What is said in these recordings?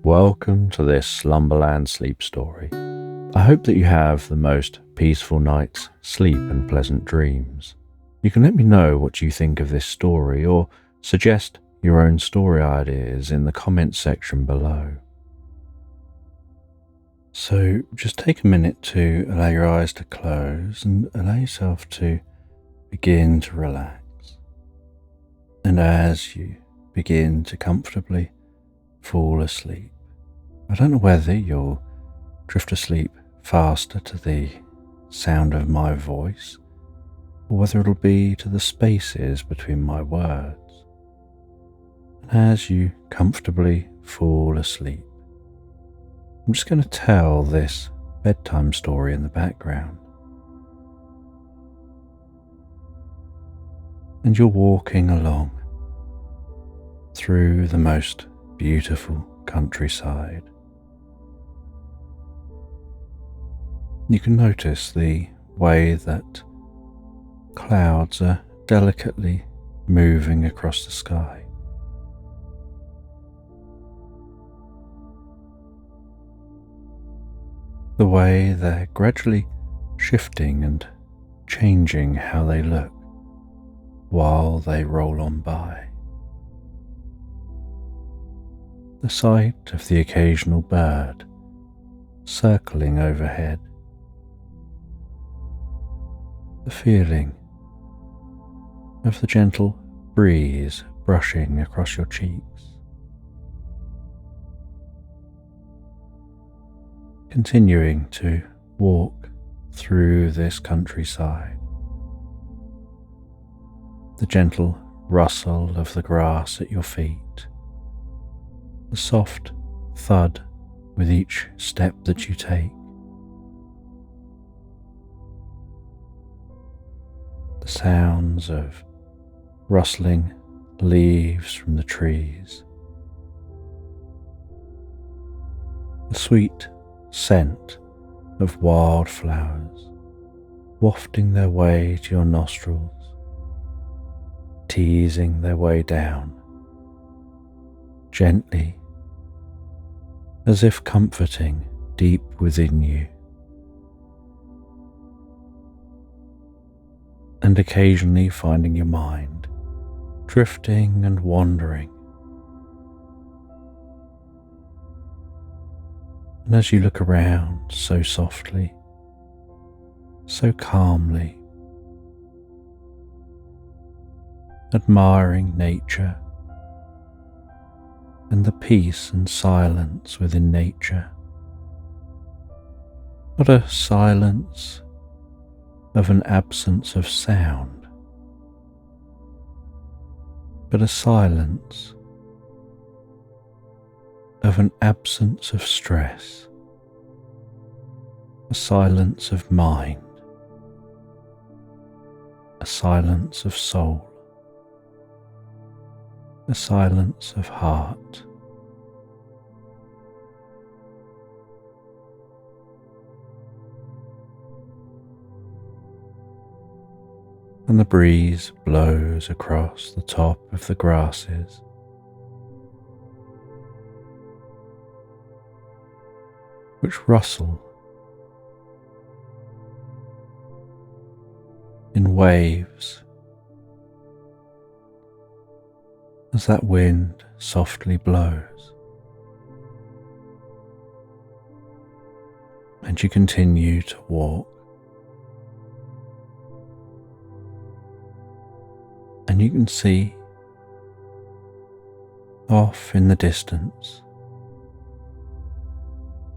Welcome to this Slumberland sleep story. I hope that you have the most peaceful night's sleep and pleasant dreams. You can let me know what you think of this story or suggest your own story ideas in the comments section below. So just take a minute to allow your eyes to close and allow yourself to begin to relax. And as you begin to comfortably fall asleep, I don't know whether you'll drift asleep faster to the sound of my voice or whether it'll be to the spaces between my words. And as you comfortably fall asleep, I'm just going to tell this bedtime story in the background. And you're walking along through the most beautiful countryside. You can notice the way that clouds are delicately moving across the sky. The way they're gradually shifting and changing how they look while they roll on by. The sight of the occasional bird circling overhead. The feeling of the gentle breeze brushing across your cheeks. Continuing to walk through this countryside. The gentle rustle of the grass at your feet. The soft thud with each step that you take. The sounds of rustling leaves from the trees. The sweet scent of wildflowers wafting their way to your nostrils, teasing their way down, gently, as if comforting deep within you. And occasionally finding your mind drifting and wandering. And as you look around so softly, so calmly, admiring nature and the peace and silence within nature, not a silence of an absence of sound, but a silence of an absence of stress, a silence of mind, a silence of soul, a silence of heart. And the breeze blows across the top of the grasses, which rustle in waves as that wind softly blows. And you continue to walk. And you can see off in the distance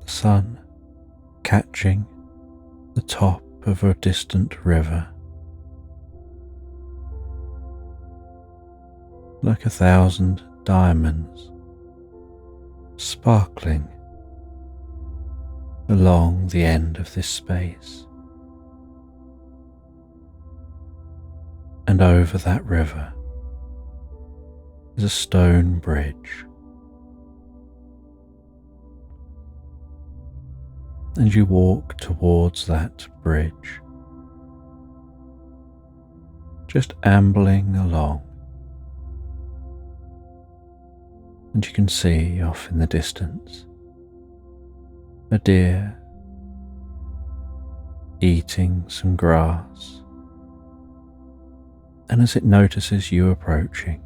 the sun catching the top of a distant river, like 1,000 diamonds sparkling along the end of this space. And over that river is a stone bridge. And you walk towards that bridge, just ambling along and you can see off in the distance a deer eating some grass, and as it notices you approaching,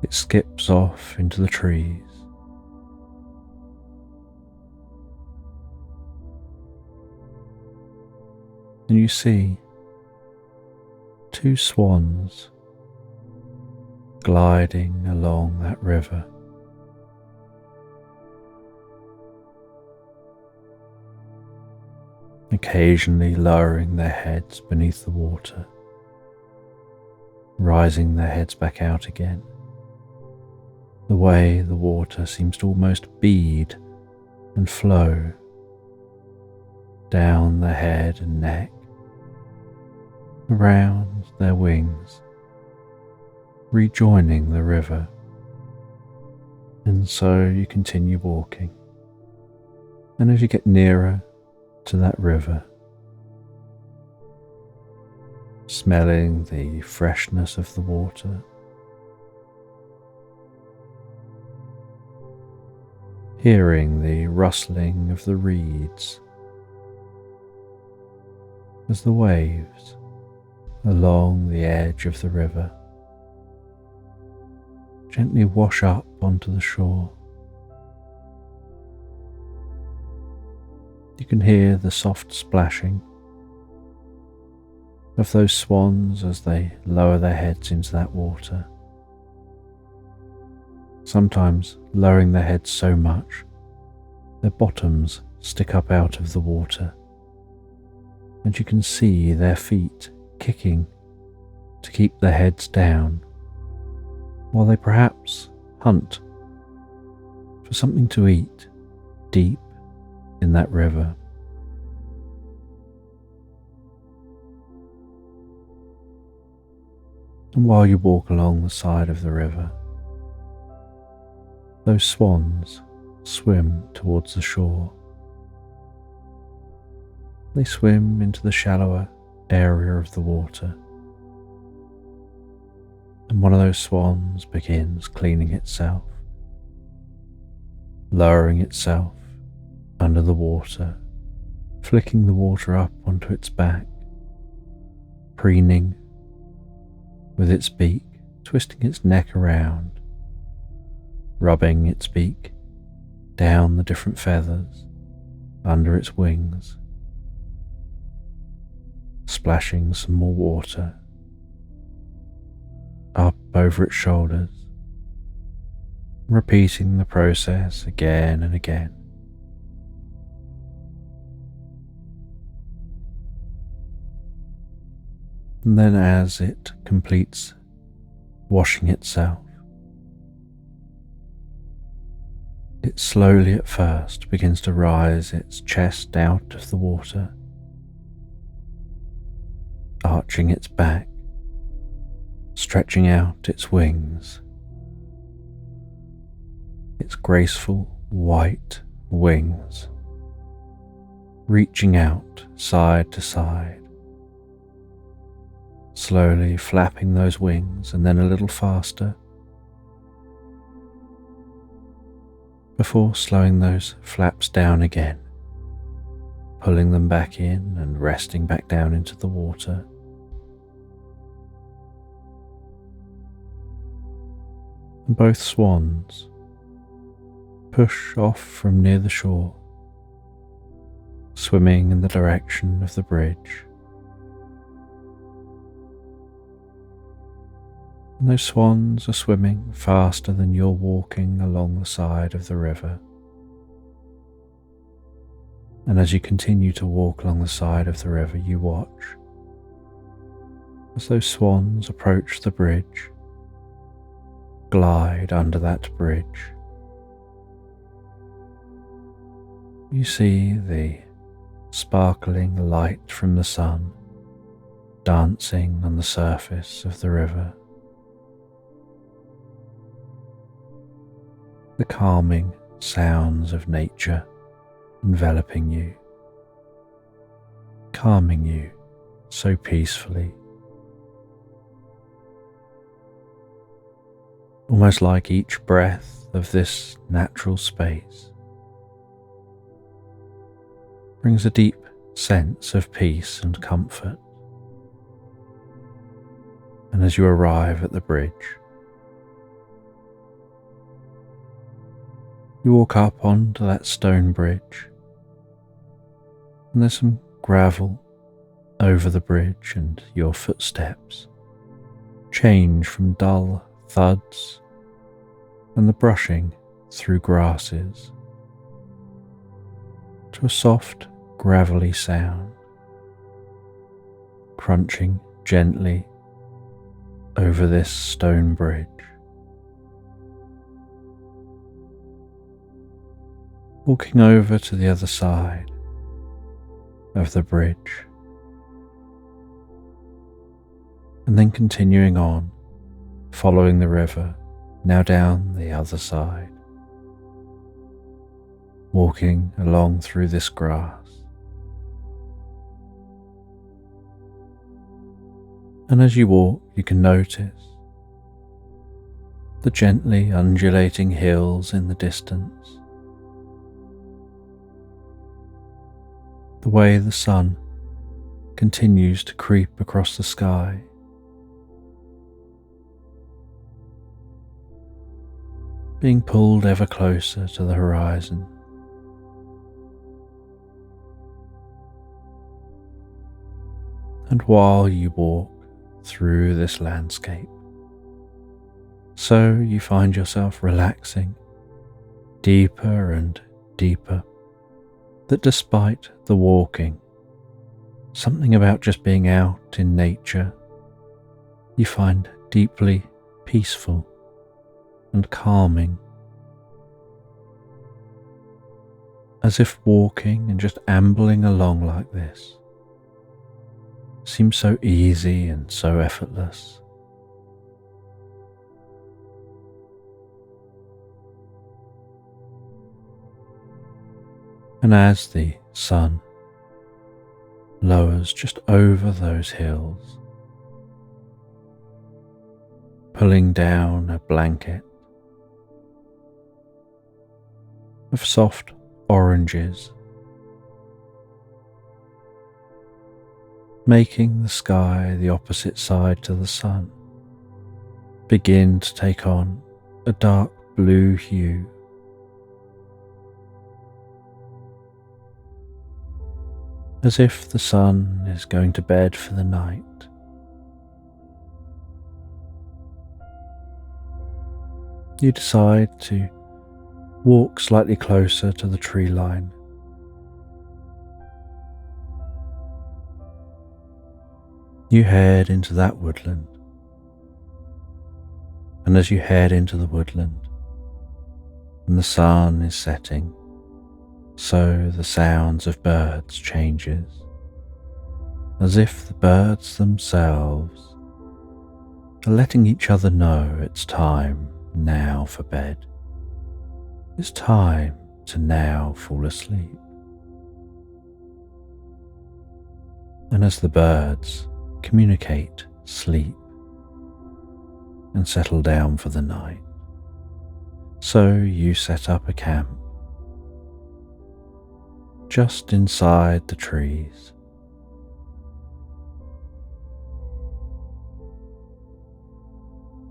it skips off into the trees. And you see two swans gliding along that river. Occasionally lowering their heads beneath the water, rising their heads back out again. The way the water seems to almost bead and flow down the head and neck, around their wings, rejoining the river. And so you continue walking, and as you get nearer to that river, smelling the freshness of the water, hearing the rustling of the reeds as the waves along the edge of the river gently wash up onto the shore. You can hear the soft splashing of those swans as they lower their heads into that water, sometimes lowering their heads so much their bottoms stick up out of the water, and you can see their feet kicking to keep their heads down, while they perhaps hunt for something to eat deep in that river. And while you walk along the side of the river, those swans swim towards the shore. They swim into the shallower area of the water, and one of those swans begins cleaning itself, lowering itself under the water, flicking the water up onto its back, preening with its beak, twisting its neck around, rubbing its beak down the different feathers under its wings, splashing some more water up over its shoulders, repeating the process again and again. And then as it completes washing itself, it slowly at first begins to rise its chest out of the water, arching its back, stretching out its wings. Its graceful white wings reaching out side to side, slowly flapping those wings and then a little faster, before slowing those flaps down again, pulling them back in and resting back down into the water. And both swans push off from near the shore, swimming in the direction of the bridge. And those swans are swimming faster than you're walking along the side of the river. And as you continue to walk along the side of the river, you watch as those swans approach the bridge, glide under that bridge. You see the sparkling light from the sun dancing on the surface of the river, the calming sounds of nature enveloping you, calming you so peacefully, almost like each breath of this natural space brings a deep sense of peace and comfort. And as you arrive at the bridge, you walk up onto that stone bridge, and there's some gravel over the bridge, and your footsteps change from dull thuds and the brushing through grasses to a soft, gravelly sound, crunching gently over this stone bridge. Walking over to the other side of the bridge, and then continuing on, following the river, now down the other side, walking along through this grass. And as you walk, you can notice the gently undulating hills in the distance, the way the sun continues to creep across the sky, being pulled ever closer to the horizon. And while you walk through this landscape, so you find yourself relaxing deeper and deeper, that despite the walking, something about just being out in nature you find deeply peaceful and calming, as if walking and just ambling along like this seems so easy and so effortless. And as the sun lowers just over those hills, pulling down a blanket of soft oranges, making the sky the opposite side to the sun begin to take on a dark blue hue. As if the sun is going to bed for the night. You decide to walk slightly closer to the tree line. You head into that woodland, and as you head into the woodland and the sun is setting, so the sounds of birds changes, as if the birds themselves are letting each other know it's time now for bed. It's time to now fall asleep. And as the birds communicate sleep and settle down for the night, so you set up a camp just inside the trees.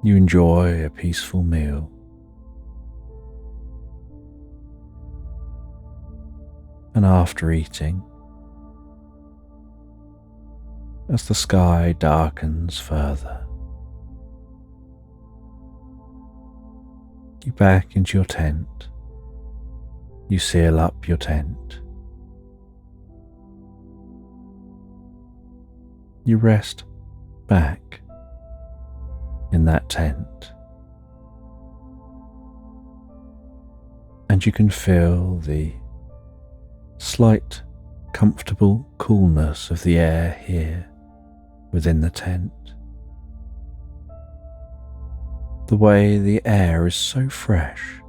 You enjoy a peaceful meal, and after eating, as the sky darkens further, you back into your tent. You seal up your tent. You rest back in that tent, and you can feel the slight comfortable coolness of the air here within the tent. The way the air is so fresh,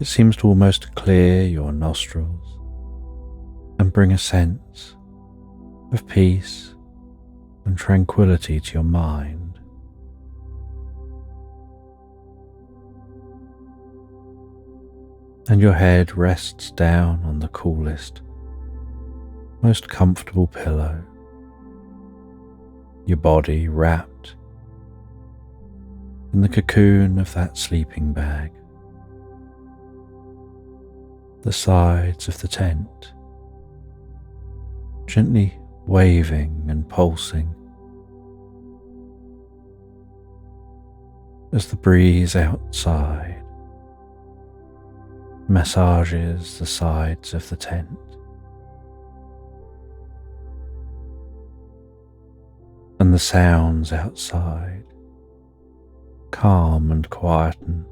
it seems to almost clear your nostrils and bring a sense of peace and tranquility to your mind. and your head rests down on the coolest, most comfortable pillow, your body wrapped in the cocoon of that sleeping bag. The sides of the tent gently waving and pulsing as the breeze outside massages the sides of the tent. And the sounds outside calm and quieten.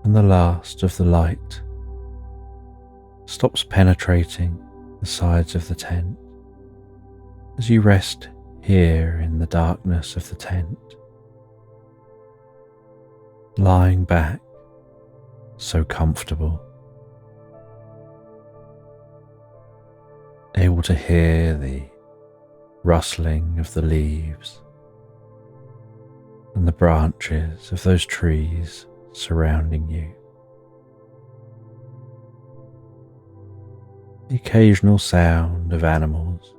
And the last of the light stops penetrating the sides of the tent as you rest here in the darkness of the tent, lying back so comfortable, able to hear the rustling of the leaves and the branches of those trees surrounding you. The occasional sound of animals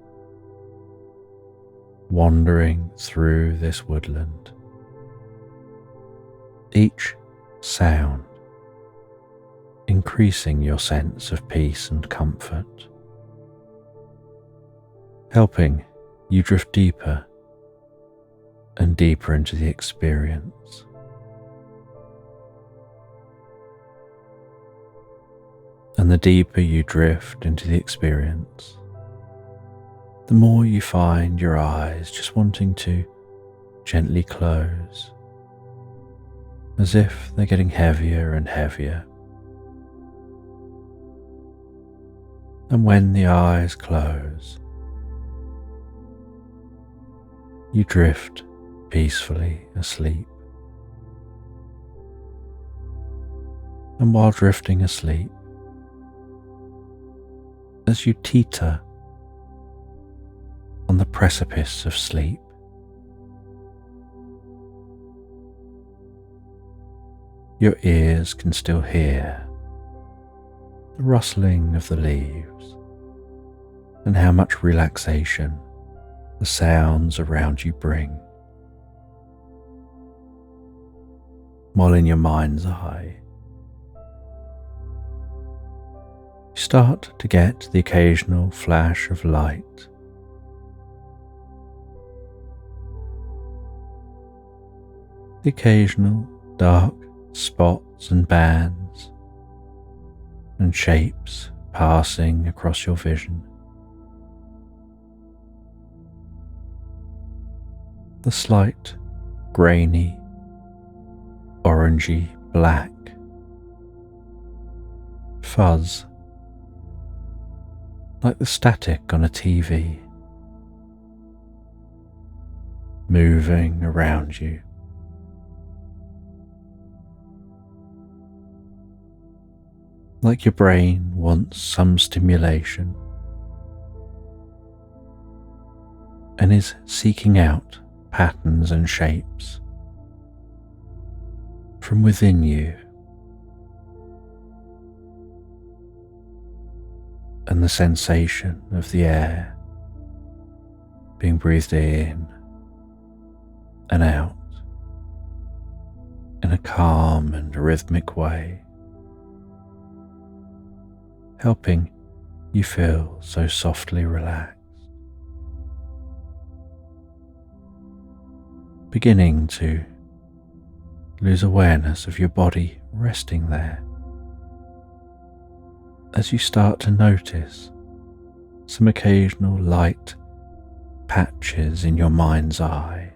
wandering through this woodland. Each sound increasing your sense of peace and comfort, helping you drift deeper and deeper into the experience. And the deeper you drift into the experience, the more you find your eyes just wanting to gently close, as if they're getting heavier and heavier. And when the eyes close, you drift peacefully asleep. And while drifting asleep, as you teeter on the precipice of sleep, your ears can still hear the rustling of the leaves and how much relaxation the sounds around you bring, while in your mind's eye you start to get the occasional flash of light, the occasional dark spots and bands and shapes passing across your vision. The slight grainy, orangey black fuzz, like the static on a TV, moving around you. Like your brain wants some stimulation and is seeking out patterns and shapes from within you, and the sensation of the air being breathed in and out in a calm and rhythmic way, helping you feel so softly relaxed, beginning to lose awareness of your body resting there as you start to notice some occasional light patches in your mind's eye,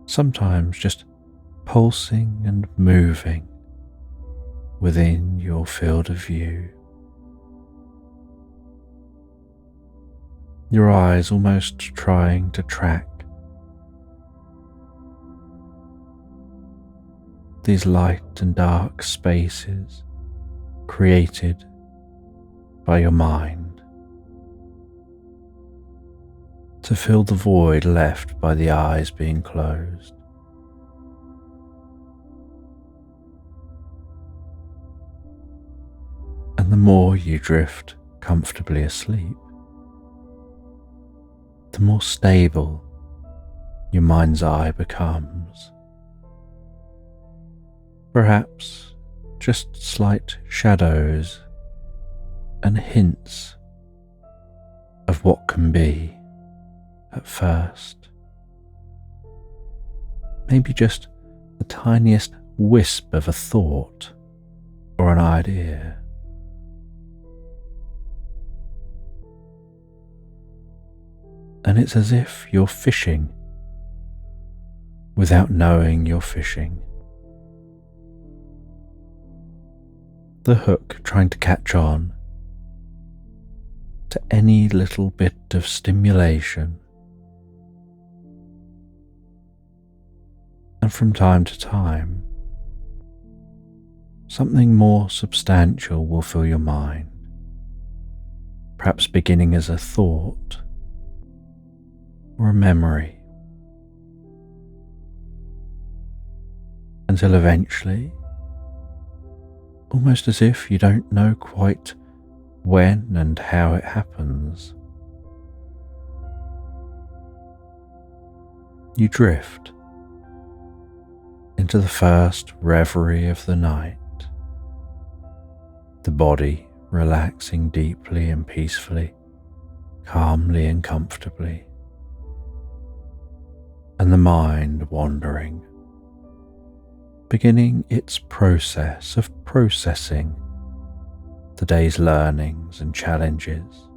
sometimes just pulsing and moving within your field of view. Your eyes almost trying to track these light and dark spaces created by your mind. to fill the void left by the eyes being closed. And the more you drift comfortably asleep, the more stable your mind's eye becomes. Perhaps just slight shadows and hints of what can be at first. Maybe just the tiniest wisp of a thought or an idea. And it's as if you're fishing without knowing you're fishing. The hook trying to catch on to any little bit of stimulation. And from time to time, something more substantial will fill your mind, perhaps beginning as a thought or a memory, until eventually, almost as if you don't know quite when and how it happens, you drift into the first reverie of the night, the body relaxing deeply and peacefully, calmly and comfortably, and the mind wandering, beginning its process of processing the day's learnings and challenges.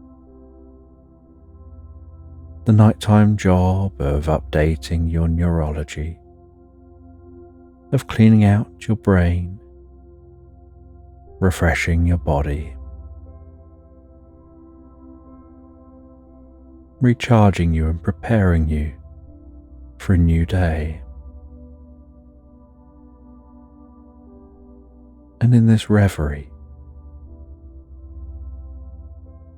The nighttime job of updating your neurology, of cleaning out your brain, refreshing your body, recharging you and preparing you for a new day. And in this reverie,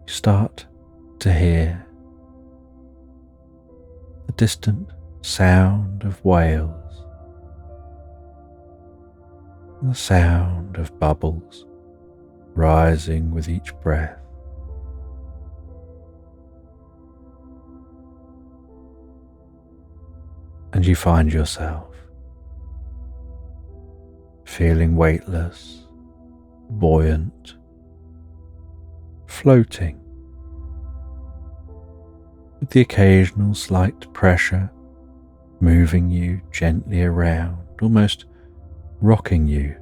you start to hear the distant sound of whales, and the sound of bubbles rising with each breath. And you find yourself feeling weightless, buoyant, floating, with the occasional slight pressure moving you gently around, almost rocking you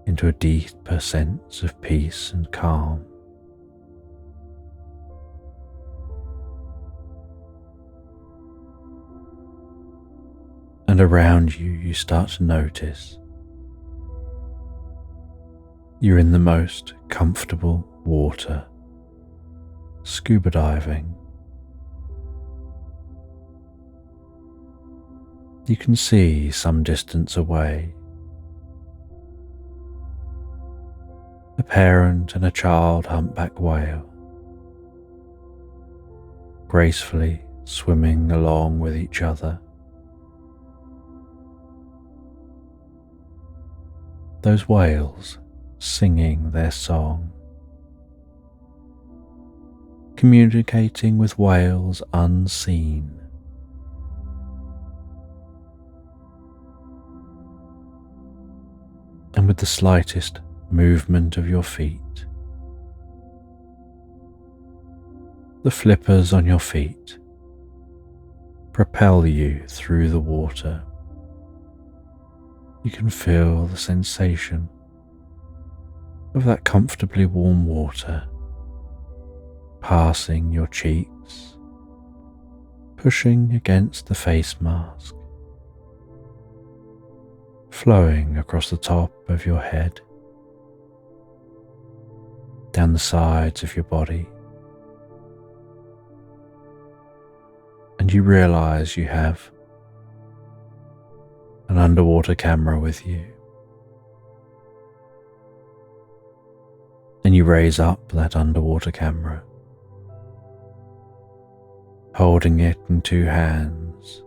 into a deeper sense of peace and calm. And around you, you start to notice you're in the most comfortable water, scuba diving. You can see some distance away a parent and a child humpback whale, gracefully swimming along with each other. Those whales singing their song, communicating with whales unseen. And with the slightest movement of your feet, the flippers on your feet propel you through the water. You can feel the sensation of that comfortably warm water passing your cheeks, pushing against the face mask, flowing across the top of your head, down the sides of your body, and you realize you have an underwater camera with you. And you raise up that underwater camera holding it in two hands,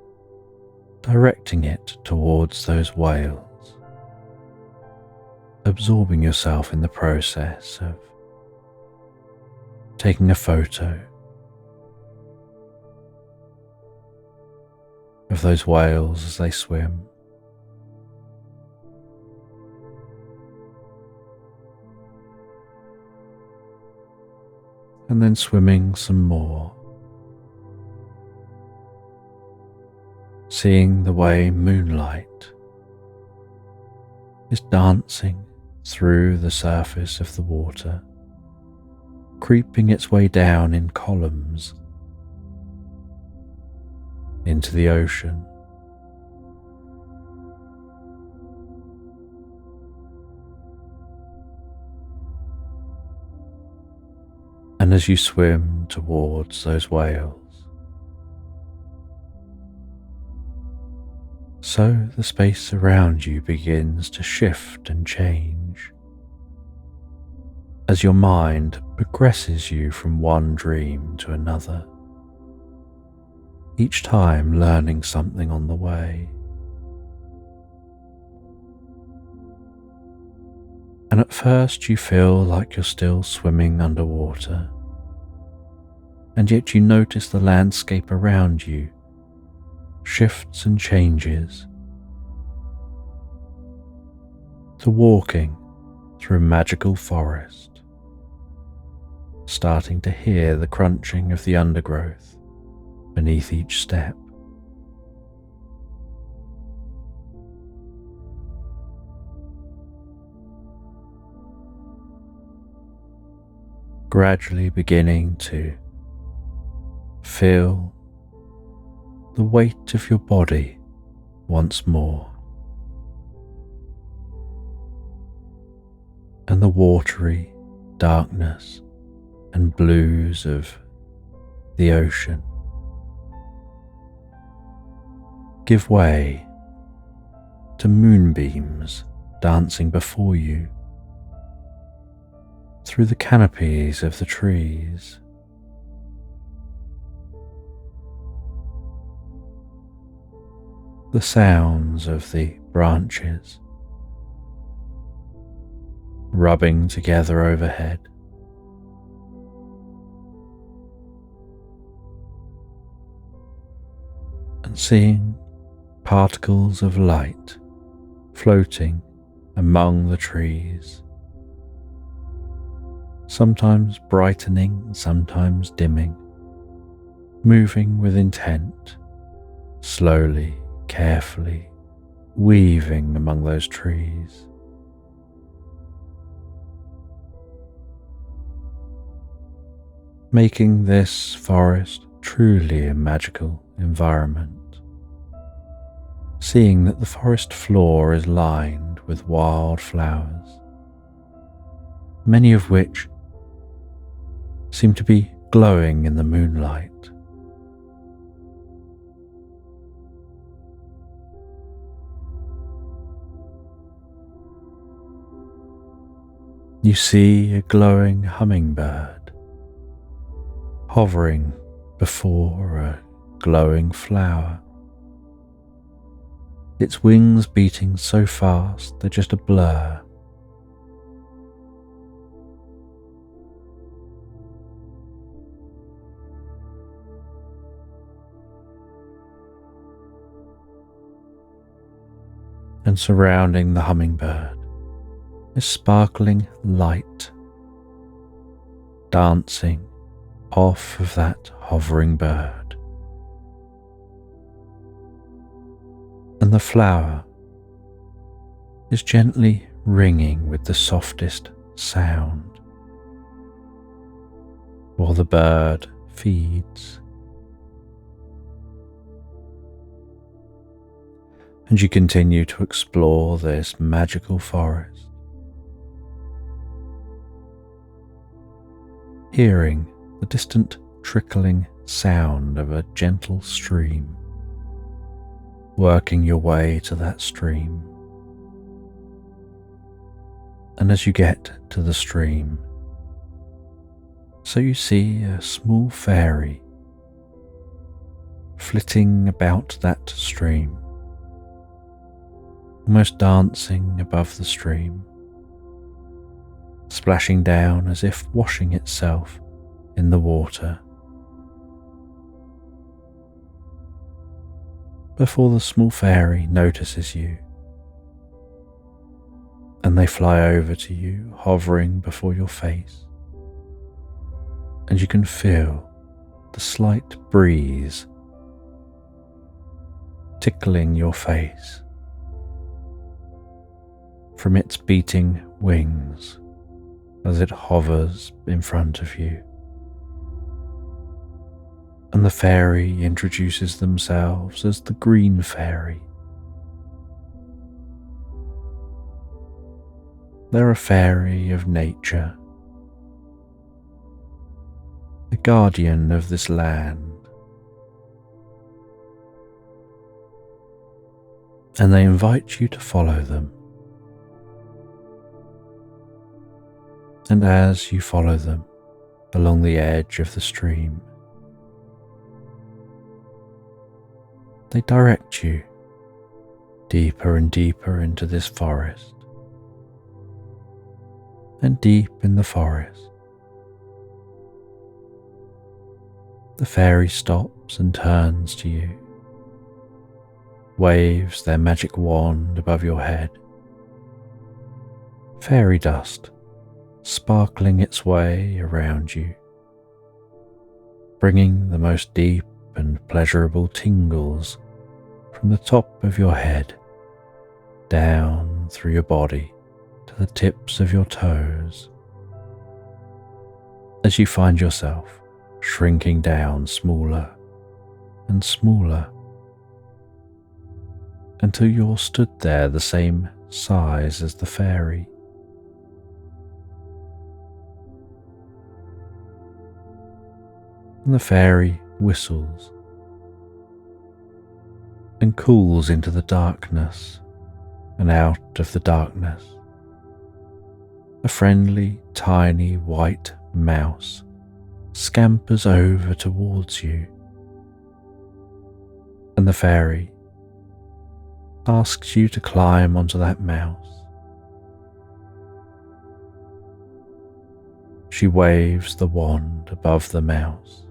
directing it towards those whales, absorbing yourself in the process of taking a photo of those whales as they swim. And then swimming some more, seeing the way moonlight is dancing through the surface of the water, creeping its way down in columns into the ocean. And as you swim towards those whales, so the space around you begins to shift and change as your mind progresses you from one dream to another, each time learning something on the way. And at first you feel like you're still swimming underwater, and yet you notice the landscape around you shifts and changes to walking through a magical forest, starting to hear the crunching of the undergrowth beneath each step. Gradually beginning to feel the weight of your body once more, and the watery darkness and blues of the ocean give way to moonbeams dancing before you through the canopies of the trees. The sounds of the branches rubbing together overhead, and seeing particles of light floating among the trees, sometimes brightening, sometimes dimming, moving with intent, slowly, carefully, weaving among those trees. Making this forest truly a magical environment, seeing that the forest floor is lined with wild flowers, many of which seem to be glowing in the moonlight. You see a glowing hummingbird hovering before a glowing flower, its wings beating so fast they're just a blur. And surrounding the hummingbird is sparkling light, dancing off of that hovering bird. And the flower is gently ringing with the softest sound, while the bird feeds. And you continue to explore this magical forest, hearing the distant trickling sound of a gentle stream, working your way to that stream. And as you get to the stream, so you see a small fairy flitting about that stream, almost dancing above the stream, splashing down as if washing itself in the water, before the small fairy notices you, and they fly over to you, hovering before your face, and you can feel the slight breeze tickling your face from its beating wings as it hovers in front of you. And the fairy introduces themselves as the green fairy. They're a fairy of nature, the guardian of this land, and they invite you to follow them. And as you follow them along the edge of the stream, they direct you deeper and deeper into this forest. And deep in the forest, the fairy stops and turns to you, waves their magic wand above your head, fairy dust sparkling its way around you, bringing the most deep and pleasurable tingles from the top of your head down through your body to the tips of your toes, as you find yourself shrinking down smaller and smaller until you're stood there the same size as the fairy. And the fairy whistles and calls into the darkness, and out of the darkness a friendly tiny white mouse scampers over towards you, and the fairy asks you to climb onto that mouse. She waves the wand above the mouse,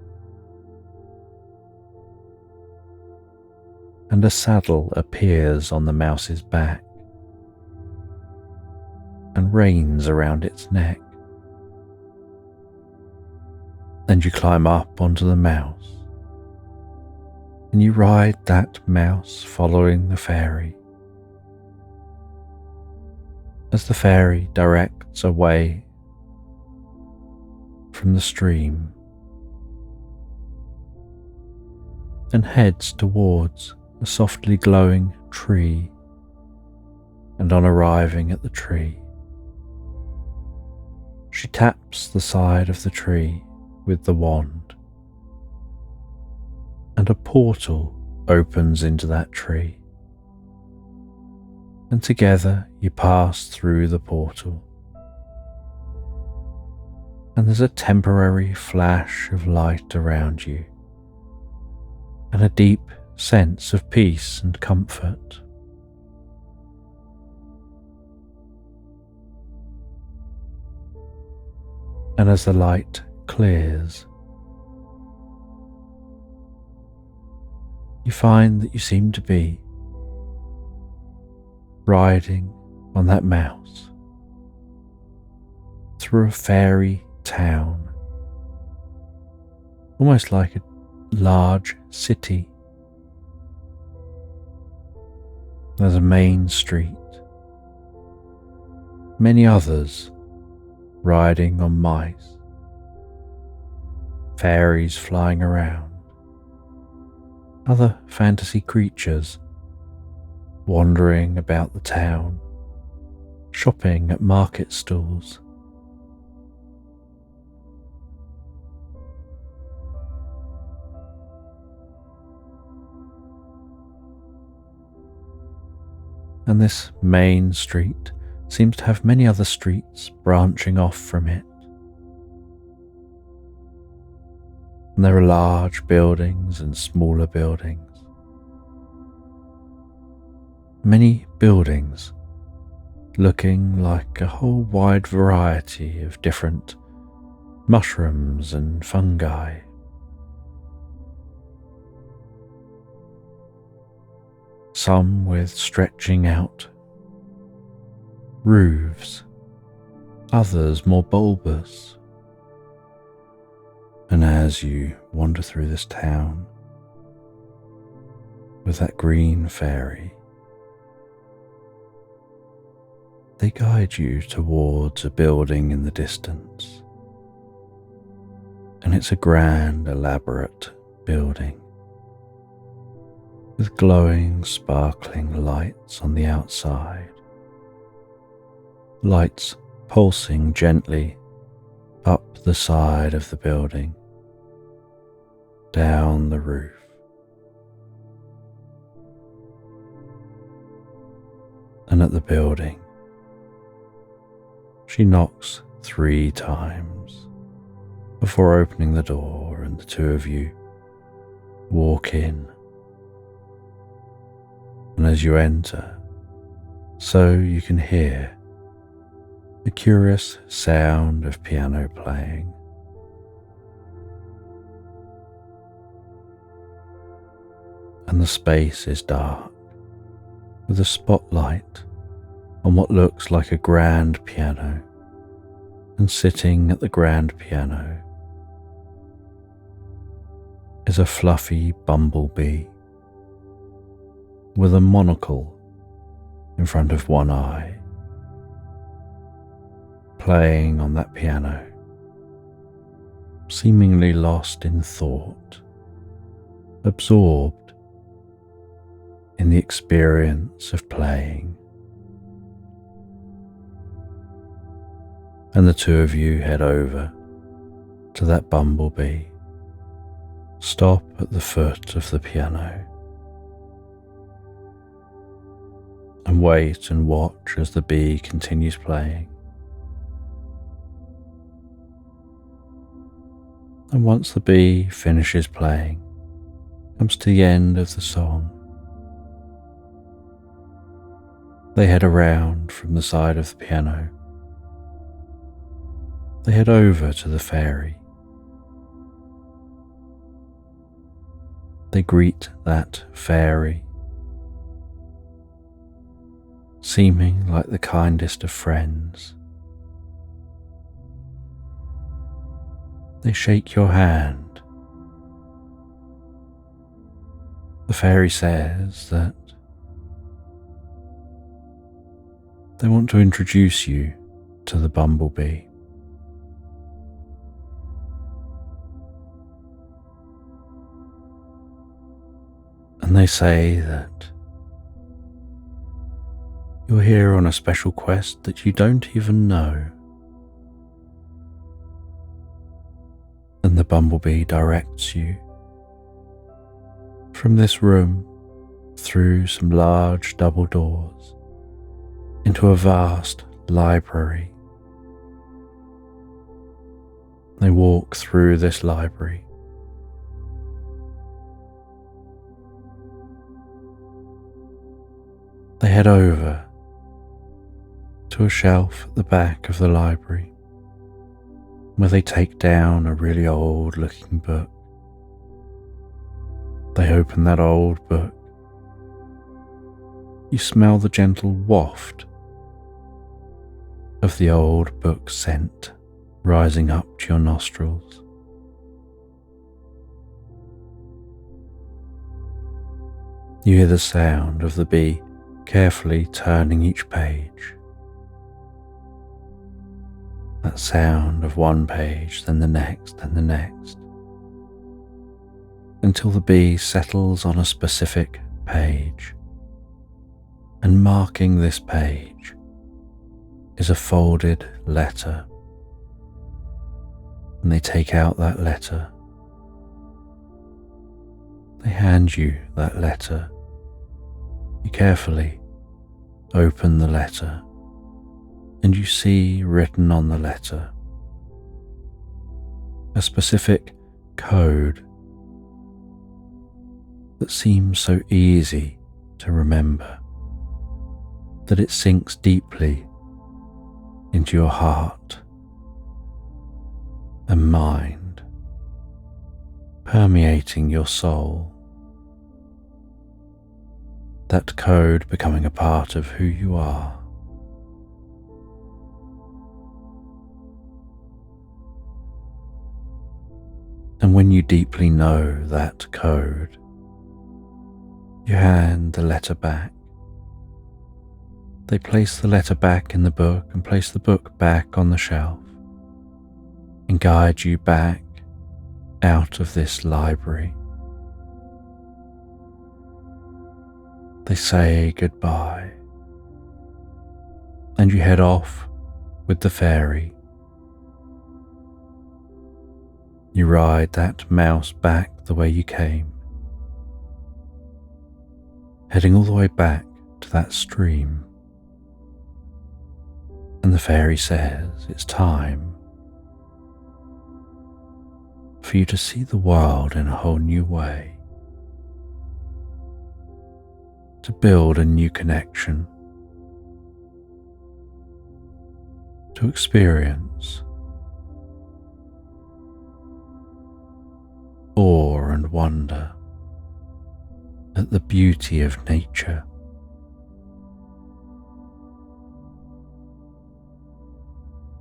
and a saddle appears on the mouse's back and reins around its neck. And you climb up onto the mouse, and you ride that mouse following the fairy, as the fairy directs away from the stream and heads towards a softly glowing tree. And on arriving at the tree, she taps the side of the tree with the wand, and a portal opens into that tree, and together you pass through the portal, and there's a temporary flash of light around you, and a deep sense of peace and comfort. And as the light clears, you find that you seem to be riding on that mouse through a fairy town, almost like a large city. There's a main street, many others riding on mice, fairies flying around, other fantasy creatures wandering about the town, shopping at market stalls. And this main street seems to have many other streets branching off from it. And there are large buildings and smaller buildings. Many buildings looking like a whole wide variety of different mushrooms and fungi. Some with stretching out roofs, others more bulbous. And as you wander through this town with that green fairy, they guide you towards a building in the distance. And it's a grand, elaborate building with glowing, sparkling lights on the outside, lights pulsing gently up the side of the building, down the roof. And at the building, she knocks 3 times before opening the door, and the two of you walk in. And as you enter, so you can hear the curious sound of piano playing. And the space is dark, with a spotlight on what looks like a grand piano, and sitting at the grand piano is a fluffy bumblebee with a monocle in front of one eye, playing on that piano, seemingly lost in thought, absorbed in the experience of playing. And the two of you head over to that bumblebee, stop at the foot of the piano, and wait and watch as the bee continues playing. And once the bee finishes playing, comes to the end of the song, they head around from the side of the piano. They head over to the fairy. They greet that fairy, seeming like the kindest of friends. They shake your hand. The fairy says that they want to introduce you to the bumblebee. And they say that you're here on a special quest that you don't even know. And the bumblebee directs you from this room through some large double doors into a vast library. They walk through this library. They head over to a shelf at the back of the library where they take down a really old looking book. They open that old book. You smell the gentle waft of the old book scent rising up to your nostrils. You hear the sound of the bee carefully turning each page. That sound of one page, then the next, then the next, until the bee settles on a specific page. And marking this page is a folded letter. And they take out that letter. They hand you that letter. You carefully open the letter, and you see written on the letter a specific code that seems so easy to remember that it sinks deeply into your heart and mind, permeating your soul, that code becoming a part of who you are. And when you deeply know that code, you hand the letter back. They place the letter back in the book and place the book back on the shelf and guide you back out of this library. They say goodbye, and you head off with the fairy. You ride that mouse back the way you came, heading all the way back to that stream. And the fairy says it's time for you to see the world in a whole new way, to build a new connection, to experience awe and wonder at the beauty of nature.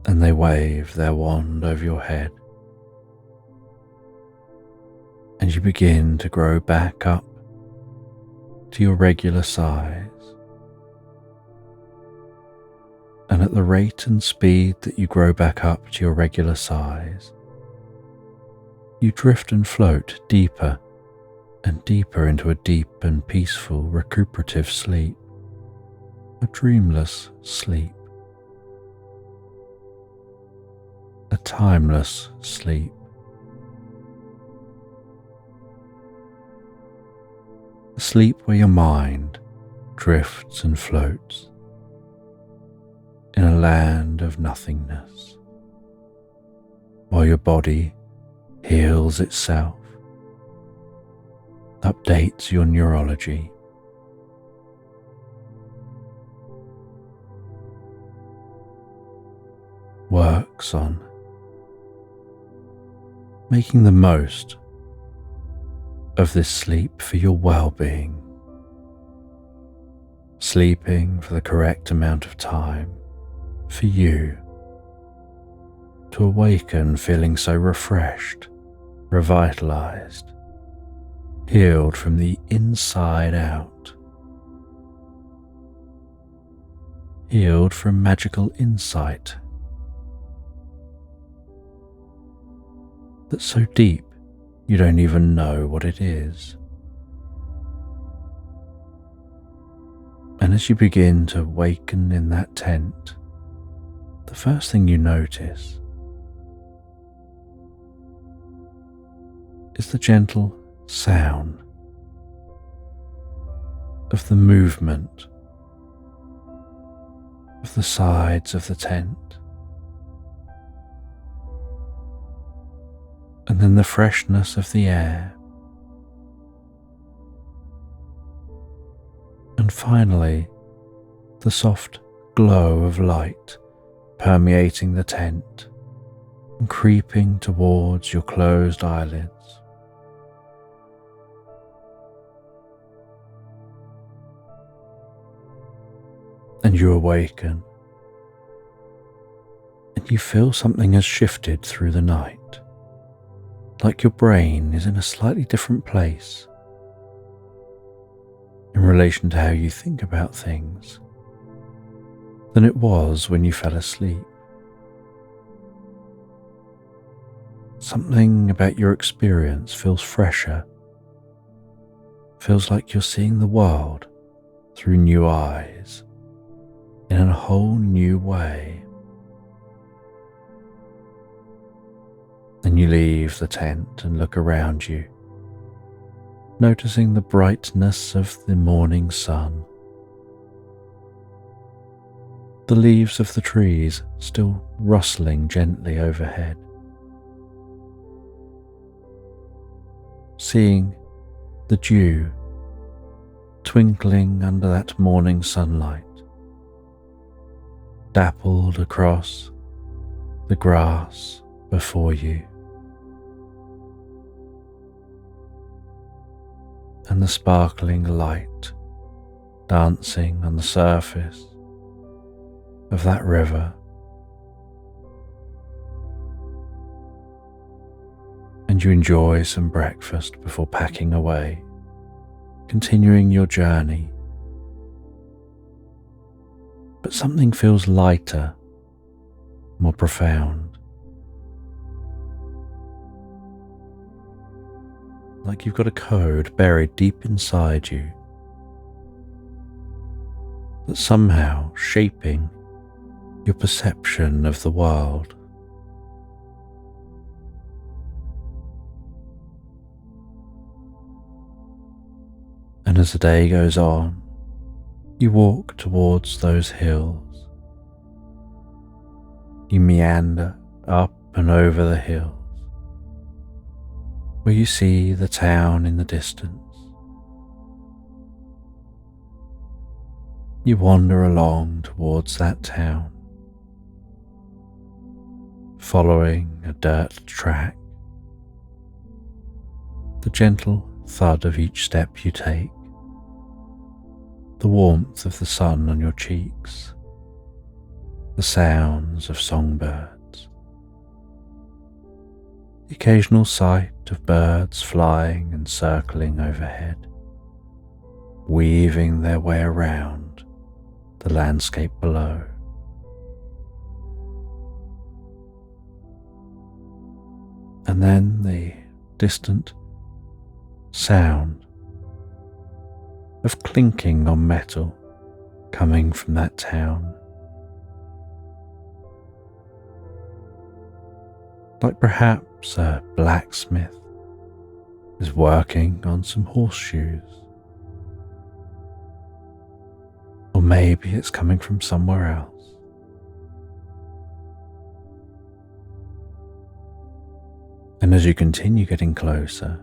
And they wave their wand over your head, and you begin to grow back up to your regular size. And at the rate and speed that you grow back up to your regular size, you drift and float deeper and deeper into a deep and peaceful recuperative sleep, a dreamless sleep, a timeless sleep. A sleep where your mind drifts and floats in a land of nothingness, while your body heals itself, updates your neurology, works on making the most of this sleep for your well-being, sleeping for the correct amount of time for you to awaken feeling so refreshed, revitalized, healed from the inside out, healed from magical insight that's so deep you don't even know what it is. And as you begin to awaken in that tent, the first thing you notice is the gentle sound of the movement of the sides of the tent, and then the freshness of the air, and finally the soft glow of light permeating the tent and creeping towards your closed eyelids. And you awaken, and you feel something has shifted through the night, like your brain is in a slightly different place in relation to how you think about things than it was when you fell asleep. Something about your experience feels fresher, feels like you're seeing the world through new eyes, in a whole new way. And you leave the tent and look around you, noticing the brightness of the morning sun, the leaves of the trees still rustling gently overhead, seeing the dew twinkling under that morning sunlight, dappled across the grass before you, and the sparkling light dancing on the surface of that river, and you enjoy some breakfast before packing away, continuing your journey. But something feels lighter, more profound, like you've got a code buried deep inside you that's somehow shaping your perception of the world. And as the day goes on, you walk towards those hills. You meander up and over the hills, where you see the town in the distance. You wander along towards that town, following a dirt track, the gentle thud of each step you take, the warmth of the sun on your cheeks, the sounds of songbirds, the occasional sight of birds flying and circling overhead, weaving their way around the landscape below. And then the distant sound of clinking on metal coming from that town, like perhaps a blacksmith is working on some horseshoes, or maybe it's coming from somewhere else. And as you continue getting closer,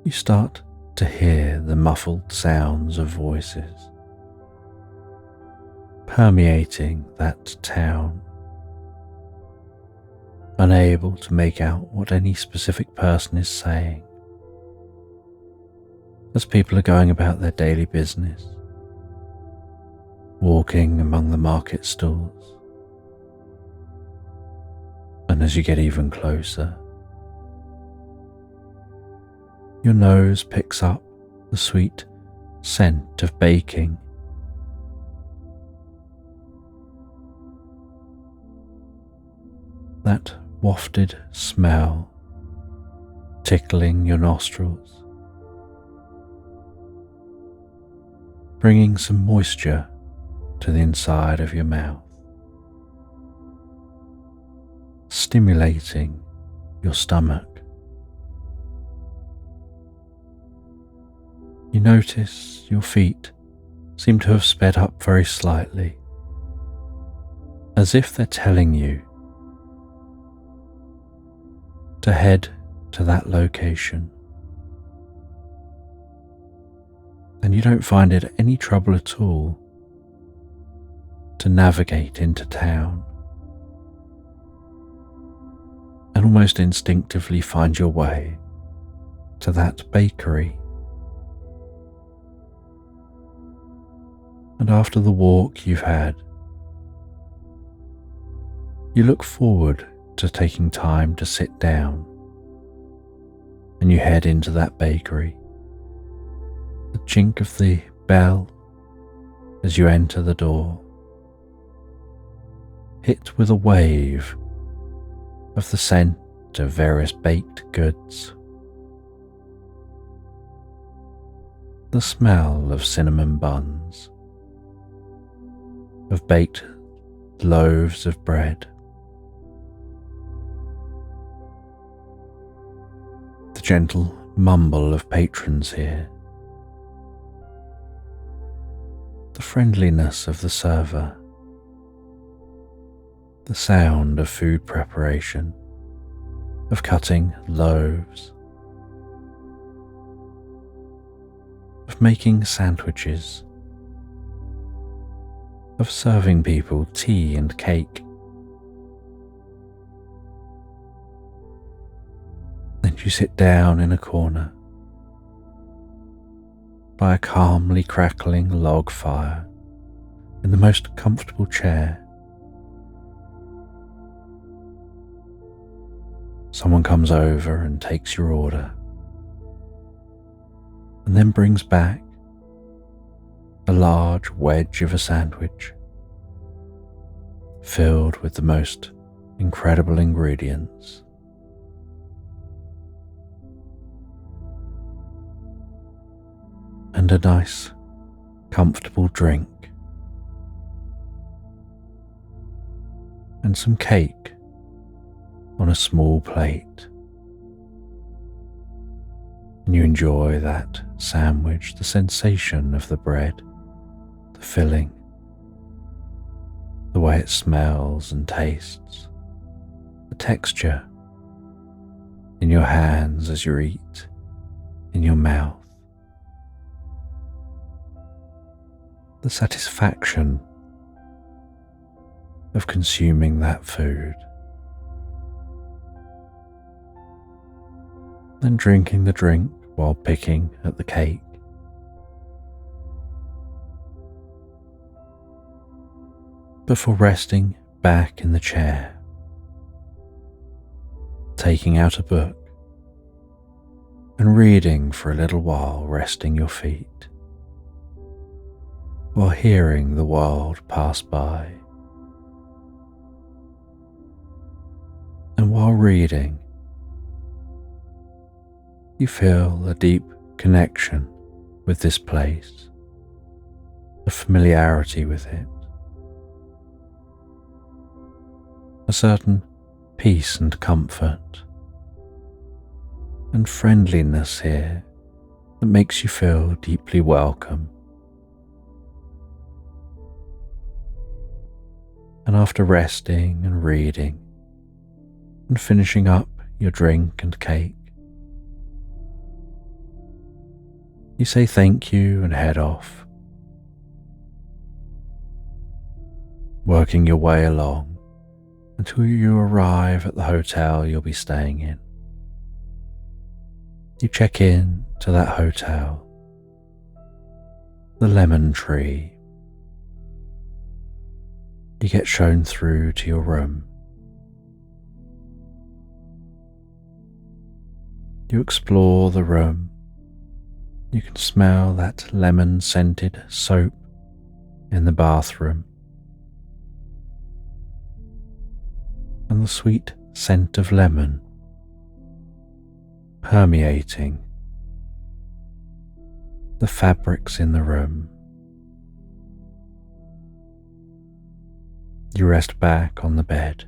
you start to hear the muffled sounds of voices permeating that town, unable to make out what any specific person is saying, as people are going about their daily business, walking among the market stalls. And as you get even closer, your nose picks up the sweet scent of baking. That wafted smell tickling your nostrils, bringing some moisture to the inside of your mouth, stimulating your stomach. You notice your feet seem to have sped up very slightly, as if they're telling you to head to that location. And you don't find it any trouble at all to navigate into town, and almost instinctively find your way to that bakery. And after the walk you've had, you look forward to taking time to sit down, and you head into that bakery. The chink of the bell as you enter the door, hit with a wave of the scent of various baked goods, the smell of cinnamon buns, of baked loaves of bread, the gentle mumble of patrons here, the friendliness of the server, the sound of food preparation, of cutting loaves of making sandwiches, of serving people tea and cake. Then you sit down in a corner by a calmly crackling log fire in the most comfortable chair. Someone comes over and takes your order, and then brings back a large wedge of a sandwich filled with the most incredible ingredients. And a nice, comfortable drink, and some cake on a small plate. And you enjoy that sandwich, the sensation of the bread, the filling, the way it smells and tastes, the texture in your hands as you eat, in your mouth, the satisfaction of consuming that food, and drinking the drink while picking at the cake. Before resting back in the chair, taking out a book and reading for a little while, resting your feet, while hearing the world pass by. And while reading, you feel a deep connection with this place, a familiarity with it, a certain peace and comfort and friendliness here that makes you feel deeply welcome. And after resting and reading and finishing up your drink and cake, you say thank you and head off, working your way along until you arrive at the hotel you'll be staying in. You check in to that hotel, the Lemon Tree. You get shown through to your room. You explore the room. You can smell that lemon-scented soap in the bathroom, and the sweet scent of lemon permeating the fabrics in the room. You rest back on the bed,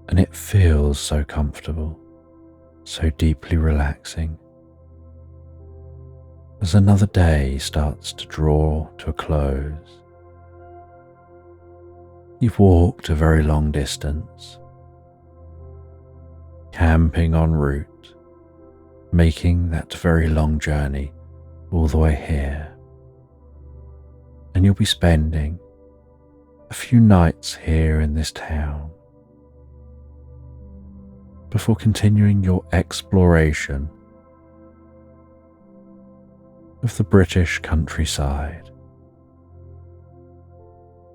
and it feels so comfortable, so deeply relaxing. As another day starts to draw to a close, you've walked a very long distance, camping en route, making that very long journey all the way here, and you'll be spending a few nights here in this town before continuing your exploration of the British countryside,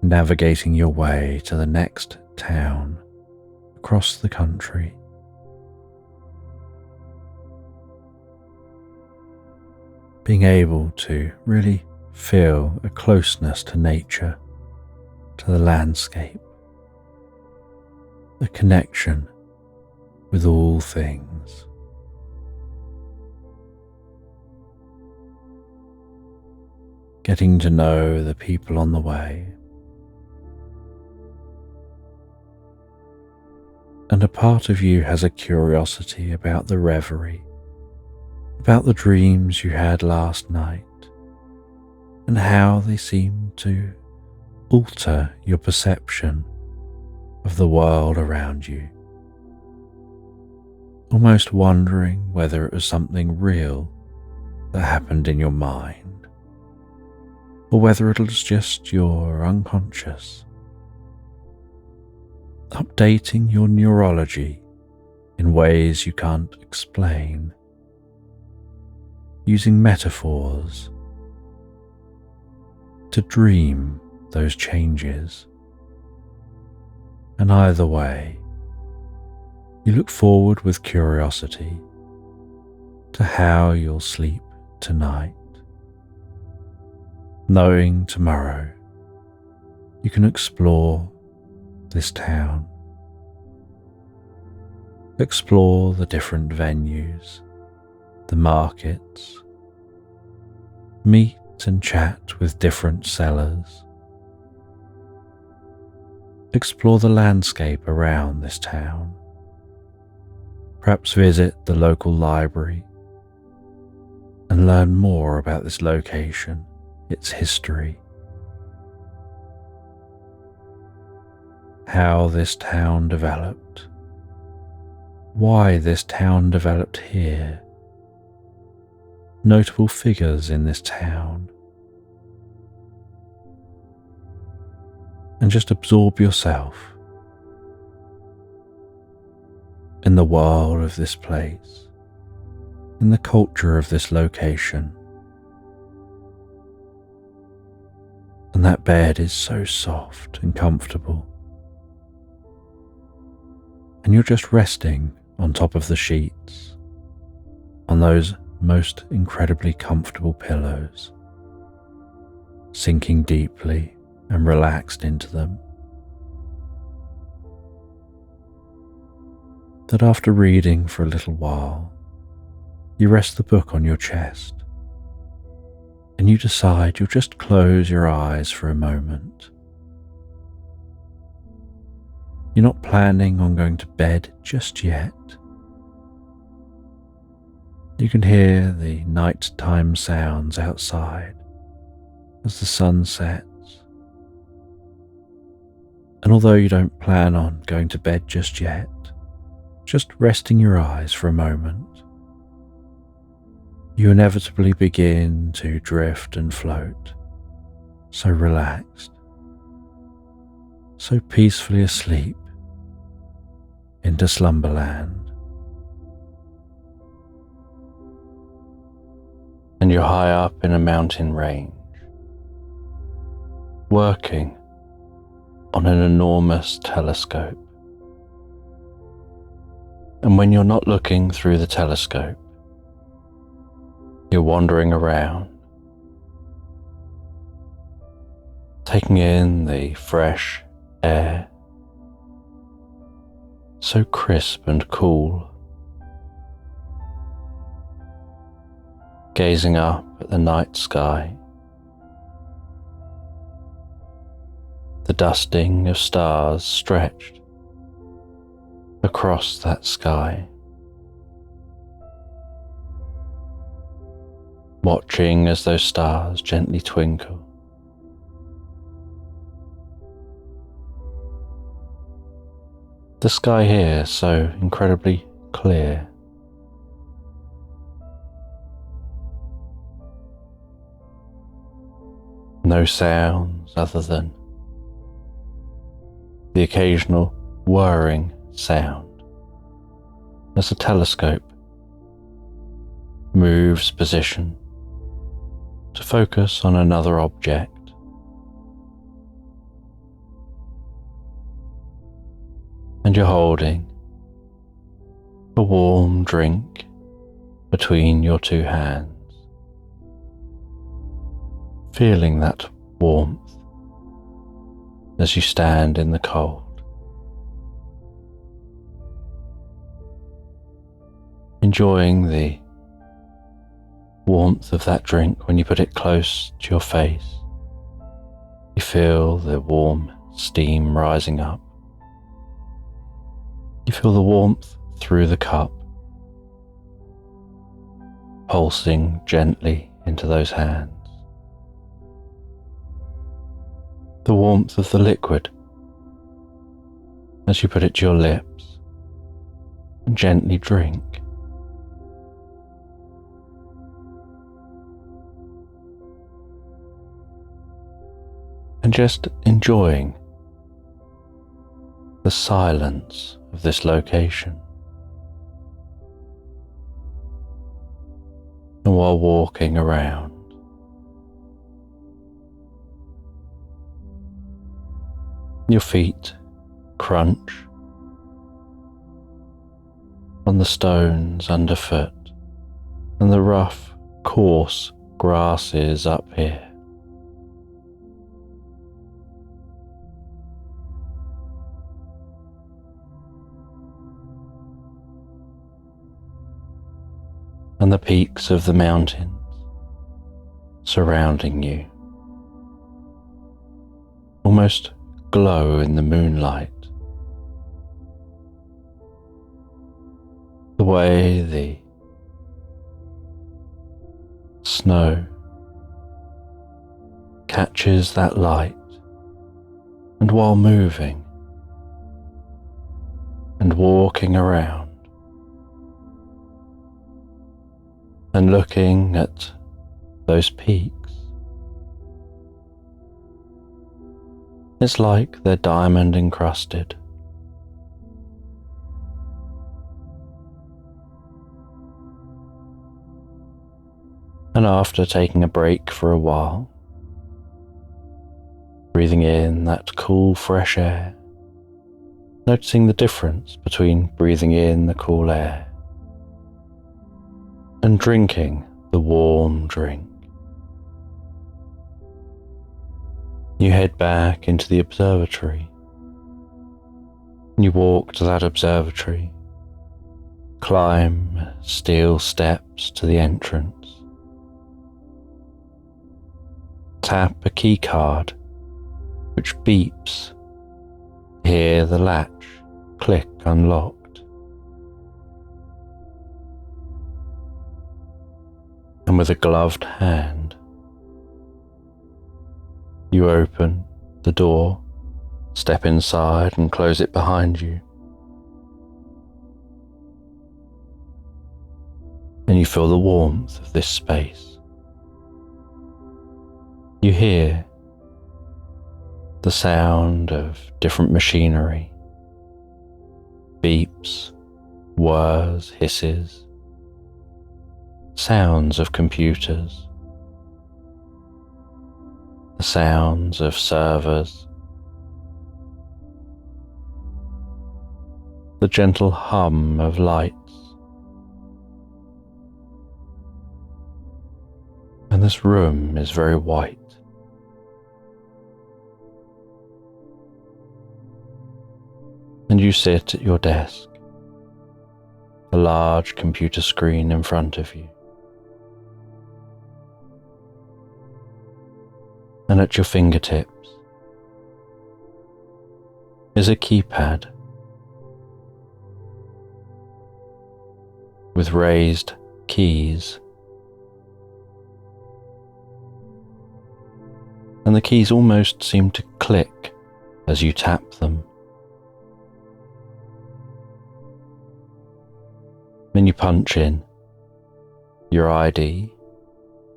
navigating your way to the next town across the country. Being able to really feel a closeness to nature, to the landscape, a connection with all things. Getting to know the people on the way, and a part of you has a curiosity about the reverie, about the dreams you had last night, and how they seem to alter your perception of the world around you, almost wondering whether it was something real that happened in your mind, or whether it was just your unconscious, updating your neurology in ways you can't explain, using metaphors to dream those changes. And either way, you look forward with curiosity to how you'll sleep tonight, knowing tomorrow you can explore this town, explore the different venues, the markets, meet and chat with different sellers, explore the landscape around this town, perhaps visit the local library and learn more about this location, its history, how this town developed, why this town developed here, notable figures in this town, and just absorb yourself in the world of this place, in the culture of this location. And that bed is so soft and comfortable, and you're just resting on top of the sheets, on those most incredibly comfortable pillows, sinking deeply and relaxed into them. That after reading for a little while, you rest the book on your chest, and you decide you'll just close your eyes for a moment. You're not planning on going to bed just yet. You can hear the nighttime sounds outside as the sun sets. And although you don't plan on going to bed just yet, just resting your eyes for a moment, you inevitably begin to drift and float, so relaxed, so peacefully asleep, into Slumberland. And you're high up in a mountain range, working on an enormous telescope. And when you're not looking through the telescope, you're wandering around, taking in the fresh air, so crisp and cool, gazing up at the night sky, the dusting of stars stretched across that sky, watching as those stars gently twinkle. The sky here so incredibly clear. No sounds other than the occasional whirring sound as the telescope moves position to focus on another object. And you're holding a warm drink between your two hands, feeling that warmth as you stand in the cold, enjoying the warmth of that drink. When you put it close to your face, you feel the warm steam rising up. You feel the warmth through the cup, pulsing gently into those hands. The warmth of the liquid as you put it to your lips and gently drink. and just enjoying the silence of this location. And while walking around, your feet crunch on the stones underfoot and the rough, coarse grasses up here. And the peaks of the mountains surrounding you almost glow in the moonlight. The way the snow catches that light, and while moving and walking around and looking at those peaks, it's like they're diamond encrusted. And after taking a break for a while, breathing in that cool fresh air, noticing the difference between breathing in the cool air and drinking the warm drink, you head back into the observatory. You walk to that observatory, climb steel steps to the entrance, tap a key card which beeps, hear the latch click unlocked. And with a gloved hand, you open the door, step inside and close it behind you. And you feel the warmth of this space. You hear the sound of different machinery, beeps, whirs, hisses, sounds of computers, the sounds of servers, the gentle hum of lights, and this room is very white. And you sit at your desk, a large computer screen in front of you. And at your fingertips is a keypad with raised keys, and the keys almost seem to click as you tap them. Then you punch in your ID,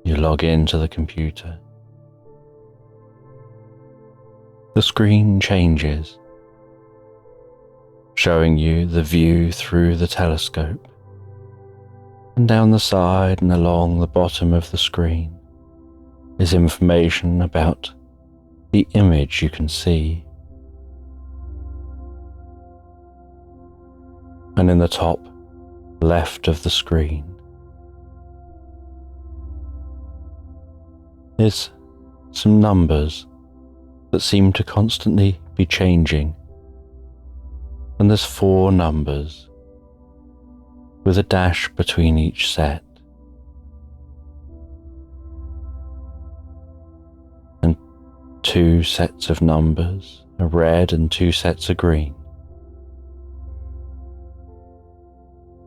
you log into the computer. The screen changes, showing you the view through the telescope, and down the side and along the bottom of the screen is information about the image you can see. And in the top left of the screen is some numbers that seem to constantly be changing, and there's 4 numbers with a dash between each set, and 2 sets of numbers, a red and 2 sets of green,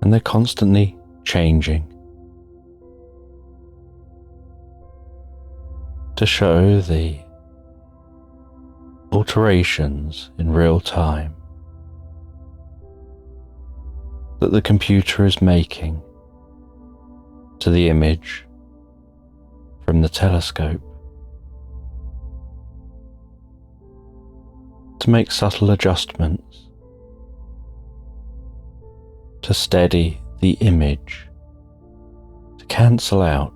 and they're constantly changing to show the alterations in real time that the computer is making to the image from the telescope. to make subtle adjustments to steady the image, to cancel out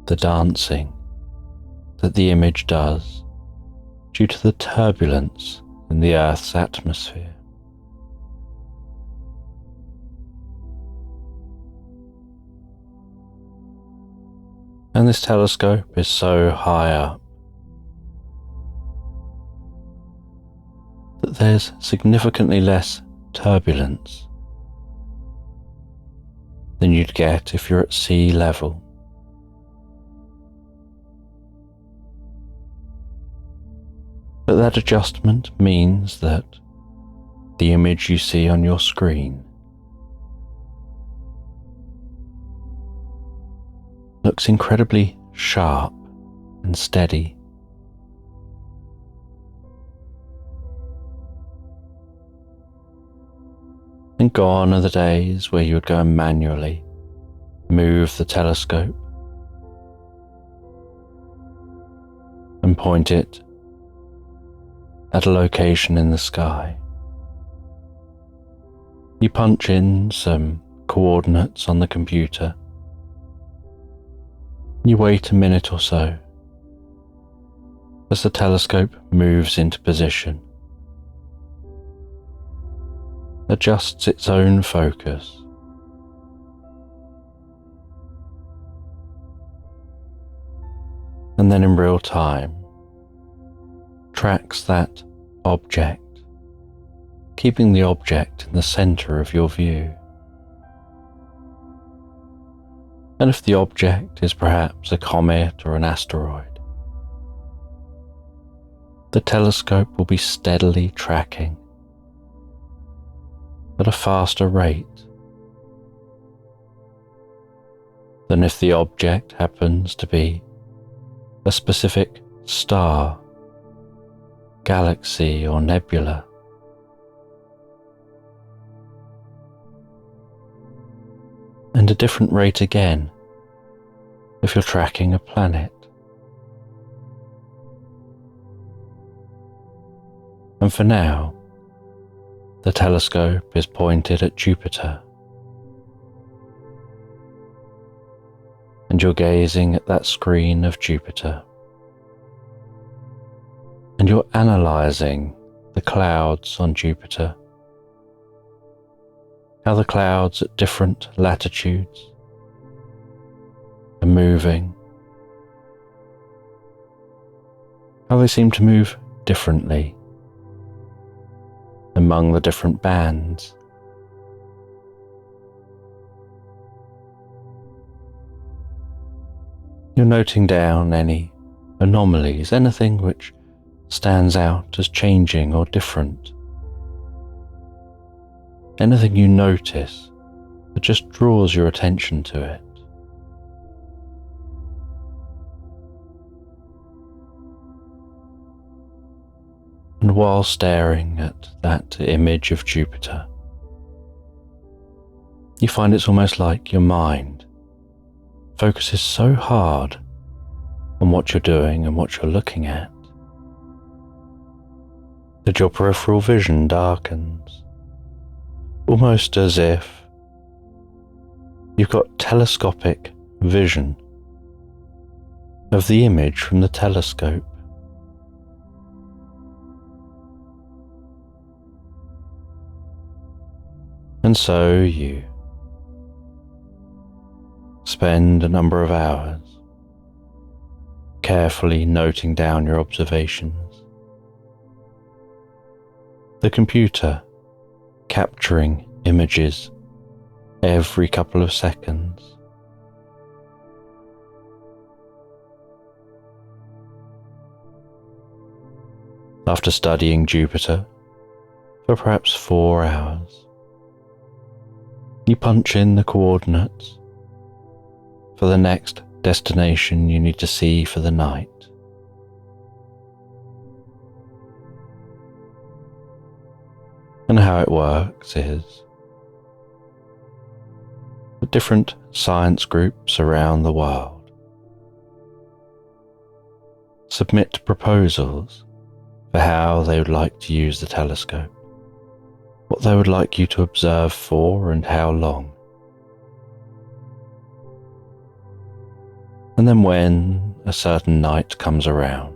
the dancing that the image does due to the turbulence in the Earth's atmosphere. And this telescope is so high up that there's significantly less turbulence than you'd get if you're at sea level. But that adjustment means that the image you see on your screen looks incredibly sharp and steady. And gone are the days where you would go and manually move the telescope and point it at a location in the sky. You punch in some coordinates on the computer. You wait a minute or so as the telescope moves into position, adjusts its own focus, and then in real time tracks that object, keeping the object in the center of your view. And if the object is perhaps a comet or an asteroid, the telescope will be steadily tracking at a faster rate than if the object happens to be a specific star, galaxy, or nebula. And a different rate again if you're tracking a planet. And for now, the telescope is pointed at Jupiter, and you're gazing at that screen of Jupiter, and you're analysing the clouds on Jupiter, how the clouds at different latitudes are moving, how they seem to move differently among the different bands. You're noting down any anomalies, anything which stands out as changing or different. Anything you notice that just draws your attention to it. And while staring at that image of Jupiter, you find it's almost like your mind focuses so hard on what you're doing and what you're looking at that your peripheral vision darkens, almost as if you've got telescopic vision of the image from the telescope. And so you spend a number of hours carefully noting down your observations. The computer capturing images every couple of seconds. After studying Jupiter for perhaps 4 hours, you punch in the coordinates for the next destination you need to see for the night. And how it works is that different science groups around the world submit proposals for how they would like to use the telescope, what they would like you to observe for and how long. And then when a certain night comes around,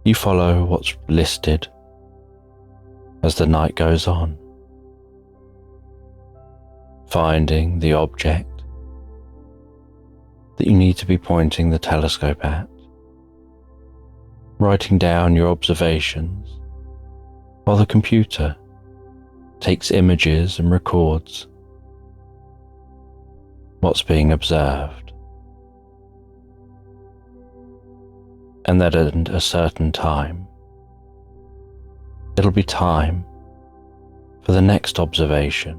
you follow what's listed as the night goes on, finding the object that you need to be pointing the telescope at, writing down your observations while the computer takes images and records what's being observed. And that at a certain time, it'll be time for the next observation,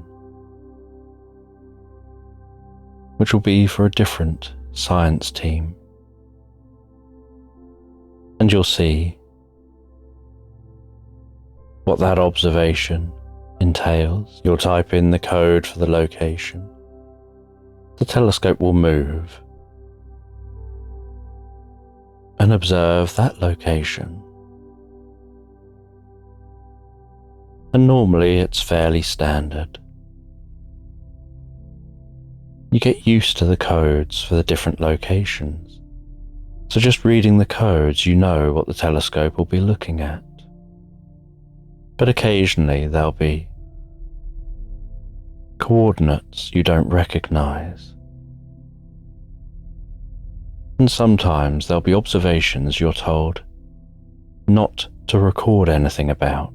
which will be for a different science team. And you'll see what that observation entails. You'll type in the code for the location. The telescope will move and observe that location. And normally it's fairly standard. You get used to the codes for the different locations. So just reading the codes, you know what the telescope will be looking at. But occasionally there'll be coordinates you don't recognize. And sometimes there'll be observations you're told not to record anything about.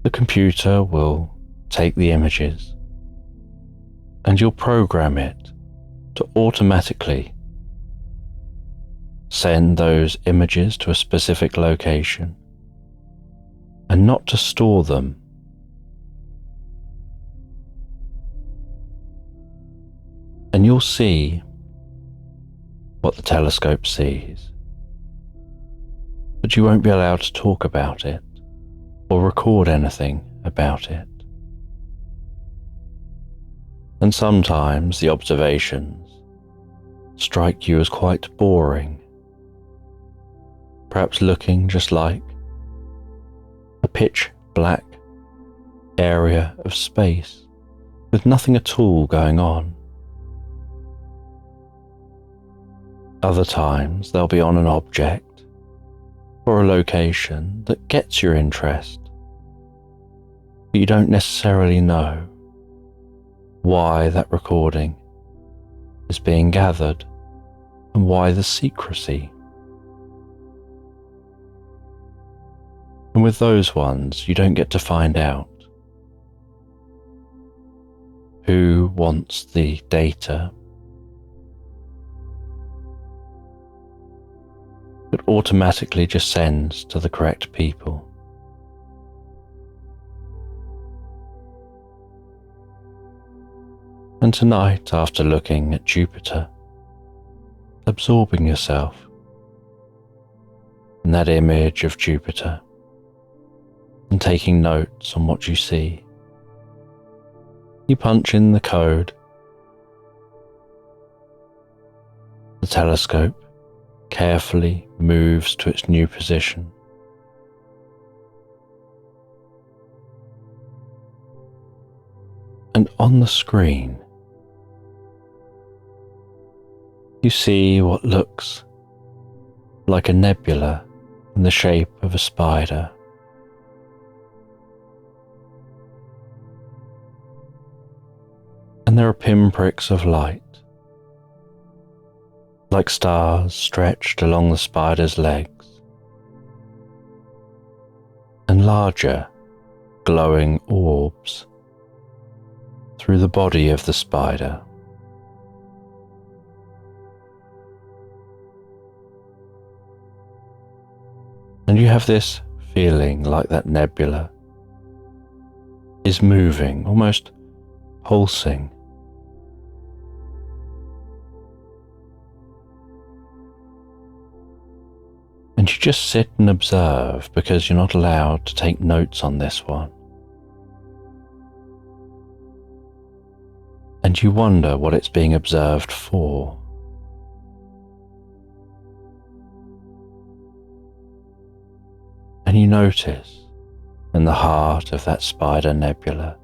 The computer will take the images and you'll program it to automatically send those images to a specific location and not to store them. And you'll see what the telescope sees, but you won't be allowed to talk about it or record anything about it. And sometimes the observations strike you as quite boring, perhaps looking just like a pitch black area of space with nothing at all going on. Other times they'll be on an object or a location that gets your interest, but you don't necessarily know why that recording is being gathered and why the secrecy. And with those ones, you don't get to find out who wants the data. It automatically just sends to the correct people. And tonight, after looking at Jupiter, absorbing yourself in that image of Jupiter and taking notes on what you see, you punch in the code. The telescope carefully moves to its new position. And on the screen, you see what looks like a nebula in the shape of a spider. And there are pinpricks of light, like stars stretched along the spider's legs, and larger glowing orbs through the body of the spider. And you have this feeling like that nebula is moving, almost pulsing. And you just sit and observe because you're not allowed to take notes on this one. And you wonder what it's being observed for. And you notice in the heart of that spider nebula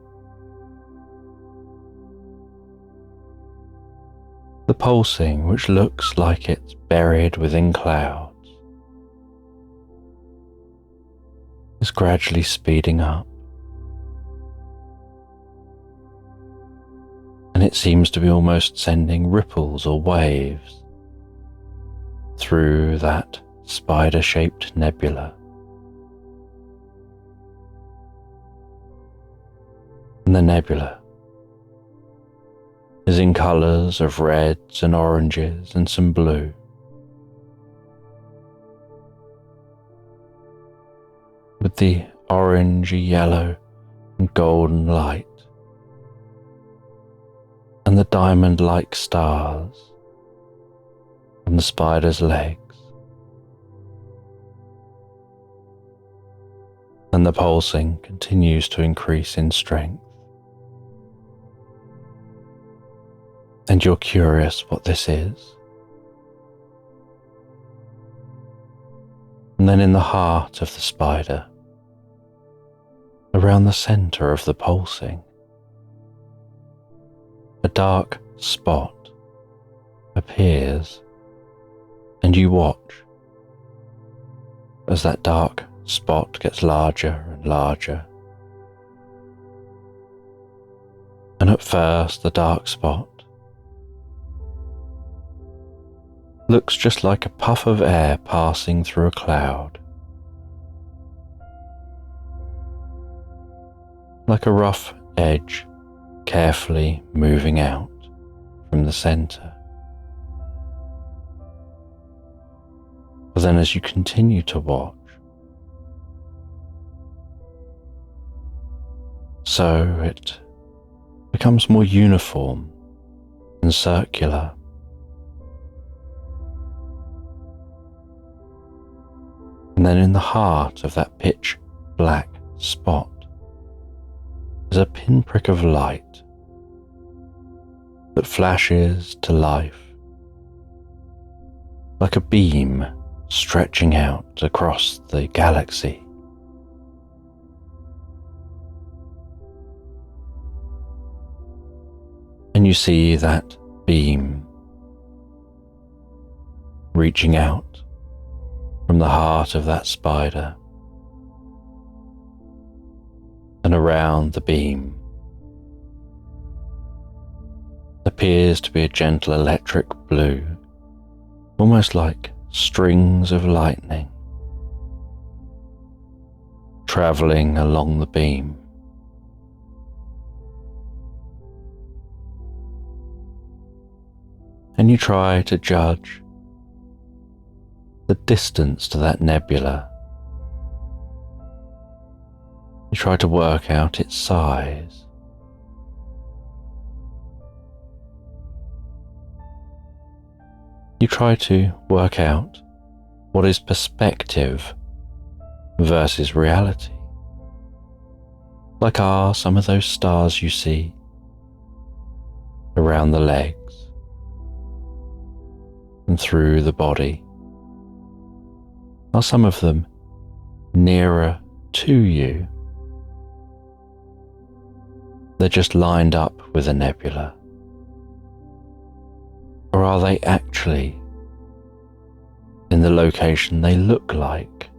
the pulsing, which looks like it's buried within clouds, is gradually speeding up, and it seems to be almost sending ripples or waves through that spider-shaped nebula. And the nebula is in colours of reds and oranges and some blue. With the orangey yellow and golden light and the diamond-like stars on the spider's legs, and the pulsing continues to increase in strength. And you're curious what this is. And then in the heart of the spider, around the centre of the pulsing, a dark spot appears, and you watch as that dark spot gets larger and larger. And at first the dark spot looks just like a puff of air passing through a cloud, like a rough edge carefully moving out from the centre. But then as you continue to watch, so it becomes more uniform and circular. And then in the heart of that pitch black spot is a pinprick of light that flashes to life like a beam stretching out across the galaxy. And you see that beam reaching out from the heart of that spider, and around the beam appears to be a gentle electric blue, almost like strings of lightning travelling along the beam. And you try to judge the distance to that nebula. You try to work out its size. You try to work out what is perspective versus reality. Like are some of those stars you see around the legs and through the body, are some of them nearer to you? They're just lined up with a nebula? Or are they actually in the location they look like?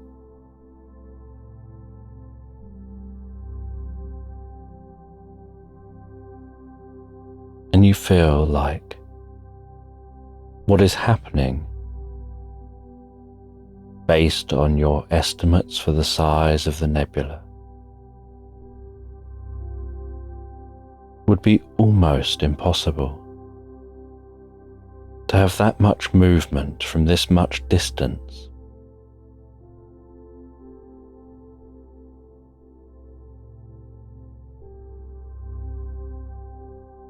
And you feel like what is happening, based on your estimates for the size of the nebula, would be almost impossible. To have that much movement from this much distance.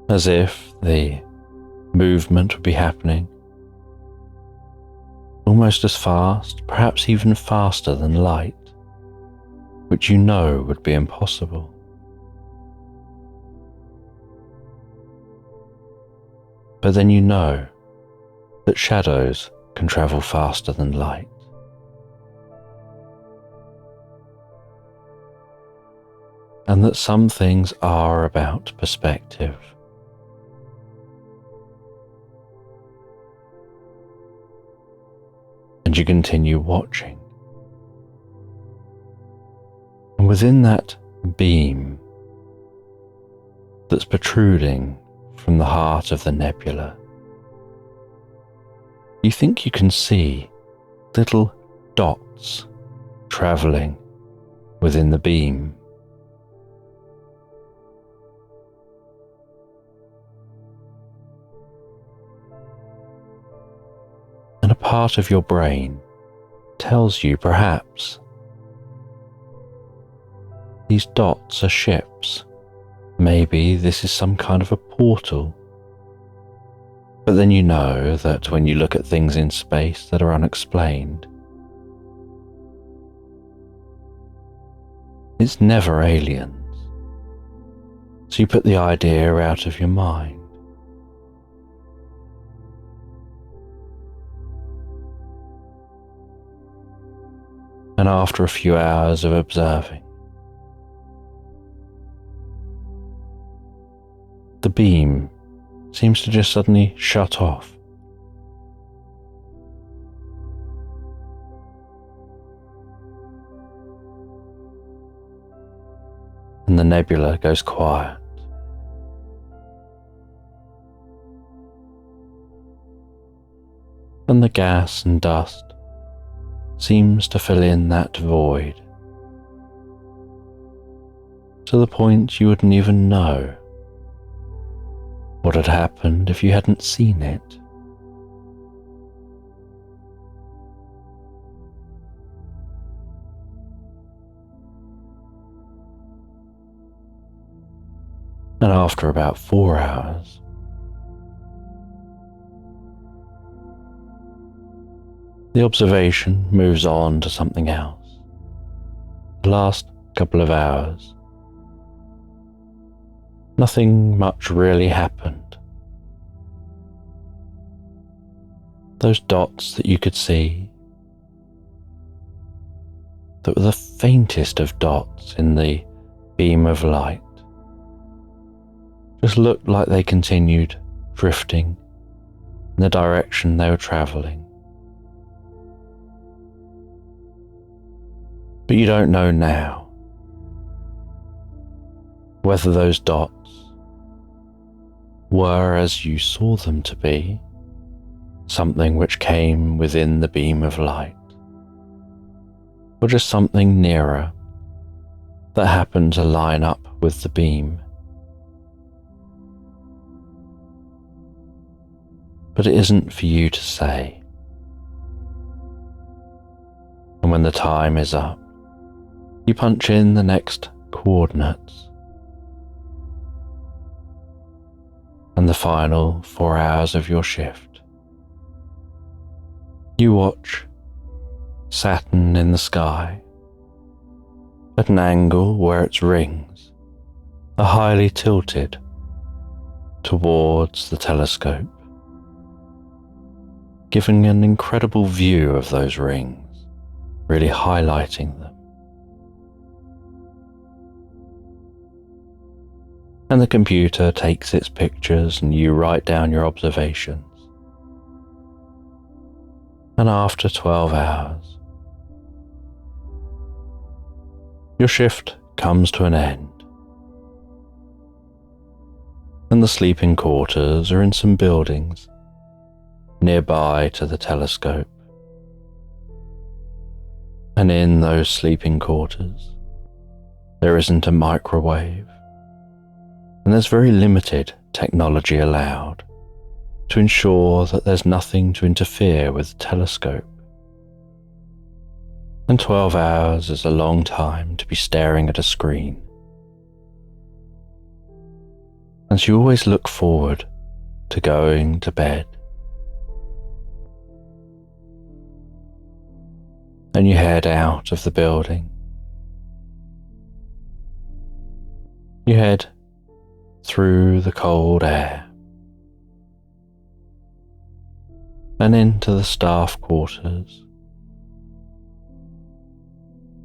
As if the movement would be happening almost as fast, perhaps even faster than light, which you know would be impossible. But then you know that shadows can travel faster than light. and that some things are about perspective. And you continue watching. And within that beam that's protruding from the heart of the nebula, you think you can see little dots travelling within the beam. And a part of your brain tells you perhaps these dots are ships. Maybe this is some kind of a portal. But then you know that when you look at things in space that are unexplained, it's never aliens. So you put the idea out of your mind. And after a few hours of observing, the beam seems to just suddenly shut off. And the nebula goes quiet. And the gas and dust seems to fill in that void, to the point you wouldn't even know what had happened if you hadn't seen it. And after about 4 hours, the observation moves on to something else. The last couple of hours, nothing much really happened. Those dots that you could see, that were the faintest of dots in the beam of light, just looked like they continued drifting in the direction they were travelling. But you don't know now whether those dots were, as you saw them to be, something which came within the beam of light, or just something nearer that happened to line up with the beam. But it isn't for you to say. And when the time is up, you punch in the next coordinates, and the final 4 hours of your shift. You watch Saturn in the sky at an angle where its rings are highly tilted towards the telescope, giving an incredible view of those rings, really highlighting them. And the computer takes its pictures and you write down your observations. And after 12 hours, your shift comes to an end. And the sleeping quarters are in some buildings nearby to the telescope. And in those sleeping quarters, there isn't a microwave. And there's very limited technology allowed to ensure that there's nothing to interfere with the telescope. And 12 hours is a long time to be staring at a screen. And so you always look forward to going to bed. And you head out of the building. You head through the cold air and into the staff quarters.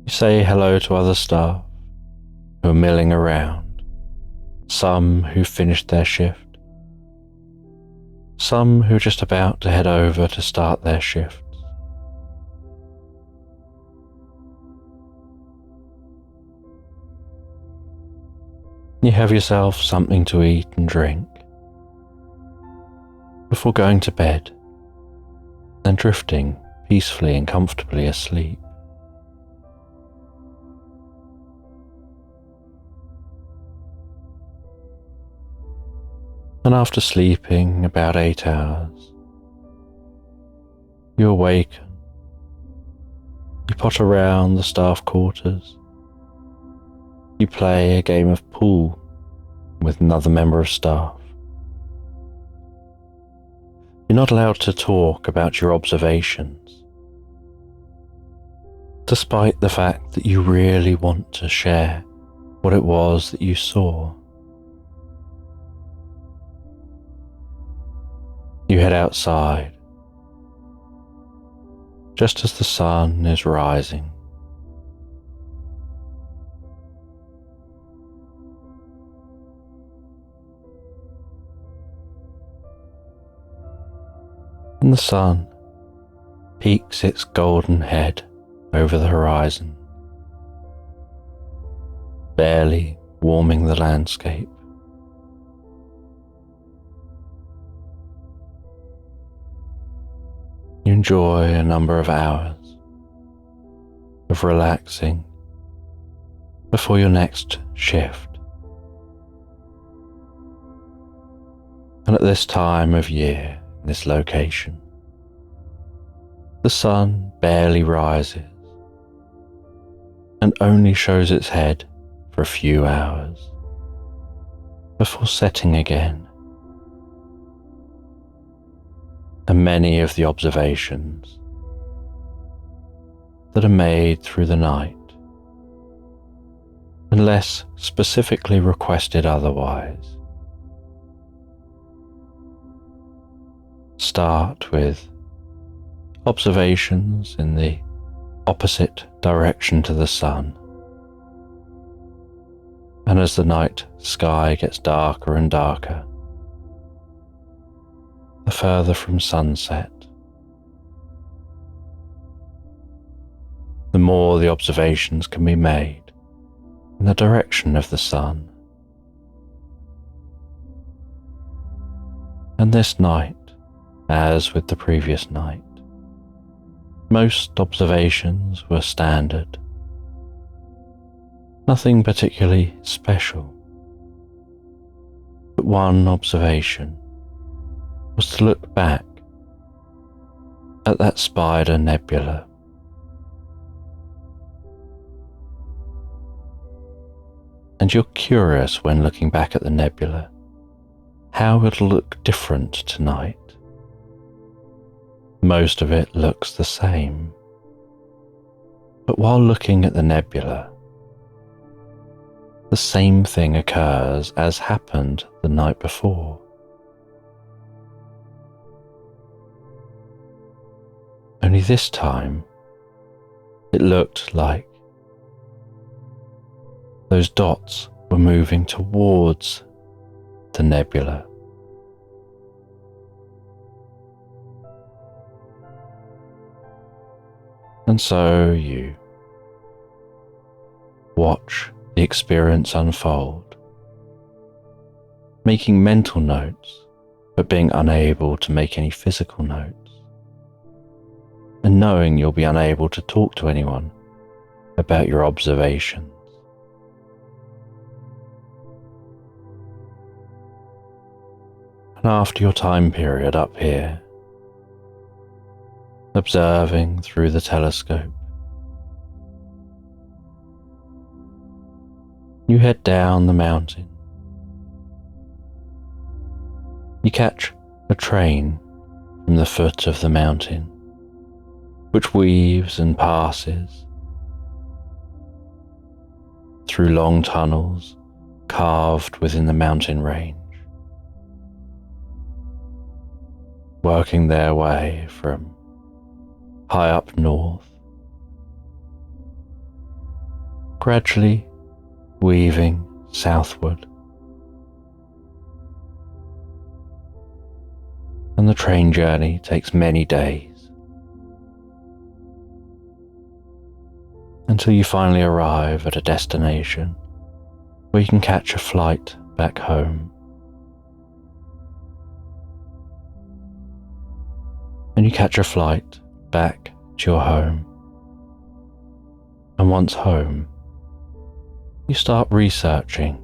You say hello to other staff who are milling around, some who finished their shift, some who are just about to head over to start their shifts. You have yourself something to eat and drink before going to bed and drifting peacefully and comfortably asleep. And after sleeping about 8 hours, you awaken. You potter around the staff quarters. You play a game of pool with another member of staff. You're not allowed to talk about your observations, despite the fact that you really want to share what it was that you saw. You head outside just as the sun is rising. And the sun peeks its golden head over the horizon, barely warming the landscape. You enjoy a number of hours of relaxing before your next shift. And at this time of year, in this location, the sun barely rises and only shows its head for a few hours before setting again. And many of the observations that are made through the night, unless specifically requested otherwise, start with observations in the opposite direction to the sun. And as the night sky gets darker and darker, the further from sunset, the more the observations can be made in the direction of the sun. And this night, as with the previous night, most observations were standard, nothing particularly special. But one observation was to look back at that spider nebula. And you're curious when looking back at the nebula how it'll look different tonight. Most of it looks the same. But while looking at the nebula, the same thing occurs as happened the night before. Only this time, it looked like those dots were moving towards the nebula. And so you watch the experience unfold, making mental notes, but being unable to make any physical notes, and knowing you'll be unable to talk to anyone about your observations. And after your time period up here, observing through the telescope, you head down the mountain. You catch a train from the foot of the mountain, which weaves and passes through long tunnels carved within the mountain range, working their way from high up north, gradually weaving southward. And the train journey takes many days until you finally arrive at a destination where you can catch a flight back home. And you catch a flight back to your home. And once home, you start researching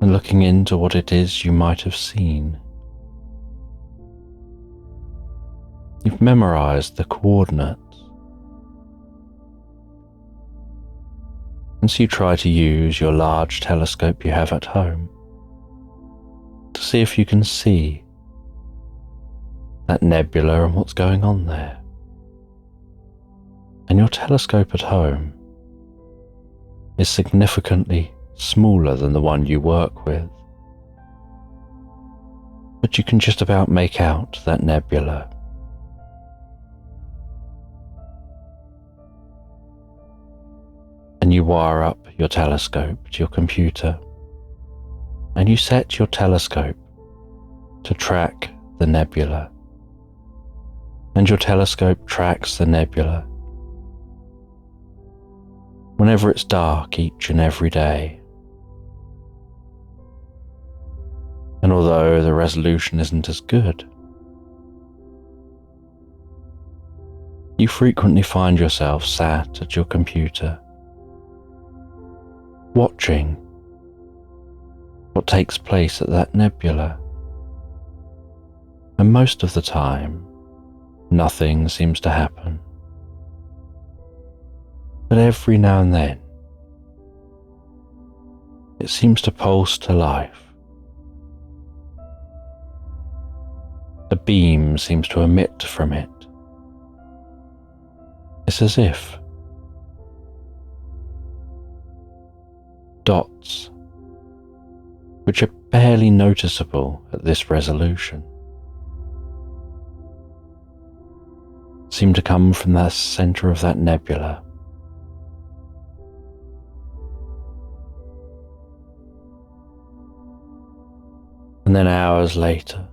and looking into what it is you might have seen. You've memorized the coordinates, and so you try to use your large telescope you have at home to see if you can see that nebula and what's going on there. And your telescope at home is significantly smaller than the one you work with, but you can just about make out that nebula. And you wire up your telescope to your computer, and you set your telescope to track the nebula, and your telescope tracks the nebula whenever it's dark each and every day. And although the resolution isn't as good, you frequently find yourself sat at your computer watching what takes place at that nebula. And most of the time, nothing seems to happen. But every now and then, it seems to pulse to life. A beam seems to emit from it. It's as if dots, which are barely noticeable at this resolution, seem to come from the center of that nebula. And then hours later,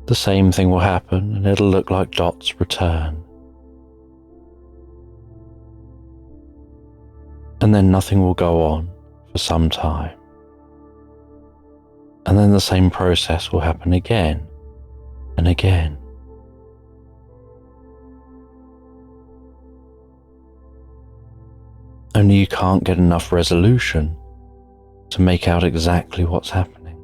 the same thing will happen and it'll look like dots return. And then nothing will go on for some time. And then the same process will happen again and again. Only you can't get enough resolution to make out exactly what's happening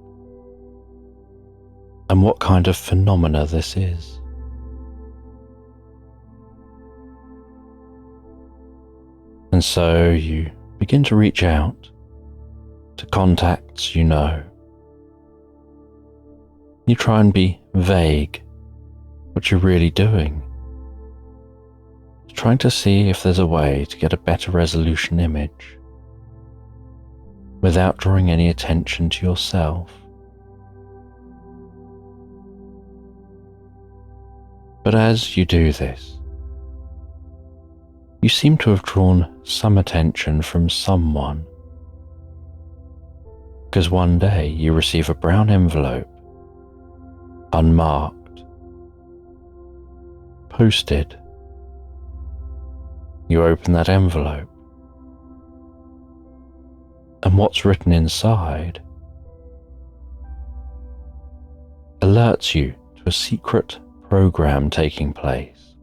and what kind of phenomena this is. And so you begin to reach out to contacts you know. You try and be vague what you're really doing, trying to see if there's a way to get a better resolution image without drawing any attention to yourself. But as you do this, you seem to have drawn some attention from someone, because one day you receive a brown envelope, unmarked, posted. You open that envelope, and what's written inside alerts you to a secret program taking place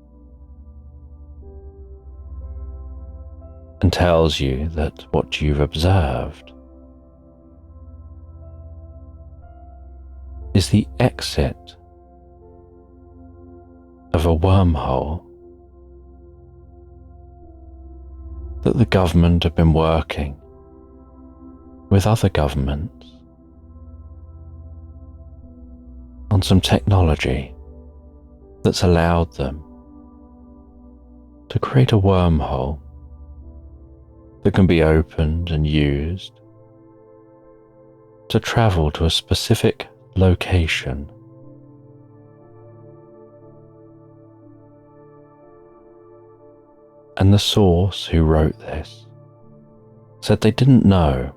and tells you that what you've observed is the exit of a wormhole that the government have been working with other governments on some technology that's allowed them to create a wormhole that can be opened and used to travel to a specific location. And the source who wrote this said they didn't know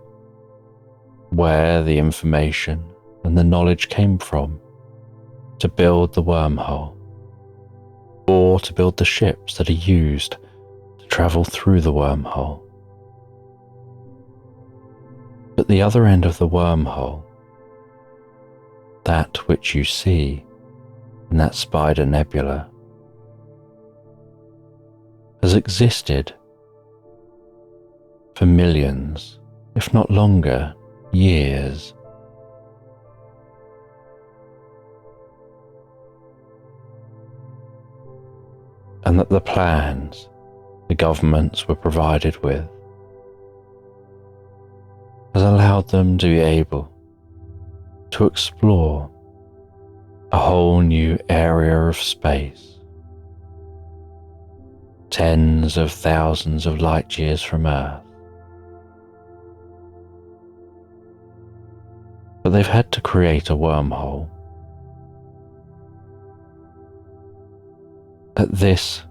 where the information and the knowledge came from to build the wormhole, or to build the ships that are used to travel through the wormhole. But the other end of the wormhole, that which you see in that spider nebula, has existed for millions, if not longer, years. And that the plans the governments were provided with has allowed them to be able to explore a whole new area of space, tens of thousands of light years from Earth. But they've had to create a wormhole at this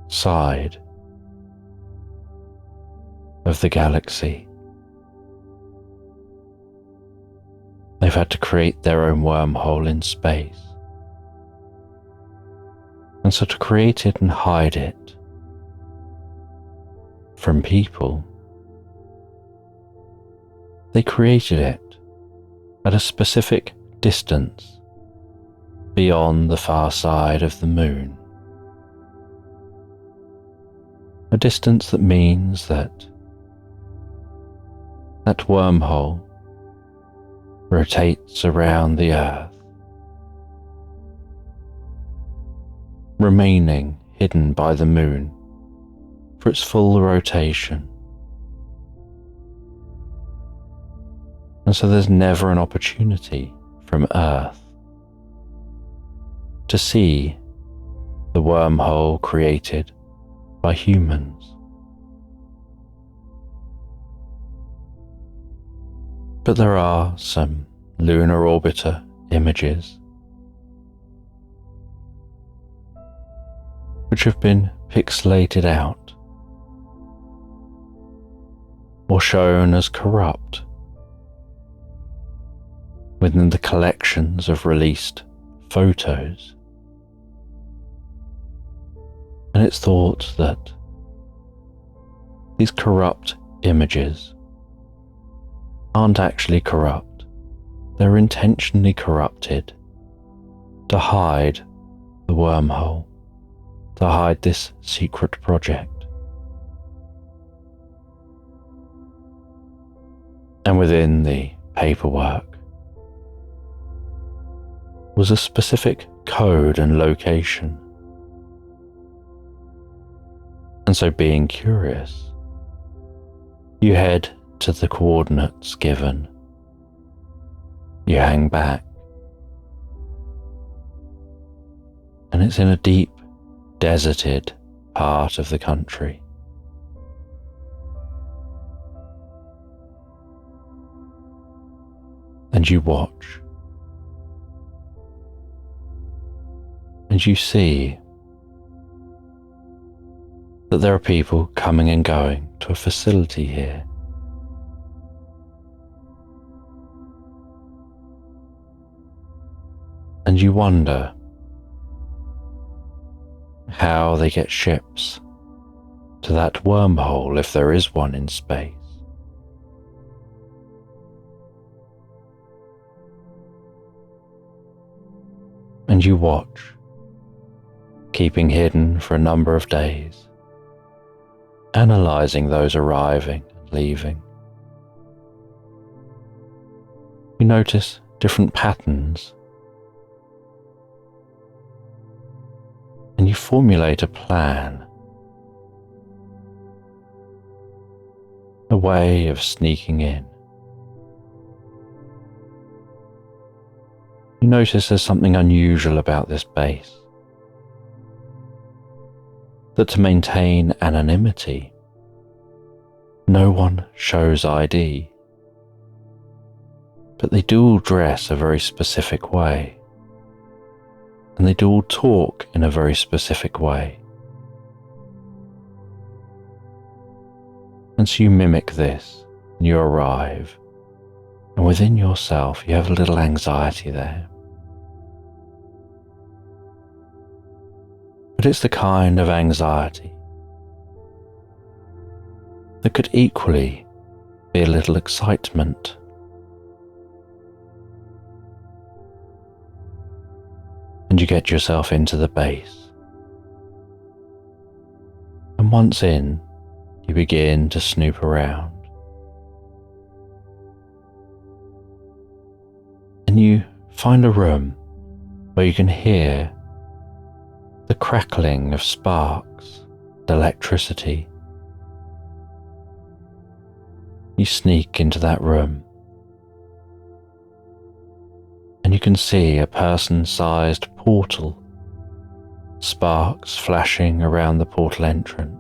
side of the galaxy. They've had to create their own wormhole in space. And so to create it and hide it from people, they created it at a specific distance beyond the far side of the moon. A distance that means that that wormhole rotates around the Earth, remaining hidden by the moon for its full rotation. And so there's never an opportunity from Earth to see the wormhole created by humans. But there are some lunar orbiter images which have been pixelated out or shown as corrupt within the collections of released photos. And it's thought that these corrupt images aren't actually corrupt. They're intentionally corrupted to hide the wormhole, to hide this secret project. And within the paperwork was a specific code and location. And so, being curious, you head to the coordinates given. You hang back, and it's in a deep, deserted part of the country. And you watch, and you see that there are people coming and going to a facility here. And you wonder how they get ships to that wormhole, if there is one in space. And you watch, keeping hidden for a number of days, analysing those arriving and leaving. You notice different patterns, and you formulate a plan, a way of sneaking in. You notice there's something unusual about this base. That to maintain anonymity, no one shows ID, but they do all dress a very specific way, and they do all talk in a very specific way. And so you mimic this, and you arrive, and within yourself you have a little anxiety there. But it's the kind of anxiety that could equally be a little excitement. And you get yourself into the base. And once in, you begin to snoop around. And you find a room where you can hear the crackling of sparks, the electricity. You sneak into that room and you can see a person-sized portal, sparks flashing around the portal entrance.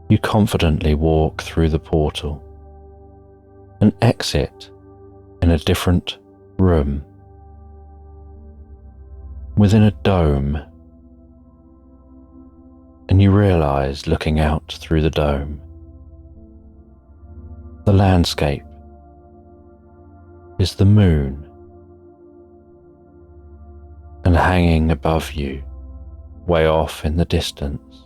You confidently walk through the portal and exit in a different room within a dome, and you realize, looking out through the dome, the landscape is the moon, and hanging above you, way off in the distance,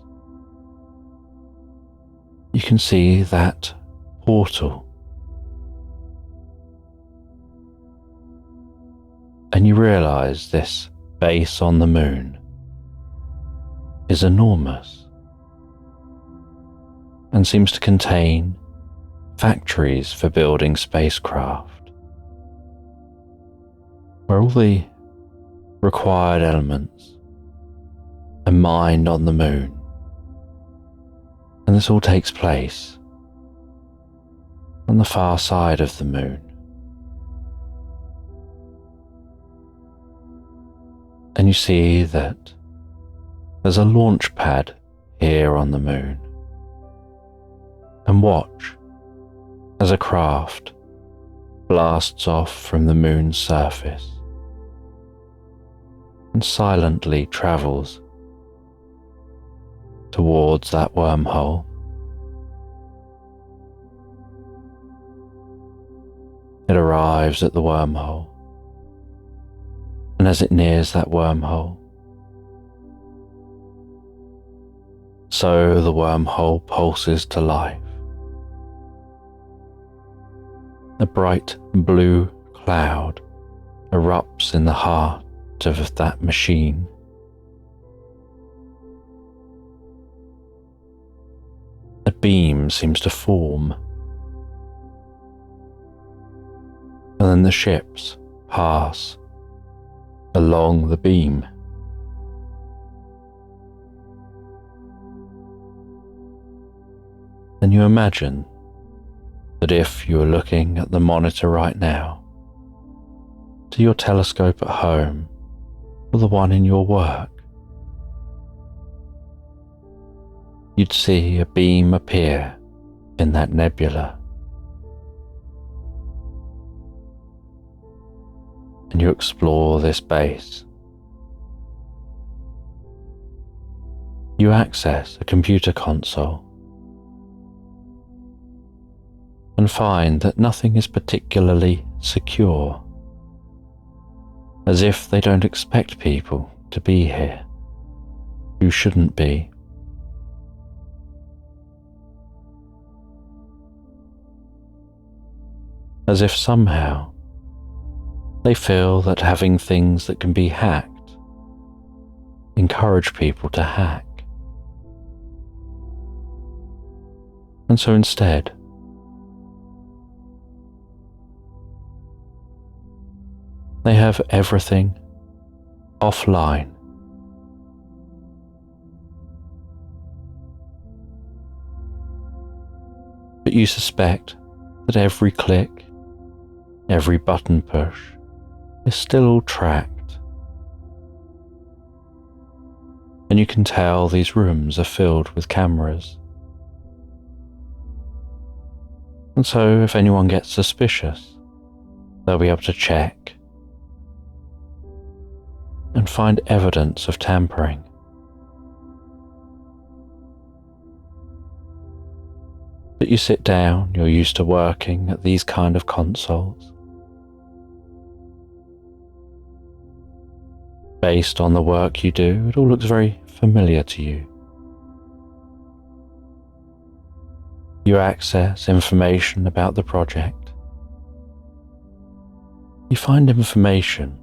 you can see that portal, and you realize this base on the moon is enormous and seems to contain factories for building spacecraft, where all the required elements are mined on the moon. And this all takes place on the far side of the moon. And you see that there's a launch pad here on the moon, and watch as a craft blasts off from the moon's surface and silently travels towards that wormhole. It arrives at the wormhole, and as it nears that wormhole, so the wormhole pulses to life. A bright blue cloud erupts in the heart of that machine. A beam seems to form, and then the ships pass along the beam. And you imagine that if you were looking at the monitor right now, to your telescope at home or the one in your work, you'd see a beam appear in that nebula. And you explore this base. You access a computer console and find that nothing is particularly secure, as if they don't expect people to be here who shouldn't be. As if somehow they feel that having things that can be hacked encourage people to hack. And so instead, they have everything offline. But you suspect that every click, every button push is still all tracked. And you can tell these rooms are filled with cameras. And so if anyone gets suspicious, they'll be able to check and find evidence of tampering. But you sit down, you're used to working at these kind of consoles. Based on the work you do, it all looks very familiar to you. You access information about the project. You find information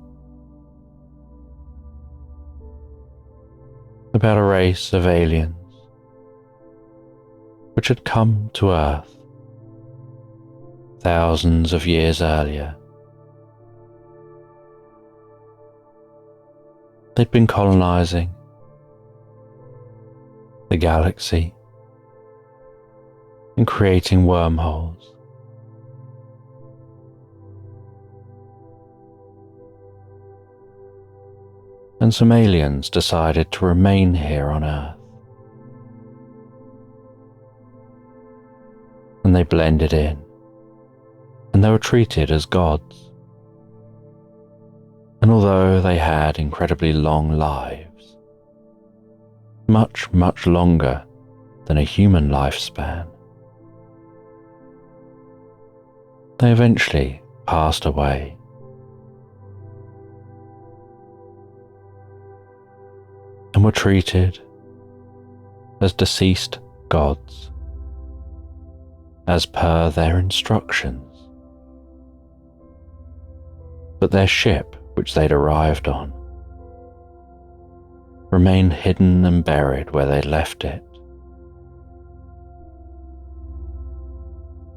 about a race of aliens which had come to Earth thousands of years earlier. They'd been colonizing the galaxy and creating wormholes. And some aliens decided to remain here on Earth. And they blended in, and they were treated as gods. And although they had incredibly long lives, much, much longer than a human lifespan, they eventually passed away. And were treated as deceased gods, as per their instructions. But their ship, which they'd arrived on, remained hidden and buried where they'd left it.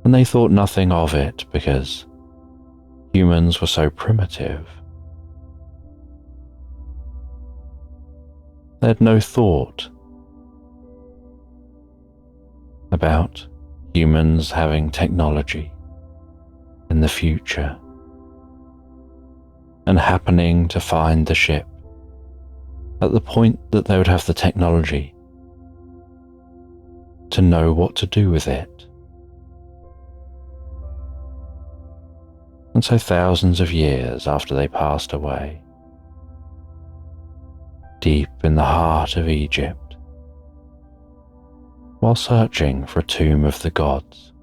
And they thought nothing of it because humans were so primitive. They had no thought about humans having technology in the future and happening to find the ship at the point that they would have the technology to know what to do with it. And so thousands of years after they passed away, deep in the heart of Egypt, while searching for a tomb of the gods,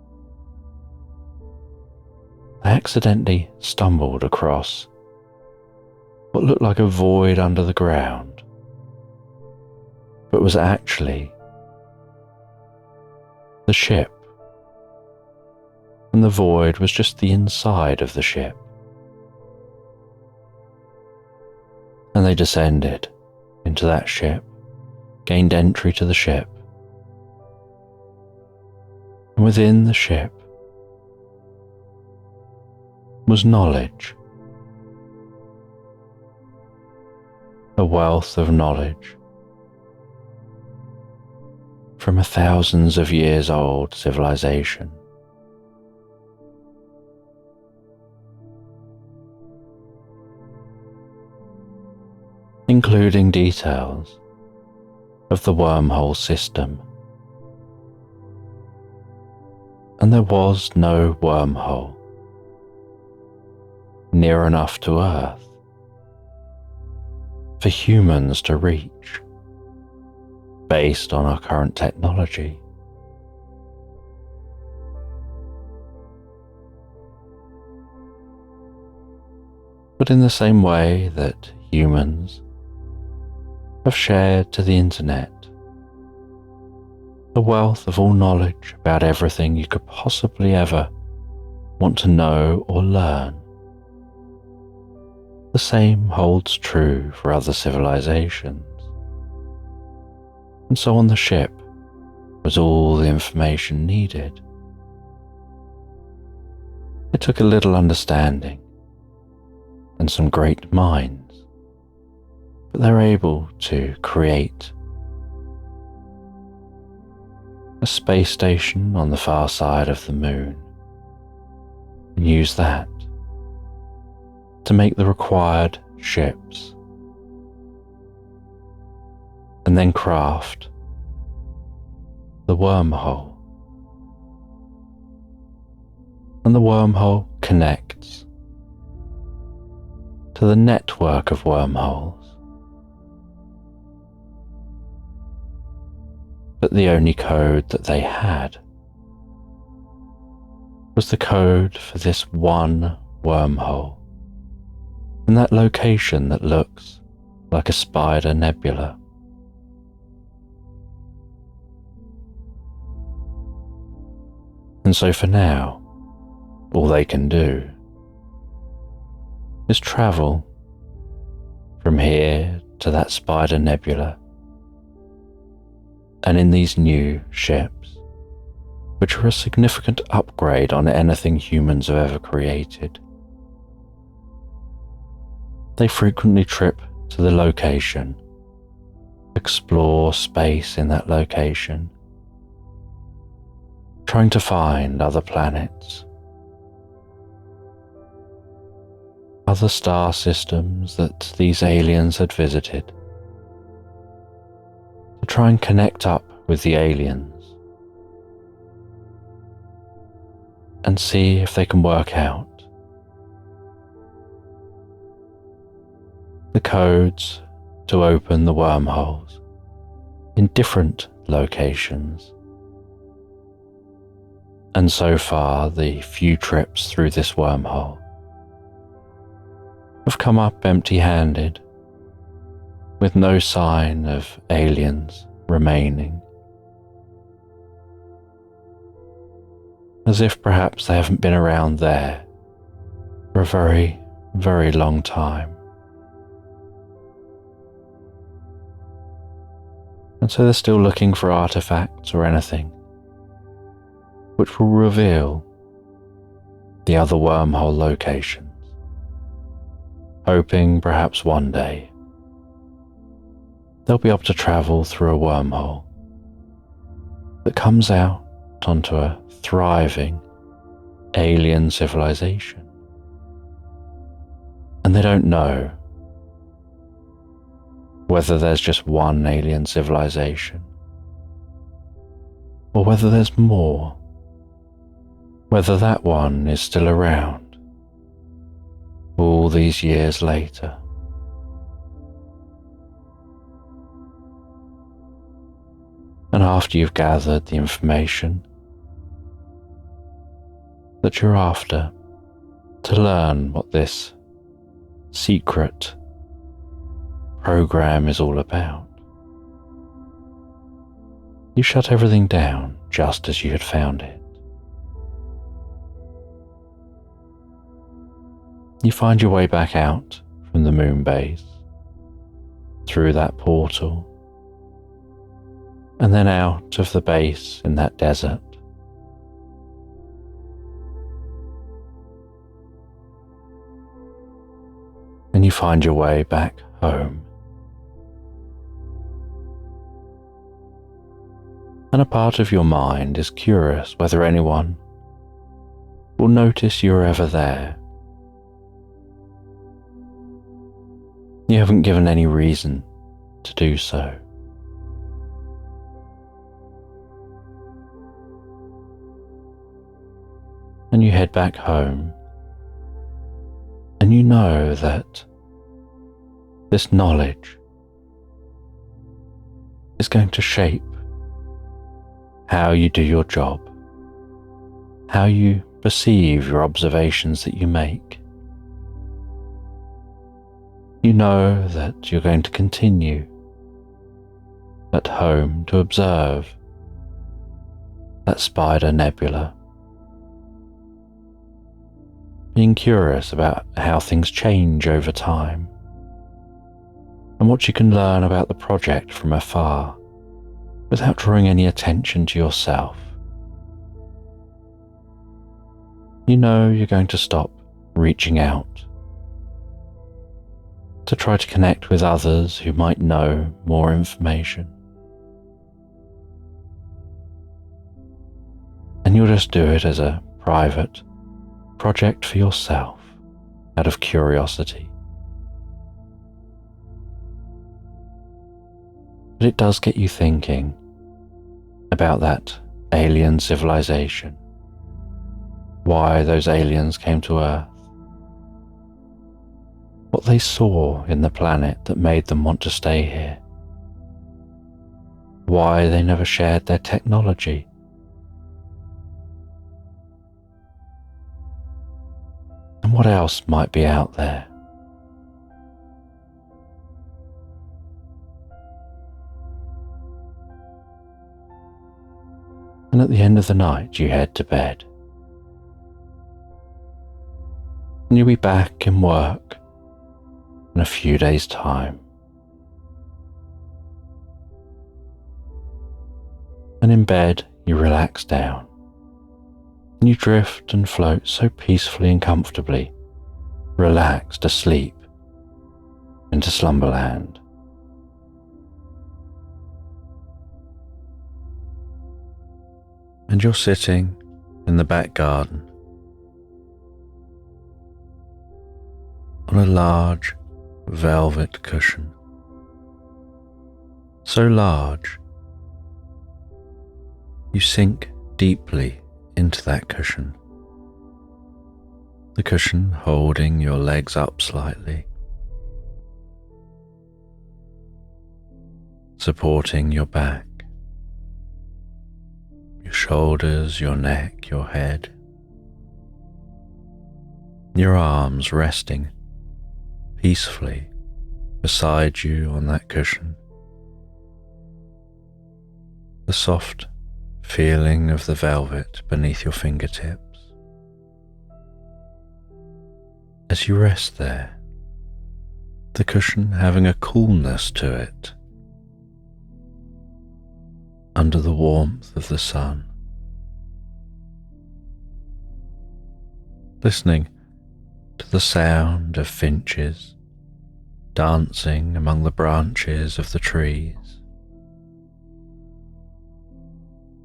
they accidentally stumbled across what looked like a void under the ground, but was actually the ship, and the void was just the inside of the ship. And they descended into that ship, gained entry to the ship, and within the ship was knowledge, a wealth of knowledge from a thousands of years old civilization. Including details of the wormhole system. And there was no wormhole near enough to Earth for humans to reach based on our current technology. But in the same way that humans have shared to the internet the wealth of all knowledge about everything you could possibly ever want to know or learn, the same holds true for other civilizations. And so on the ship was all the information needed. It took a little understanding and some great minds, but they're able to create a space station on the far side of the moon and use that to make the required ships, and then craft the wormhole. And the wormhole connects to the network of wormholes. But the only code that they had was the code for this one wormhole in that location that looks like a spider nebula. And so for now, all they can do is travel from here to that spider nebula, and in these new ships, which are a significant upgrade on anything humans have ever created, they frequently trip to the location, explore space in that location, trying to find other planets, other star systems that these aliens had visited, to try and connect up with the aliens and see if they can work out the codes to open the wormholes in different locations. And so far, the few trips through this wormhole have come up empty-handed, with no sign of aliens remaining, as if perhaps they haven't been around there for a very, very long time. And so they're still looking for artifacts or anything which will reveal the other wormhole locations, hoping perhaps one day they'll be able to travel through a wormhole that comes out onto a thriving alien civilization. And they don't know whether there's just one alien civilization or whether there's more, whether that one is still around all these years later. And after you've gathered the information that you're after to learn what this secret program is all about, you shut everything down just as you had found it. You find your way back out from the moon base, through that portal, and then out of the base in that desert. And you find your way back home. And a part of your mind is curious whether anyone will notice you're ever there. You haven't given any reason to do so. And you head back home, and you know that this knowledge is going to shape how you do your job, how you perceive your observations that you make. You know that you're going to continue at home to observe that spider nebula, being curious about how things change over time and what you can learn about the project from afar without drawing any attention to yourself. You know you're going to stop reaching out to try to connect with others who might know more information. And you'll just do it as a private project for yourself out of curiosity. But it does get you thinking about that alien civilization, why those aliens came to Earth, what they saw in the planet that made them want to stay here, why they never shared their technology, what else might be out there. And at the end of the night, you head to bed. And you'll be back in work in a few days' time. And in bed, you relax down. And you drift and float so peacefully and comfortably, relaxed asleep into Slumberland. And you're sitting in the back garden on a large velvet cushion. So large, you sink deeply into that cushion. The cushion holding your legs up slightly, supporting your back, your shoulders, your neck, your head, your arms resting peacefully beside you on that cushion. The soft feeling of the velvet beneath your fingertips. As you rest there, the cushion having a coolness to it under the warmth of the sun. Listening to the sound of finches dancing among the branches of the trees,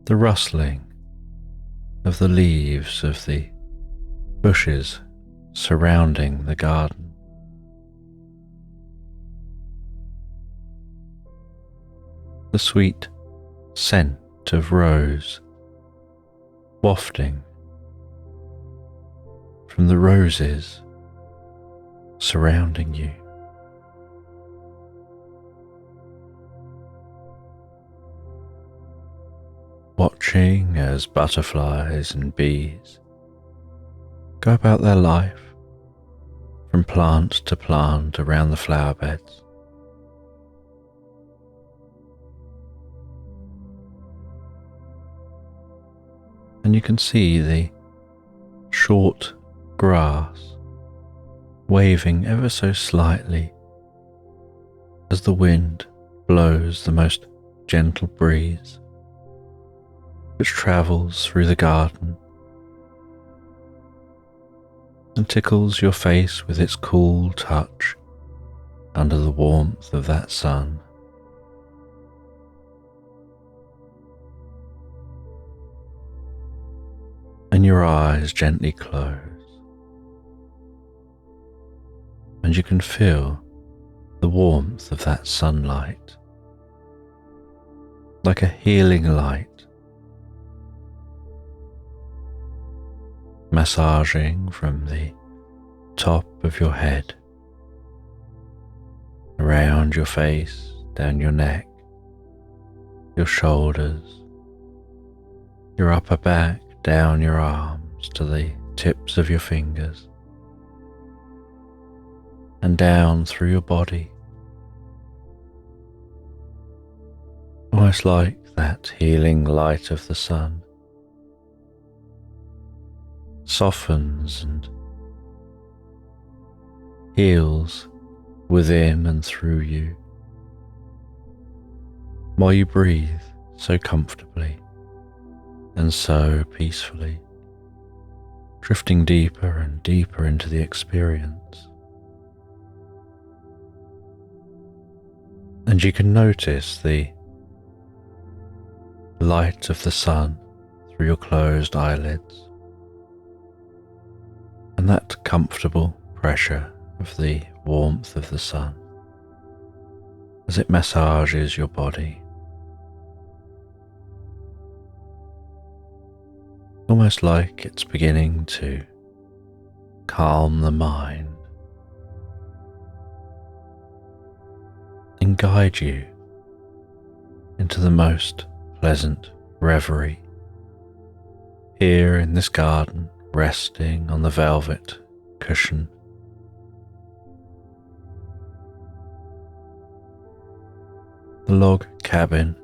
the rustling of the leaves of the bushes surrounding the garden, the sweet scent of rose wafting from the roses surrounding you. Watching as butterflies and bees go about their life from plant to plant around the flower beds. And you can see the short grass waving ever so slightly as the wind blows the most gentle breeze which travels through the garden and tickles your face with its cool touch under the warmth of that sun. And your eyes gently close, and you can feel the warmth of that sunlight, like a healing light, massaging from the top of your head, around your face, down your neck, your shoulders, your upper back, down your arms to the tips of your fingers, and down through your body, almost like that healing light of the sun softens and heals within and through you, while you breathe so comfortably and so peacefully, drifting deeper and deeper into the experience. And you can notice the light of the sun through your closed eyelids, and that comfortable pressure of the warmth of the sun as it massages your body, almost like it's beginning to calm the mind and guide you into the most pleasant reverie here in this garden, resting on the velvet cushion. The log cabin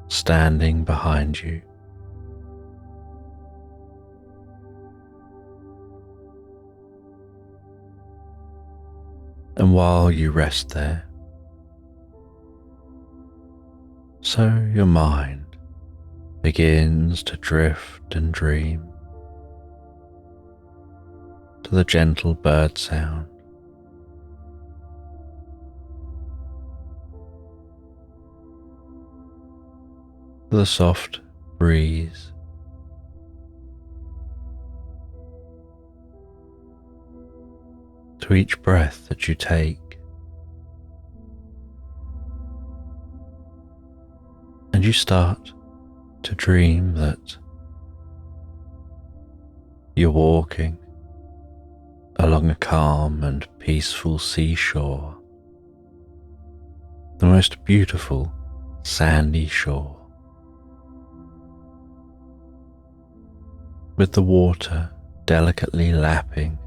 standing behind you. And while you rest there, so your mind begins to drift and dream to the gentle bird sound, to the soft breeze, to each breath that you take, and you start to dream that you're walking along a calm and peaceful seashore, the most beautiful sandy shore, with the water delicately lapping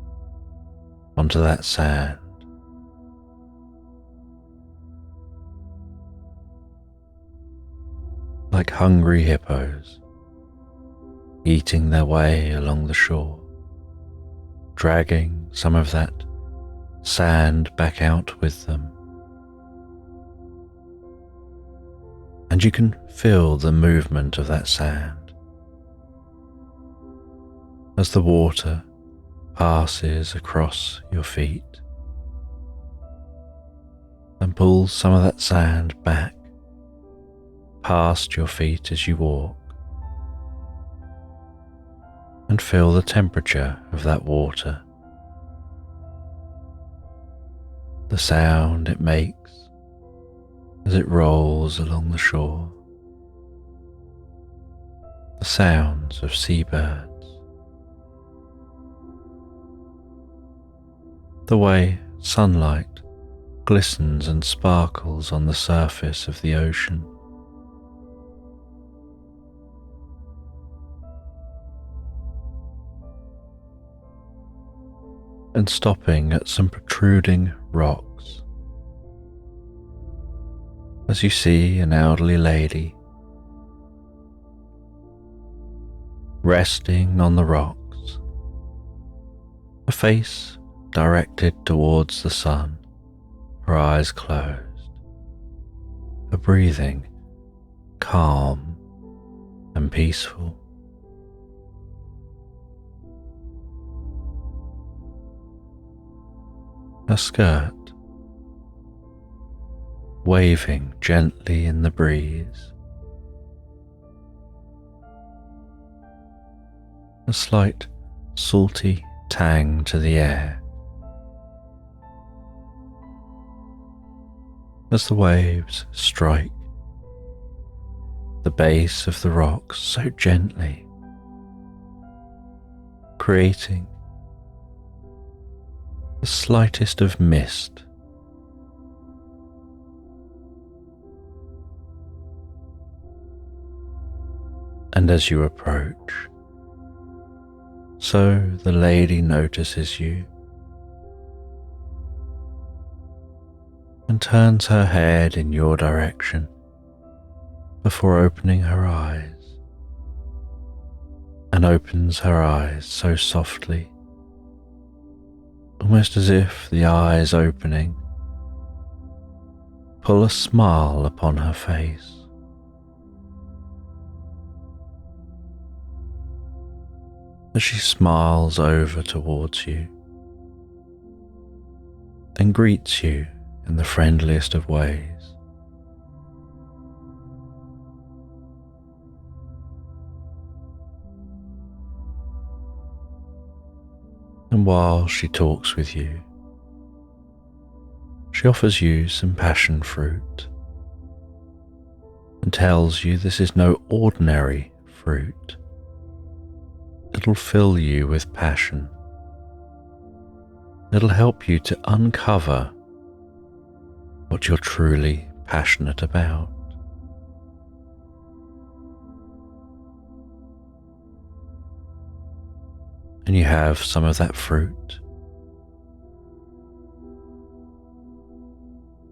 onto that sand. Like hungry hippos eating their way along the shore, dragging some of that sand back out with them. And you can feel the movement of that sand as the water passes across your feet and pulls some of that sand back past your feet as you walk, and feel the temperature of that water, the sound it makes as it rolls along the shore, the sounds of seabirds, the way sunlight glistens and sparkles on the surface of the ocean. And stopping at some protruding rocks as you see an elderly lady resting on the rocks, her face directed towards the sun, her eyes closed, her breathing calm and peaceful. Her skirt waving gently in the breeze, a slight salty tang to the air as the waves strike the base of the rocks so gently, creating the slightest of mist. And as you approach, so the lady notices you and turns her head in your direction before opening her eyes, and opens her eyes so softly, almost as if the eyes opening pull a smile upon her face. As she smiles over towards you and greets you in the friendliest of ways. And while she talks with you, she offers you some passion fruit and tells you this is no ordinary fruit. It'll fill you with passion. It'll help you to uncover what you're truly passionate about. and you have some of that fruit,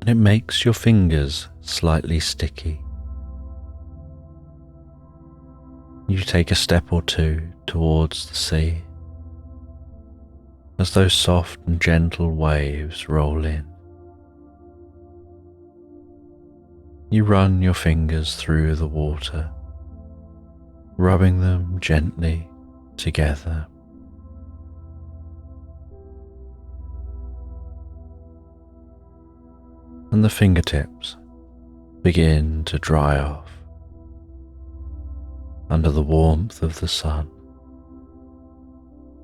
and it makes your fingers slightly sticky. You take a step or two towards the sea as those soft and gentle waves roll in. You run your fingers through the water, rubbing them gently together. And the fingertips begin to dry off under the warmth of the sun,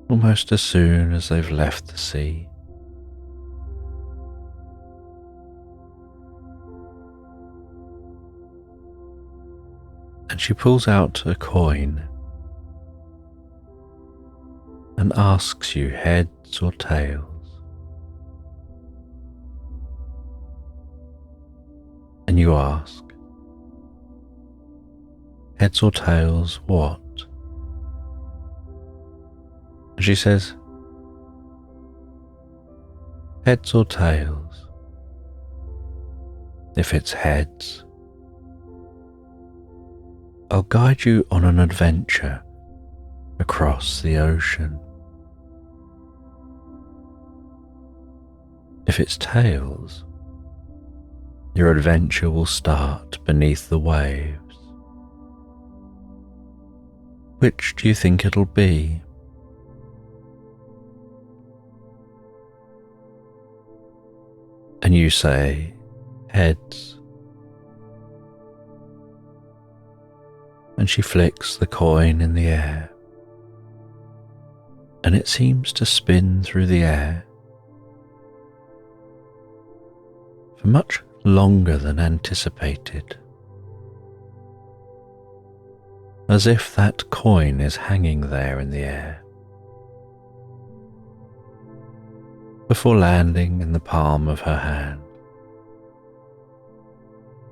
almost as soon as they've left the sea. And she pulls out a coin and asks you heads or tails. And you ask, heads or tails what? And she says, heads or tails. If it's heads, I'll guide you on an adventure across the ocean. If it's tails, your adventure will start beneath the waves. Which do you think it'll be? And you say, heads. And she flicks the coin in the air, and it seems to spin through the air for much longer than anticipated, as if that coin is hanging there in the air, before landing in the palm of her hand.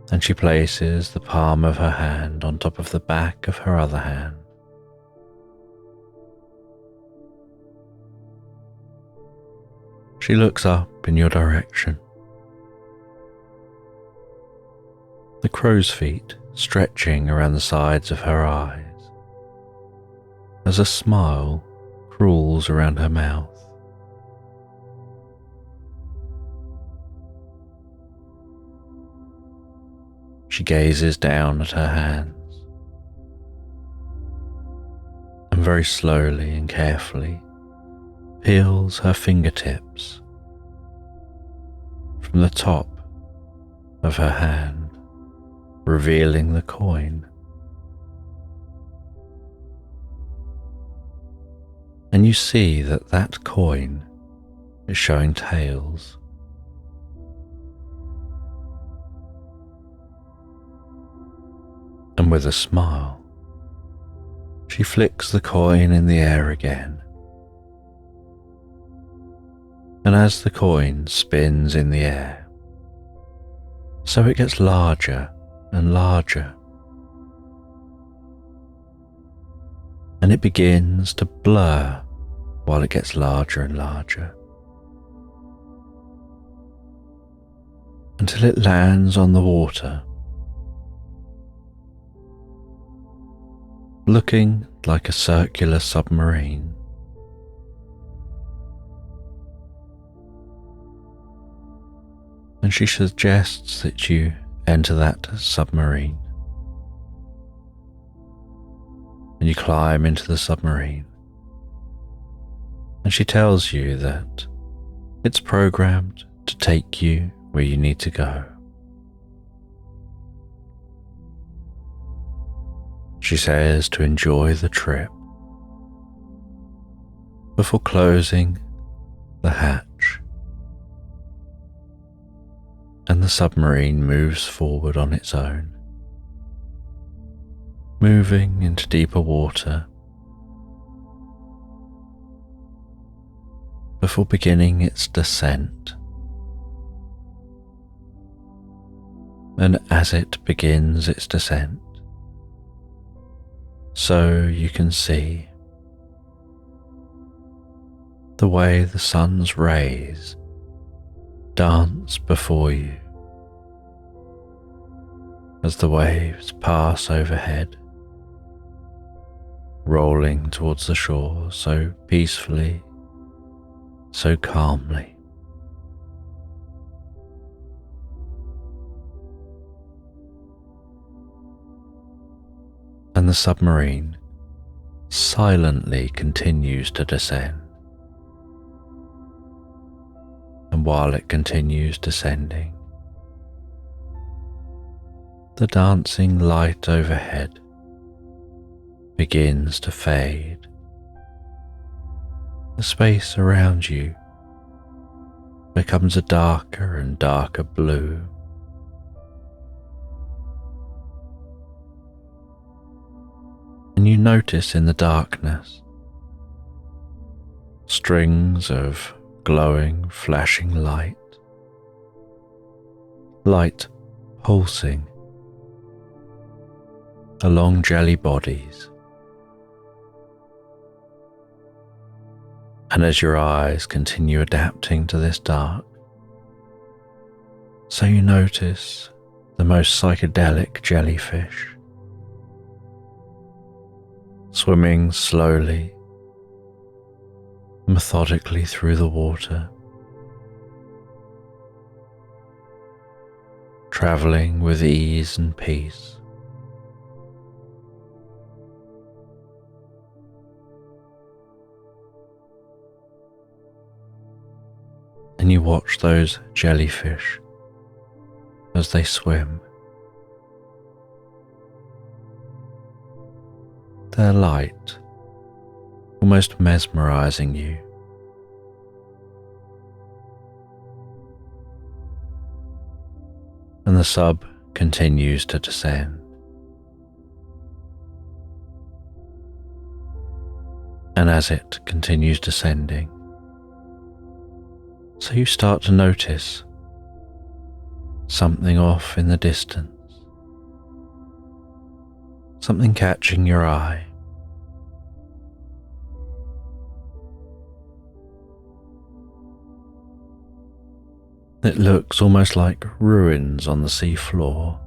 And she places the palm of her hand on top of the back of her other hand. She looks up in your direction. The crow's feet stretching around the sides of her eyes, as a smile crawls around her mouth. She gazes down at her hands, and very slowly and carefully peels her fingertips from the top of her hand, revealing the coin. And you see that that coin is showing tails. And with a smile, she flicks the coin in the air again. And as the coin spins in the air, so it gets larger and larger. And it begins to blur while it gets larger and larger, until it lands on the water, looking like a circular submarine. And she suggests that you enter that submarine. And you climb into the submarine. And she tells you that it's programmed to take you where you need to go. She says to enjoy the trip before closing the hatch, and the submarine moves forward on its own, moving into deeper water before beginning its descent. And as it begins its descent, so you can see the way the sun's rays dance before you as the waves pass overhead, rolling towards the shore so peacefully, so calmly. And the submarine silently continues to descend. And while it continues descending, the dancing light overhead begins to fade. The space around you becomes a darker and darker blue. And you notice in the darkness strings of glowing, flashing light pulsing along jelly bodies. And as your eyes continue adapting to this dark, so you notice the most psychedelic jellyfish swimming slowly, methodically through the water, travelling with ease and peace. And you watch those jellyfish as they swim. Their light almost mesmerizing you. And the sub continues to descend. And as it continues descending, so you start to notice something off in the distance, something catching your eye. It looks almost like ruins on the sea floor.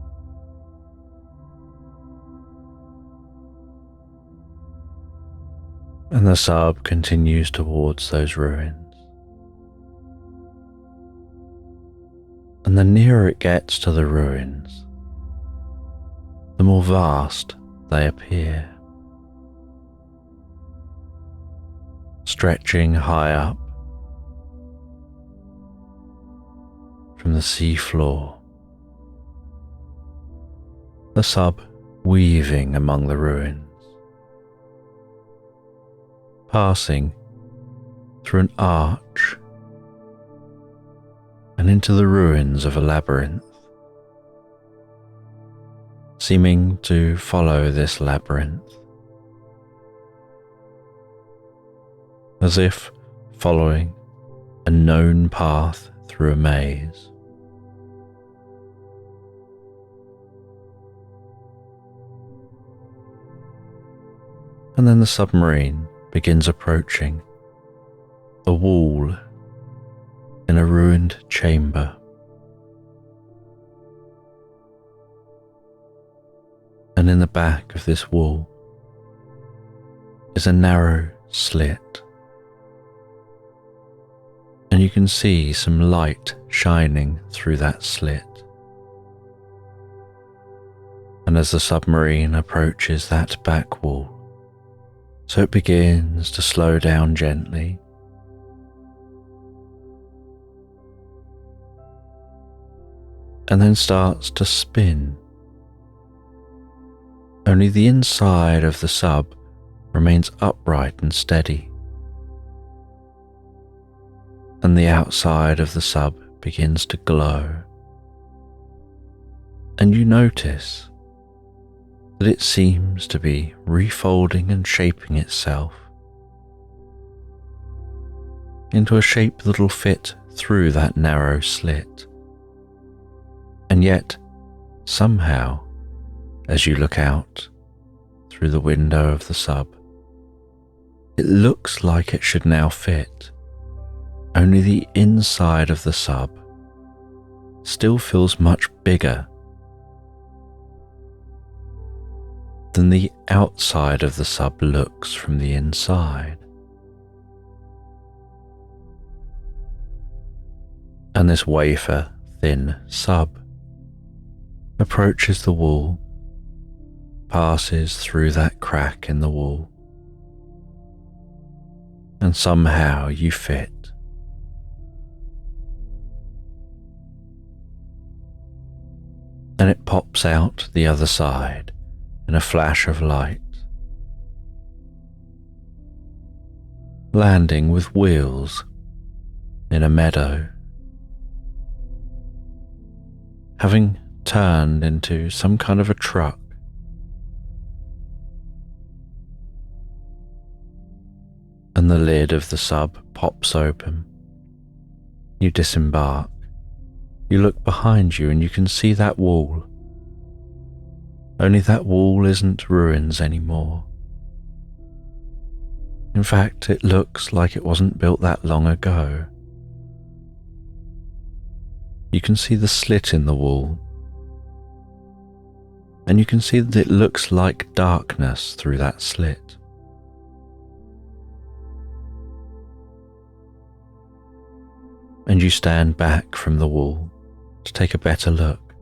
And the sub continues towards those ruins. And the nearer it gets to the ruins, the more vast they appear, stretching high up from the sea floor, the sub weaving among the ruins, passing through an arch and into the ruins of a labyrinth, seeming to follow this labyrinth, as if following a known path through a maze. And then the submarine begins approaching a wall in a ruined chamber. And in the back of this wall is a narrow slit, and you can see some light shining through that slit. And as the submarine approaches that back wall, so it begins to slow down gently, and then starts to spin. Only the inside of the sub remains upright and steady, and the outside of the sub begins to glow. And you notice that it seems to be refolding and shaping itself into a shape that'll fit through that narrow slit. And yet, somehow, as you look out through the window of the sub, it looks like it should now fit only the inside of the sub still feels much bigger than the outside of the sub looks from the inside. And this wafer thin sub approaches the wall, passes through that crack in the wall, and somehow you fit. And it pops out the other side in a flash of light, landing with wheels in a meadow, having turned into some kind of a truck. And the lid of the sub pops open. You disembark. You look behind you and you can see that wall. Only that wall isn't ruins anymore. In fact, it looks like it wasn't built that long ago. You can see the slit in the wall, and you can see that it looks like darkness through that slit. And you stand back from the wall to take a better look,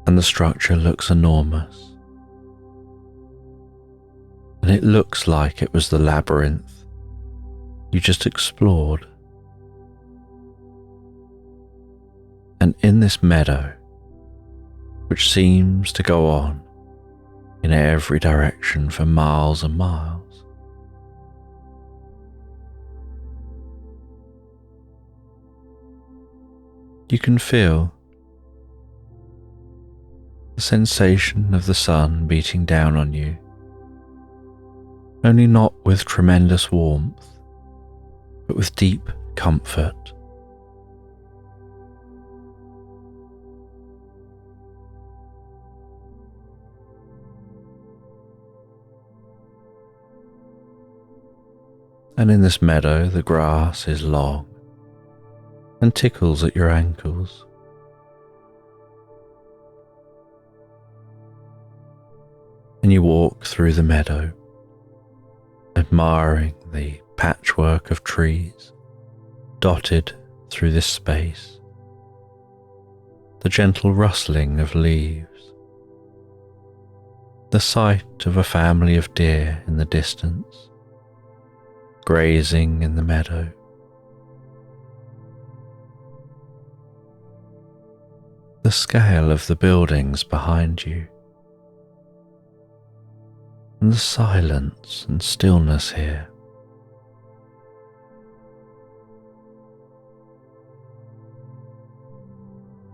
and the structure looks enormous, and it looks like it was the labyrinth you just explored. And in this meadow, which seems to go on in every direction for miles and miles, you can feel the sensation of the sun beating down on you, only not with tremendous warmth, but with deep comfort. And in this meadow the grass is long and tickles at your ankles. And you walk through the meadow, admiring the patchwork of trees dotted through this space, the gentle rustling of leaves, the sight of a family of deer in the distance, grazing in the meadow. The scale of the buildings behind you, and the silence and stillness here.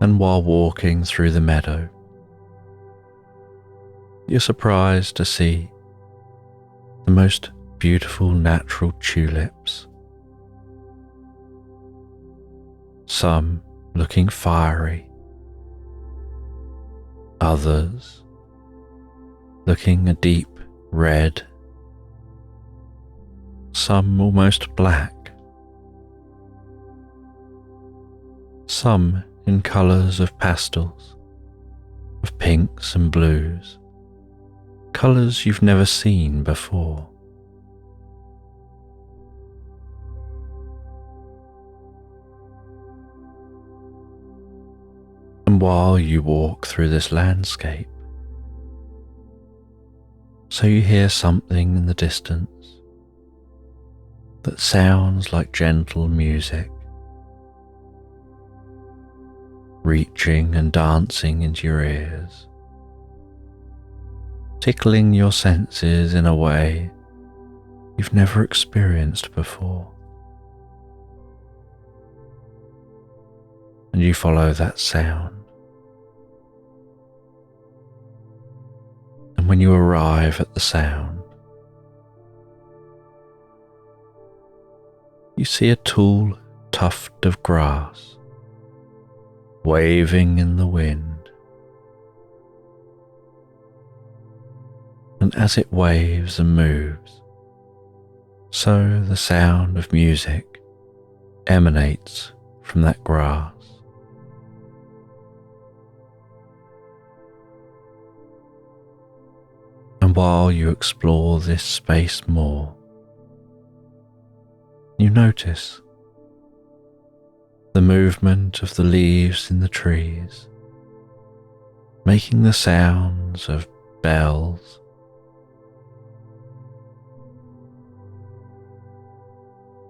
And while walking through the meadow, you're surprised to see the most beautiful natural tulips, some looking fiery, others looking a deep red, some almost black, some in colours of pastels, of pinks and blues, colours you've never seen before. And while you walk through this landscape, so you hear something in the distance that sounds like gentle music, reaching and dancing into your ears, tickling your senses in a way you've never experienced before. And you follow that sound. And when you arrive at the sound, you see a tall tuft of grass waving in the wind. And as it waves and moves, so the sound of music emanates from that grass. And while you explore this space more, you notice the movement of the leaves in the trees, making the sounds of bells,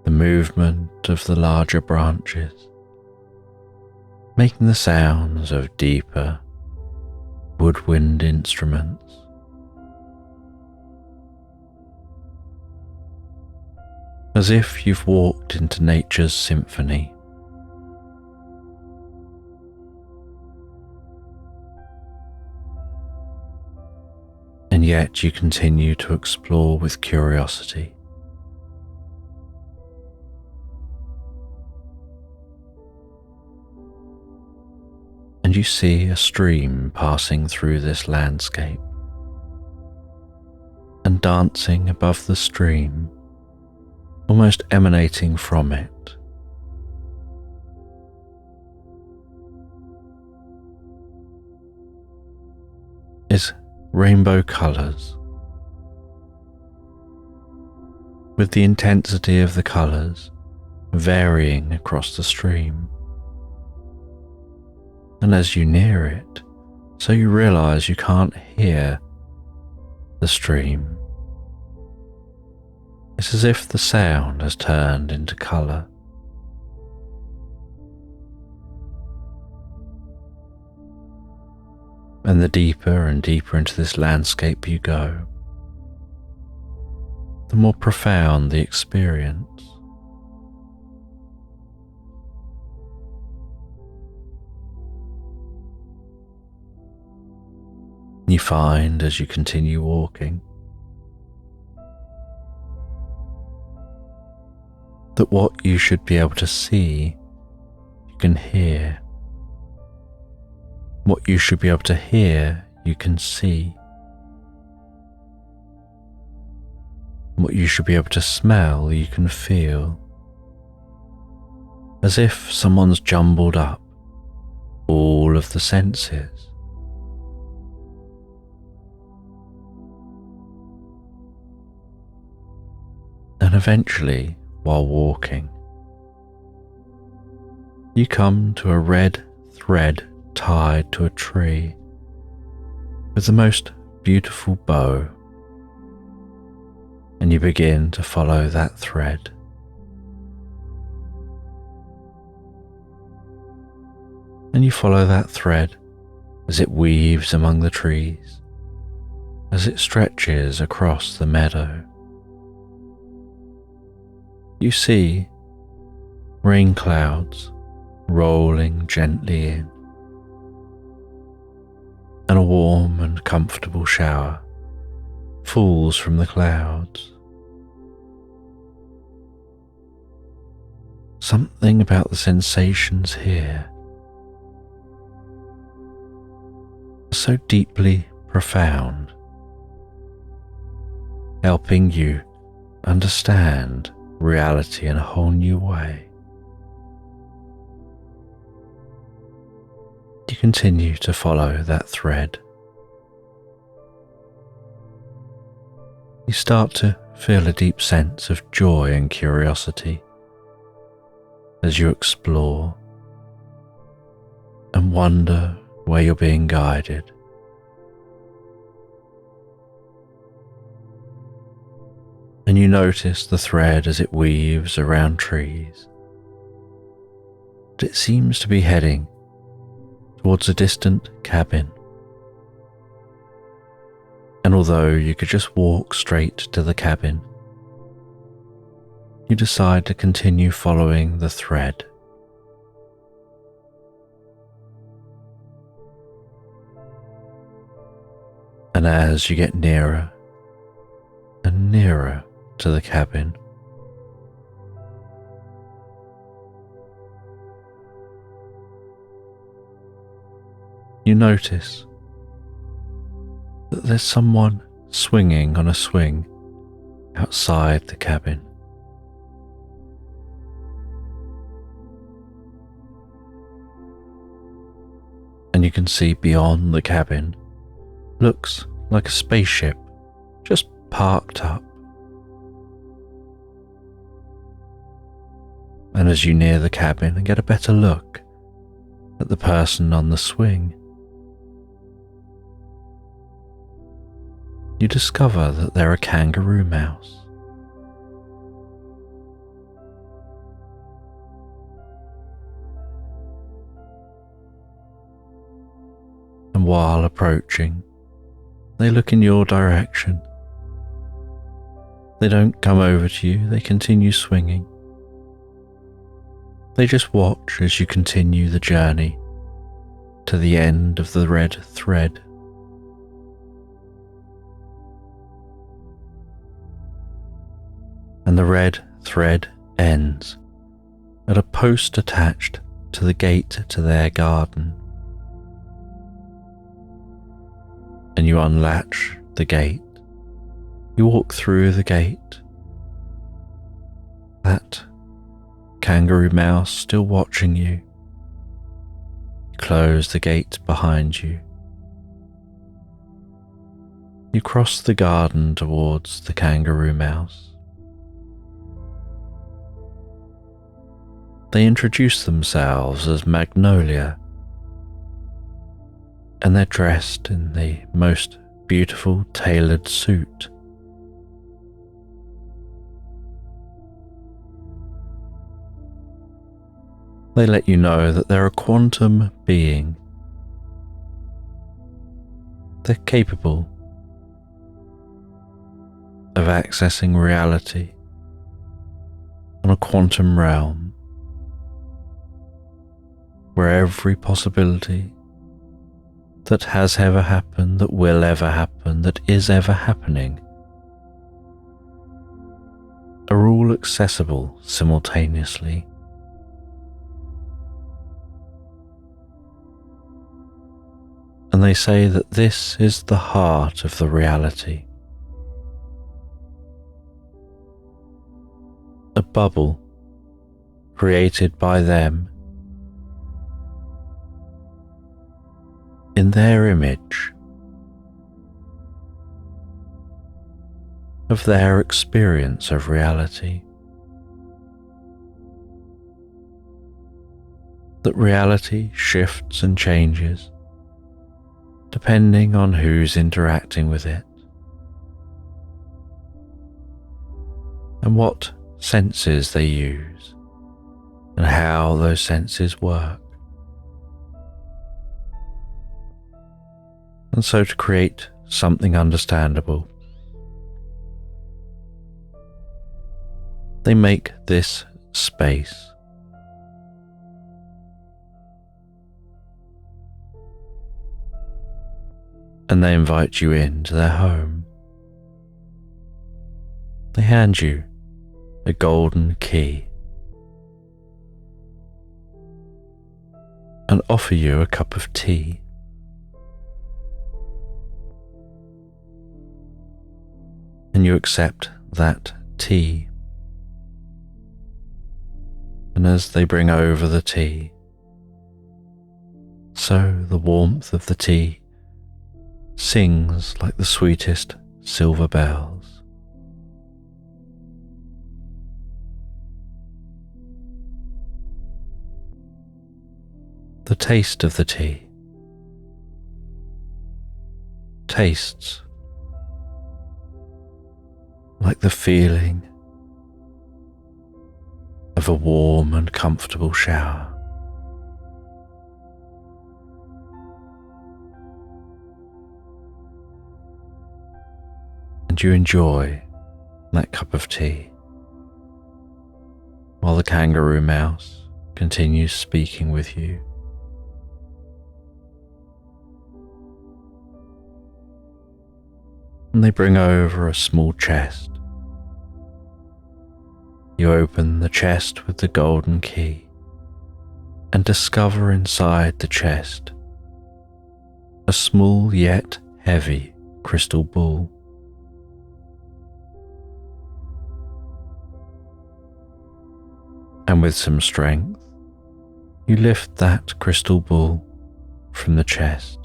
the movement of the larger branches, making the sounds of deeper woodwind instruments. As if you've walked into nature's symphony. And yet you continue to explore with curiosity. And you see a stream passing through this landscape. And dancing above the stream, almost emanating from it, is rainbow colours, with the intensity of the colours varying across the stream. And as you near it, so you realise you can't hear the stream. It's as if the sound has turned into colour. And the deeper and deeper into this landscape you go, the more profound the experience. You find as you continue walking that what you should be able to see, you can hear. What you should be able to hear, you can see. What you should be able to smell, you can feel. As if someone's jumbled up all of the senses. And eventually, while walking, you come to a red thread tied to a tree with the most beautiful bow, and you begin to follow that thread. And you follow that thread as it weaves among the trees, as it stretches across the meadow. You see rain clouds rolling gently in, and a warm and comfortable shower falls from the clouds. Something about the sensations here are so deeply profound, helping you understand reality in a whole new way. You continue to follow that thread. You start to feel a deep sense of joy and curiosity as you explore and wonder where you're being guided. And you notice the thread as it weaves around trees. But it seems to be heading towards a distant cabin. And although you could just walk straight to the cabin, you decide to continue following the thread. And as you get nearer and nearer to the cabin, you notice that there's someone swinging on a swing outside the cabin. and you can see beyond the cabin. Looks like a spaceship, just parked up. And as you near the cabin and get a better look at the person on the swing, you discover that they're a kangaroo mouse. And while approaching, they look in your direction. They don't come over to you, they continue swinging. They just watch as you continue the journey to the end of the red thread. And the red thread ends at a post attached to the gate to their garden. And you unlatch the gate. You walk through the gate. That kangaroo mouse still watching you. You close the gate behind you. You cross the garden towards the kangaroo mouse. They introduce themselves as Magnolia, and they're dressed in the most beautiful tailored suit. They let you know that they're a quantum being. They're capable of accessing reality on a quantum realm where every possibility that has ever happened, that will ever happen, that is ever happening are all accessible simultaneously. And they say that this is the heart of the reality. A bubble created by them in their image of their experience of reality. That reality shifts and changes depending on who's interacting with it and what senses they use and how those senses work. And so to create something understandable, they make this space. And they invite you into their home. They hand you a golden key and offer you a cup of tea. And you accept that tea. And as they bring over the tea, so the warmth of the tea sings like the sweetest silver bells. The taste of the tea tastes like the feeling of a warm and comfortable shower. And you enjoy that cup of tea while the kangaroo mouse continues speaking with you. And they bring over a small chest. You open the chest with the golden key and discover inside the chest a small yet heavy crystal ball. And with some strength, you lift that crystal ball from the chest,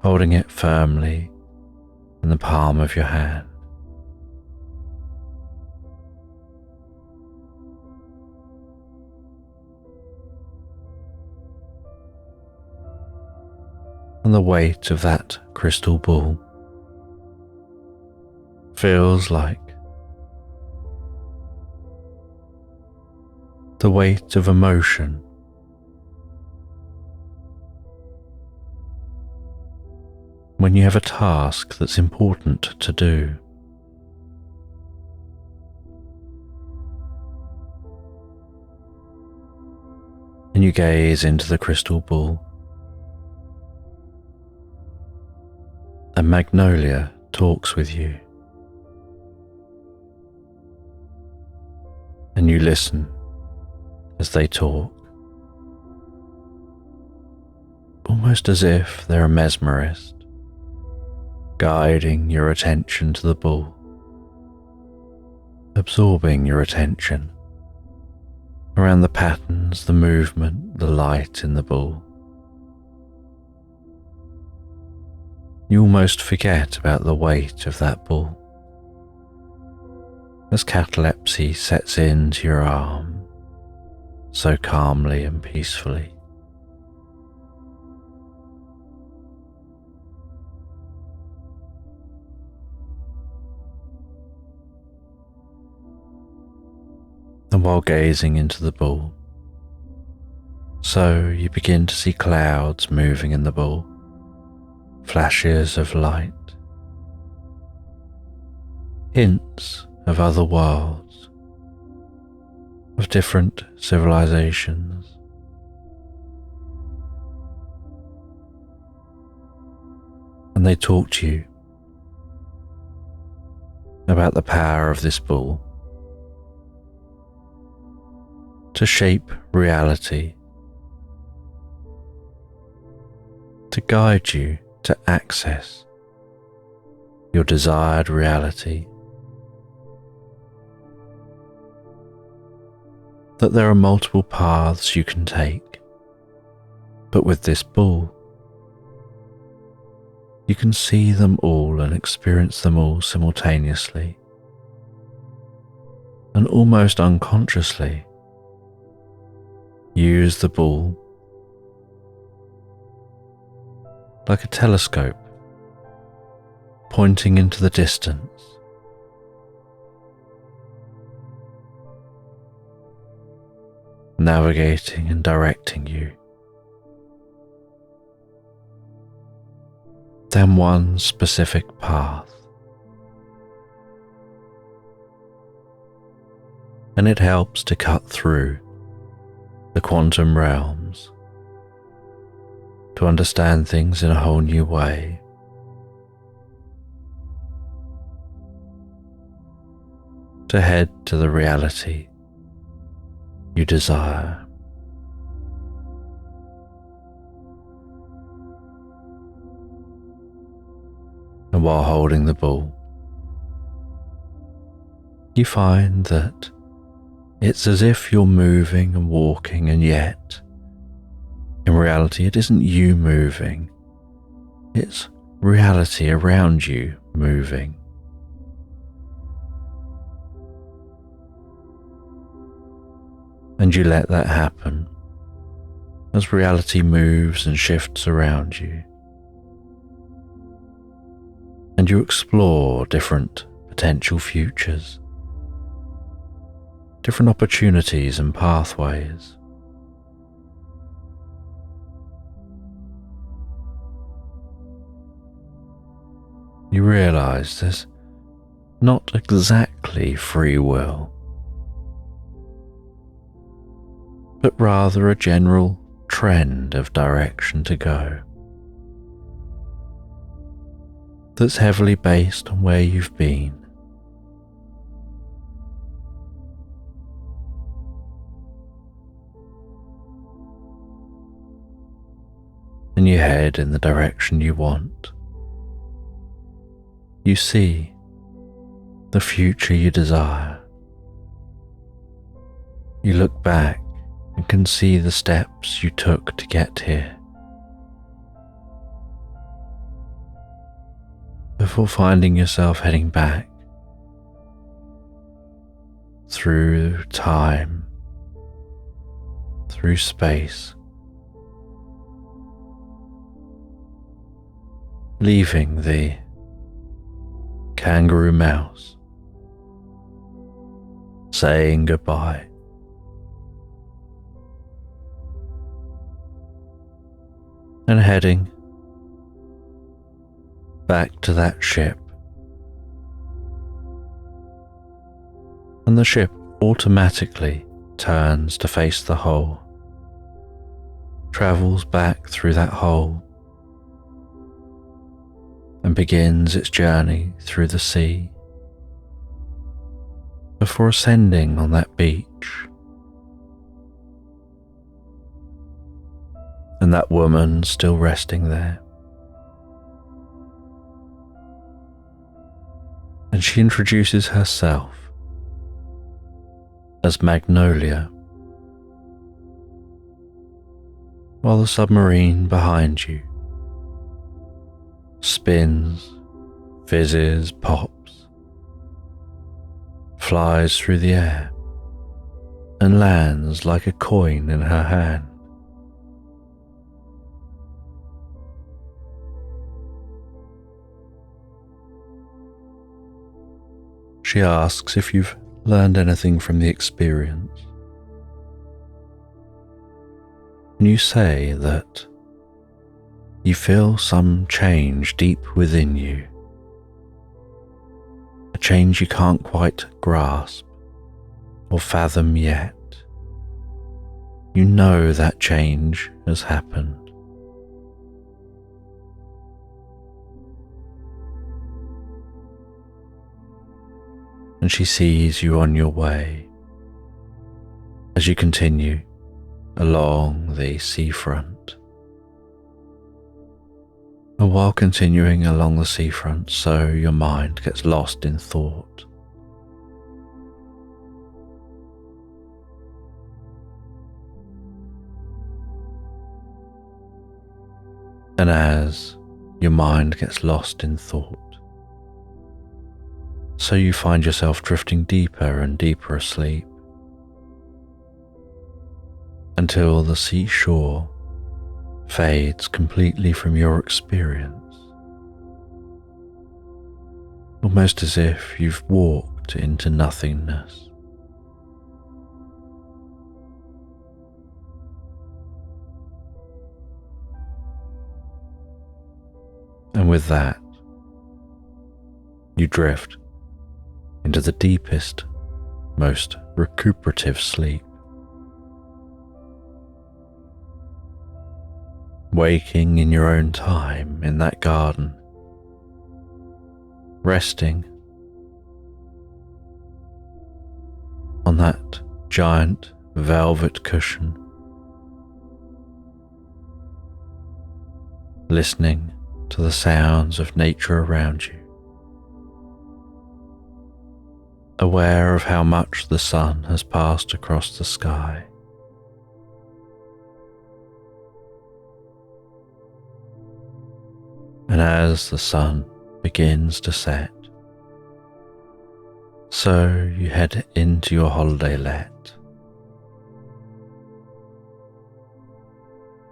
holding it firmly in the palm of your hand. And the weight of that crystal ball feels like the weight of emotion when you have a task that's important to do. And you gaze into the crystal ball. And Magnolia talks with you. And you listen as they talk, almost as if they're a mesmerist, guiding your attention to the ball, absorbing your attention around the patterns, the movement, the light in the ball. You almost forget about the weight of that ball as catalepsy sets into your arm so calmly and peacefully. And while gazing into the ball, so you begin to see clouds moving in the ball, flashes of light, hints of other worlds, of different civilizations. And they talk to you about the power of this ball to shape reality, to guide you to access your desired reality, that there are multiple paths you can take, but with this ball, you can see them all and experience them all simultaneously, and almost unconsciously use the ball like a telescope pointing into the distance, navigating and directing you down one specific path. And it helps to cut through the quantum realms to understand things in a whole new way. To head to the reality you desire. And while holding the ball, you find that it's as if you're moving and walking, and yet, in reality, it isn't you moving, it's reality around you moving. And you let that happen as reality moves and shifts around you. And you explore different potential futures, different opportunities and pathways. You realize there's not exactly free will, but rather a general trend of direction to go that's heavily based on where you've been. And you head in the direction you want. You see the future you desire. You look back and can see the steps you took to get here, before finding yourself heading back through time, through space, leaving the kangaroo mouse, saying goodbye. And heading back to that ship. And the ship automatically turns to face the hole, travels back through that hole, and begins its journey through the sea, before ascending on that beach. And that woman still resting there. And she introduces herself as Magnolia, while the submarine behind you spins, fizzes, pops, flies through the air, and lands like a coin in her hand. She asks if you've learned anything from the experience. And you say that you feel some change deep within you, a change you can't quite grasp or fathom yet. You know that change has happened. And she sees you on your way as you continue along the seafront. And while continuing along the seafront, so your mind gets lost in thought. And as your mind gets lost in thought, so you find yourself drifting deeper and deeper asleep, until the seashore fades completely from your experience, almost as if you've walked into nothingness. And with that, you drift into the deepest, most recuperative sleep, waking in your own time in that garden, resting on that giant velvet cushion, listening to the sounds of nature around you, aware of how much the sun has passed across the sky. And as the sun begins to set, so you head into your holiday let.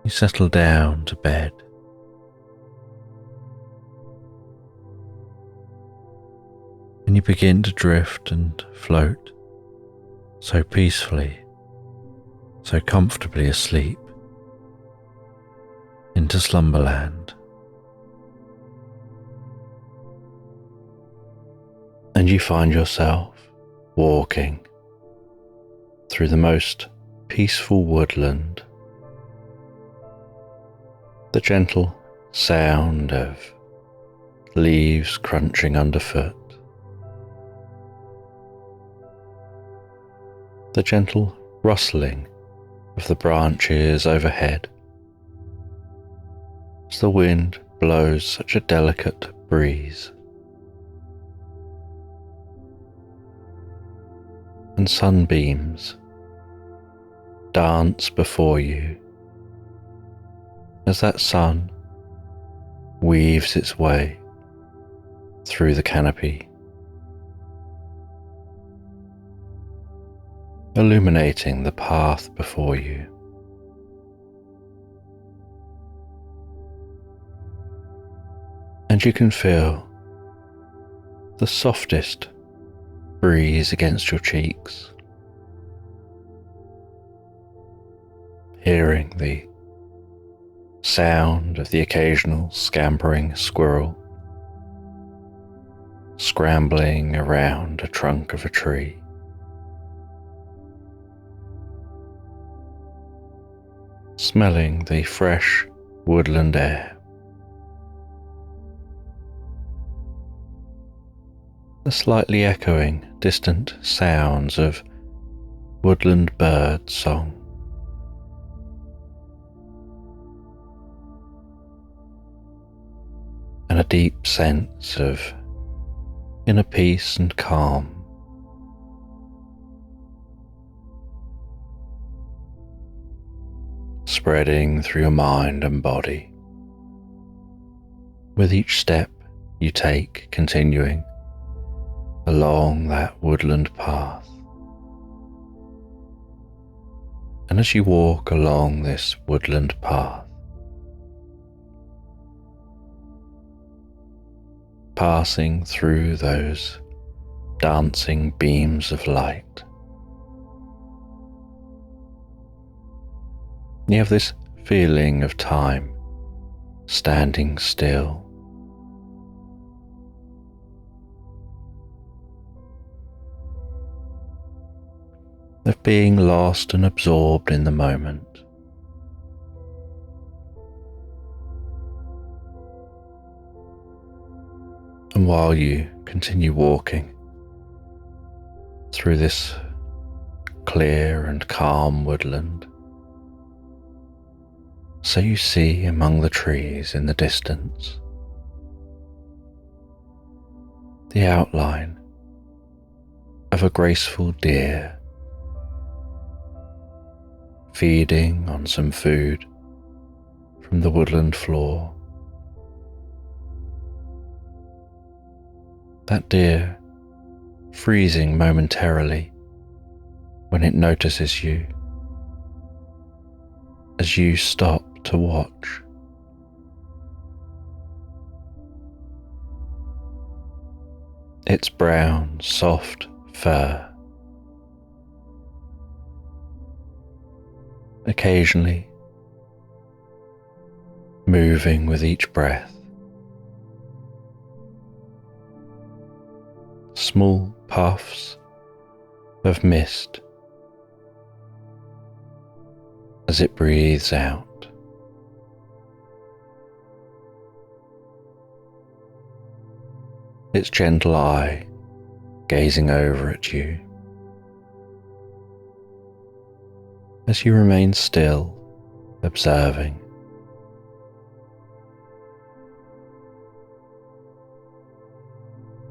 You settle down to bed. And you begin to drift and float so peacefully, so comfortably asleep into Slumberland. And you find yourself walking through the most peaceful woodland. The gentle sound of leaves crunching underfoot. The gentle rustling of the branches overhead as the wind blows such a delicate breeze. And sunbeams dance before you as that sun weaves its way through the canopy, illuminating the path before you. And you can feel the softest breeze against your cheeks, hearing the sound of the occasional scampering squirrel scrambling around a trunk of a tree. Smelling the fresh woodland air. The slightly echoing distant sounds of woodland bird song. And a deep sense of inner peace and calm. Spreading through your mind and body, with each step you take continuing along that woodland path. And as you walk along this woodland path, passing through those dancing beams of light, you have this feeling of time standing still, of being lost and absorbed in the moment. And while you continue walking through this clear and calm woodland, so you see among the trees in the distance the outline of a graceful deer feeding on some food from the woodland floor. That deer freezing momentarily when it notices you as you stop to watch. Its brown, soft fur occasionally moving with each breath. Small puffs of mist as it breathes out. Its gentle eye gazing over at you as you remain still, observing.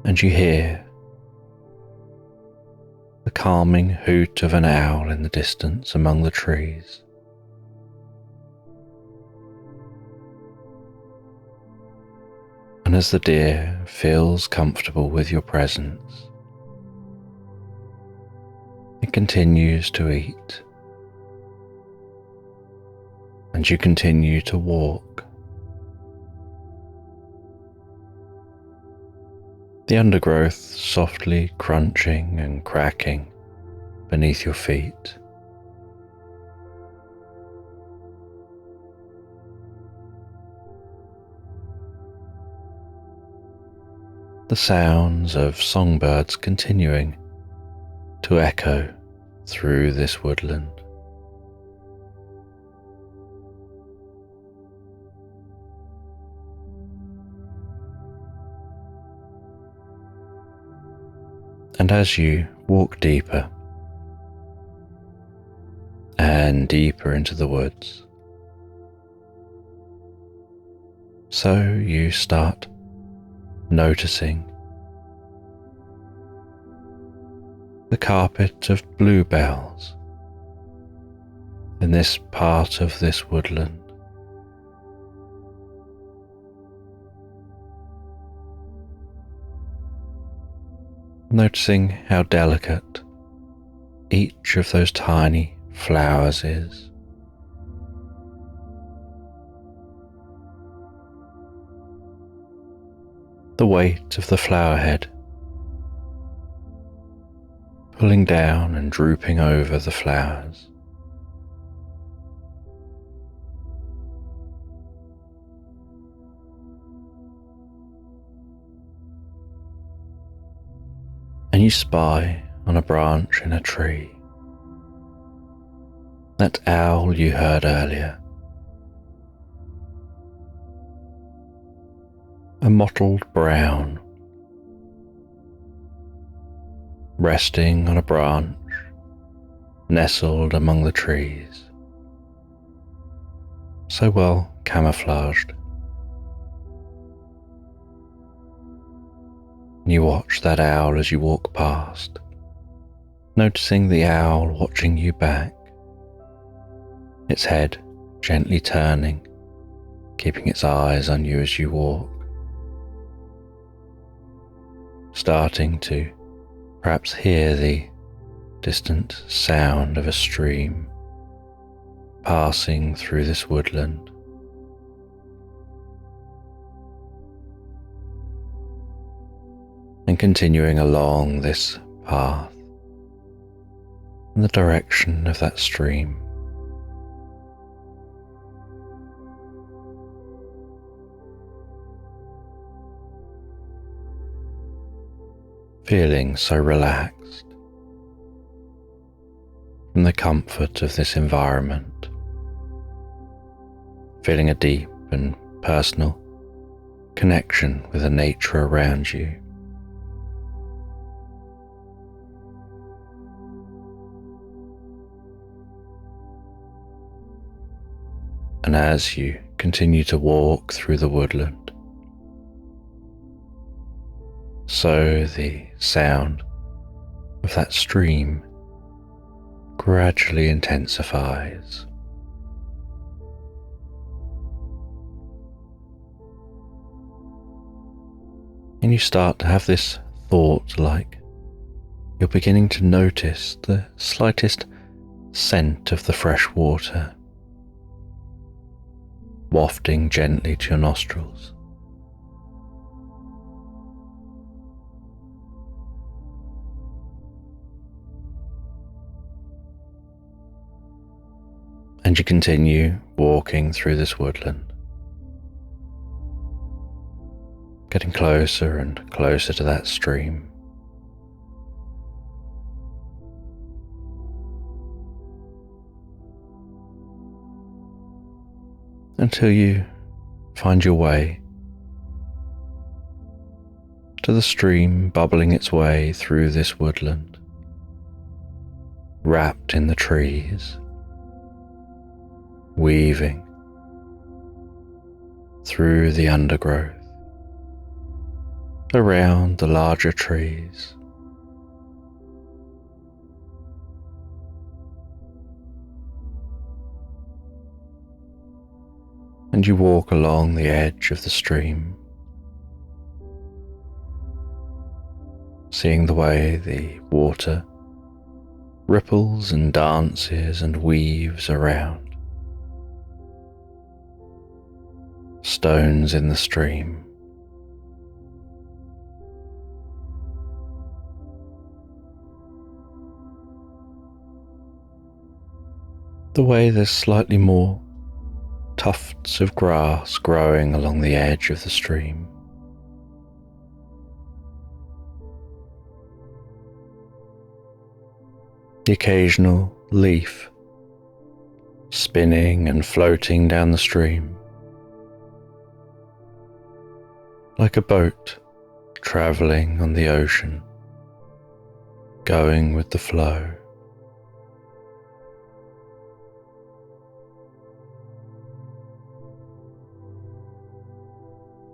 And you hear the calming hoot of an owl in the distance among the trees. And as the deer feels comfortable with your presence, it continues to eat, and you continue to walk. The undergrowth softly crunching and cracking beneath your feet. The sounds of songbirds continuing to echo through this woodland. And as you walk deeper and deeper into the woods, so you start noticing the carpet of bluebells in this part of this woodland. Noticing how delicate each of those tiny flowers is. The weight of the flower head pulling down and drooping over the flowers. And you spy on a branch in a tree that owl you heard earlier, a mottled brown, resting on a branch nestled among the trees, so well camouflaged. You watch that owl as you walk past, noticing the owl watching you back, its head gently turning, keeping its eyes on you as you walk, starting to perhaps hear the distant sound of a stream passing through this woodland. And continuing along this path in the direction of that stream. Feeling so relaxed from the comfort of this environment, feeling a deep and personal connection with the nature around you. And as you continue to walk through the woodland, so the sound of that stream gradually intensifies. And you start to have this thought like you're beginning to notice the slightest scent of the fresh water wafting gently to your nostrils. And you continue walking through this woodland, getting closer and closer to that stream. Until you find your way to the stream bubbling its way through this woodland, wrapped in the trees, weaving through the undergrowth, around the larger trees. And you walk along the edge of the stream, seeing the way the water ripples and dances and weaves around. Stones in the stream, the way there's slightly more tufts of grass growing along the edge of the stream. The occasional leaf spinning and floating down the stream, like a boat travelling on the ocean, going with the flow.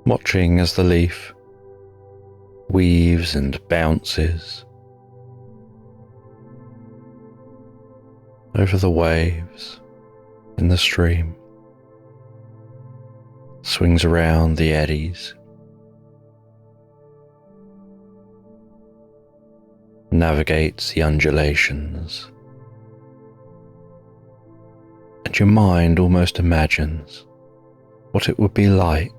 Watching as the leaf weaves and bounces over the waves in the stream, swings around the eddies, navigates the undulations, and your mind almost imagines what it would be like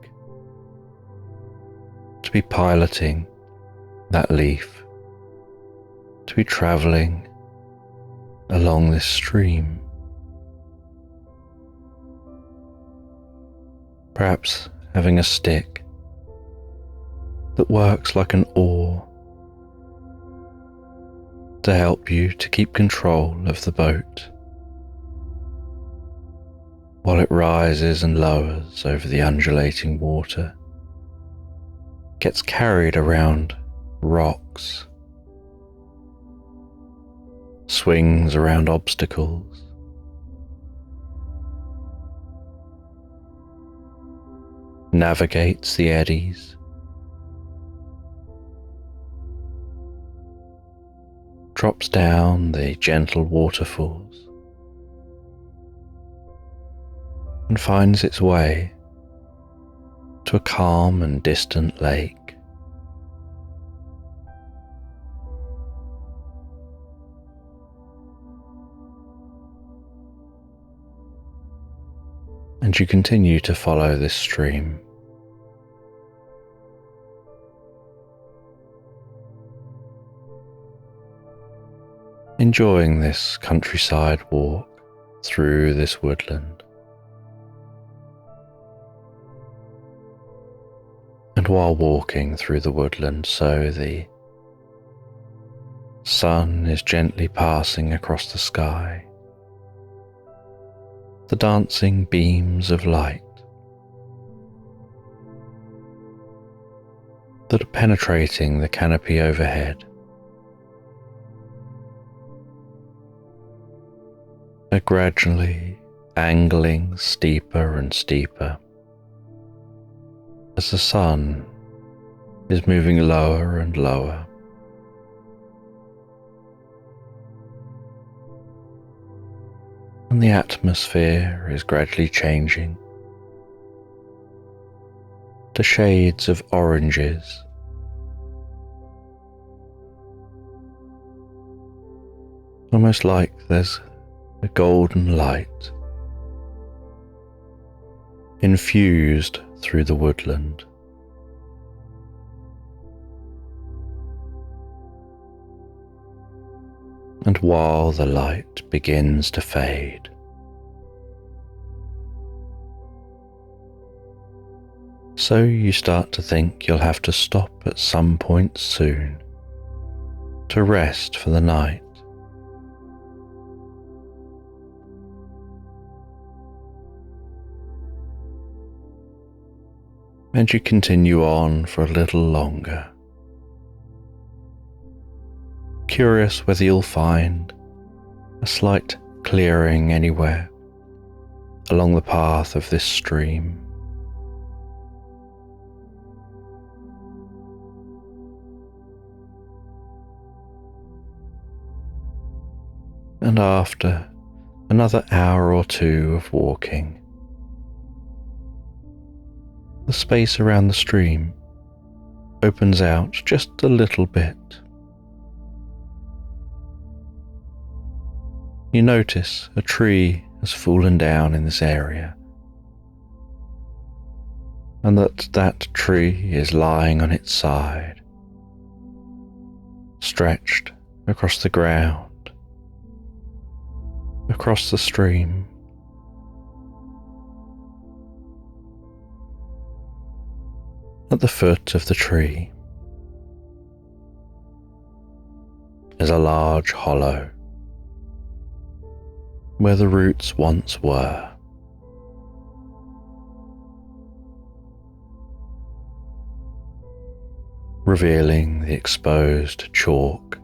to be piloting that leaf, to be travelling along this stream, perhaps having a stick that works like an oar to help you to keep control of the boat while it rises and lowers over the undulating water, gets carried around rocks, swings around obstacles, navigates the eddies, drops down the gentle waterfalls, and finds its way to a calm and distant lake. And you continue to follow this stream, enjoying this countryside walk through this woodland. And while walking through the woodland, so the sun is gently passing across the sky, the dancing beams of light that are penetrating the canopy overhead are gradually angling steeper and steeper as the sun is moving lower and lower. And the atmosphere is gradually changing to shades of oranges, almost like there's a golden light infused through the woodland. And while the light begins to fade, so you start to think you'll have to stop at some point soon to rest for the night. And you continue on for a little longer, curious whether you'll find a slight clearing anywhere along the path of this stream. And after another hour or two of walking, the space around the stream opens out just a little bit. You notice a tree has fallen down in this area, and that tree is lying on its side, stretched across the ground, across the stream. At the foot of the tree is a large hollow where the roots once were. Revealing the exposed chalk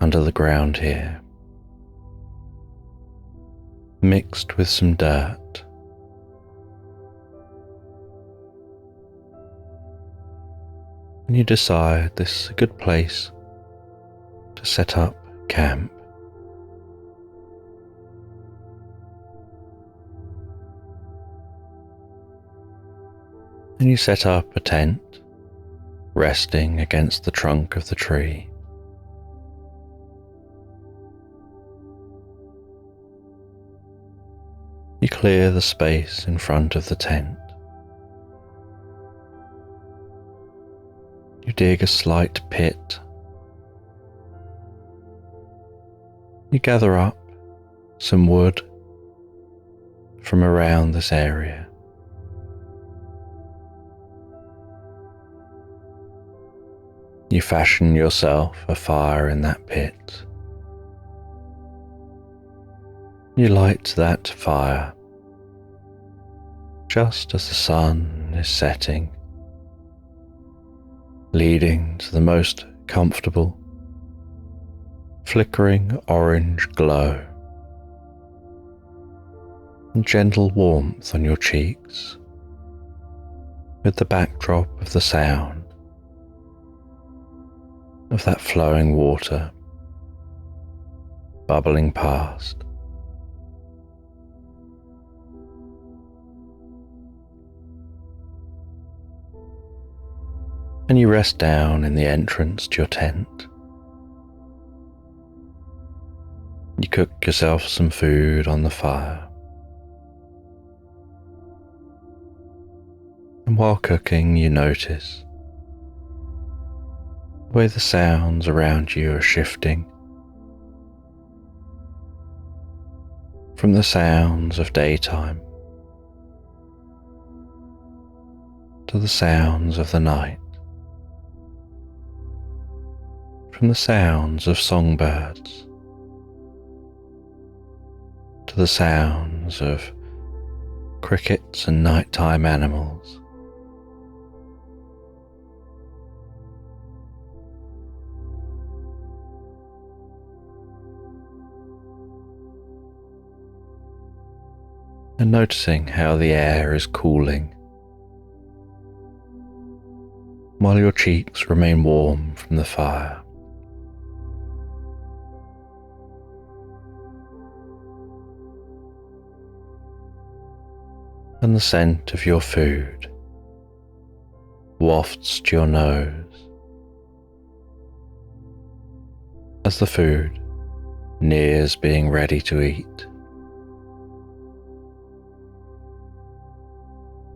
under the ground here, mixed with some dirt. And you decide this is a good place to set up camp. And you set up a tent, resting against the trunk of the tree. You clear the space in front of the tent. You dig a slight pit. You gather up some wood from around this area. You fashion yourself a fire in that pit. You light that fire just as the sun is setting, leading to the most comfortable, flickering orange glow and gentle warmth on your cheeks, with the backdrop of the sound of that flowing water bubbling past. And you rest down in the entrance to your tent. You cook yourself some food on the fire. And while cooking, you notice the way the sounds around you are shifting from the sounds of daytime to the sounds of the night, from the sounds of songbirds to the sounds of crickets and nighttime animals. And noticing how the air is cooling while your cheeks remain warm from the fire. And the scent of your food wafts to your nose as the food nears being ready to eat.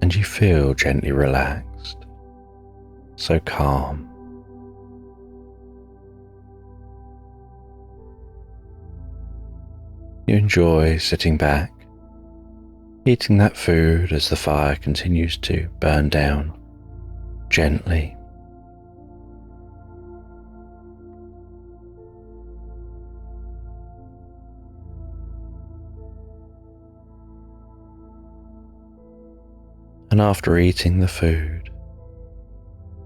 And you feel gently relaxed, so calm. You enjoy sitting back, eating that food as the fire continues to burn down gently. And after eating the food,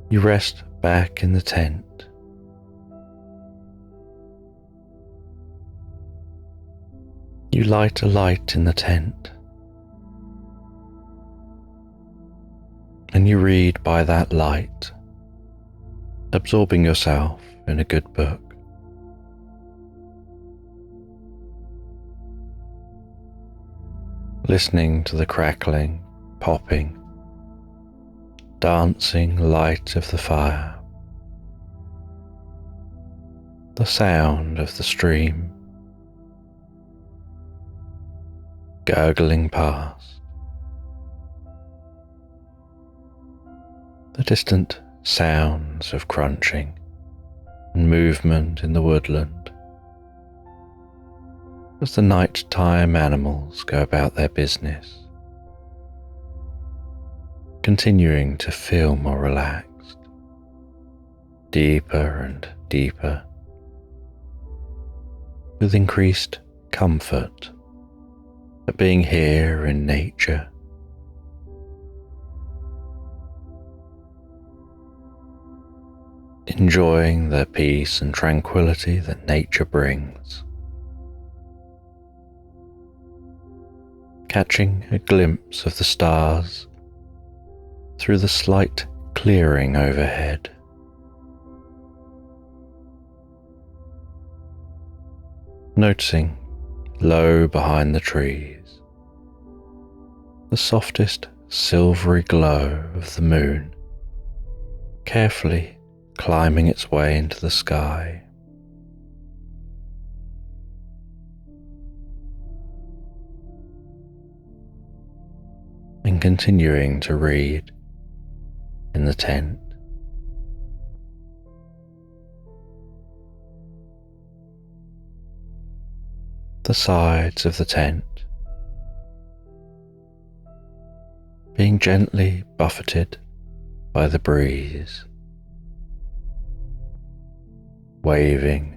you rest back in the tent. You light a light in the tent, and you read by that light, absorbing yourself in a good book. Listening to the crackling, popping, dancing light of the fire, the sound of the stream gurgling past, the distant sounds of crunching and movement in the woodland as the nighttime animals go about their business, continuing to feel more relaxed, deeper and deeper, with increased comfort at being here in nature. Enjoying the peace and tranquility that nature brings. Catching a glimpse of the stars through the slight clearing overhead. Noticing low behind the trees the softest silvery glow of the moon carefully climbing its way into the sky. And continuing to read in the tent. The sides of the tent being gently buffeted by the breeze, waving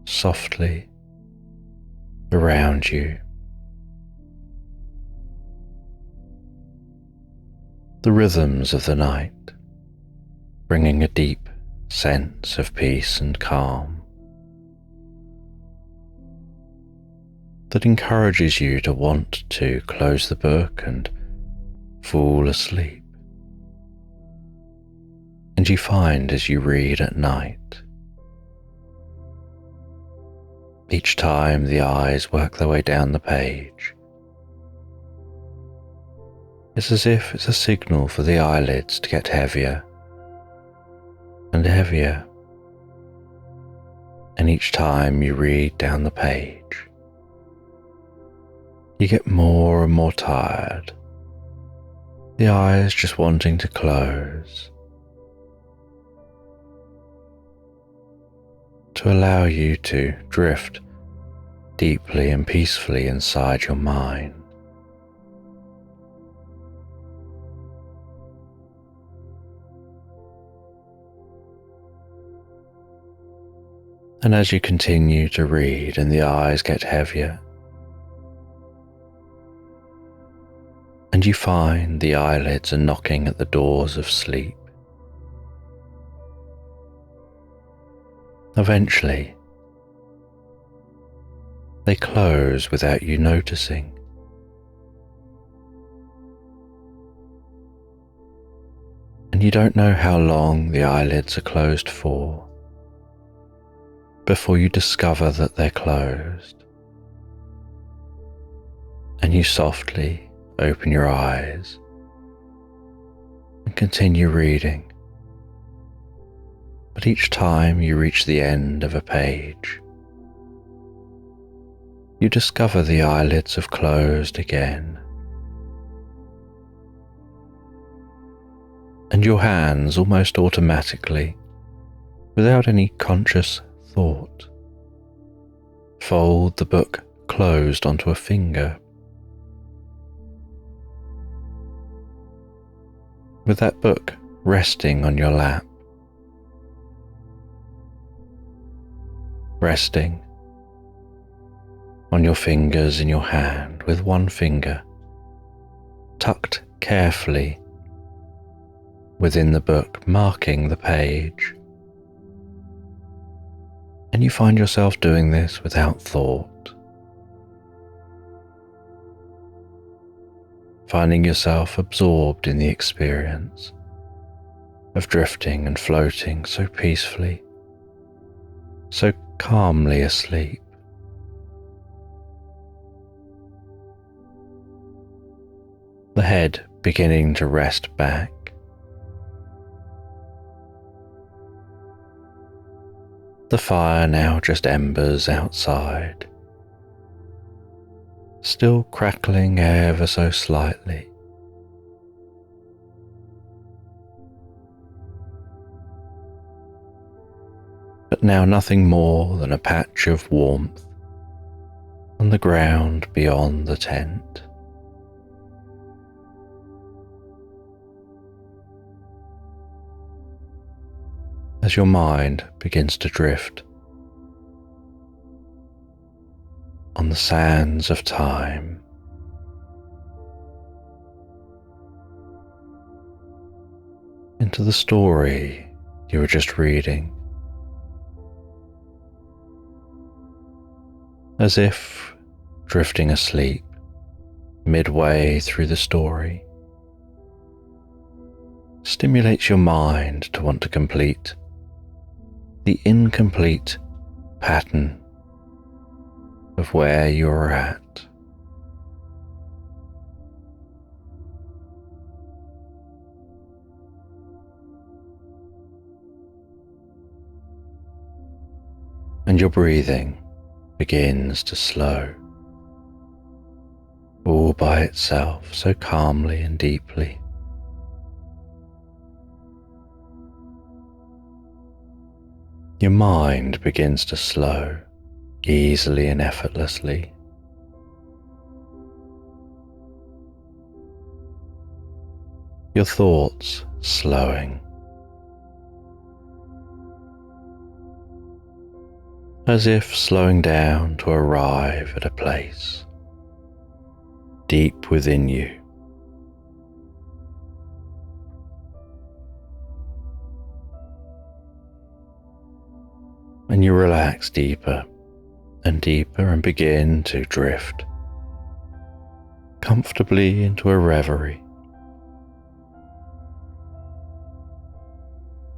softly around you. The rhythms of the night bringing a deep sense of peace and calm that encourages you to want to close the book and fall asleep. And you find as you read at night, each time the eyes work their way down the page, it's as if it's a signal for the eyelids to get heavier and heavier. And each time you read down the page, you get more and more tired, the eyes just wanting to close, to allow you to drift deeply and peacefully inside your mind. And as you continue to read and the eyes get heavier, and you find the eyelids are knocking at the doors of sleep, eventually they close without you noticing. And you don't know how long the eyelids are closed for before you discover that they're closed, and you softly open your eyes and continue reading. But each time you reach the end of a page, you discover the eyelids have closed again, and your hands almost automatically, without any conscious thought, fold the book closed onto a finger. With that book resting on your lap, resting on your fingers in your hand, with one finger tucked carefully within the book, marking the page. And you find yourself doing this without thought, finding yourself absorbed in the experience of drifting and floating so peacefully, so calmly asleep. The head beginning to rest back, the fire now just embers outside, still crackling ever so slightly. But now nothing more than a patch of warmth on the ground beyond the tent. As your mind begins to drift on the sands of time, into the story you were just reading, as if drifting asleep midway through the story stimulates your mind to want to complete the incomplete pattern of where you're at. and your breathing begins to slow, all by itself, so calmly and deeply. Your mind begins to slow easily and effortlessly. Your thoughts slowing, as if slowing down to arrive at a place deep within you. And you relax deeper and deeper and begin to drift comfortably into a reverie.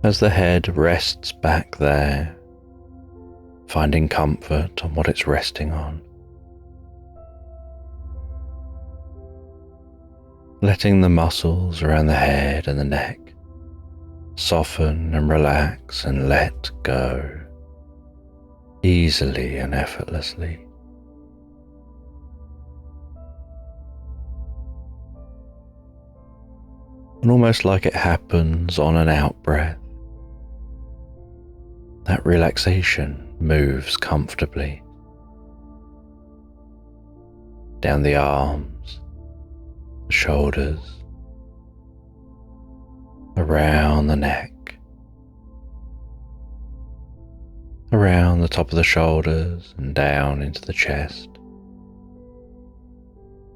As the head rests back there, finding comfort on what it's resting on, letting the muscles around the head and the neck soften and relax and let go easily and effortlessly. And almost like it happens on an out breath, that relaxation moves comfortably down the arms, the shoulders, around the neck, around the top of the shoulders and down into the chest,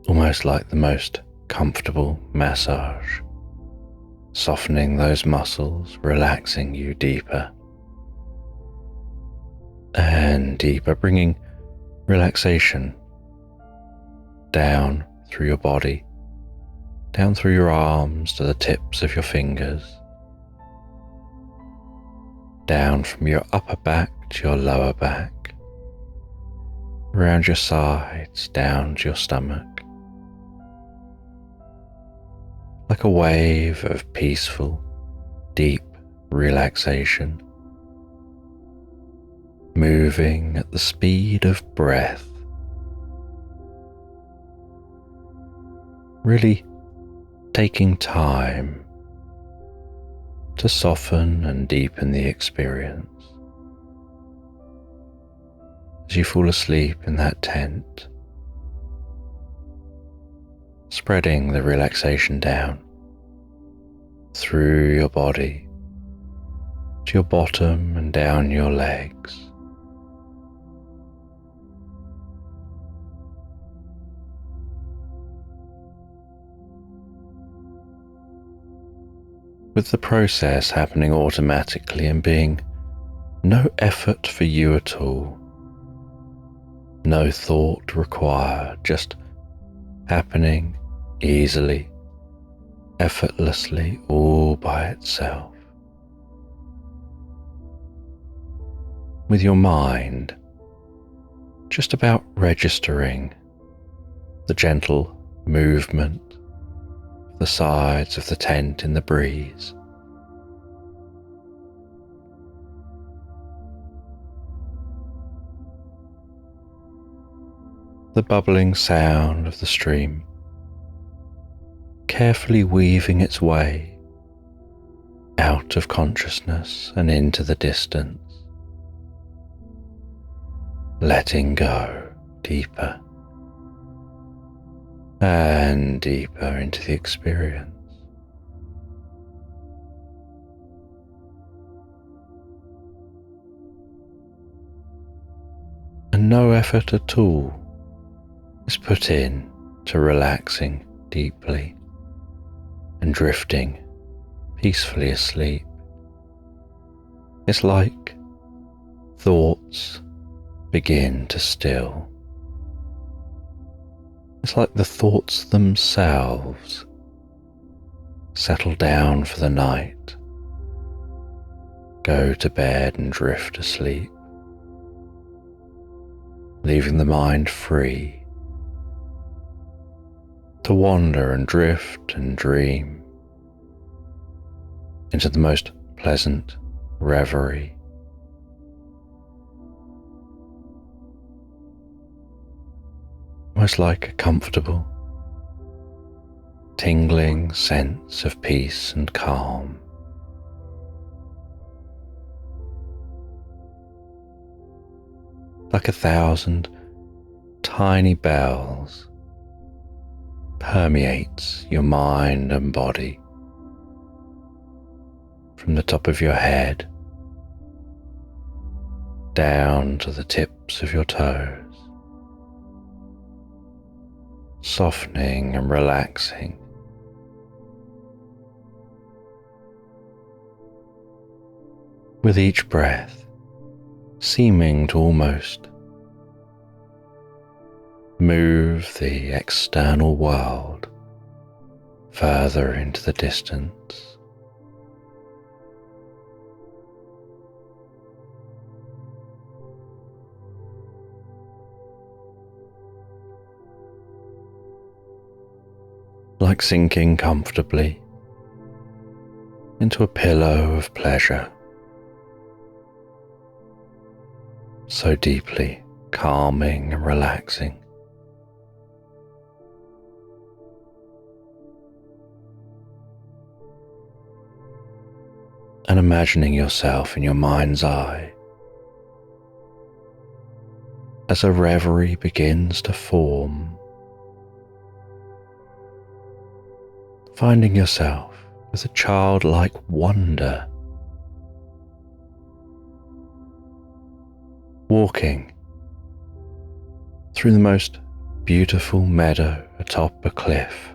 almost like the most comfortable massage, softening those muscles, relaxing you deeper and deeper, bringing relaxation down through your body, down through your arms to the tips of your fingers, down from your upper back to your lower back, around your sides, down to your stomach, like a wave of peaceful, deep relaxation, moving at the speed of breath, really taking time to soften and deepen the experience. As you fall asleep in that tent, spreading the relaxation down through your body to your bottom and down your legs. With the process happening automatically and being no effort for you at all, no thought required, just happening easily, effortlessly, all by itself. With your mind just about registering the gentle movement of the sides of the tent in the breeze. The bubbling sound of the stream, carefully weaving its way out of consciousness and into the distance, letting go deeper and deeper into the experience. And no effort at all is put in to relaxing deeply and drifting peacefully asleep. It's like thoughts begin to still. It's like the thoughts themselves settle down for the night, go to bed and drift asleep, leaving the mind free to wander and drift and dream into the most pleasant reverie, almost like a comfortable, tingling sense of peace and calm. Like 1,000 tiny bells permeates your mind and body from the top of your head down to the tips of your toes, softening and relaxing. With each breath, seeming to almost move the external world further into the distance. Like sinking comfortably into a pillow of pleasure, so deeply calming and relaxing. And imagining yourself in your mind's eye as a reverie begins to form, finding yourself with a childlike wonder, walking through the most beautiful meadow atop a cliff,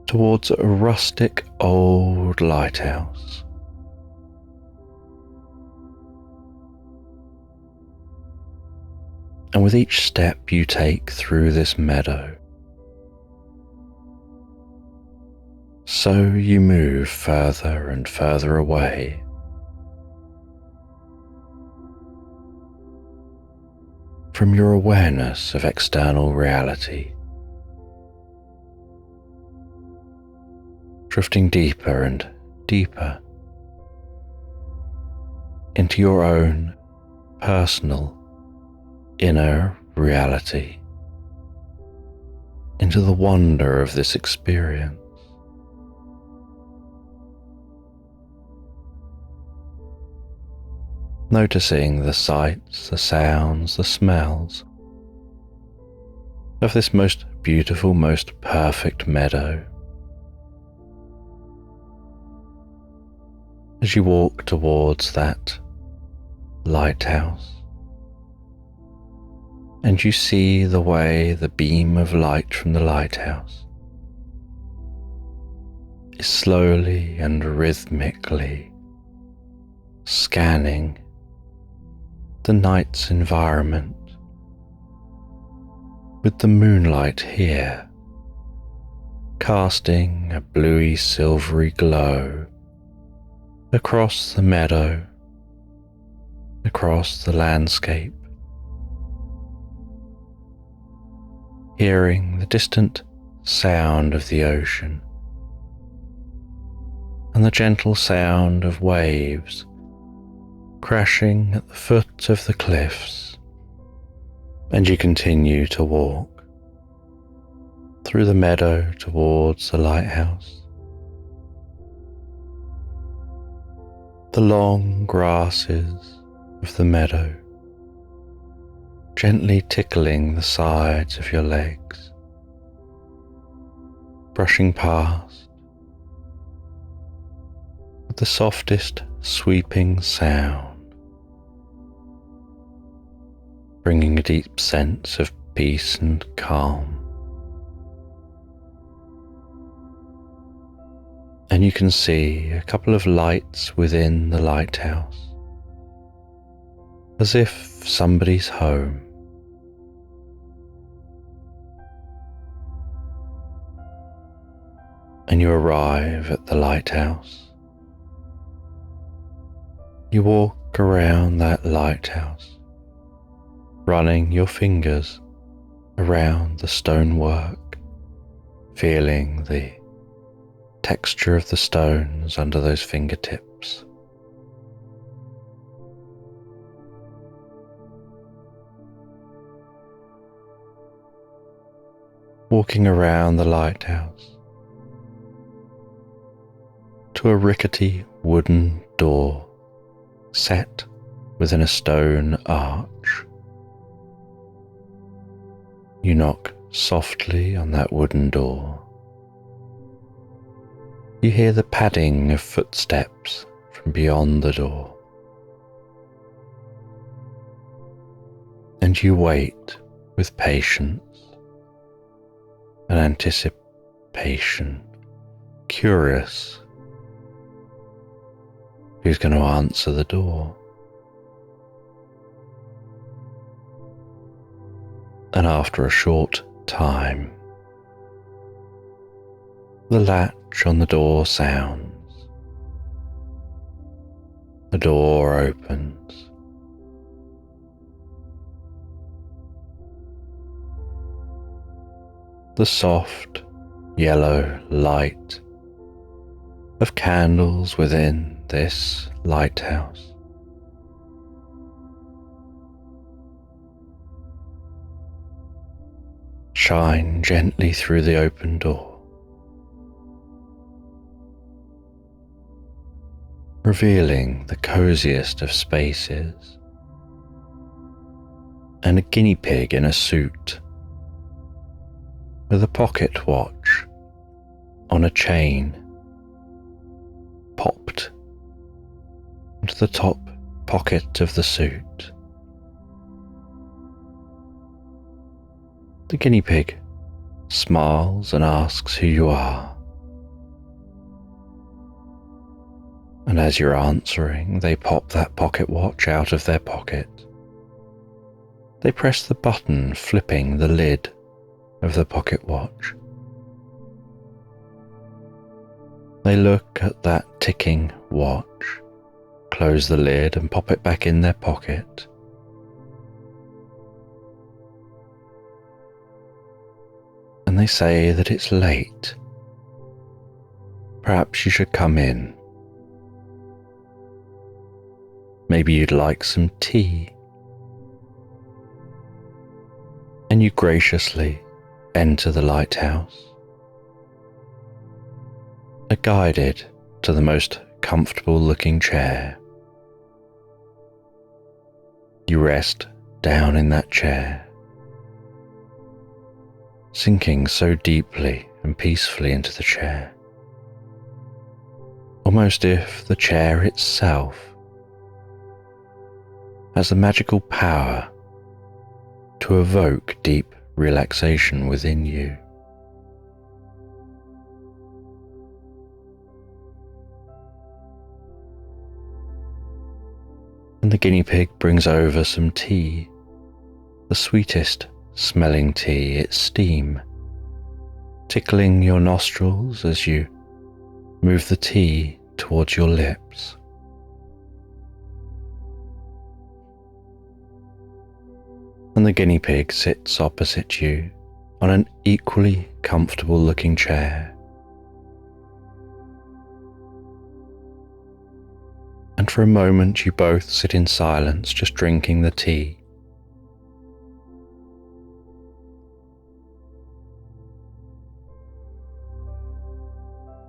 towards a rustic old lighthouse. And with each step you take through this meadow, so you move further and further away, from your awareness of external reality, drifting deeper and deeper into your own personal inner reality, into the wonder of this experience. Noticing the sights, the sounds, the smells of this most beautiful, most perfect meadow. As you walk towards that lighthouse, and you see the way the beam of light from the lighthouse is slowly and rhythmically scanning the night's environment, with the moonlight here casting a bluey silvery glow across the meadow, across the landscape, hearing the distant sound of the ocean and the gentle sound of waves crashing at the foot of the cliffs. And you continue to walk through the meadow towards the lighthouse. The long grasses of the meadow gently tickling the sides of your legs, brushing past with the softest sweeping sound, bringing a deep sense of peace and calm. And you can see a couple of lights within the lighthouse, as if somebody's home. And you arrive at the lighthouse. You walk around that lighthouse, running your fingers around the stonework, feeling the texture of the stones under those fingertips. walking around the lighthouse to a rickety wooden door set within a stone arch. You knock softly on that wooden door. You hear the padding of footsteps from beyond the door. And you wait with patience and anticipation, curious who's going to answer the door. And after a short time, the latch on the door sounds. The door opens. The soft yellow light of candles within this lighthouse shine gently through the open door, revealing the coziest of spaces and a guinea pig in a suit with a pocket watch on a chain popped into the top pocket of the suit. The guinea pig smiles and asks who you are. And as you're answering, they pop that pocket watch out of their pocket. They press the button flipping the lid of the pocket watch. They look at that ticking watch, close the lid and pop it back in their pocket. And they say that it's late. Perhaps you should come in. Maybe you'd like some tea. And you graciously enter the lighthouse, are guided to the most comfortable looking chair. You rest down in that chair, sinking so deeply and peacefully into the chair, almost if the chair itself has the magical power to evoke deep relaxation within you. And the guinea pig brings over some tea, the sweetest smelling tea, its steam tickling your nostrils as you move the tea towards your lips. And the guinea pig sits opposite you on an equally comfortable looking chair. And for a moment you both sit in silence, just drinking the tea.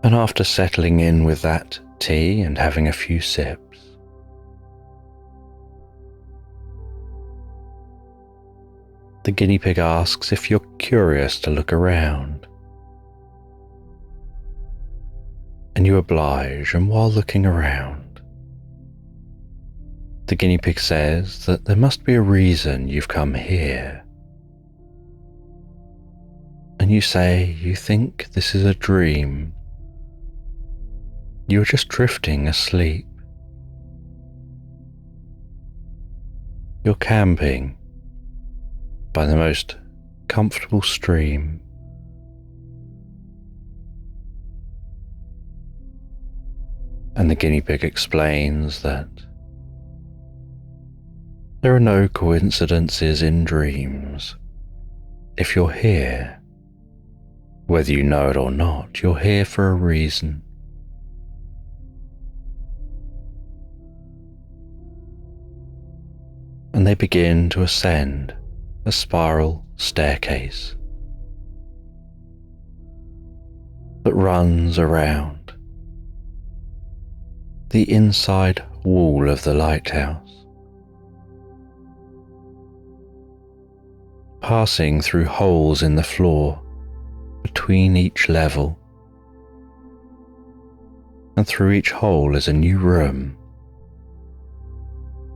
And after settling in with that tea and having a few sips, the guinea pig asks if you're curious to look around. And you oblige, and while looking around, the guinea pig says that there must be a reason you've come here. And you say you think this is a dream. You're just drifting asleep. You're camping by the most comfortable stream. And the guinea pig explains that there are no coincidences in dreams. If you're here, whether you know it or not, you're here for a reason. And they begin to ascend a spiral staircase that runs around the inside wall of the lighthouse, passing through holes in the floor between each level, and through each hole is a new room,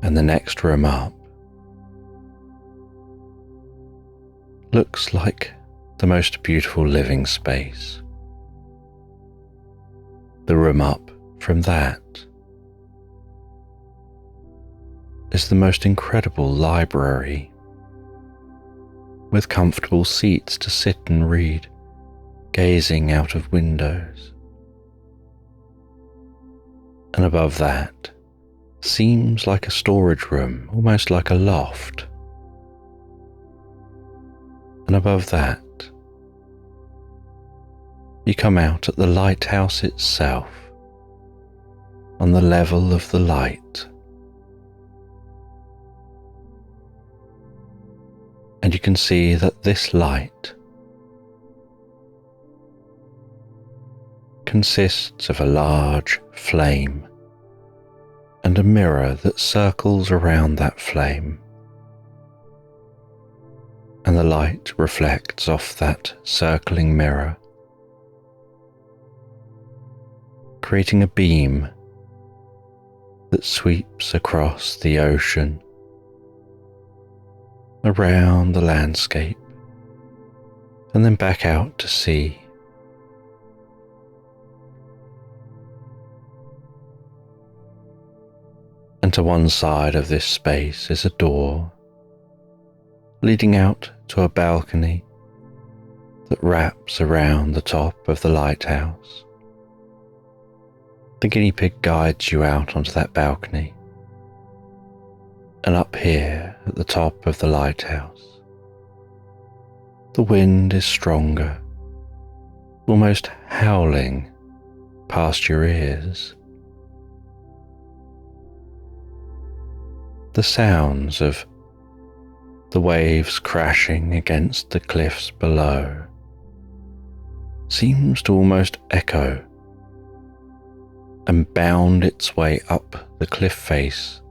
and the next room up looks like the most beautiful living space. The room up from that is the most incredible library, with comfortable seats to sit and read, gazing out of windows. And above that seems like a storage room, almost like a loft. And above that, you come out at the lighthouse itself, on the level of the light. And you can see that this light consists of a large flame and a mirror that circles around that flame. And the light reflects off that circling mirror, creating a beam that sweeps across the ocean, around the landscape, and then back out to sea. And to one side of this space is a door leading out to a balcony that wraps around the top of the lighthouse. The guinea pig guides you out onto that balcony, and up here at the top of the lighthouse, the wind is stronger, almost howling past your ears. The sounds of the waves crashing against the cliffs below seems to almost echo and bound its way up the cliff face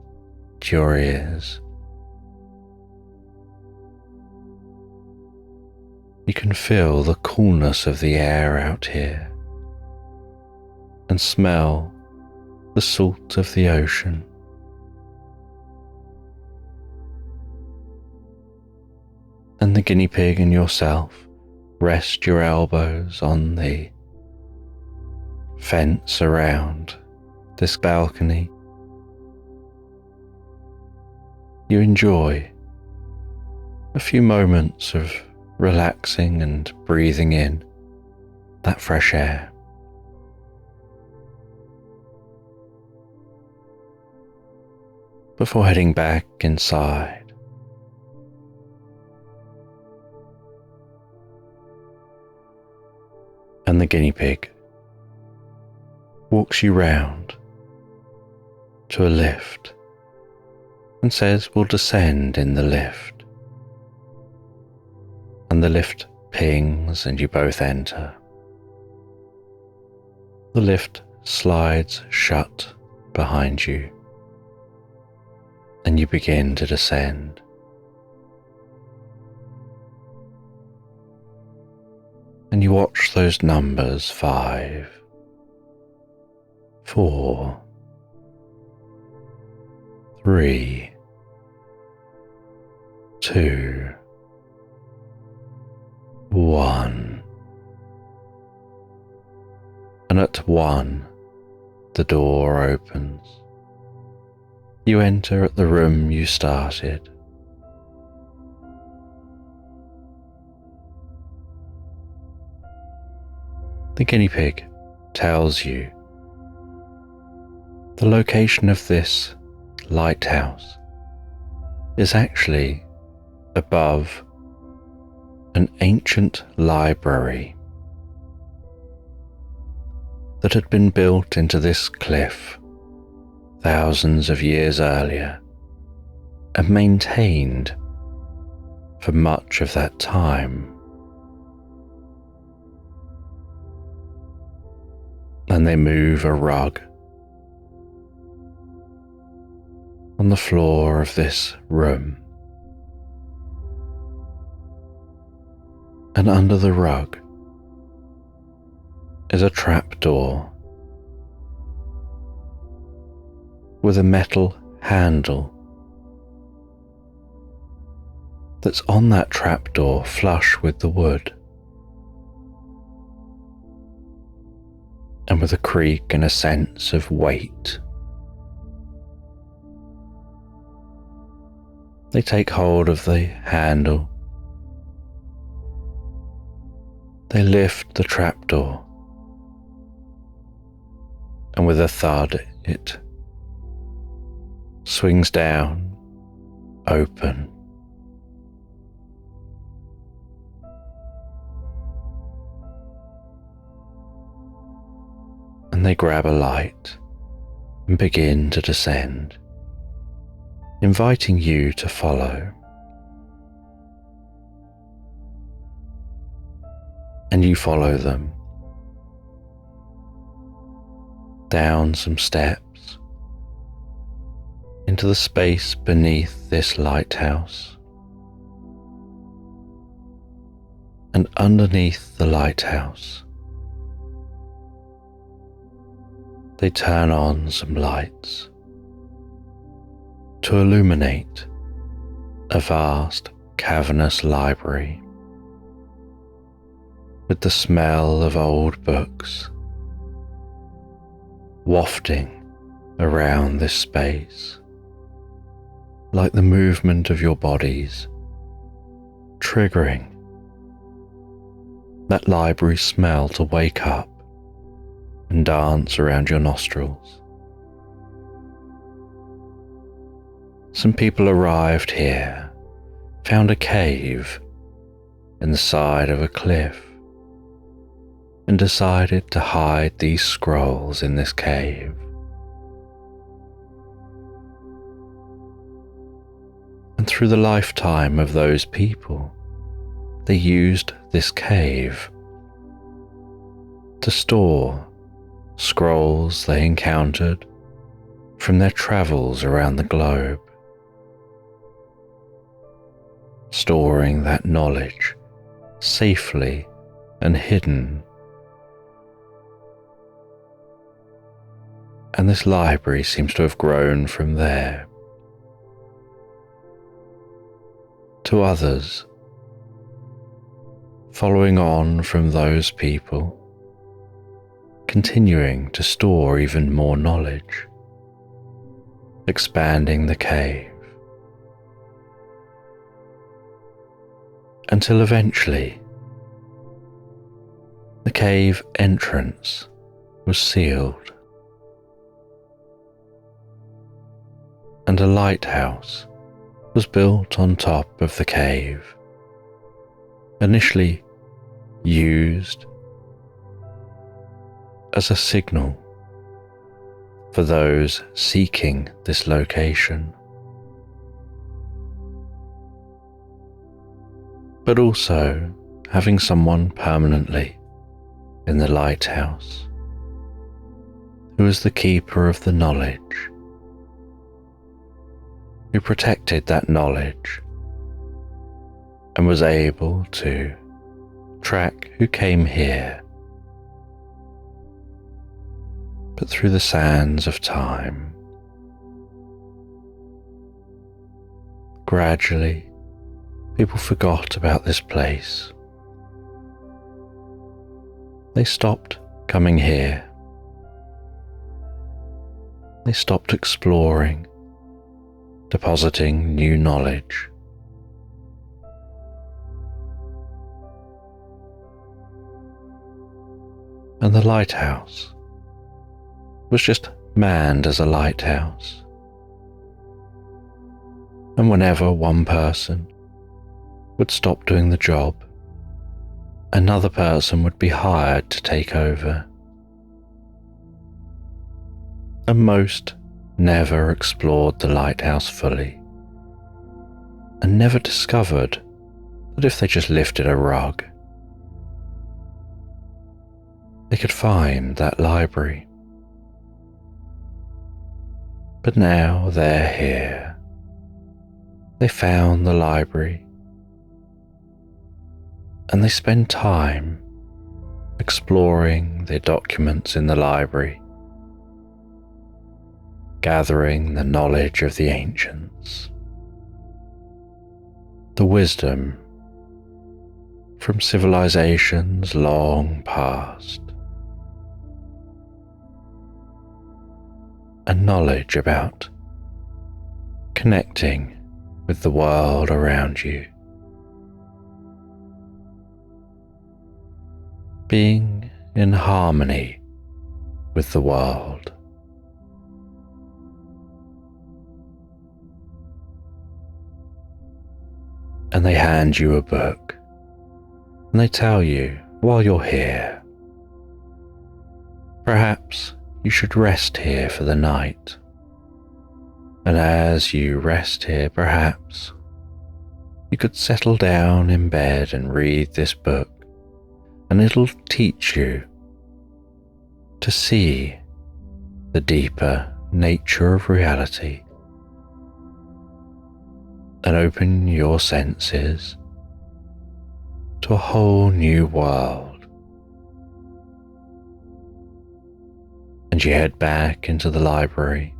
to your ears. You can feel the coolness of the air out here and smell the salt of the ocean. And the guinea pig and yourself rest your elbows on the fence around this balcony. You enjoy a few moments of relaxing and breathing in that fresh air. Before heading back inside, and the guinea pig walks you round to a lift and says we'll descend in the lift. And the lift pings and you both enter. The lift slides shut behind you and you begin to descend. And you watch those numbers 5, 4, 3, 2, 1. And at 1, the door opens. You enter at the room you started. The guinea pig tells you the location of this lighthouse is actually above an ancient library that had been built into this cliff thousands of years earlier and maintained for much of that time. and they move a rug. On the floor of this room, and under the rug is a trapdoor with a metal handle that's on that trapdoor flush with the wood, and with a creak and a sense of weight. They take hold of the handle. They lift the trapdoor, and with a thud it swings down, open. And they grab a light and begin to descend, inviting you to follow. And you follow them down some steps into the space beneath this lighthouse. And underneath the lighthouse, they turn on some lights to illuminate a vast cavernous library with the smell of old books wafting around this space, like the movement of your bodies, triggering that library smell to wake up and dance around your nostrils. Some people arrived here, found a cave in the side of a cliff, and decided to hide these scrolls in this cave. And through the lifetime of those people, they used this cave to store scrolls they encountered from their travels around the globe, storing that knowledge safely and hidden. And this library seems to have grown from there. To others, following on from those people, continuing to store even more knowledge, expanding the cave, until eventually the cave entrance was sealed, and a lighthouse was built on top of the cave, initially used as a signal for those seeking this location, but also having someone permanently in the lighthouse who is the keeper of the knowledge, who protected that knowledge and was able to track who came here. But through the sands of time, gradually people forgot about this place. They stopped coming here. They stopped exploring, depositing new knowledge. And the lighthouse was just manned as a lighthouse. And whenever one person would stop doing the job, another person would be hired to take over. And most never explored the lighthouse fully, and never discovered that if they just lifted a rug, they could find that library. But now they're here. They found the library, and they spend time exploring the documents in the library, gathering the knowledge of the ancients, the wisdom from civilizations long past, and knowledge about connecting with the world around you, being in harmony with the world. And they hand you a book, and they tell you while you're here, perhaps you should rest here for the night. And as you rest here, perhaps you could settle down in bed and read this book, and it'll teach you to see the deeper nature of reality and open your senses to a whole new world. And you head back into the library.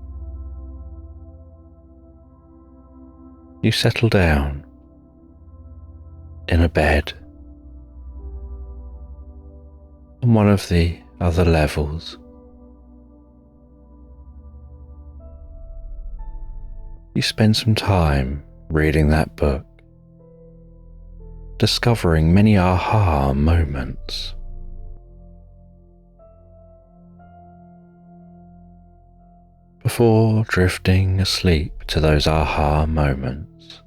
You settle down in a bed on one of the other levels. You spend some time reading that book, discovering many aha moments. Before drifting asleep to those aha moments.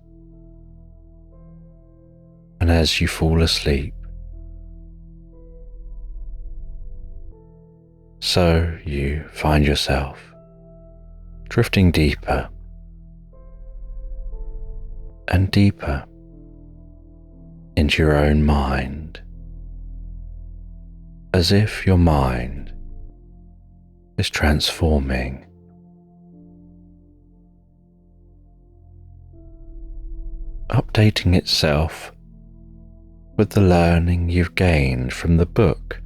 And as you fall asleep, so you find yourself drifting deeper and deeper into your own mind, as if your mind is transforming. Updating itself with the learning you've gained from the book,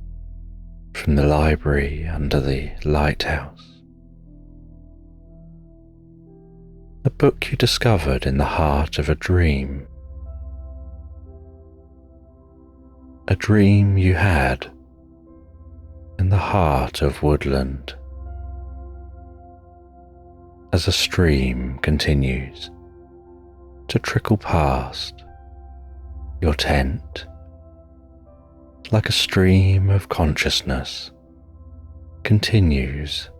from the library under the lighthouse. A book you discovered in the heart of a dream you had in the heart of woodland, as a stream continues to trickle past your tent, like a stream of consciousness continues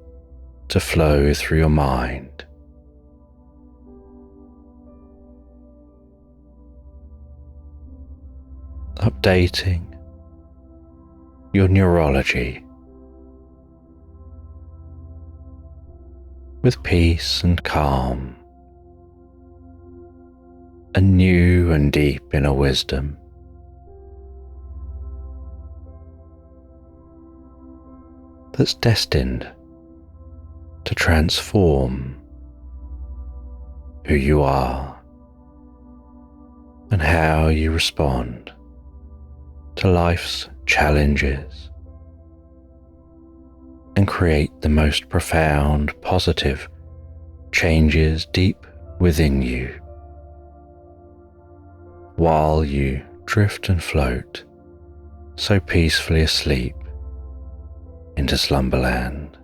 to flow through your mind. Updating your neurology with peace and calm, a new and deep inner wisdom. That's destined to transform who you are and how you respond to life's challenges, and create the most profound positive changes deep within you, while you drift and float so peacefully asleep into Slumberland.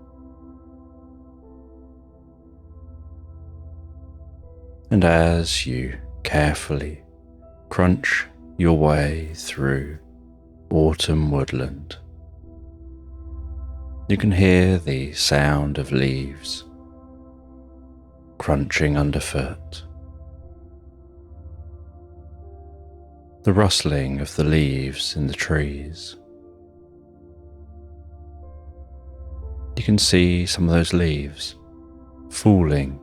And as you carefully crunch your way through autumn woodland, you can hear the sound of leaves crunching underfoot, the rustling of the leaves in the trees. You can see some of those leaves falling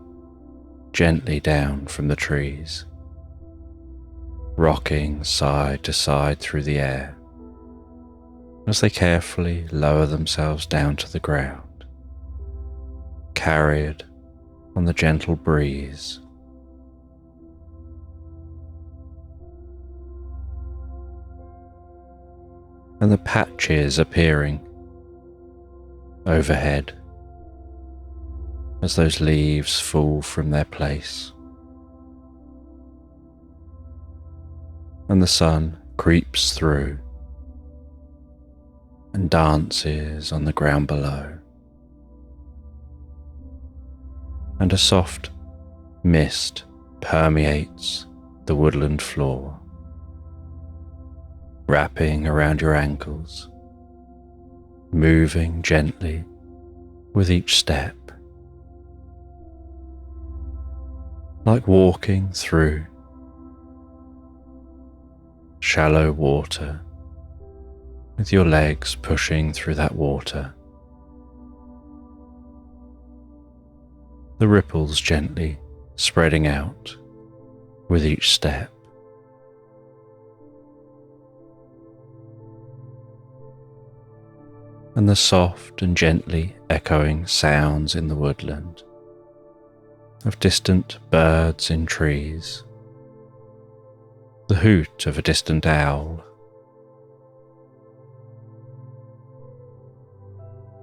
gently down from the trees, rocking side to side through the air, as they carefully lower themselves down to the ground, carried on the gentle breeze. And the patches appearing overhead as those leaves fall from their place, and the sun creeps through and dances on the ground below, and a soft mist permeates the woodland floor, wrapping around your ankles, moving gently with each step, like walking through shallow water with your legs pushing through that water. The ripples gently spreading out with each step. And the soft and gently echoing sounds in the woodland of distant birds in trees, the hoot of a distant owl,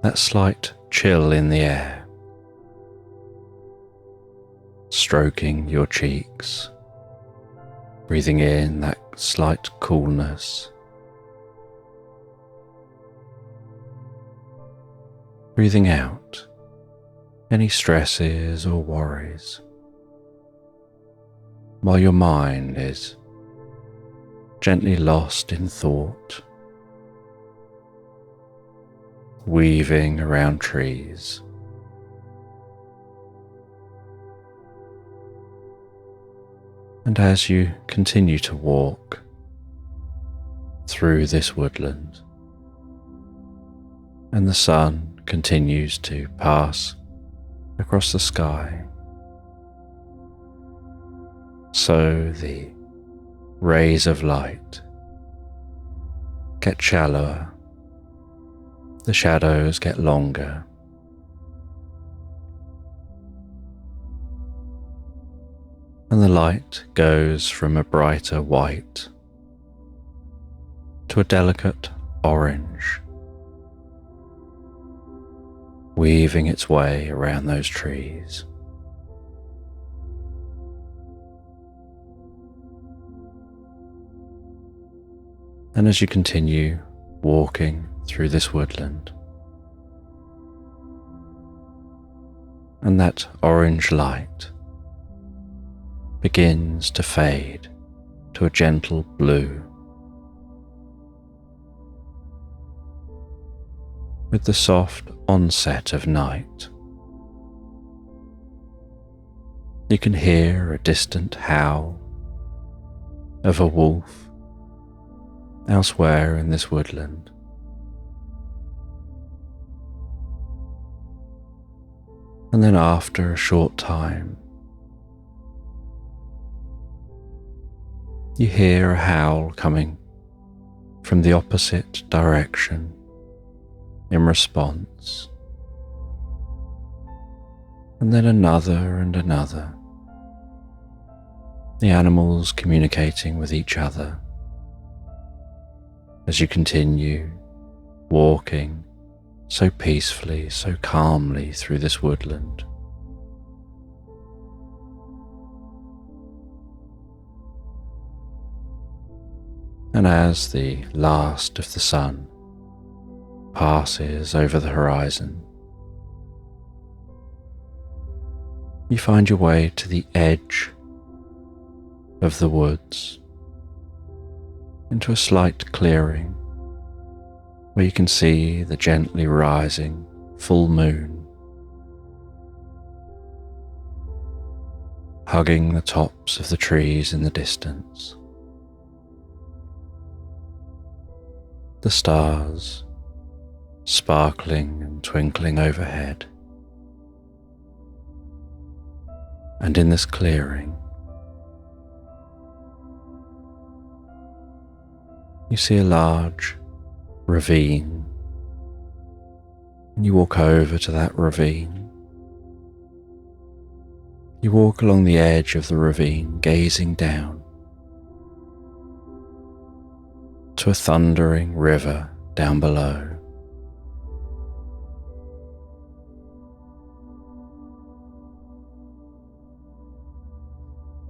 that slight chill in the air, stroking your cheeks, breathing in that slight coolness, breathing out any stresses or worries, while your mind is gently lost in thought, weaving around trees. And as you continue to walk through this woodland, and the sun continues to pass across the sky, so the rays of light get shallower, the shadows get longer, and the light goes from a brighter white to a delicate orange, weaving its way around those trees. And as you continue walking through this woodland, and that orange light begins to fade to a gentle blue, with the soft onset of night, you can hear a distant howl of a wolf elsewhere in this woodland. And then after a short time, you hear a howl coming from the opposite direction in response, and then another and another, the animals communicating with each other as you continue walking so peacefully, so calmly through this woodland. And as the last of the sun passes over the horizon, you find your way to the edge of the woods, into a slight clearing where you can see the gently rising full moon, hugging the tops of the trees in the distance. The stars sparkling and twinkling overhead. And in this clearing, you see a large ravine, and you walk over to that ravine. You walk along the edge of the ravine, gazing down to a thundering river down below.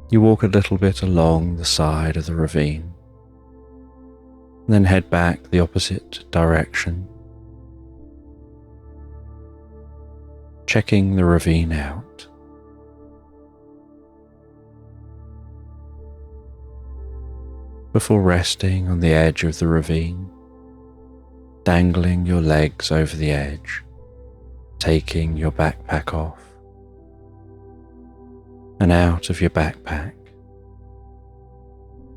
You walk a little bit along the side of the ravine, and then head back the opposite direction, checking the ravine out. Before resting on the edge of the ravine, dangling your legs over the edge, taking your backpack off. And out of your backpack,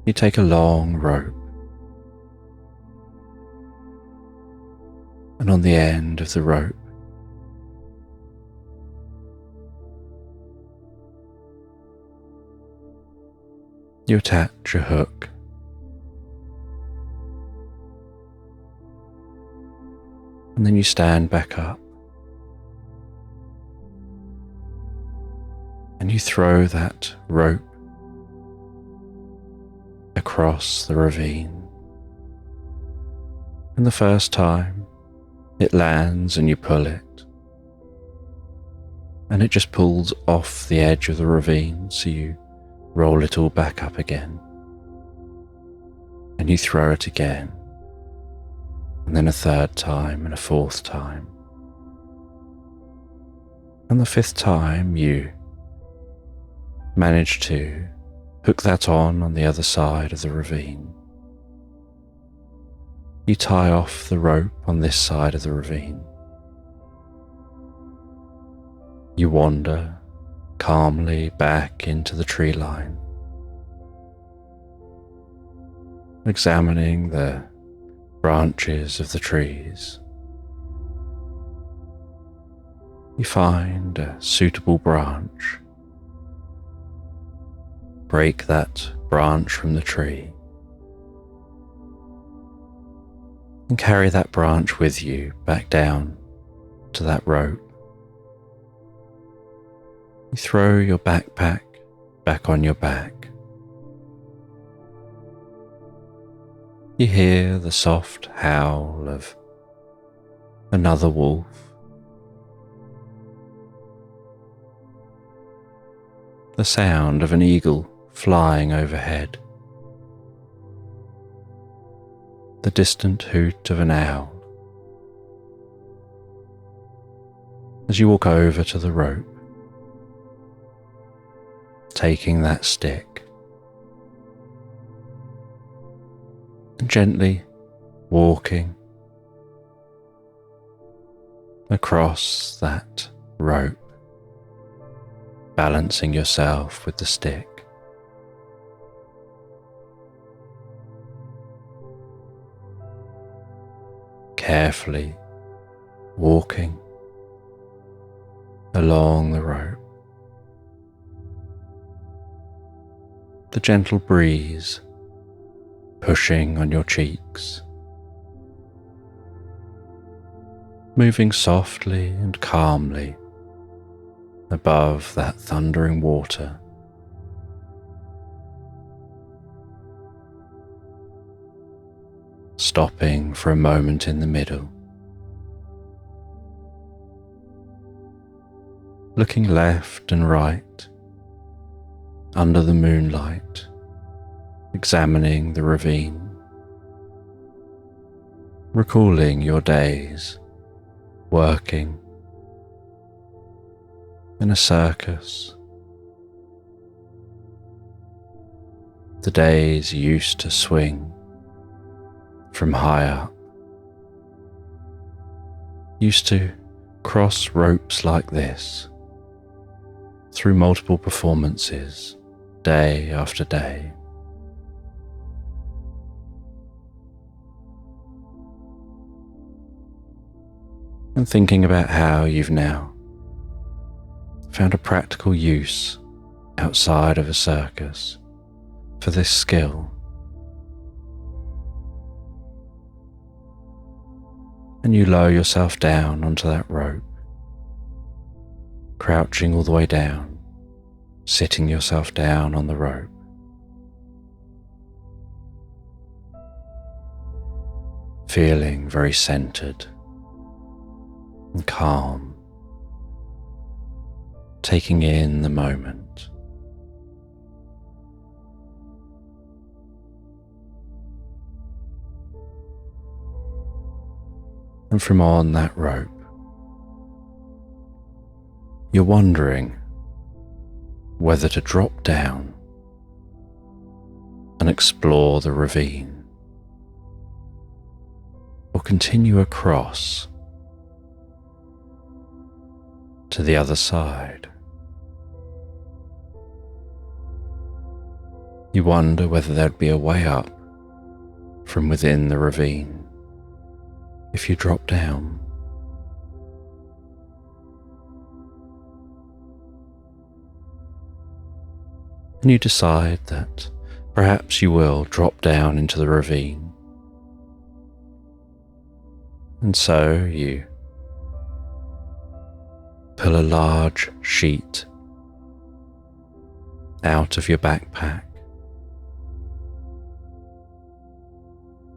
you take a long rope, and on the end of the rope, you attach a hook. And then you stand back up and you throw that rope across the ravine. And the first time it lands and you pull it, and it just pulls off the edge of the ravine, so you roll it all back up again, and you throw it again, and then a third time and a fourth time. And the fifth time you manage to hook that on the other side of the ravine. You tie off the rope on this side of the ravine. You wander calmly back into the tree line, examining the branches of the trees. You find a suitable branch, break that branch from the tree, and carry that branch with you back down to that rope. You throw your backpack back on your back. You hear the soft howl of another wolf. The sound of an eagle flying overhead. The distant hoot of an owl. As you walk over to the rope, taking that stick, and gently walking across that rope, balancing yourself with the stick. Carefully walking along the rope. The gentle breeze pushing on your cheeks, moving softly and calmly above that thundering water. Stopping for a moment in the middle, looking left and right under the moonlight, examining the ravine, recalling your days working in a circus, the days you used to swing from high up, used to cross ropes like this through multiple performances, day after day. And thinking about how you've now found a practical use outside of a circus for this skill. and you lower yourself down onto that rope, crouching all the way down, sitting yourself down on the rope. Feeling very centered and calm, taking in the moment. And from on that rope, you're wondering whether to drop down and explore the ravine or continue across to the other side. You wonder whether there'd be a way up from within the ravine if you drop down. And you decide that perhaps you will drop down into the ravine. And so you pull a large sheet out of your backpack.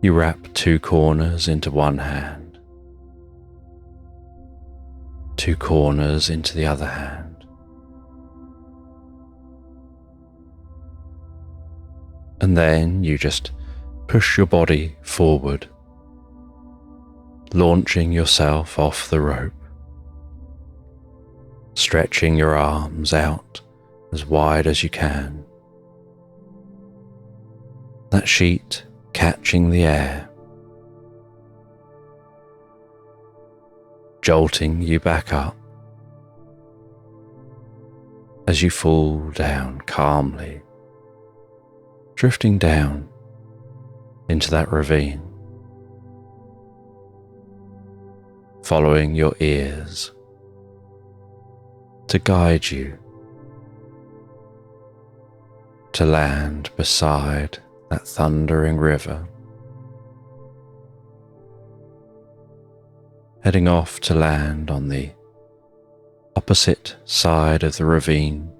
You wrap 2 corners into one hand, 2 corners into the other hand, and then you just push your body forward, launching yourself off the rope, stretching your arms out as wide as you can. That sheet catching the air, jolting you back up as you fall down calmly, drifting down into that ravine, following your ears to guide you to land beside that thundering river, heading off to land on the opposite side of the ravine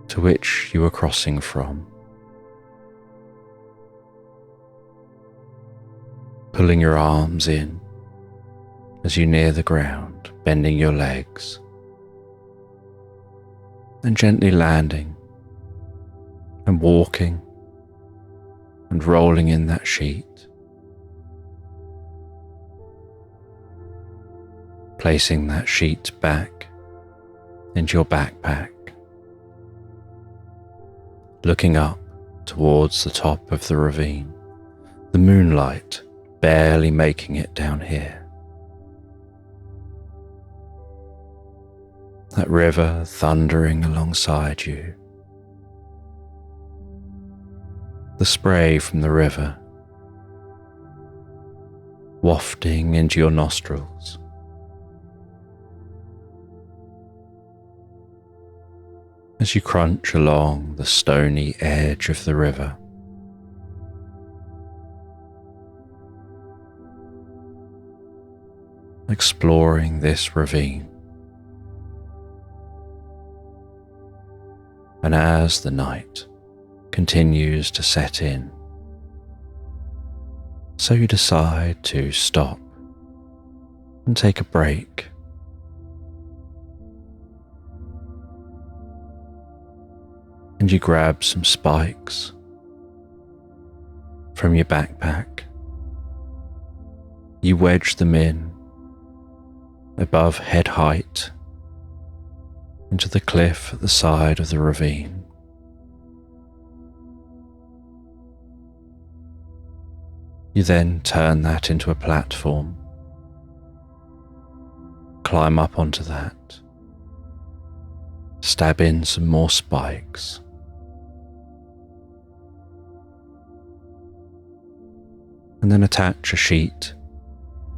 to which you were crossing from, pulling your arms in as you near the ground, bending your legs, and gently landing and walking and rolling in that sheet, placing that sheet back into your backpack, looking up towards the top of the ravine, the moonlight barely making it down here. That river thundering alongside you, the spray from the river wafting into your nostrils. As you crunch along the stony edge of the river, exploring this ravine. And as the night continues to set in, so you decide to stop and take a break. And you grab some spikes from your backpack. You wedge them in above head height into the cliff at the side of the ravine. You then turn that into a platform, climb up onto that, stab in some more spikes, and then attach a sheet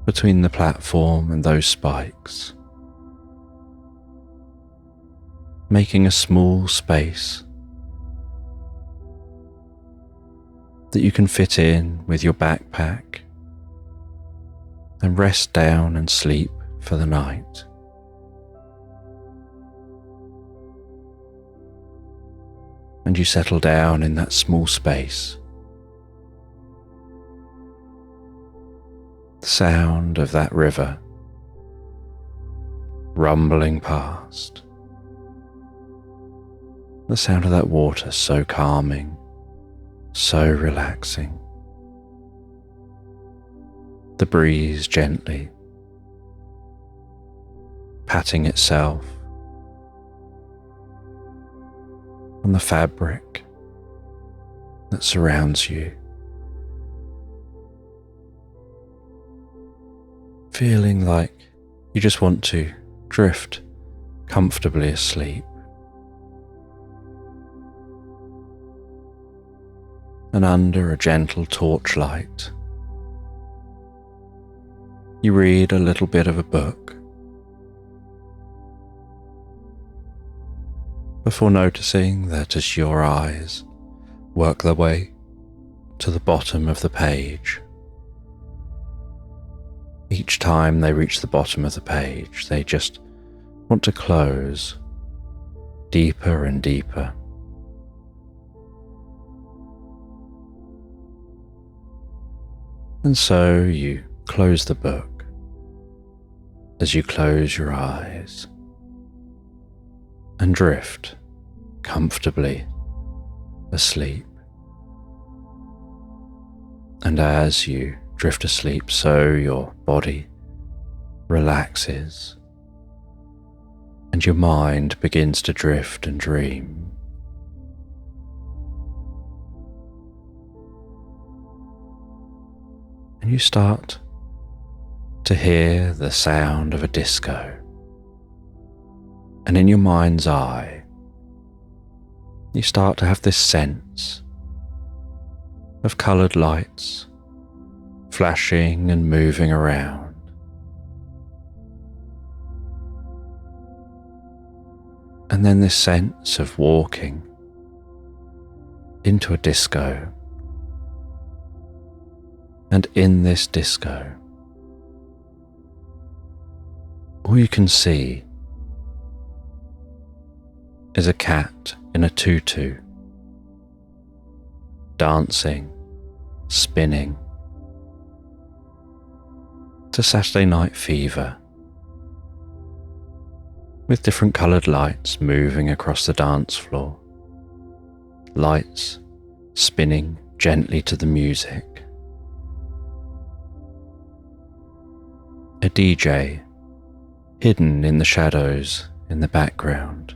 between the platform and those spikes, making a small space that you can fit in with your backpack and rest down and sleep for the night. And you settle down in that small space. The sound of that river rumbling past. The sound of that water so calming, so relaxing. The breeze gently patting itself on the fabric that surrounds you. Feeling like you just want to drift comfortably asleep. And under a gentle torchlight, you read a little bit of a book before noticing that as your eyes work their way to the bottom of the page, each time they reach the bottom of the page, they just want to close deeper and deeper. And so you close the book as you close your eyes and drift comfortably asleep. And as you drift asleep, so your body relaxes and your mind begins to drift and dream. And you start to hear the sound of a disco. And in your mind's eye, you start to have this sense of coloured lights flashing and moving around. And then this sense of walking into a disco. And in this disco, all you can see is a cat in a tutu, dancing, spinning, to Saturday Night Fever, with different coloured lights moving across the dance floor, lights spinning gently to the music. A DJ hidden in the shadows in the background.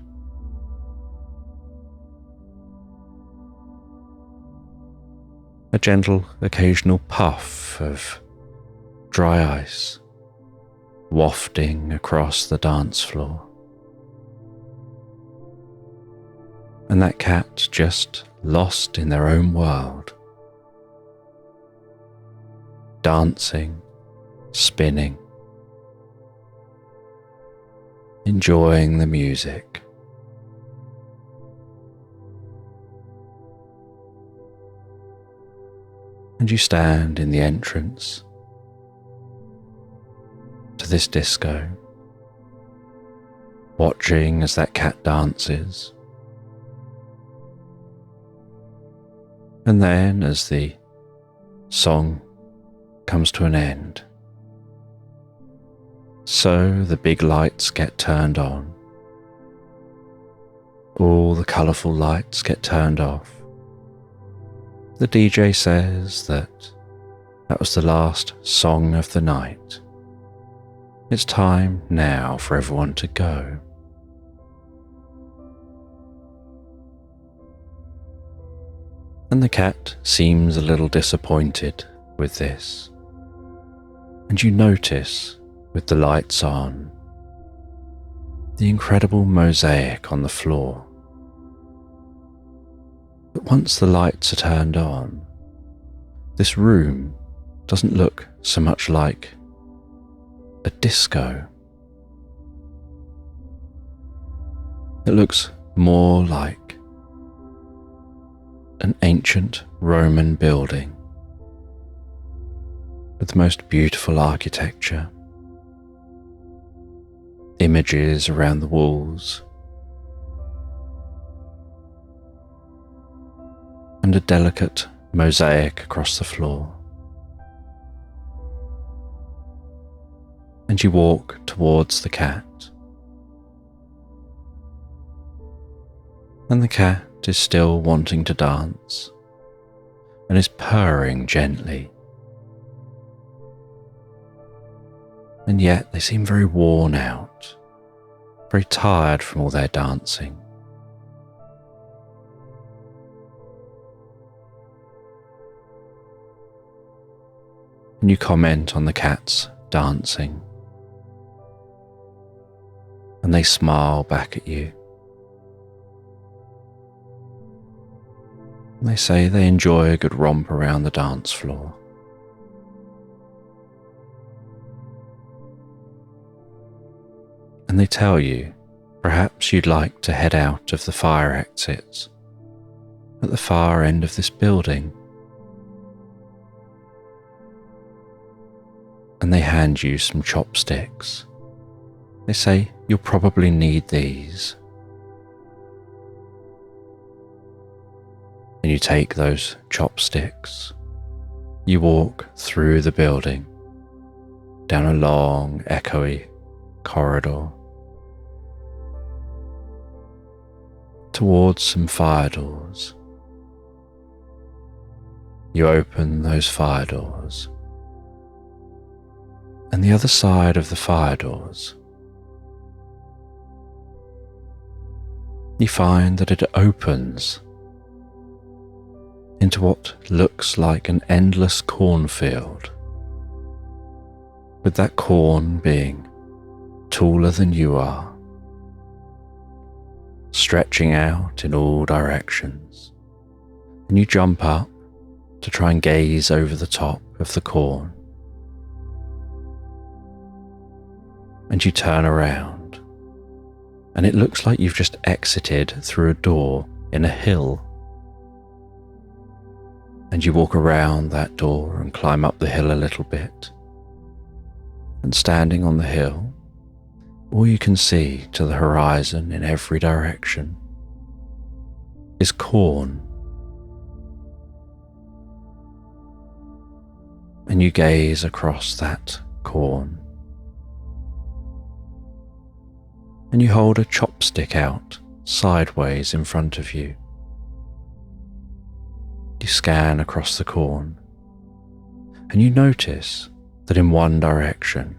A gentle occasional puff of dry ice wafting across the dance floor. And that cat just lost in their own world, dancing, spinning, enjoying the music. And you stand in the entrance to this disco, watching as that cat dances. And then as the song comes to an end, so the big lights get turned on. All the colourful lights get turned off. The DJ says that was the last song of the night. It's time now for everyone to go. And the cat seems a little disappointed with this. And you notice, with the lights on, the incredible mosaic on the floor. But once the lights are turned on, this room doesn't look so much like a disco. It looks more like an ancient Roman building, with the most beautiful architecture, images around the walls, and a delicate mosaic across the floor. And you walk towards the cat. And the cat is still wanting to dance and is purring gently. And yet they seem very worn out, very tired from all their dancing. And you comment on the cat's dancing, and they smile back at you. And they say they enjoy a good romp around the dance floor. And they tell you perhaps you'd like to head out of the fire exits at the far end of this building. And they hand you some chopsticks. They say you'll probably need these. And you take those chopsticks. You walk through the building, down a long, echoey corridor, towards some fire doors. You open those fire doors, and the other side of the fire doors, you find that it opens into what looks like an endless cornfield, with that corn being taller than you are, stretching out in all directions. And you jump up to try and gaze over the top of the corn. And you turn around, and it looks like you've just exited through a door in a hill. And you walk around that door and climb up the hill a little bit. And standing on the hill, all you can see to the horizon in every direction is corn. And you gaze across that corn. And you hold a chopstick out sideways in front of you. You scan across the corn, and you notice that in one direction,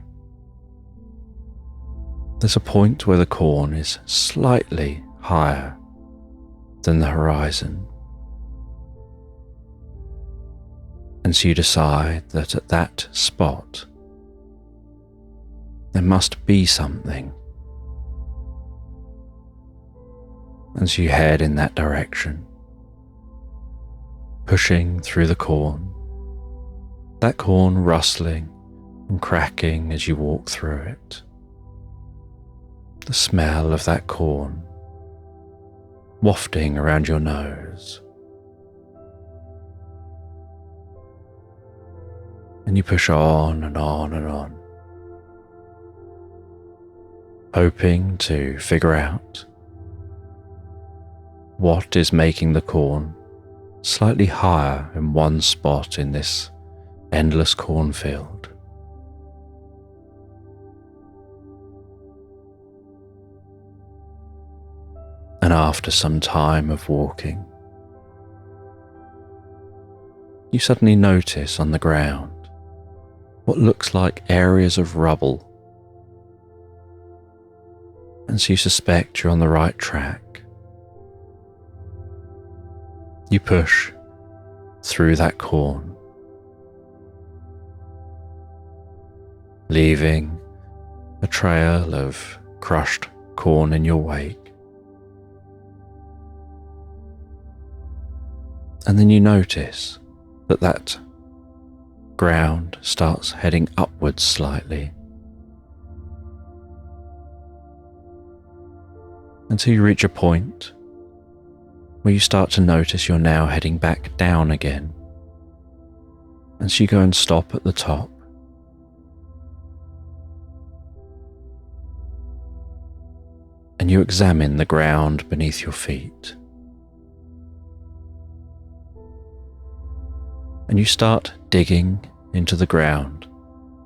there's a point where the corn is slightly higher than the horizon. And so you decide that at that spot, there must be something. And so you head in that direction, pushing through the corn, that corn rustling and cracking as you walk through it. The smell of that corn wafting around your nose. And you push on and on and on, hoping to figure out what is making the corn slightly higher in one spot in this endless cornfield. And after some time of walking, you suddenly notice on the ground what looks like areas of rubble. And so you suspect you're on the right track. You push through that corn, leaving a trail of crushed corn in your wake. And then you notice that that ground starts heading upwards slightly, until you reach a point where you start to notice you're now heading back down again. And so you go and stop at the top, and you examine the ground beneath your feet. And you start digging into the ground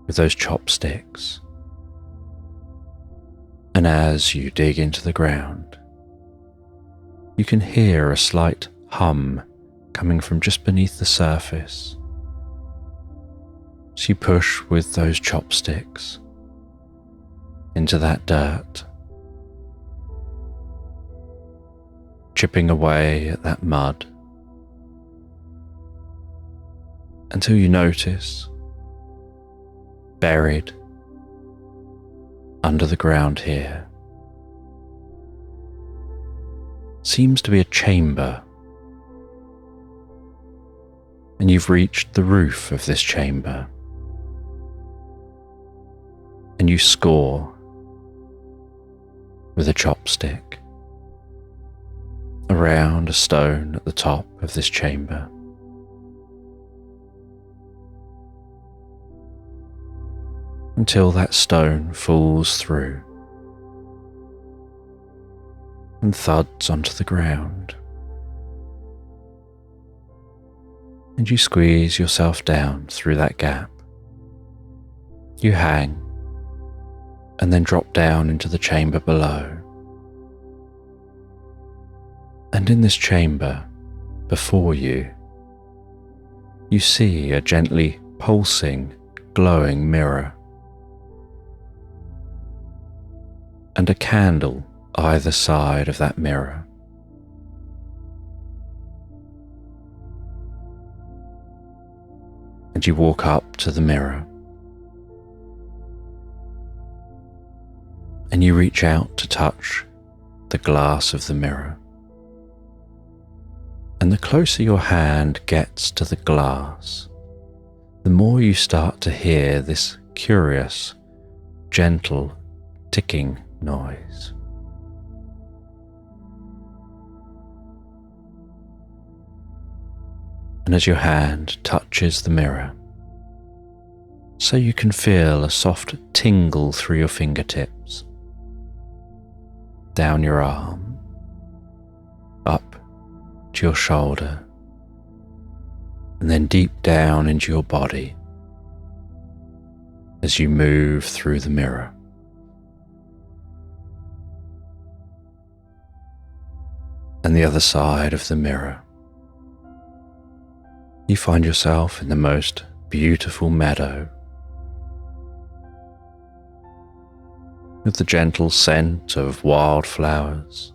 with those chopsticks. And as you dig into the ground, you can hear a slight hum coming from just beneath the surface. So you push with those chopsticks into that dirt, chipping away at that mud, until you notice, buried under the ground here, seems to be a chamber. And you've reached the roof of this chamber, and you score with a chopstick around a stone at the top of this chamber. Until that stone falls through and thuds onto the ground. And you squeeze yourself down through that gap. You hang and then drop down into the chamber below. And in this chamber before you, you see a gently pulsing, glowing mirror, and a candle either side of that mirror. And you walk up to the mirror, and you reach out to touch the glass of the mirror. And the closer your hand gets to the glass, the more you start to hear this curious, gentle ticking noise. And as your hand touches the mirror, so you can feel a soft tingle through your fingertips, down your arm, up to your shoulder, and then deep down into your body as you move through the mirror. And the other side of the mirror, you find yourself in the most beautiful meadow, with the gentle scent of wildflowers,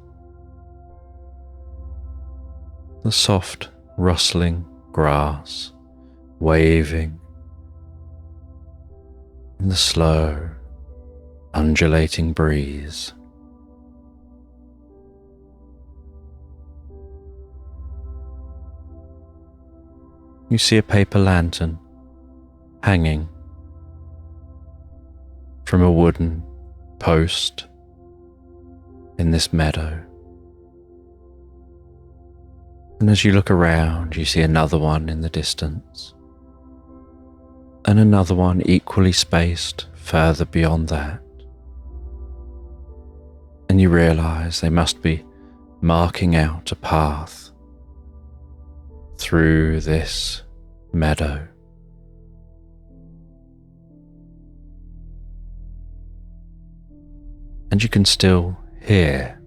the soft rustling grass waving in the slow, undulating breeze. You see a paper lantern hanging from a wooden post in this meadow. And as you look around, you see another one in the distance, and another one equally spaced further beyond that. And you realize they must be marking out a path through this meadow. And you can still hear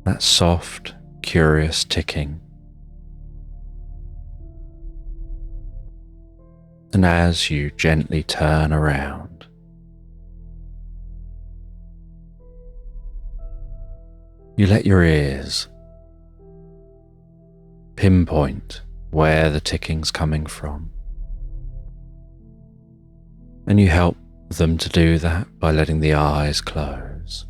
that soft, curious ticking. And as you gently turn around, you let your ears pinpoint where the ticking's coming from. And you help them to do that by letting the eyes close.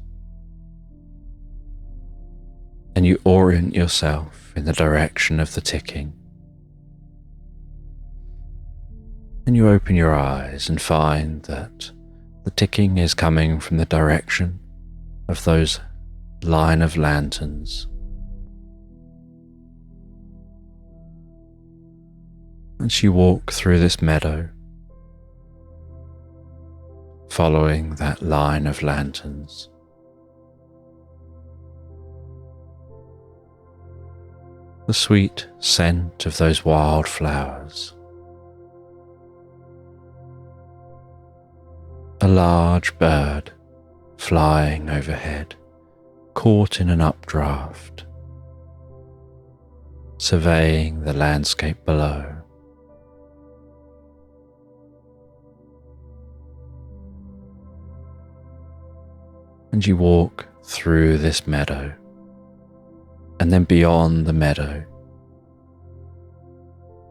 And you orient yourself in the direction of the ticking. And you open your eyes and find that the ticking is coming from the direction of those line of lanterns. As you walk through this meadow, following that line of lanterns, the sweet scent of those wildflowers. A large bird flying overhead, caught in an updraft, surveying the landscape below. And you walk through this meadow, and then beyond the meadow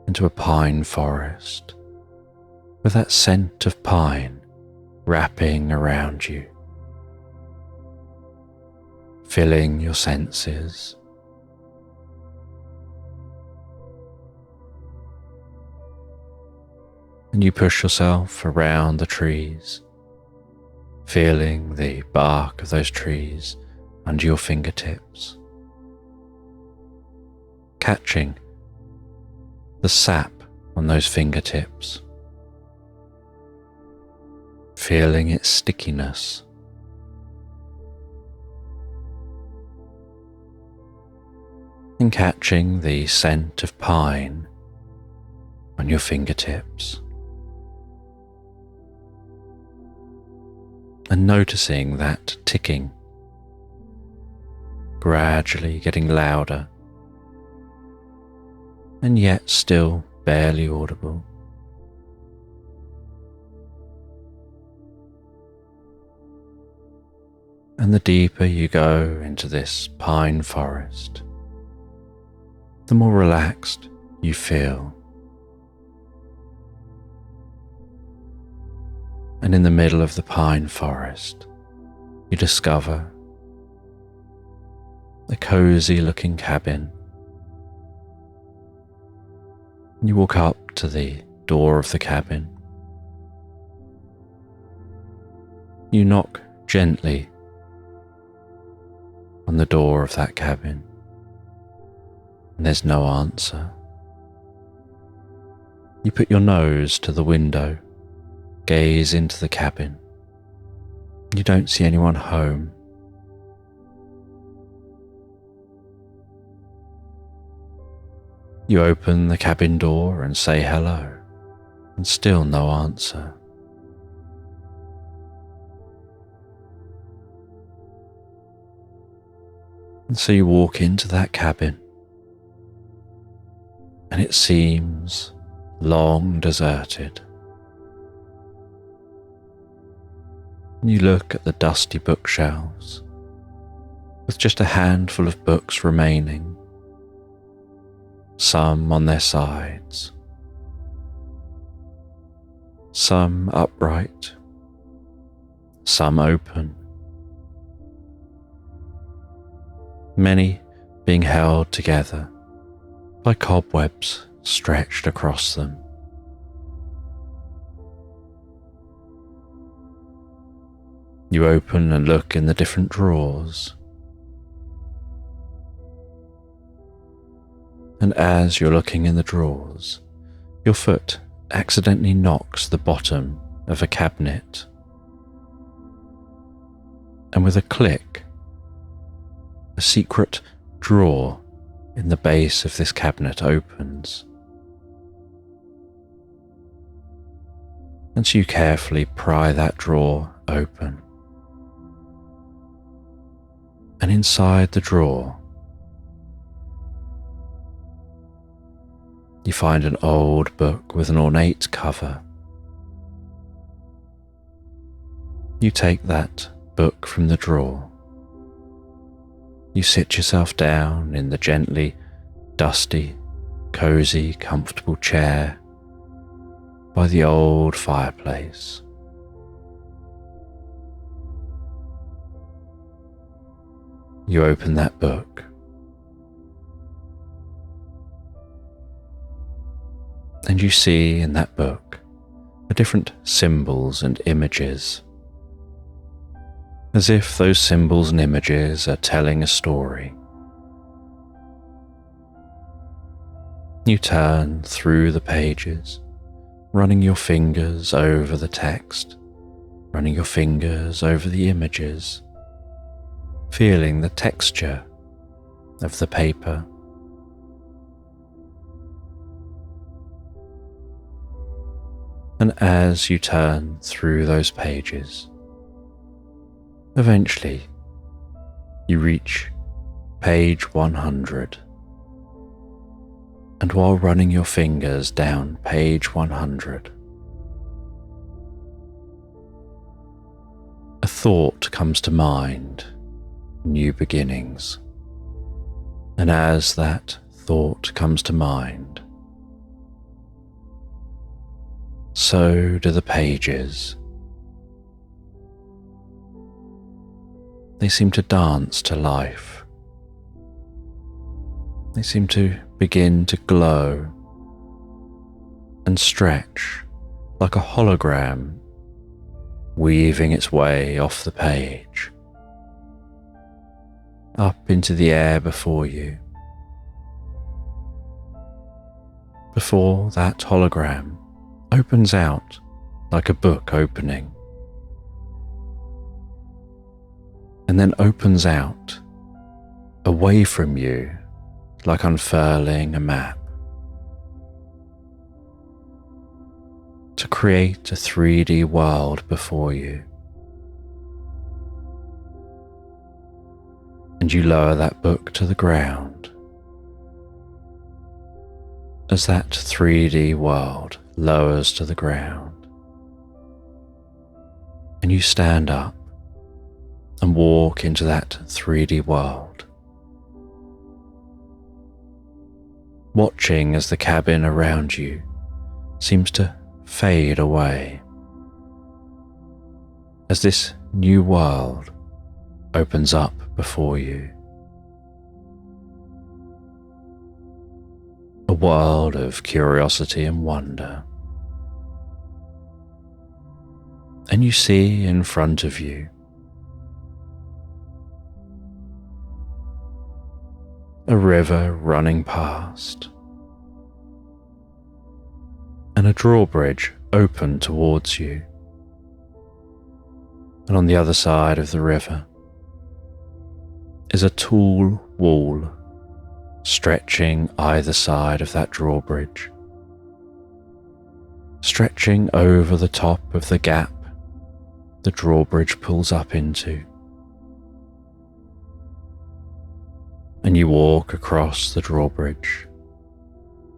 into a pine forest with that scent of pine wrapping around you, filling your senses. And you push yourself around the trees, feeling the bark of those trees under your fingertips, catching the sap on those fingertips, feeling its stickiness, and catching the scent of pine on your fingertips, and noticing that ticking gradually getting louder and yet still barely audible. And the deeper you go into this pine forest, the more relaxed you feel. And in the middle of the pine forest, you discover a cozy looking cabin. You walk up to the door of the cabin. You knock gently on the door of that cabin, and there's no answer. You put your nose to the window, gaze into the cabin. You don't see anyone home. You open the cabin door and say hello, and still no answer. And so you walk into that cabin, and it seems long deserted. You look at the dusty bookshelves, with just a handful of books remaining, some on their sides, some upright, some open, many being held together by cobwebs stretched across them. You open and look in the different drawers, and as you're looking in the drawers, your foot accidentally knocks the bottom of a cabinet, and with a click, a secret drawer in the base of this cabinet opens. And so you carefully pry that drawer open. And inside the drawer, you find an old book with an ornate cover. You take that book from the drawer. You sit yourself down in the gently dusty, cozy, comfortable chair by the old fireplace. You open that book, and you see in that book the different symbols and images, as if those symbols and images are telling a story. You turn through the pages, running your fingers over the text, running your fingers over the images, feeling the texture of the paper, And as you turn through those pages, eventually you reach page 100. And while running your fingers down page 100, a thought comes to mind: new beginnings. And as that thought comes to mind, so do the pages. They seem to dance to life. They seem to begin to glow and stretch like a hologram, weaving its way off the page, up into the air before you. Before that hologram opens out like a book opening, and then opens out away from you like unfurling a map, to create a 3D world before you. And you lower that book to the ground as that 3D world lowers to the ground, and you stand up and walk into that 3D world, watching as the cabin around you seems to fade away, as this new world opens up before you. A world of curiosity and wonder. And you see in front of you a river running past, and a drawbridge open towards you. And on the other side of the river is a tall wall stretching either side of that drawbridge, stretching over the top of the gap the drawbridge pulls up into. And you walk across the drawbridge,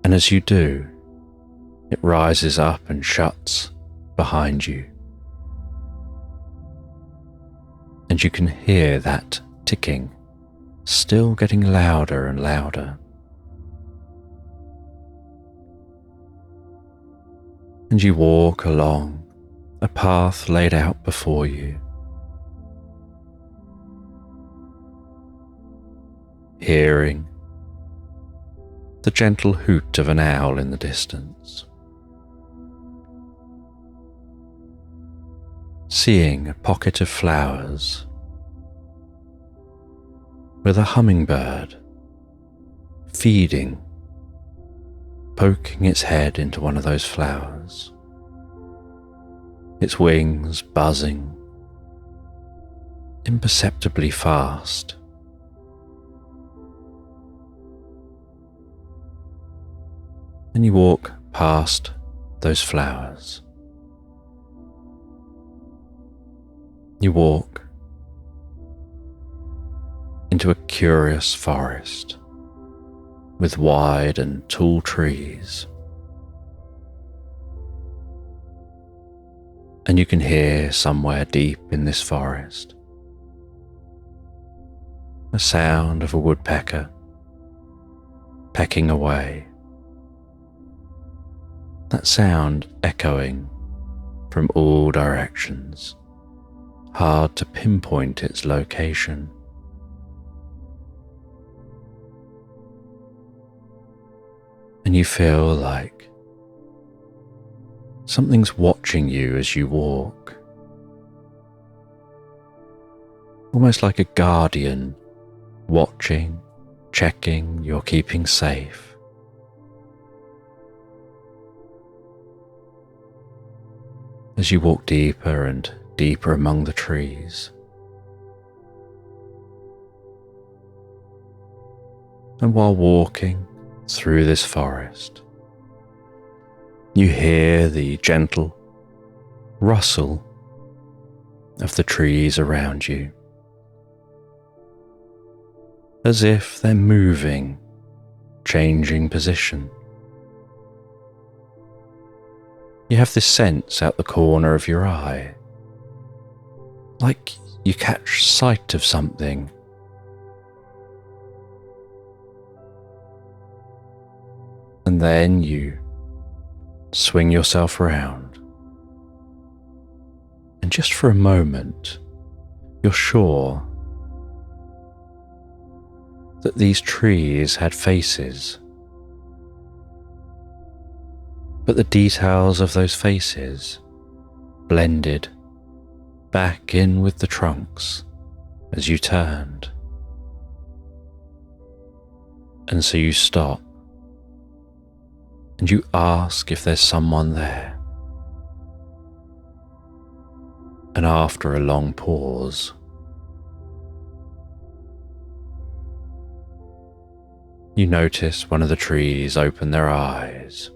and as you do, it rises up and shuts behind you. And you can hear that ticking still getting louder and louder. And you walk along a path laid out before you, hearing the gentle hoot of an owl in the distance, seeing a pocket of flowers with a hummingbird feeding, poking its head into one of those flowers, its wings buzzing imperceptibly fast. And you walk past those flowers. You walk into a curious forest with wide and tall trees. And you can hear somewhere deep in this forest a sound of a woodpecker pecking away. That sound echoing from all directions, hard to pinpoint its location. And you feel like something's watching you as you walk, almost like a guardian watching, checking you're keeping safe. As you walk deeper and deeper among the trees, and while walking through this forest, You hear the gentle rustle of the trees around you, as if they're moving, changing position. You have this sense out the corner of your eye, like you catch sight of something. And then you swing yourself around, and just for a moment, you're sure that these trees had faces, but the details of those faces blended back in with the trunks as you turned. And so you stop and you ask if there's someone there. And after a long pause, you notice one of the trees open their eyes,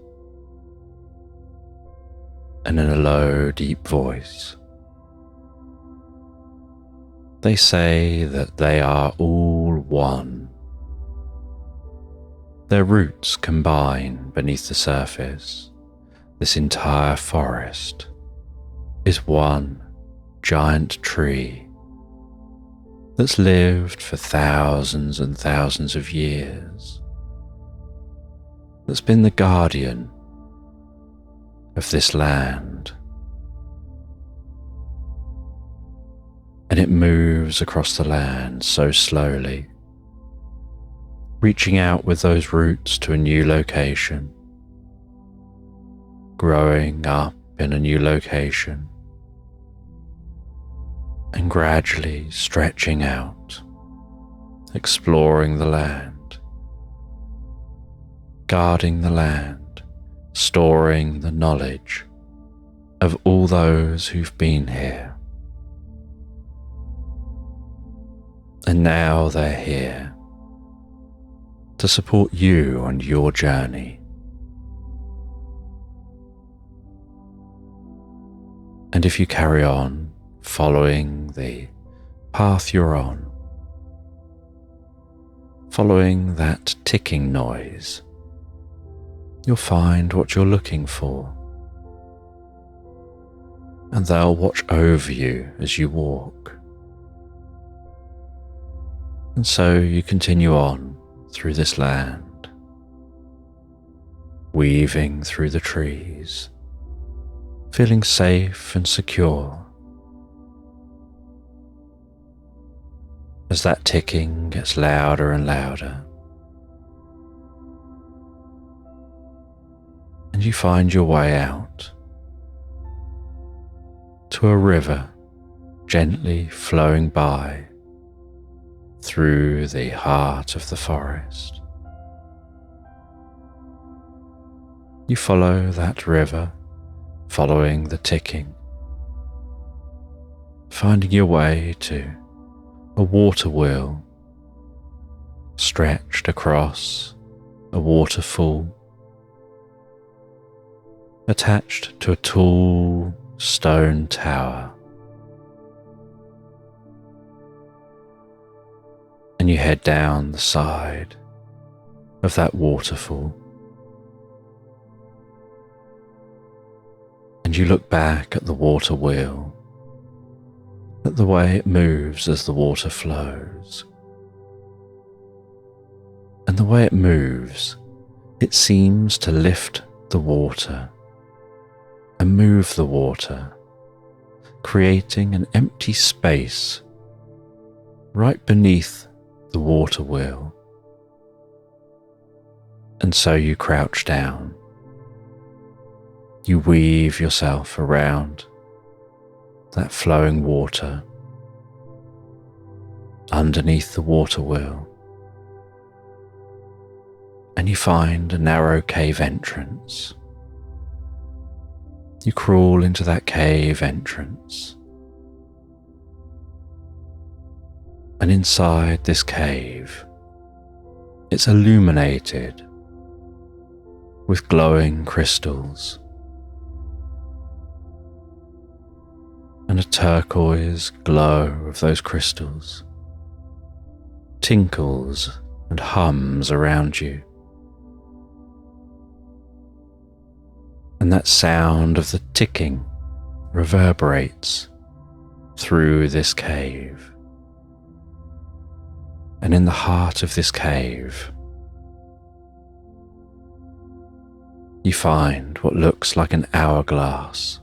and in a low, deep voice, they say that they are all one. Their roots combine beneath the surface. This entire forest is one giant tree that's lived for thousands and thousands of years, that's been the guardian of this land. And it moves across the land so slowly, reaching out with those roots to a new location, growing up in a new location, and gradually stretching out, exploring the land, guarding the land, storing the knowledge of all those who've been here. And now they're here to support you on your journey. And if you carry on following the path you're on, following that ticking noise, you'll find what you're looking for, and they'll watch over you as you walk. And so you continue on through this land, weaving through the trees, feeling safe and secure. As that ticking gets louder and louder, and you find your way out to a river gently flowing by through the heart of the forest. You follow that river, following the ticking, finding your way to a water wheel stretched across a waterfall, attached to a tall stone tower. And you head down the side of that waterfall, and you look back at the water wheel, at the way it moves as the water flows. And the way it moves, it seems to lift the water and move the water, creating an empty space right beneath the water wheel. And so you crouch down. You weave yourself around that flowing water underneath the water wheel, and you find a narrow cave entrance. You crawl into that cave entrance, and inside this cave, it's illuminated with glowing crystals and a turquoise glow of those crystals tinkles and hums around you. And that sound of the ticking reverberates through this cave. And in the heart of this cave, you find what looks like an hourglass.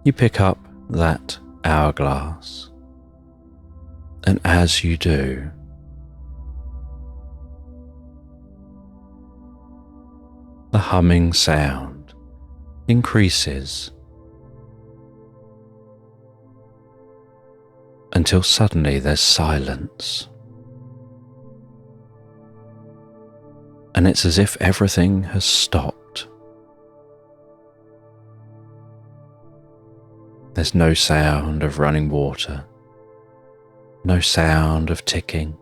You pick up that hourglass, and as you do, the humming sound increases until suddenly there's silence. And it's as if everything has stopped. There's no sound of running water, no sound of ticking,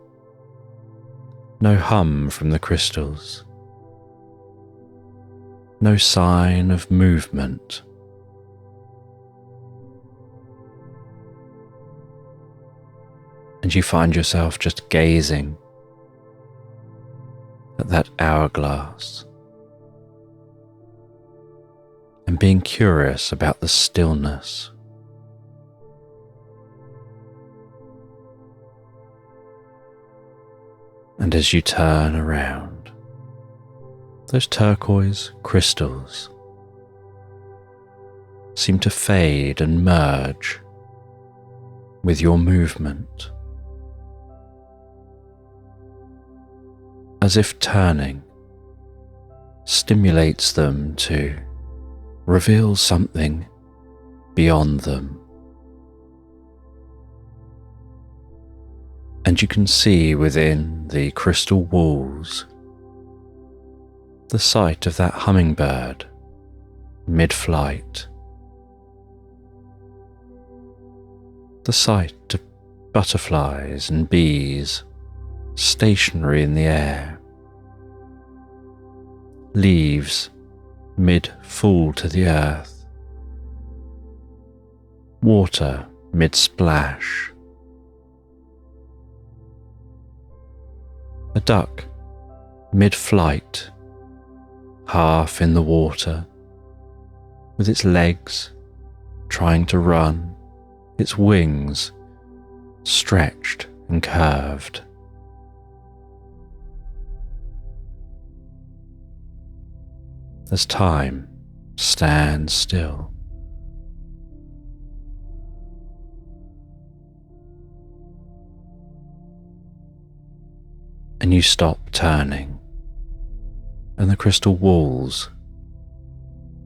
no hum from the crystals, no sign of movement. And you find yourself just gazing at that hourglass and being curious about the stillness. And as you turn around, those turquoise crystals seem to fade and merge with your movement, as if turning stimulates them to reveal something beyond them. And you can see within the crystal walls the sight of that hummingbird mid-flight, the sight of butterflies and bees stationary in the air, leaves mid-fall to the earth, water mid-splash, a duck mid-flight, half in the water, with its legs trying to run, its wings stretched and curved. As time stands still. And you stop turning, and the crystal walls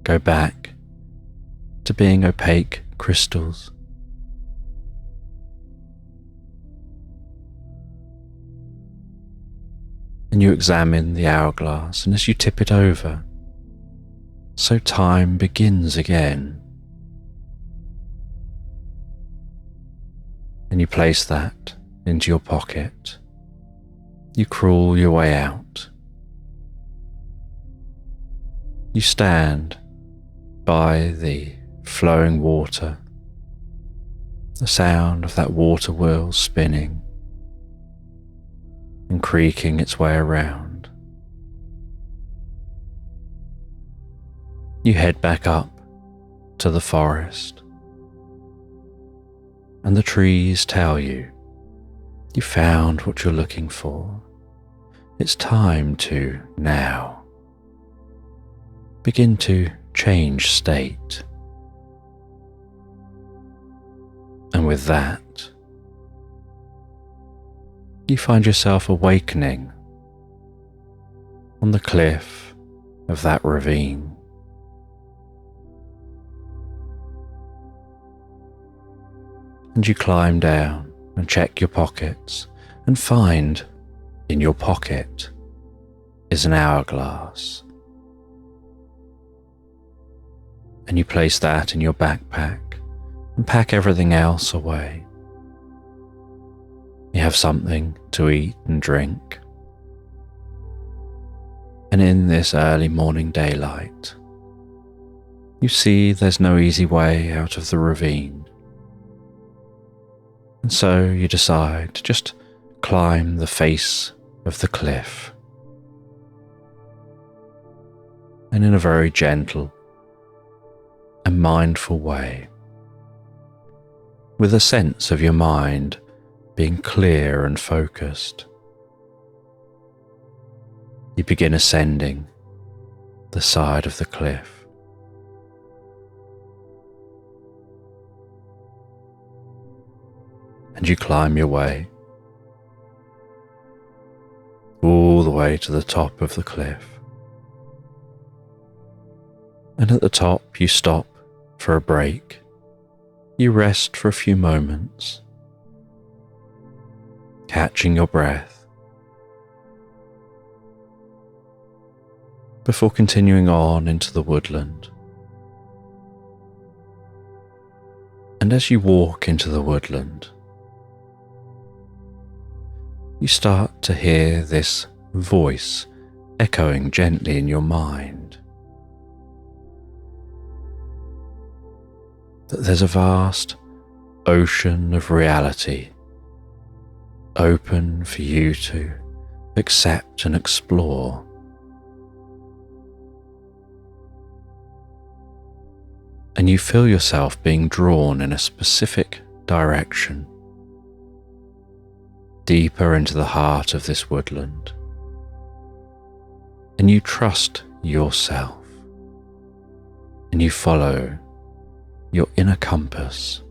go back to being opaque crystals. And you examine the hourglass, and as you tip it over, so time begins again. And you place that into your pocket. You crawl your way out. You stand by the flowing water, the sound of that water wheel spinning and creaking its way around. You head back up to the forest, and the trees tell you you found what you're looking for. It's time to now begin to change state. And with that, you find yourself awakening on the cliff of that ravine. And you climb down and check your pockets and find in your pocket is an hourglass. And you place that in your backpack and pack everything else away. You have something to eat and drink. And in this early morning daylight, You see there's no easy way out of the ravine, and so you decide to just climb the face of the cliff, and in a very gentle and mindful way, with a sense of your mind being clear and focused, you begin ascending the side of the cliff. And you climb your way all the way to the top of the cliff. And at the top you stop for a break. You rest for a few moments, catching your breath, before continuing on into the woodland. And as you walk into the woodland, you start to hear this voice echoing gently in your mind, that there's a vast ocean of reality open for you to accept and explore. And you feel yourself being drawn in a specific direction, deeper into the heart of this woodland. And you trust yourself, and you follow your inner compass,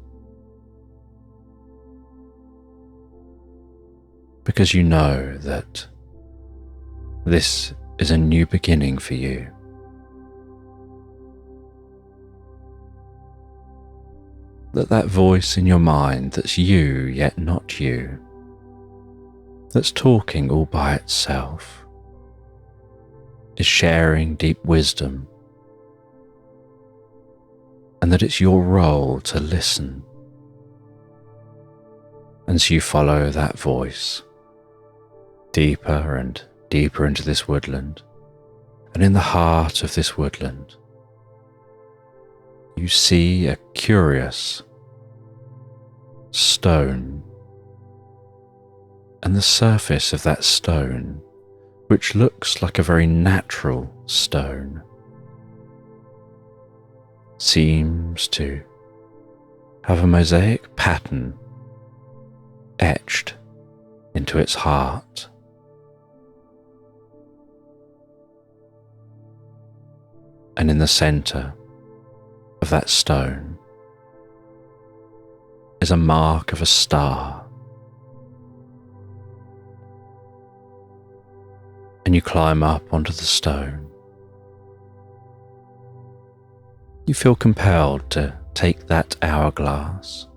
because you know that this is a new beginning for you. That voice in your mind that's you yet not you, that's talking all by itself, is sharing deep wisdom, and that it's your role to listen. And so you follow that voice deeper and deeper into this woodland, and in the heart of this woodland you see a curious stone, and the surface of that stone, which looks like a very natural stone, seems to have a mosaic pattern etched into its heart. And in the center of that stone is a mark of a star. And you climb up onto the stone. You feel compelled to take that hourglass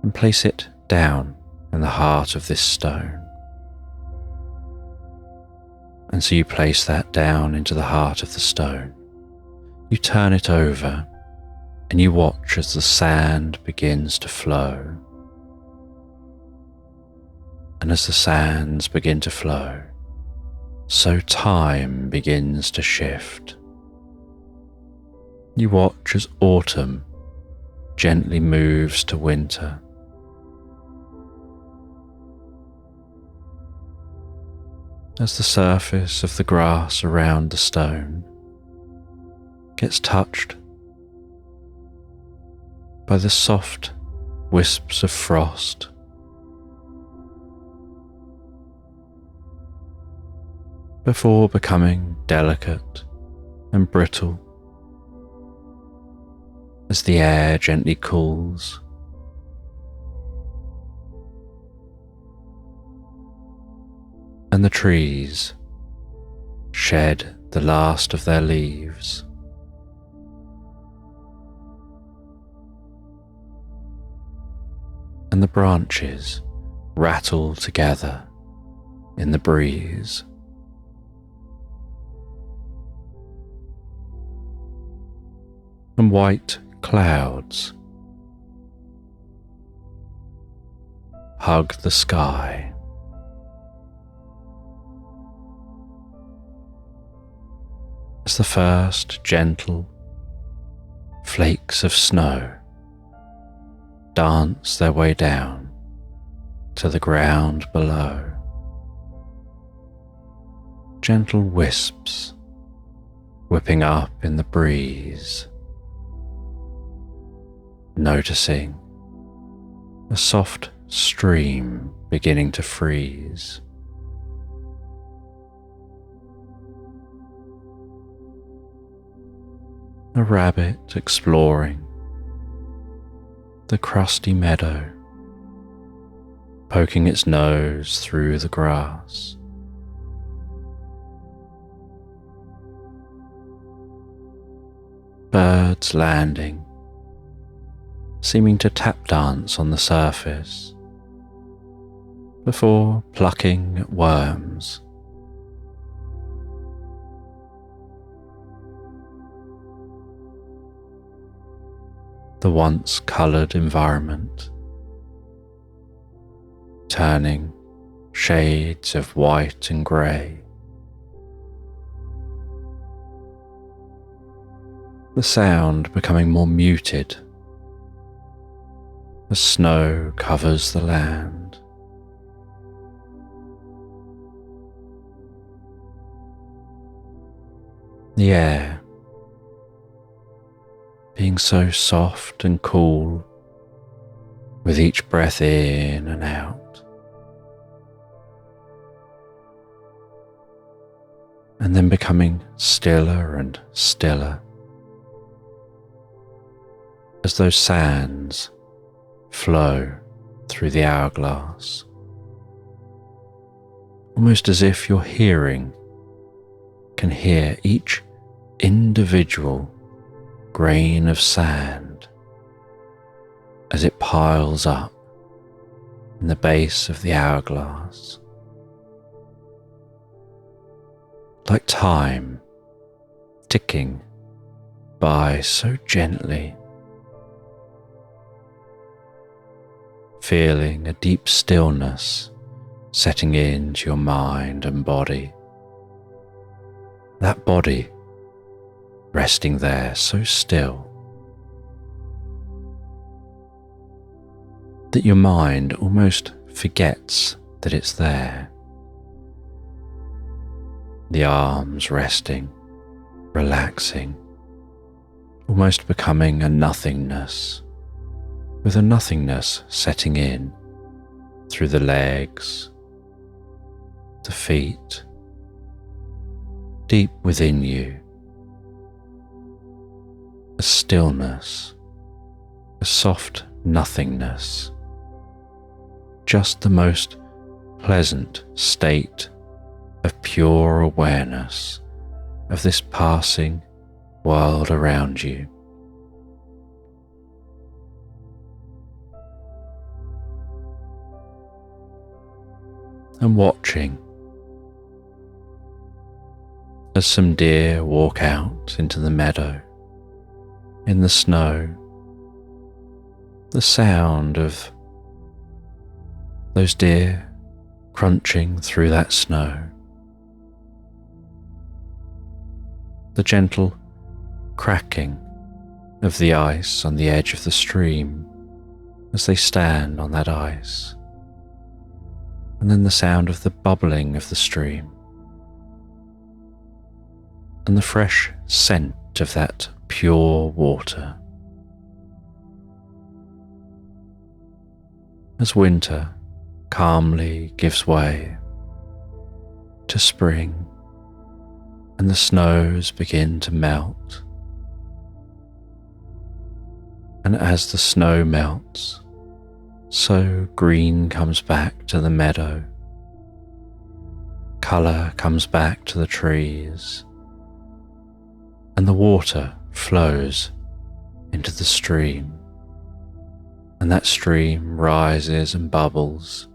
and place it down in the heart of this stone. And so you place that down into the heart of the stone. You turn it over and you watch as the sand begins to flow. And as the sands begin to flow, so time begins to shift. You watch as autumn gently moves to winter. As the surface of the grass around the stone gets touched by the soft wisps of frost, before becoming delicate and brittle as the air gently cools. And the trees shed the last of their leaves. And the branches rattle together in the breeze. And white clouds hug the sky. As the first gentle flakes of snow dance their way down to the ground below. Gentle wisps whipping up in the breeze, noticing a soft stream beginning to freeze. A rabbit exploring the crusty meadow, poking its nose through the grass. Birds landing, seeming to tap dance on the surface before plucking at worms. The once coloured environment turning shades of white and grey. The sound becoming more muted as snow covers the land. The air being so soft and cool with each breath in and out, and then becoming stiller and stiller as those sands flow through the hourglass, almost as if your hearing can hear each individual grain of sand as it piles up in the base of the hourglass, like time ticking by so gently, feeling a deep stillness setting into your mind and body. That body resting there so still that your mind almost forgets that it's there. The arms resting, relaxing, almost becoming a nothingness, with a nothingness setting in through the legs, the feet, deep within you. A stillness, a soft nothingness, just the most pleasant state of pure awareness of this passing world around you. And watching as some deer walk out into the meadow in the snow, the sound of those deer crunching through that snow, the gentle cracking of the ice on the edge of the stream as they stand on that ice, and then the sound of the bubbling of the stream, and the fresh scent of that pure water. As winter calmly gives way to spring and the snows begin to melt, and as the snow melts, so green comes back to the meadow, colour comes back to the trees, and the water flows into the stream, and that stream rises and bubbles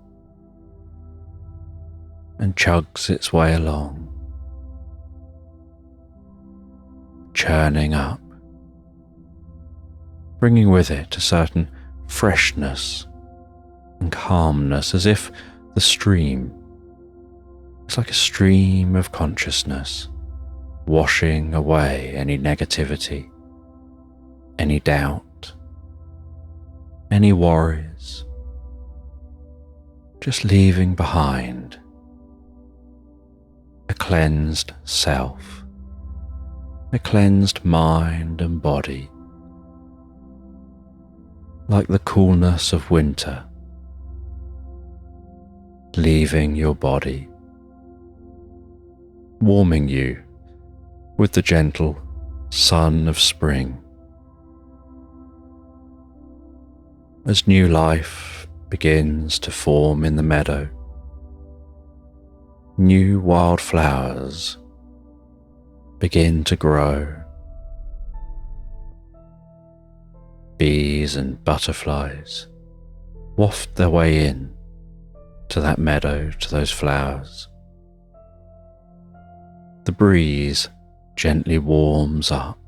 and chugs its way along, churning up, bringing with it a certain freshness and calmness, as if the stream is like a stream of consciousness, washing away any negativity, any doubt, any worries, just leaving behind a cleansed self, a cleansed mind and body, like the coolness of winter, leaving your body, warming you with the gentle sun of spring. As new life begins to form in the meadow, new wildflowers begin to grow. Bees and butterflies waft their way in to that meadow, to those flowers. The breeze gently warms up,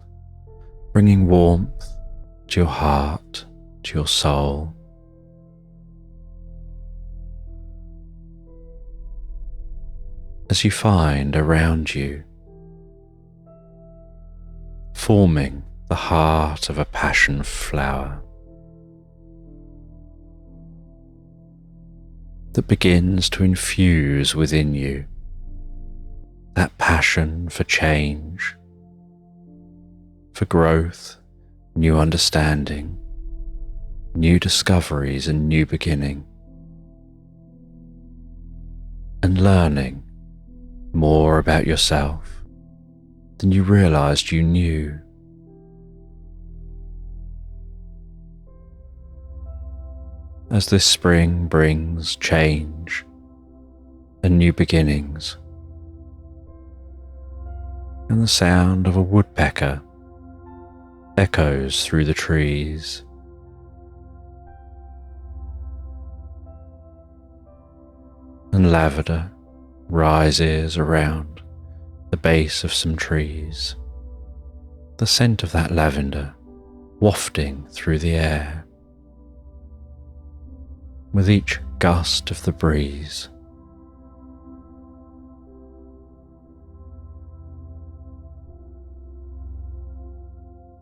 bringing warmth to your heart, to your soul. As you find around you, forming the heart of a passion flower that begins to infuse within you that passion for change, for growth, new understanding, new discoveries and new beginning, and learning more about yourself than you realized you knew. As this spring brings change and new beginnings, and the sound of a woodpecker echoes through the trees, and lavender rises around the base of some trees, the scent of that lavender wafting through the air. With each gust of the breeze,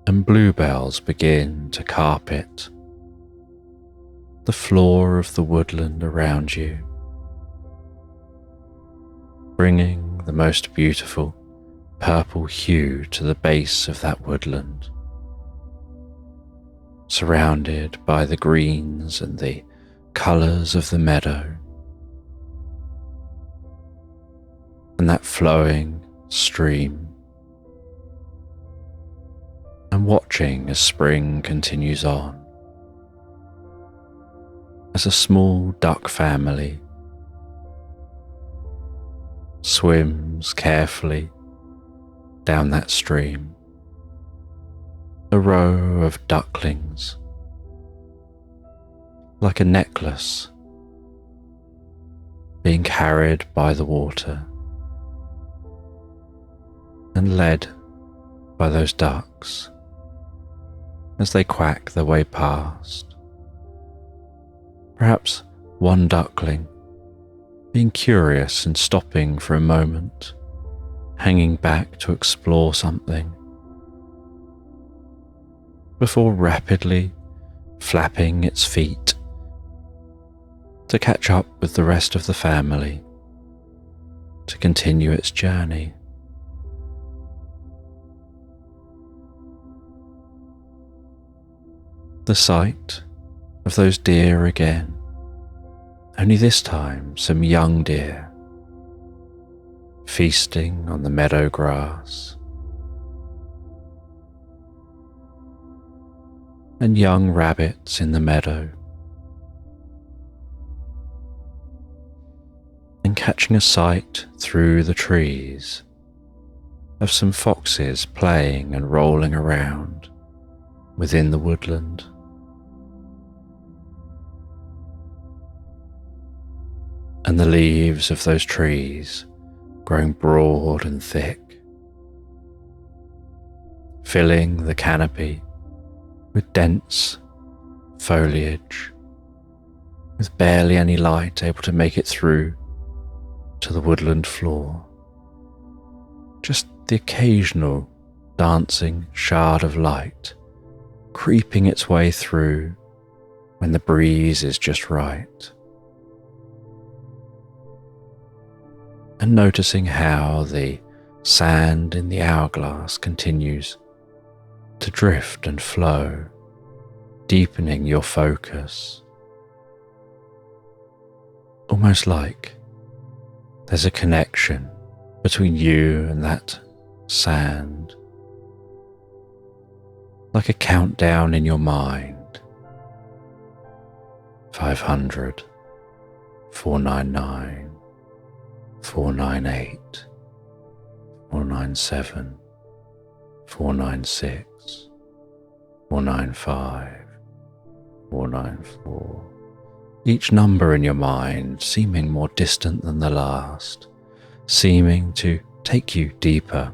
and bluebells begin to carpet the floor of the woodland around you, bringing the most beautiful purple hue to the base of that woodland, surrounded by the greens and the colours of the meadow, and that flowing stream, and watching as spring continues on, as a small duck family swims carefully down that stream, a row of ducklings, like a necklace being carried by the water and led by those ducks as they quack their way past. Perhaps one duckling being curious and stopping for a moment, hanging back to explore something, before rapidly flapping its feet to catch up with the rest of the family, to continue its journey. The sight of those deer again, only this time some young deer, feasting on the meadow grass, and young rabbits in the meadow, and catching a sight through the trees of some foxes playing and rolling around within the woodland. And the leaves of those trees growing broad and thick, filling the canopy with dense foliage, with barely any light able to make it through to the woodland floor. Just the occasional dancing shard of light creeping its way through when the breeze is just right. And noticing how the sand in the hourglass continues to drift and flow, deepening your focus. Almost like there's a connection between you and that sand, like a countdown in your mind. 500, 499, 498, 497, 496, 495, 494. Each number in your mind seeming more distant than the last, seeming to take you deeper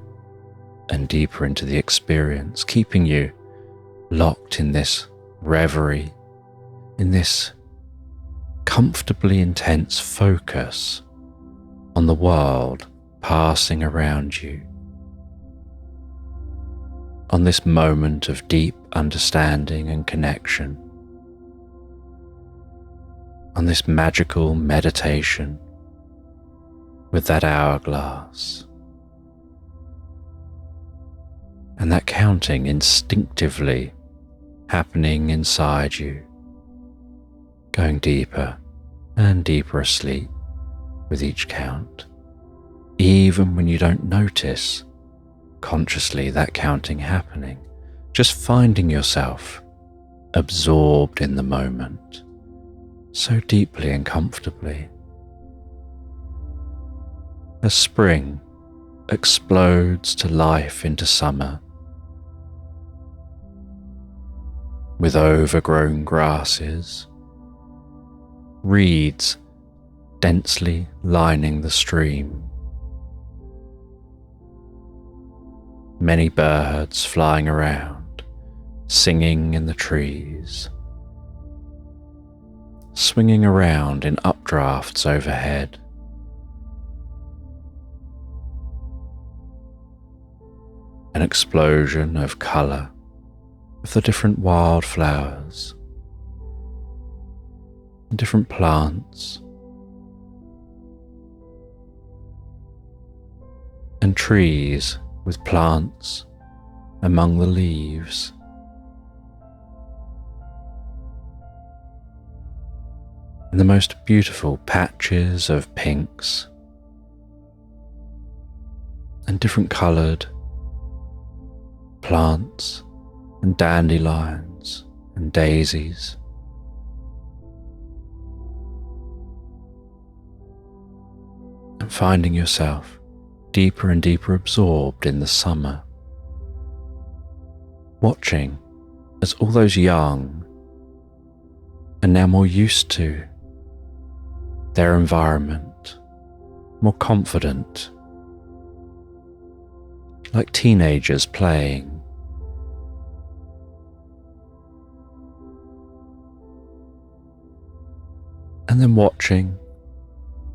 and deeper into the experience, keeping you locked in this reverie, in this comfortably intense focus on the world passing around you, on this moment of deep understanding and connection, on this magical meditation with that hourglass, and that counting instinctively happening inside you, going deeper and deeper asleep with each count, even when you don't notice consciously that counting happening, just finding yourself absorbed in the moment, so deeply and comfortably. As spring explodes to life into summer, with overgrown grasses, reeds densely lining the stream, many birds flying around, singing in the trees, swinging around in updrafts overhead. An explosion of colour of the different wildflowers and different plants and trees with plants among the leaves. And the most beautiful patches of pinks and different coloured plants and dandelions and daisies. And finding yourself deeper and deeper absorbed in the summer, watching as all those young are now more used to their environment, more confident, like teenagers playing. And then watching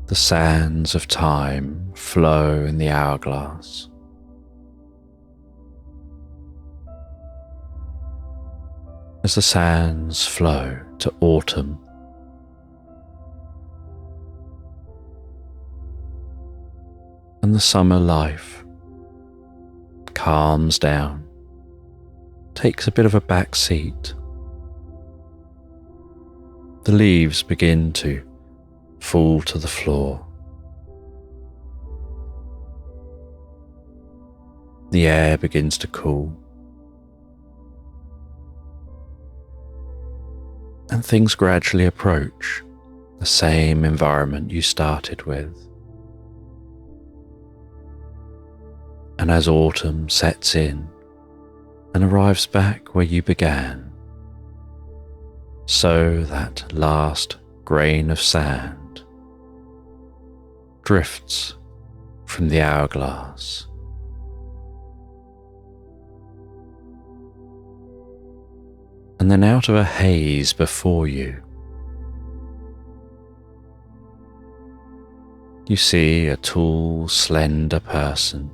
the sands of time flow in the hourglass. As the sands flow to autumn, and the summer life calms down, takes a bit of a back seat. The leaves begin to fall to the floor. The air begins to cool. And things gradually approach the same environment you started with. And as autumn sets in and arrives back where you began, so that last grain of sand drifts from the hourglass. And then out of a haze before you, you see a tall, slender person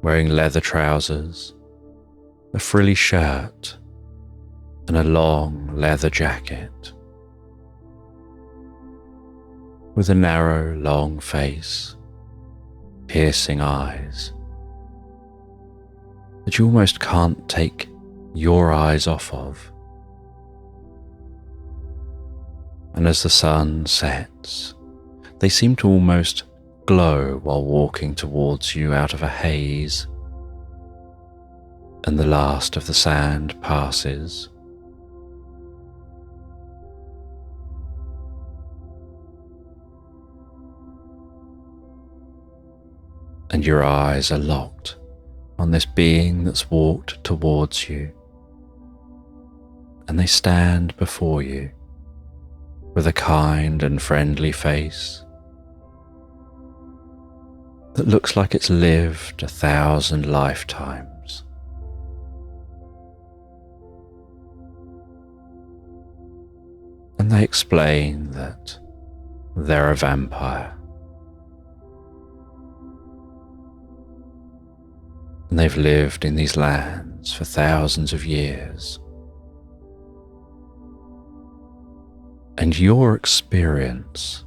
wearing leather trousers a frilly shirt and a long leather jacket, with a narrow, long face, piercing eyes that you almost can't take your eyes off of. And as the sun sets, they seem to almost glow while walking towards you out of a haze, and the last of the sand passes. And your eyes are locked on this being that's walked towards you, and they stand before you with a kind and friendly face that looks like it's lived 1,000 lifetimes. And they explain that they're a vampire, and they've lived in these lands for thousands of years. And your experience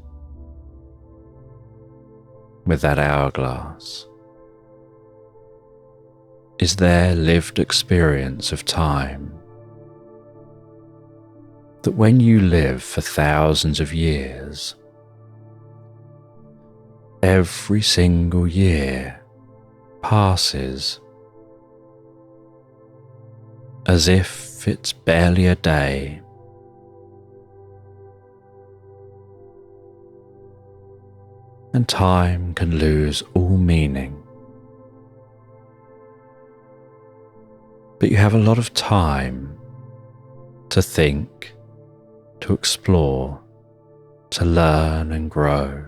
with that hourglass is their lived experience of time. That when you live for thousands of years, every single year passes as if it's barely a day. And time can lose all meaning. But you have a lot of time to think, to explore, to learn and grow,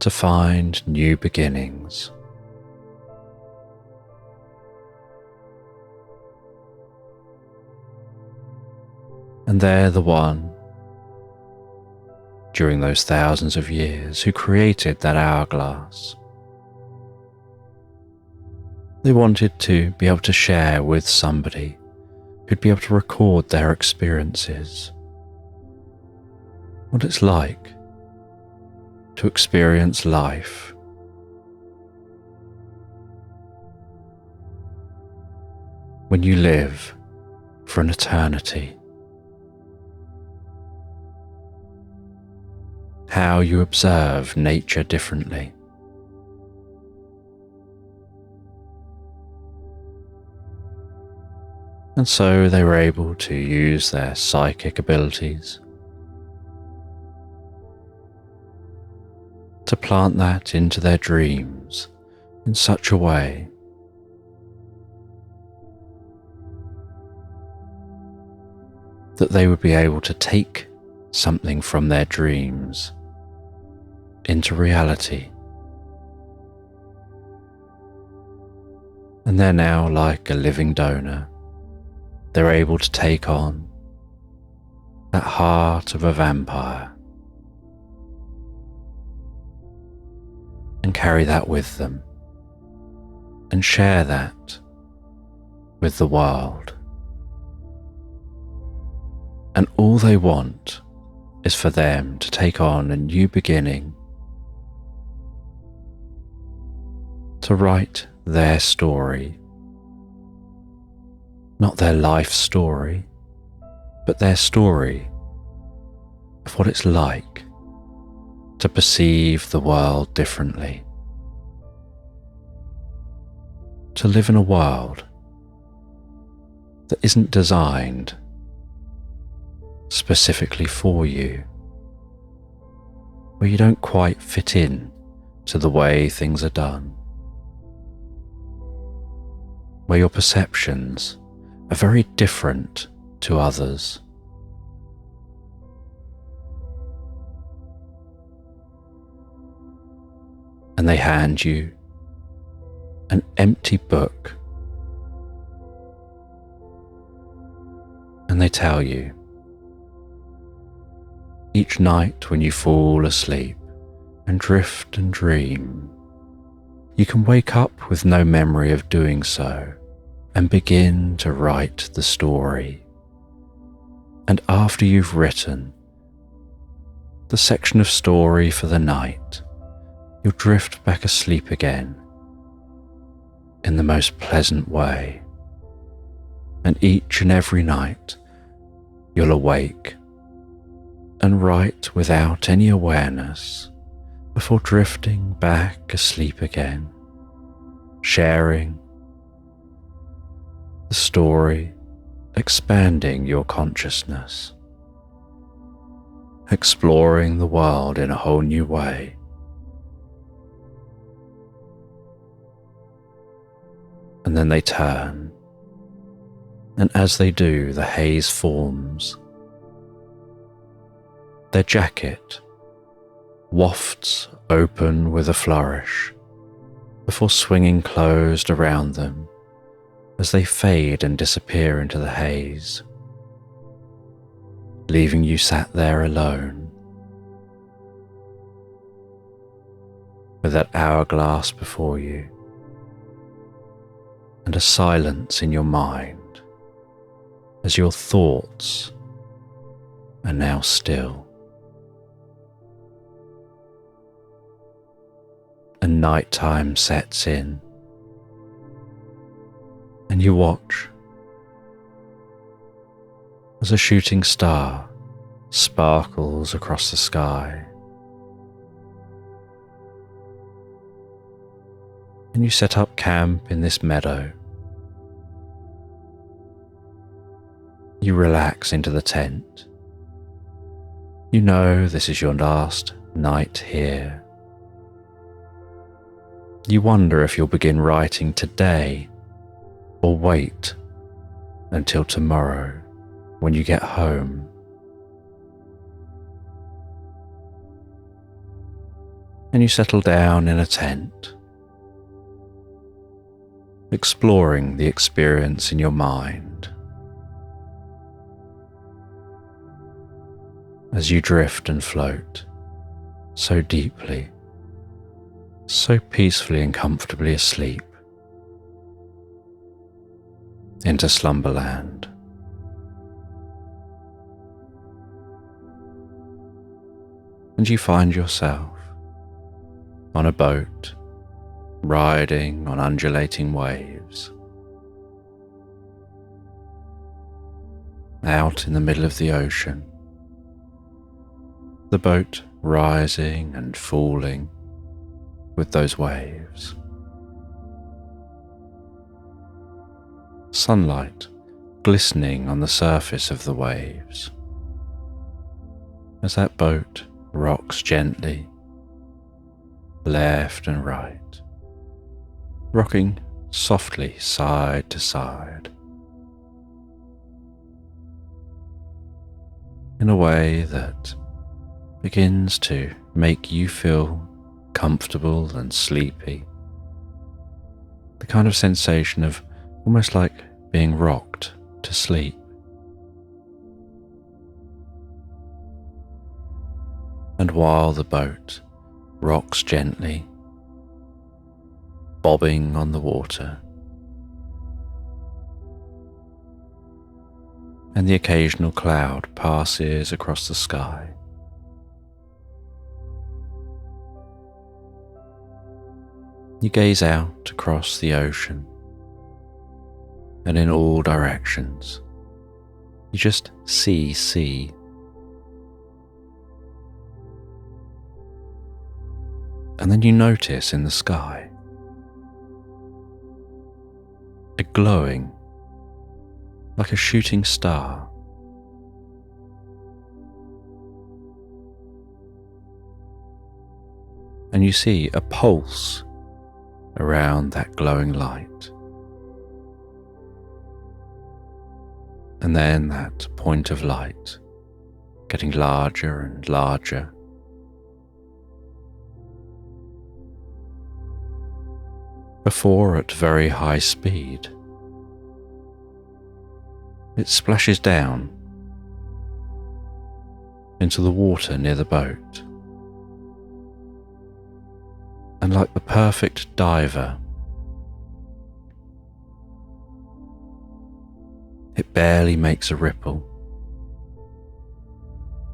to find new beginnings. And they're the one, during those thousands of years, who created that hourglass. They wanted to be able to share with somebody who'd be able to record their experiences, what it's like to experience life, when you live for an eternity. How you observe nature differently. And so they were able to use their psychic abilities to plant that into their dreams in such a way that they would be able to take something from their dreams into reality. And they're now like a living donor. They're able to take on that heart of a vampire and carry that with them and share that with the world. And all they want is for them to take on a new beginning, to write their story, not their life story, but their story of what it's like to perceive the world differently, to live in a world that isn't designed specifically for you, where you don't quite fit in to the way things are done, where your perceptions are very different to others. And they hand you an empty book, and they tell you, each night when you fall asleep and drift and dream, you can wake up with no memory of doing so and begin to write the story. And after you've written the section of story for the night, you'll drift back asleep again in the most pleasant way. And each and every night you'll awake and write without any awareness before drifting back asleep again, sharing the story, expanding your consciousness, exploring the world in a whole new way. And then they turn, and as they do, the haze forms. Their jacket wafts open with a flourish before swinging closed around them as they fade and disappear into the haze, leaving you sat there alone with that hourglass before you and a silence in your mind as your thoughts are now still. And nighttime sets in, and you watch as a shooting star sparkles across the sky. And you set up camp in this meadow. You relax into the tent. You know this is your last night here. You wonder if you'll begin writing today or wait until tomorrow when you get home. And you settle down in a tent, exploring the experience in your mind as you drift and float so deeply, so peacefully and comfortably asleep into Slumberland. And you find yourself on a boat, riding on undulating waves, out in the middle of the ocean, the boat rising and falling with those waves. Sunlight glistening on the surface of the waves as that boat rocks gently left and right, rocking softly side to side in a way that begins to make you feel comfortable and sleepy. The kind of sensation of almost like being rocked to sleep. And while the boat rocks gently, bobbing on the water, and the occasional cloud passes across the sky, you gaze out across the ocean, and in all directions, you just see sea. And then you notice in the sky a glowing, like a shooting star. And you see a pulse around that glowing light. And then that point of light getting larger and larger, before at very high speed it splashes down into the water near the boat. And like the perfect diver, It barely makes a ripple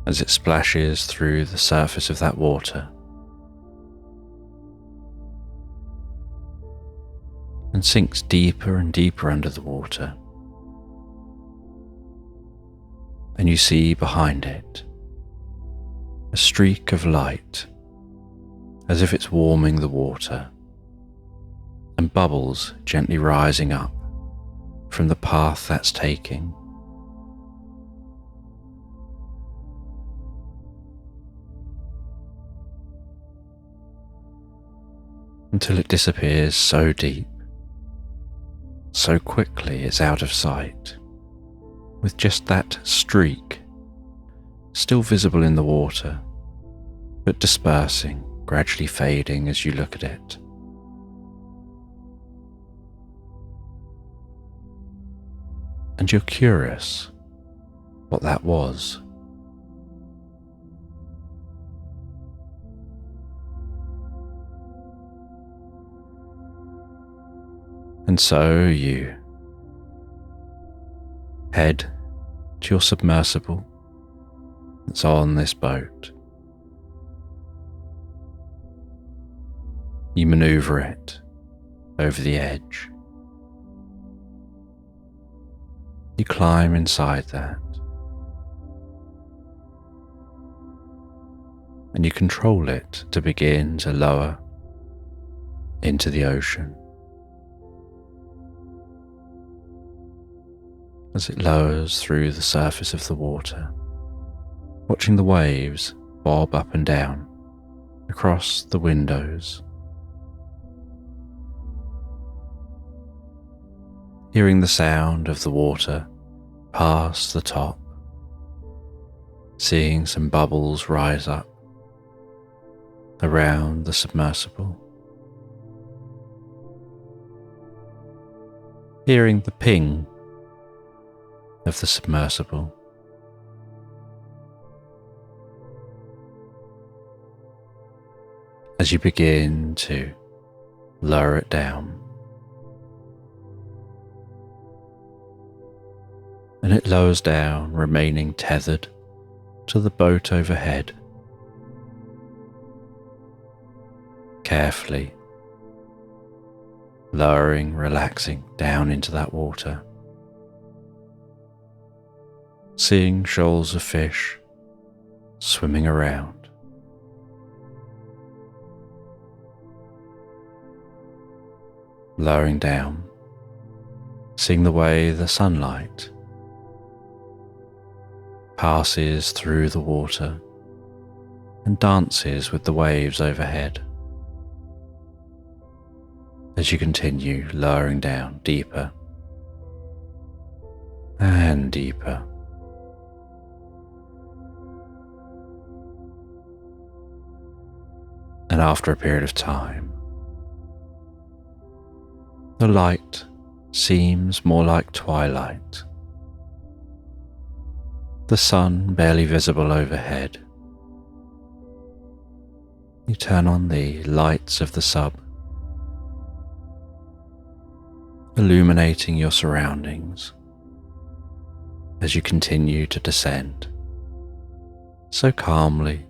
as it splashes through the surface of that water and sinks deeper and deeper under the water. And you see behind it a streak of light, as if it's warming the water, and bubbles gently rising up from the path that's taking. Until it disappears so deep, so quickly it's out of sight, with just that streak still visible in the water, but dispersing, gradually fading as you look at it. And you're curious what that was. And so you head to your submersible that's on this boat. You maneuver it over the edge. You climb inside that, and you control it to begin to lower into the ocean. As it lowers through the surface of the water, watching the waves bob up and down across the windows, hearing the sound of the water past the top, seeing some bubbles rise up around the submersible, hearing the ping of the submersible, as you begin to lower it down. And it lowers down, remaining tethered to the boat overhead, carefully lowering, relaxing down into that water, seeing shoals of fish swimming around, lowering down, seeing the way the sunlight passes through the water and dances with the waves overhead. As you continue lowering down deeper and deeper, and after a period of time, the light seems more like twilight. The sun barely visible overhead. You turn on the lights of the sub, illuminating your surroundings as you continue to descend, so calmly,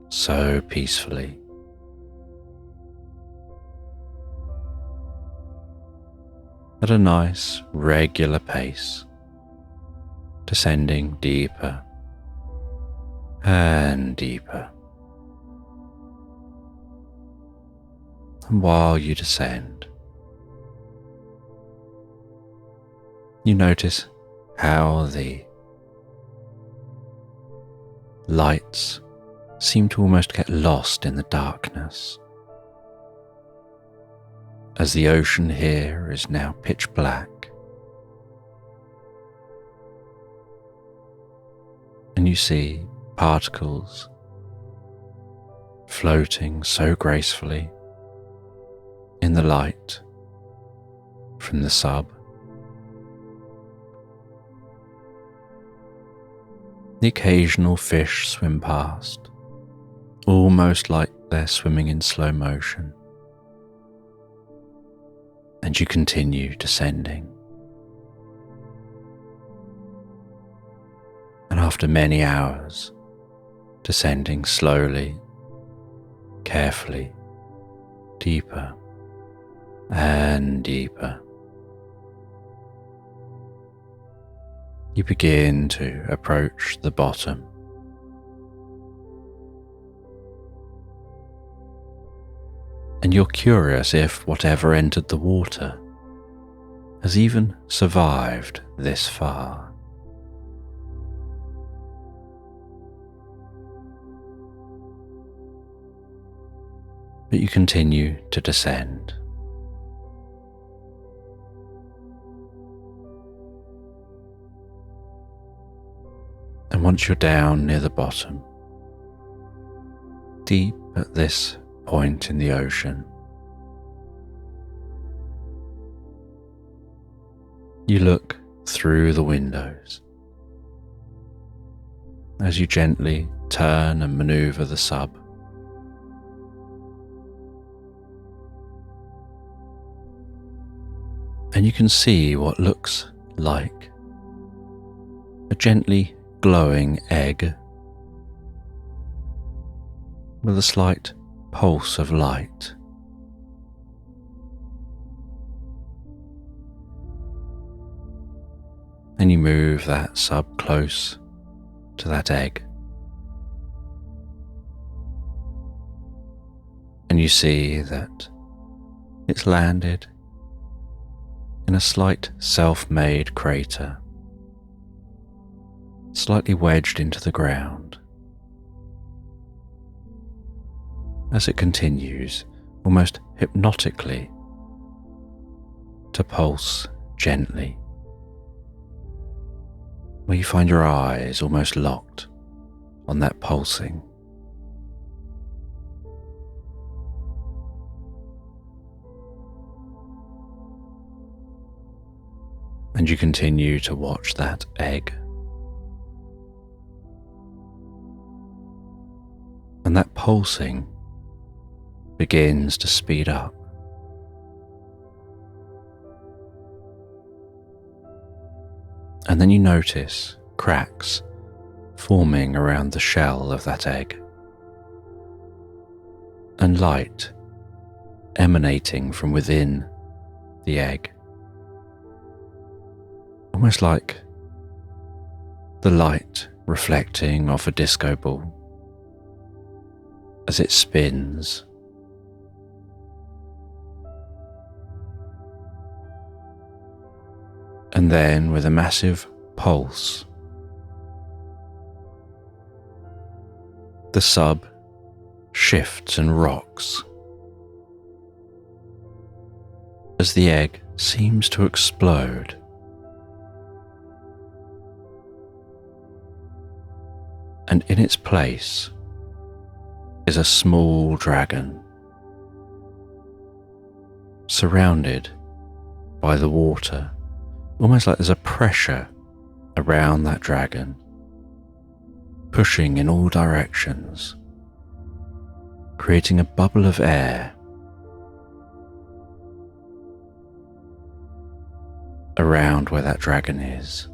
so peacefully. At a nice, regular pace, descending deeper and deeper. And while you descend, you notice how the lights seem to almost get lost in the darkness, as the ocean here is now pitch black. And you see particles floating so gracefully in the light from the sub. The occasional fish swim past, almost like they're swimming in slow motion. And you continue descending, after many hours, descending slowly, carefully, deeper and deeper, you begin to approach the bottom. And you're curious if whatever entered the water has even survived this far. But you continue to descend. And once you're down near the bottom, deep at this point in the ocean, you look through the windows as you gently turn and maneuver the sub. And you can see what looks like a gently glowing egg with a slight pulse of light. And you move that sub close to that egg. And you see that it's landed in a slight self-made crater, slightly wedged into the ground. As it continues, almost hypnotically, to pulse gently, where you find your eyes almost locked on that pulsing. And you continue to watch that egg. And that pulsing begins to speed up. And then you notice cracks forming around the shell of that egg, and light emanating from within the egg, almost like the light reflecting off a disco ball as it spins. And then, with a massive pulse, the sub shifts and rocks as the egg seems to explode. And in its place is a small dragon, surrounded by the water, almost like there's a pressure around that dragon, pushing in all directions, creating a bubble of air around where that dragon is,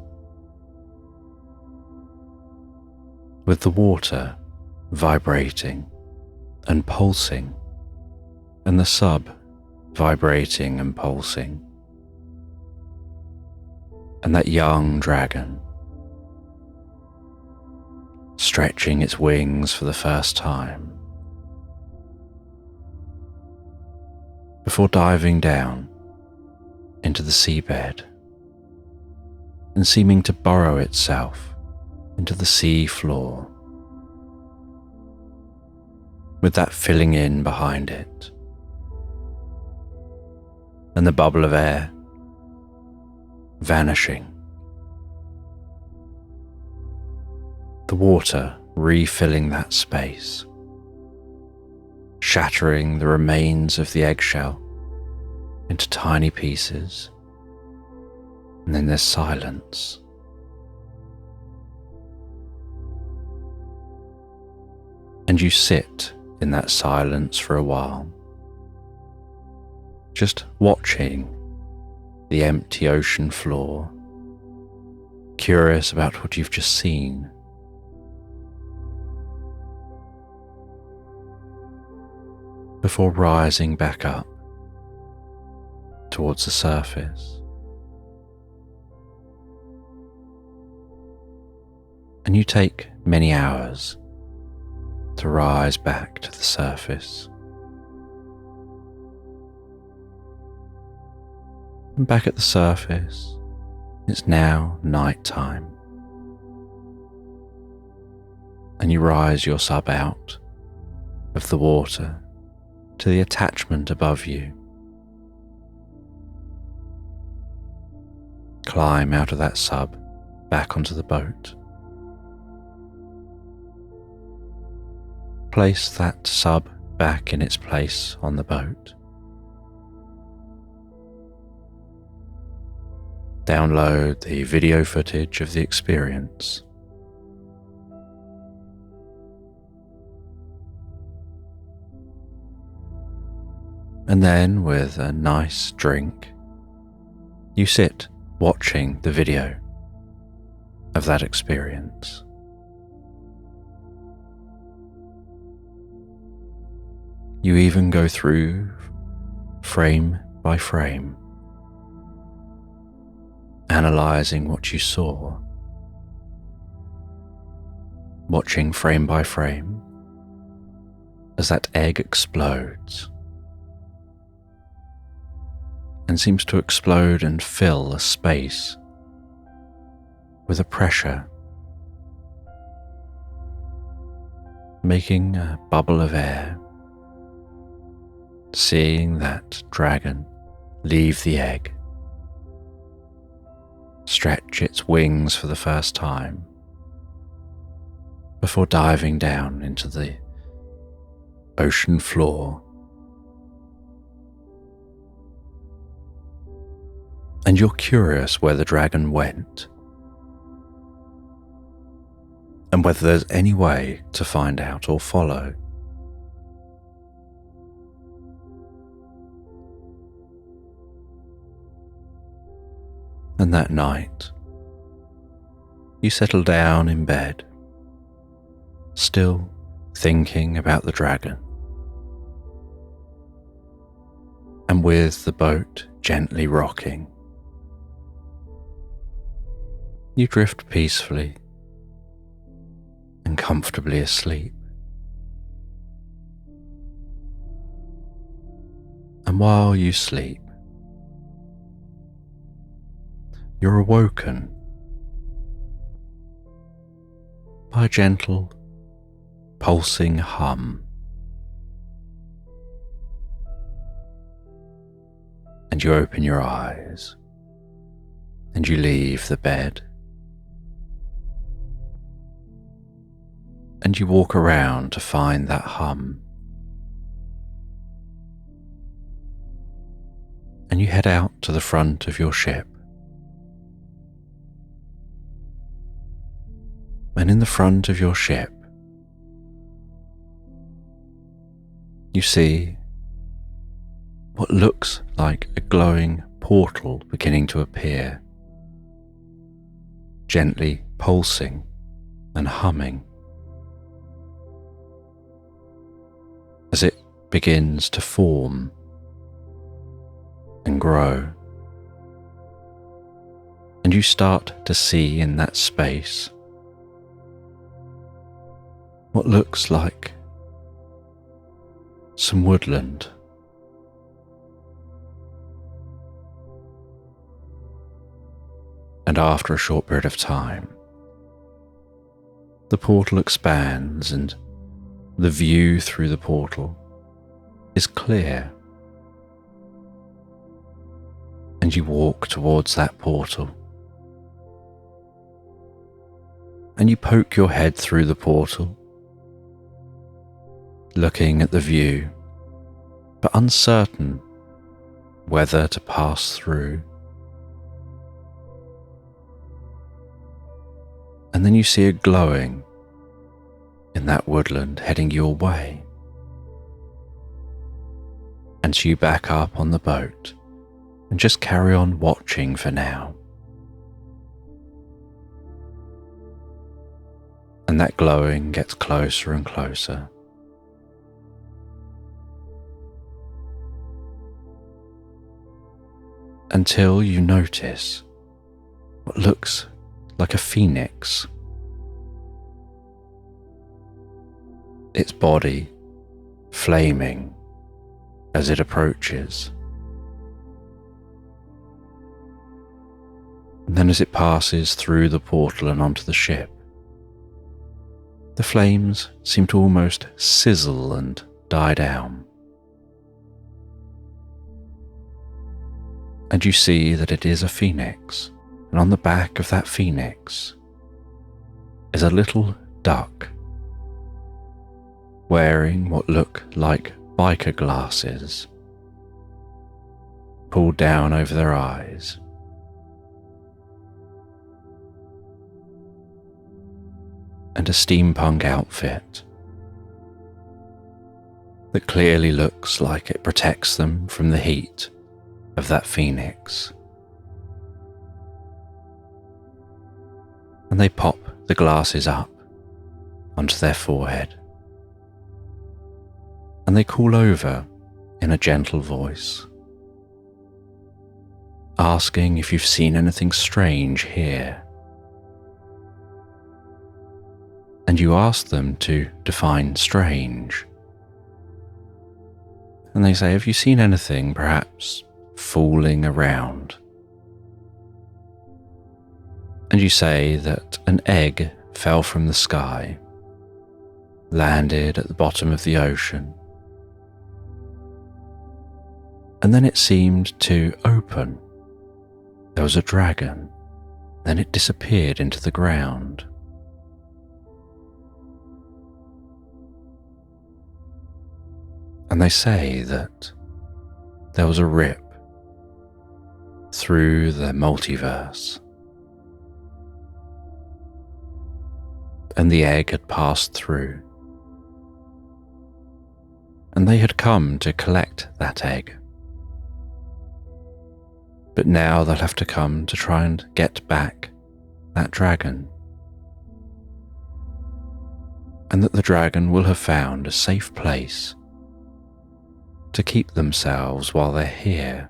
with the water vibrating and pulsing, and the sub vibrating and pulsing, and that young dragon stretching its wings for the first time before diving down into the seabed and seeming to burrow itself into the sea floor, with that filling in behind it, and the bubble of air vanishing, the water refilling that space, shattering the remains of the eggshell into tiny pieces, and then there's silence. And you sit in that silence for a while, just watching the empty ocean floor, curious about what you've just seen before rising back up towards the surface. And you take many hours to rise back to the surface. And back at the surface, it's now night time. And you rise your sub out of the water to the attachment above you. Climb out of that sub back onto the boat. Place that sub back in its place on the boat. Download the video footage of the experience. And then, with a nice drink, you sit watching the video of that experience. You even go through frame by frame, analysing what you saw, watching frame by frame as that egg explodes and seems to explode and fill a space with a pressure, making a bubble of air, seeing that dragon leave the egg, stretch its wings for the first time before diving down into the ocean floor. And you're curious where the dragon went, and whether there's any way to find out or follow. And that night, you settle down in bed, still thinking about the dragon, and with the boat gently rocking, you drift peacefully and comfortably asleep. And while you sleep, you're awoken by a gentle, pulsing hum. And you open your eyes, and you leave the bed, and you walk around to find that hum. And you head out to the front of your ship. And in the front of your ship, you see what looks like a glowing portal beginning to appear, gently pulsing and humming as it begins to form and grow. And you start to see in that space what looks like some woodland. And after a short period of time, the portal expands and the view through the portal is clear. And you walk towards that portal. And you poke your head through the portal, looking at the view, but uncertain whether to pass through. And then you see a glowing in that woodland heading your way. And so you back up on the boat and just carry on watching for now. And that glowing gets closer and closer. until you notice what looks like a phoenix. Its body flaming as it approaches. And then as it passes through the portal and onto the ship, the flames seem to almost sizzle and die down. And you see that it is a phoenix, and on the back of that phoenix is a little duck wearing what look like biker glasses pulled down over their eyes. And a steampunk outfit that clearly looks like it protects them from the heat of that phoenix. And they pop the glasses up onto their forehead, and they call over in a gentle voice, asking if you've seen anything strange here. And you ask them to define strange. And they say, have you seen anything perhaps fooling around? And you say that an egg fell from the sky, landed at the bottom of the ocean, and then it seemed to open. There was a dragon, then it disappeared into the ground. And they say that there was a rip through the multiverse, and the egg had passed through, and they had come to collect that egg. But now they'll have to come to try and get back that dragon, and that the dragon will have found a safe place to keep themselves while they're here.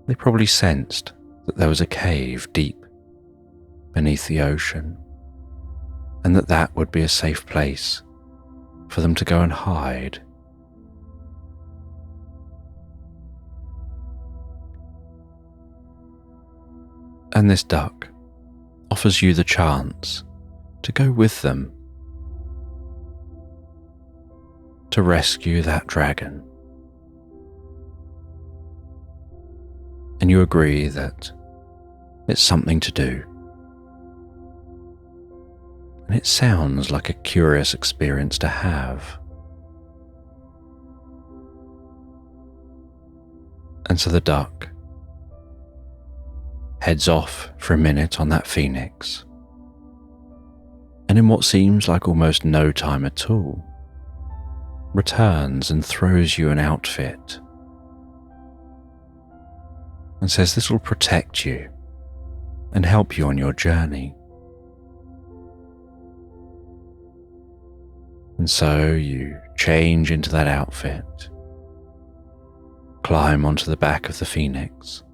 They probably sensed that there was a cave deep beneath the ocean, and that would be a safe place for them to go and hide. And this duck offers you the chance to go with them to rescue that dragon. And you agree that it's something to do. And it sounds like a curious experience to have. And so the duck heads off for a minute on that phoenix, and in what seems like almost no time at all, returns and throws you an outfit and says this will protect you and help you on your journey. And so you change into that outfit, climb onto the back of the phoenix.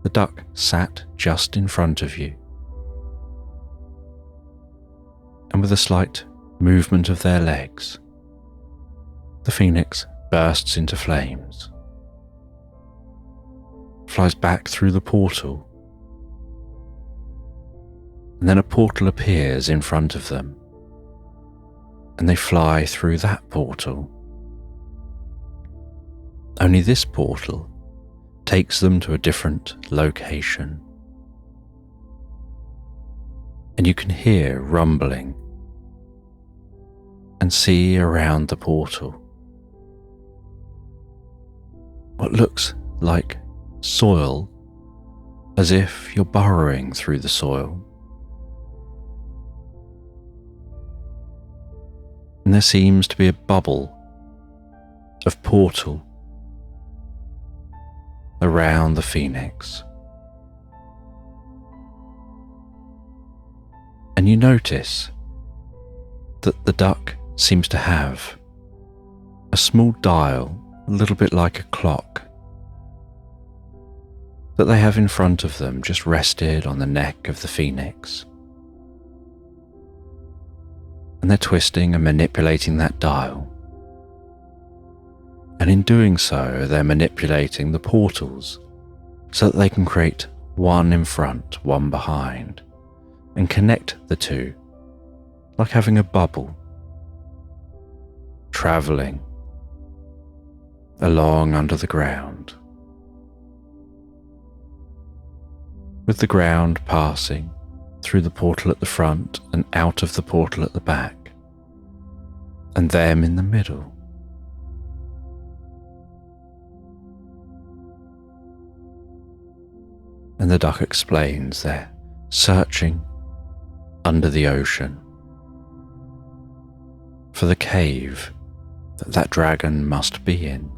The duck sat just in front of you, and with a slight movement of their legs, the phoenix bursts into flames, flies back through the portal, and then a portal appears in front of them, and they fly through that portal. Only this portal takes them to a different location, and you can hear rumbling and see around the portal what looks like soil, as if you're burrowing through the soil. And there seems to be a bubble of portal around the phoenix. And you notice that the duck seems to have a small dial, a little bit like a clock, that they have in front of them just rested on the neck of the phoenix. And they're twisting and manipulating that dial. And in doing so, they're manipulating the portals so that they can create one in front, one behind, and connect the two, like having a bubble, travelling along under the ground, with the ground passing through the portal at the front and out of the portal at the back, and them in the middle. And the duck explains they're searching under the ocean for the cave that dragon must be in.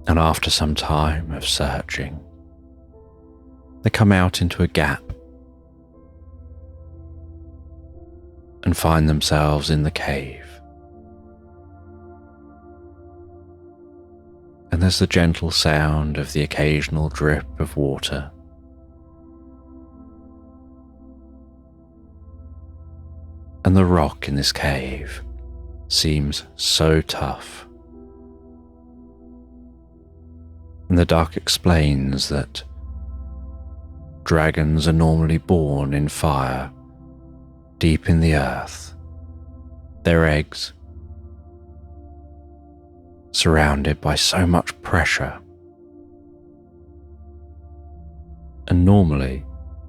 And after some time of searching, they come out into a gap and find themselves in the cave. And there's the gentle sound of the occasional drip of water. And the rock in this cave seems so tough. And the duck explains that dragons are normally born in fire, deep in the earth, their eggs surrounded by so much pressure. And normally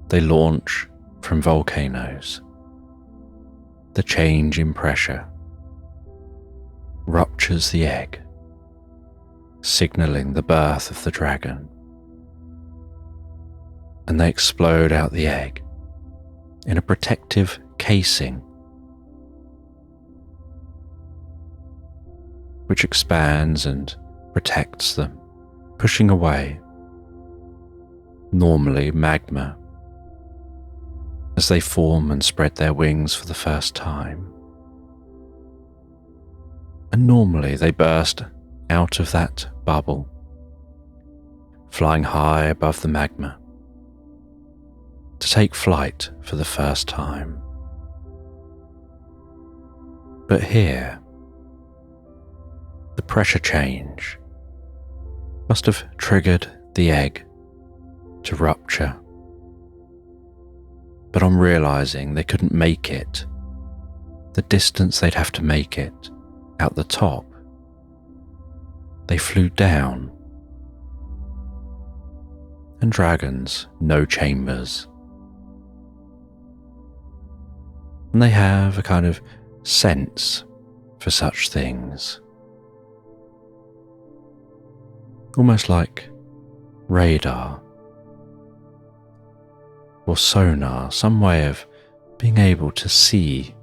they launch from volcanoes. The change in pressure ruptures the egg, signalling the birth of the dragon. And they explode out the egg in a protective casing which expands and protects them, pushing away, normally magma, as they form and spread their wings for the first time. And normally they burst out of that bubble, flying high above the magma, to take flight for the first time. But here, the pressure change must have triggered the egg to rupture. But on realizing they couldn't make it, the distance they'd have to make it out the top, they flew down. And dragons know chambers. And they have a kind of sense for such things. Almost like radar or sonar, some way of being able to see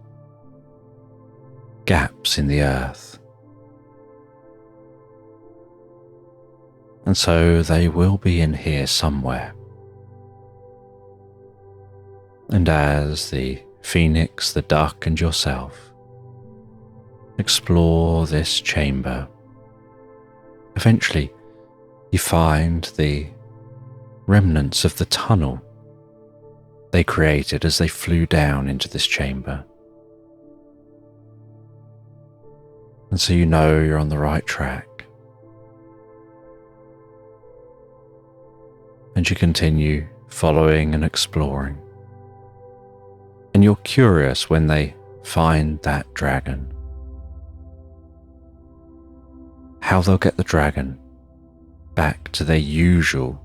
gaps in the earth. And so they will be in here somewhere. And as the phoenix, the duck, and yourself explore this chamber, eventually you find the remnants of the tunnel they created as they flew down into this chamber. And so you know you're on the right track. And you continue following and exploring. And you're curious when they find that dragon, how they'll get the dragon back to their usual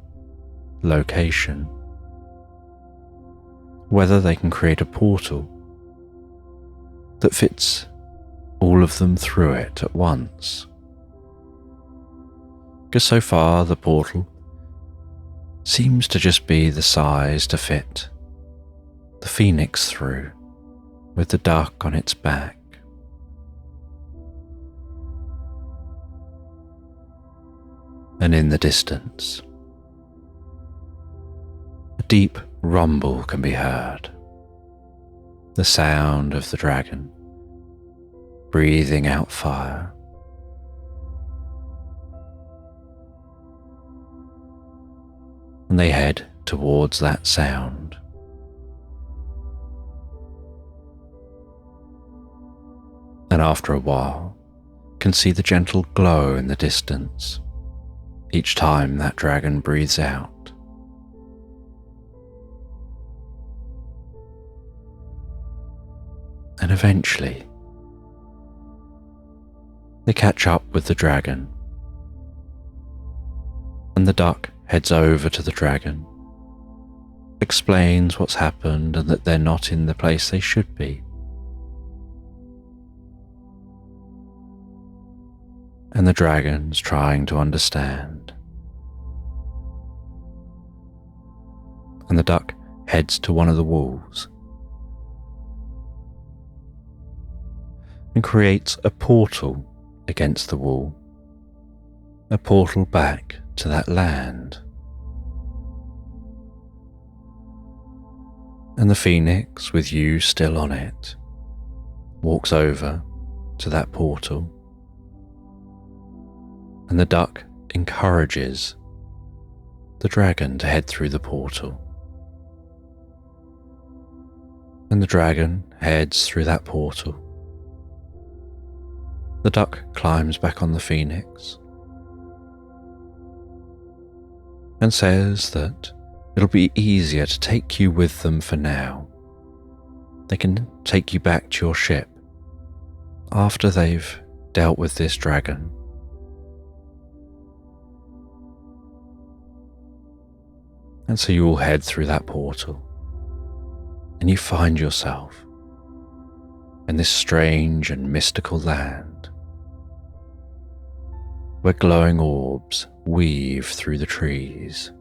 location, whether they can create a portal that fits all of them through it at once. Because so far the portal seems to just be the size to fit the phoenix through, with the duck on its back. And in the distance, a deep rumble can be heard, the sound of the dragon breathing out fire. And they head towards that sound. And after a while, can see the gentle glow in the distance each time that dragon breathes out. And eventually, they catch up with the dragon, and the duck heads over to the dragon, explains what's happened and that they're not in the place they should be. And the dragon's trying to understand. And the duck heads to one of the walls and creates a portal against the wall, a portal back to that land. And the phoenix, with you still on it, walks over to that portal. And the duck encourages the dragon to head through the portal. And the dragon heads through that portal. The duck climbs back on the phoenix and says that it'll be easier to take you with them for now. They can take you back to your ship after they've dealt with this dragon. And so you all head through that portal, and you find yourself in this strange and mystical land where glowing orbs weave through the trees,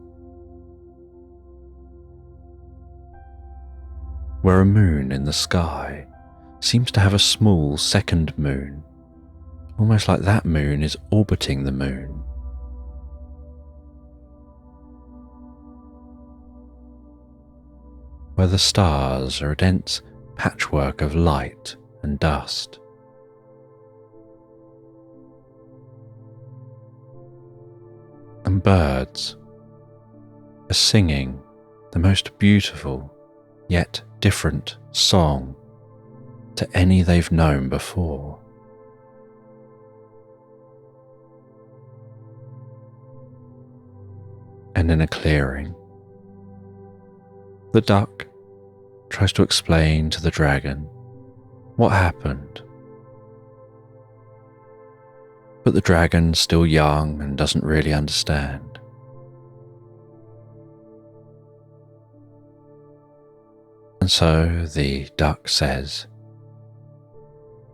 where a moon in the sky seems to have a small second moon, almost like that moon is orbiting the moon. Where the stars are a dense patchwork of light and dust. And birds are singing the most beautiful yet different song to any they've known before. And in a clearing, the duck tries to explain to the dragon what happened. But the dragon's still young and doesn't really understand. And so the duck says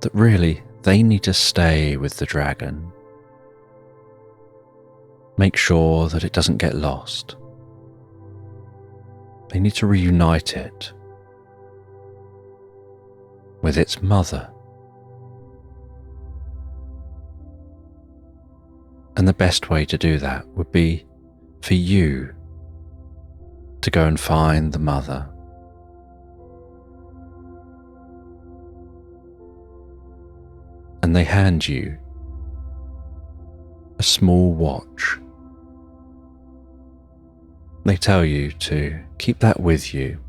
that really they need to stay with the dragon. Make sure that it doesn't get lost. They need to reunite it with its mother. And the best way to do that would be for you to go and find the mother. And they hand you a small watch. They tell you to keep that with you.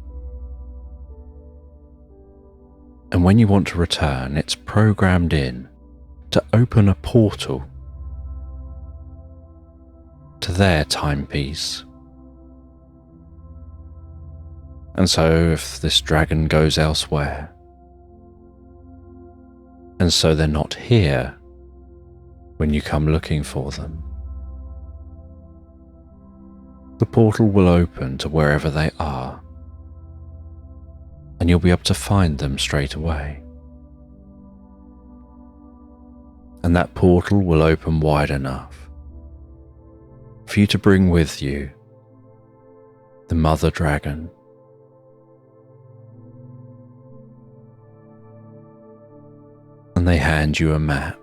And when you want to return, it's programmed in to open a portal to their timepiece. And so if this dragon goes elsewhere, and so they're not here when you come looking for them, the portal will open to wherever they are, and you'll be able to find them straight away. And that portal will open wide enough for you to bring with you the mother dragon. And they hand you a map,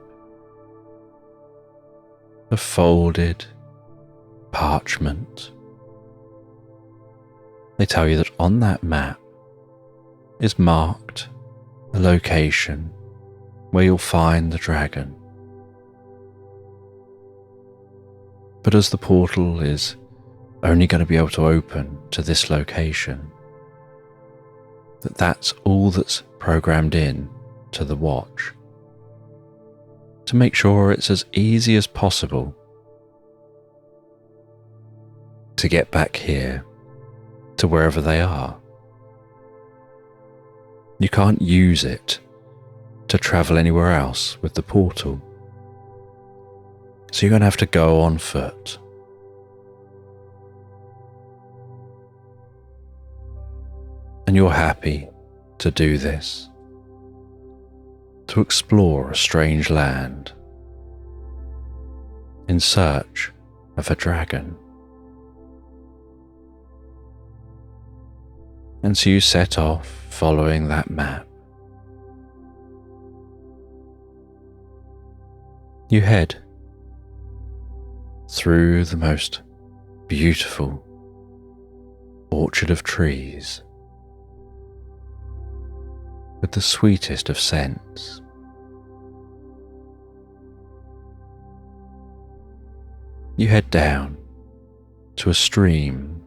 a folded parchment. They tell you that on that map is marked the location where you'll find the dragon. But as the portal is only going to be able to open to this location, that's all that's programmed in to the watch, to make sure it's as easy as possible to get back here to wherever they are. You can't use it to travel anywhere else with the portal, so you're going to have to go on foot. And you're happy to do this, to explore a strange land in search of a dragon. And so you set off following that map. You head through the most beautiful orchard of trees with the sweetest of scents. You head down to a stream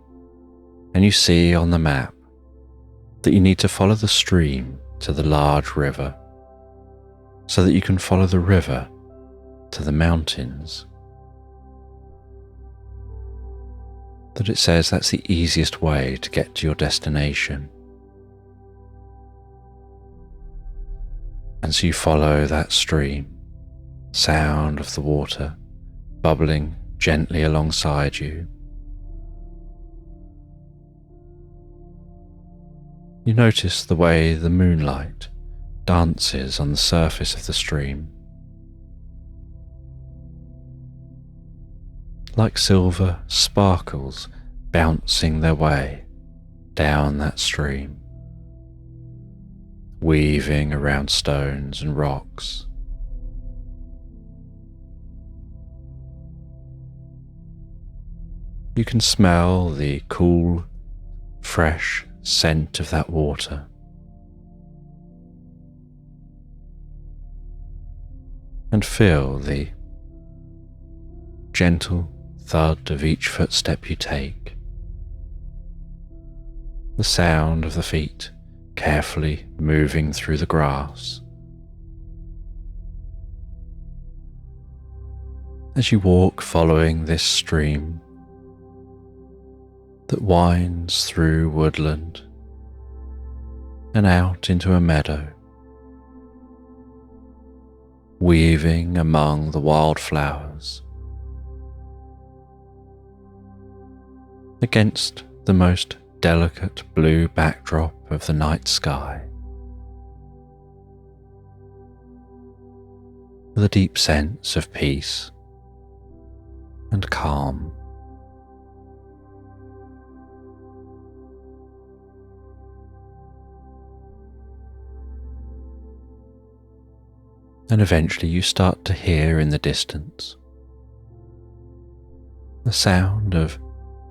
and you see on the map that you need to follow the stream to the large river so that you can follow the river to the mountains. That it says that's the easiest way to get to your destination. And so you follow that stream, sound of the water bubbling gently alongside you. You notice the way the moonlight dances on the surface of the stream, like silver sparkles bouncing their way down that stream, weaving around stones and rocks. You can smell the cool, fresh scent of that water. And feel the gentle thud of each footstep you take, the sound of the feet carefully moving through the grass. As you walk following this stream that winds through woodland and out into a meadow, weaving among the wildflowers, against the most delicate blue backdrop of the night sky, with a deep sense of peace and calm. And eventually you start to hear in the distance the sound of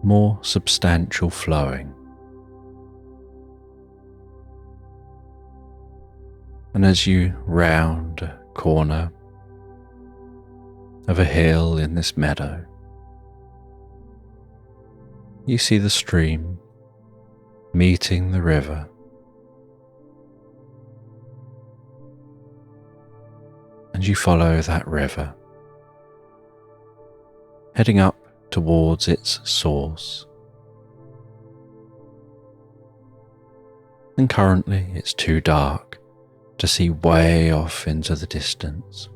more substantial flowing. And as you round a corner of a hill in this meadow, you see the stream meeting the river, and you follow that river, heading up towards its source. And currently it's too dark to see way off into the distance,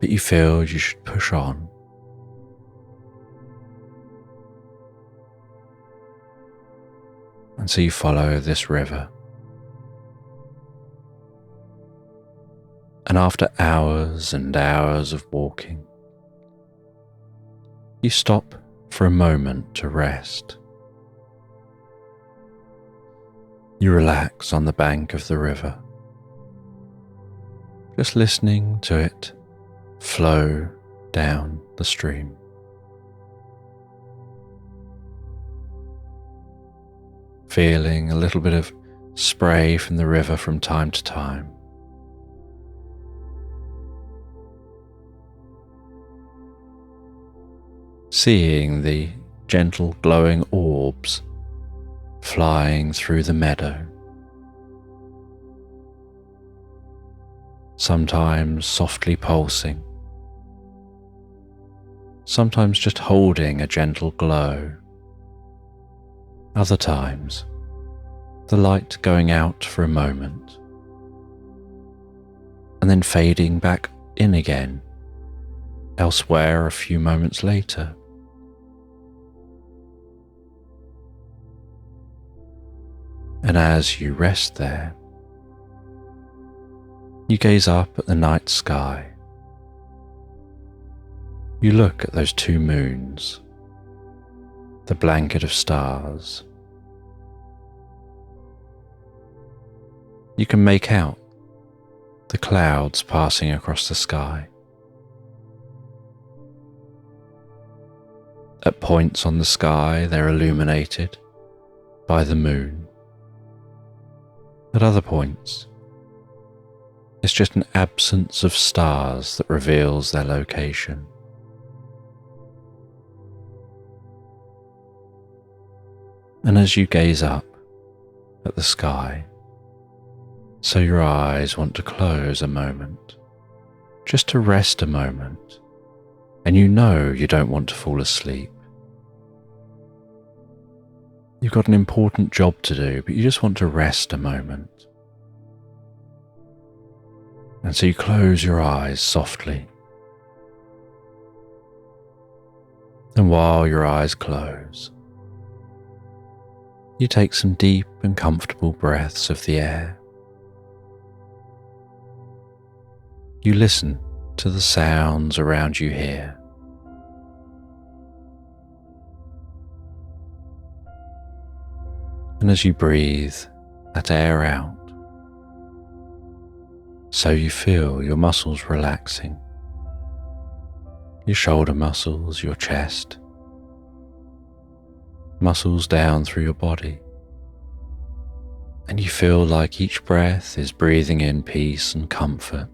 but you feel you should push on. And so you follow this river. And after hours and hours of walking, you stop for a moment to rest. You relax on the bank of the river, just listening to it flow down the stream. Feeling a little bit of spray from the river from time to time. Seeing the gentle glowing orbs flying through the meadow, sometimes softly pulsing, sometimes just holding a gentle glow, other times the light going out for a moment and then fading back in again elsewhere a few moments later. And as you rest there, you gaze up at the night sky. You look at those two moons, the blanket of stars. You can make out the clouds passing across the sky. At points on the sky, they're illuminated by the moon. At other points, it's just an absence of stars that reveals their location. And as you gaze up at the sky, so your eyes want to close a moment, just to rest a moment, and you know you don't want to fall asleep. You've got an important job to do, but you just want to rest a moment. And so you close your eyes softly. And while your eyes close, you take some deep and comfortable breaths of the air. You listen to the sounds around you here. And as you breathe that air out, so you feel your muscles relaxing, your shoulder muscles, your chest, muscles down through your body, and you feel like each breath is breathing in peace and comfort.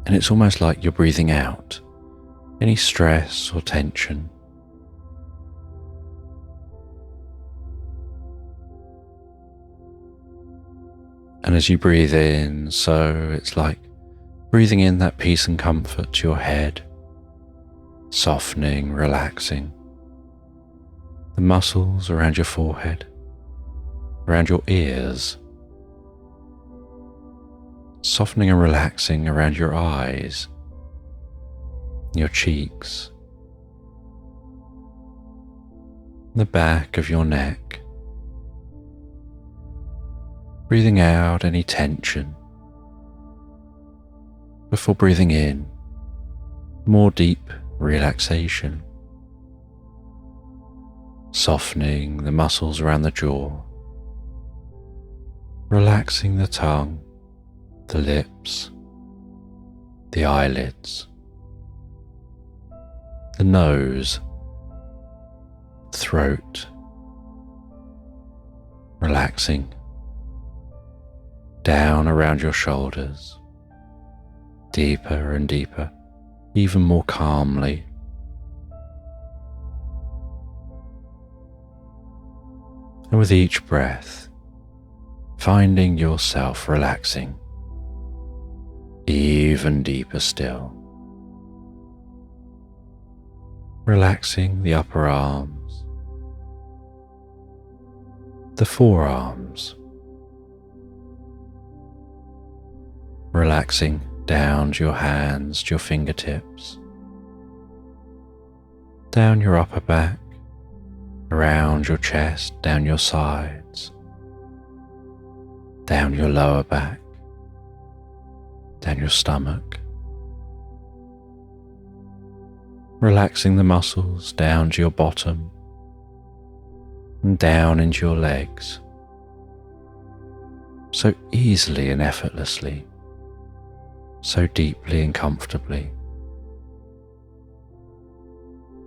And it's almost like you're breathing out any stress or tension. And as you breathe in, so it's like breathing in that peace and comfort to your head, softening, relaxing the muscles around your forehead, around your ears, softening and relaxing around your eyes, your cheeks, the back of your neck. Breathing out any tension before breathing in more deep relaxation, softening the muscles around the jaw, relaxing the tongue, the lips, the eyelids, the nose, throat, relaxing down around your shoulders, deeper and deeper, even more calmly. And with each breath, finding yourself relaxing even deeper still. Relaxing the upper arms, the forearms, relaxing down to your hands, to your fingertips, down your upper back, around your chest, down your sides, down your lower back, down your stomach, relaxing the muscles down to your bottom and down into your legs, so easily and effortlessly, so deeply and comfortably,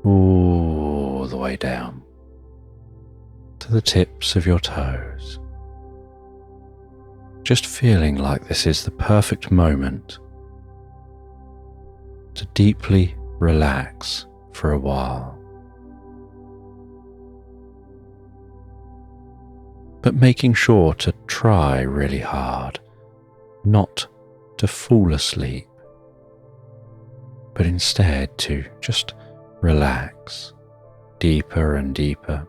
all the way down to to the tips of your toes. Just feeling like this is the perfect moment to deeply relax for a while. But making sure to try really hard not to fall asleep, but instead to just relax deeper and deeper.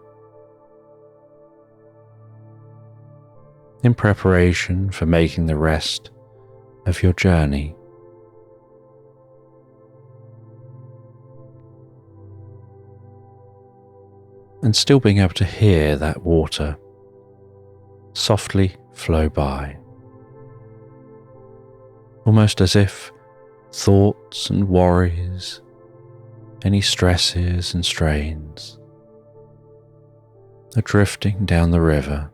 In preparation for making the rest of your journey. And still being able to hear that water softly flow by, almost as if thoughts and worries, any stresses and strains, are drifting down the river,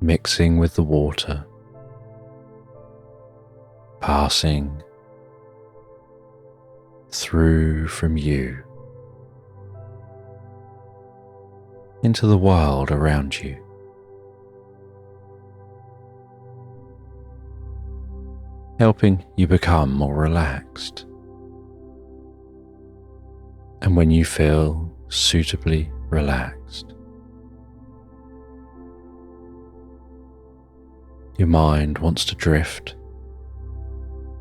mixing with the water, passing through from you into the world around you. Helping you become more relaxed. And when you feel suitably relaxed, your mind wants to drift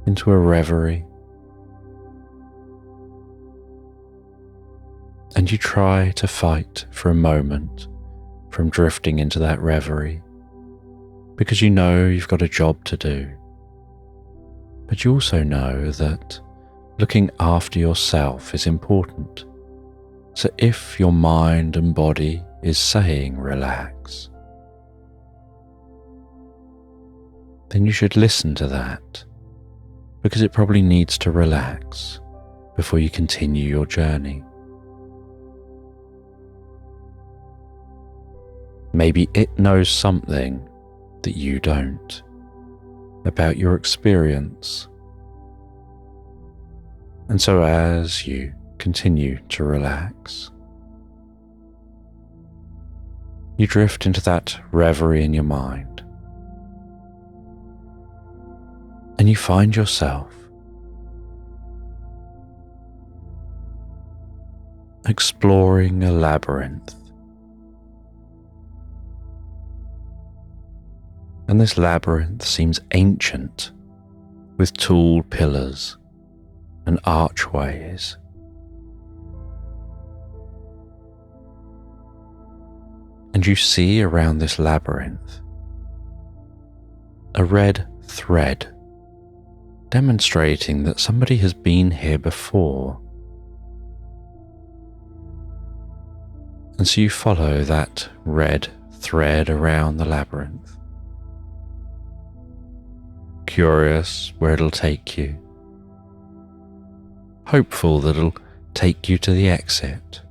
into a reverie, and you try to fight for a moment from drifting into that reverie because you know you've got a job to do. But you also know that looking after yourself is important. So if your mind and body is saying relax, then you should listen to that, because it probably needs to relax before you continue your journey. Maybe it knows something that you don't about your experience. And so as you continue to relax, you drift into that reverie in your mind, and you find yourself exploring a labyrinth. And this labyrinth seems ancient, with tall pillars and archways. And you see around this labyrinth a red thread, demonstrating that somebody has been here before. And so you follow that red thread around the labyrinth, curious where it'll take you, hopeful that it'll take you to the exit.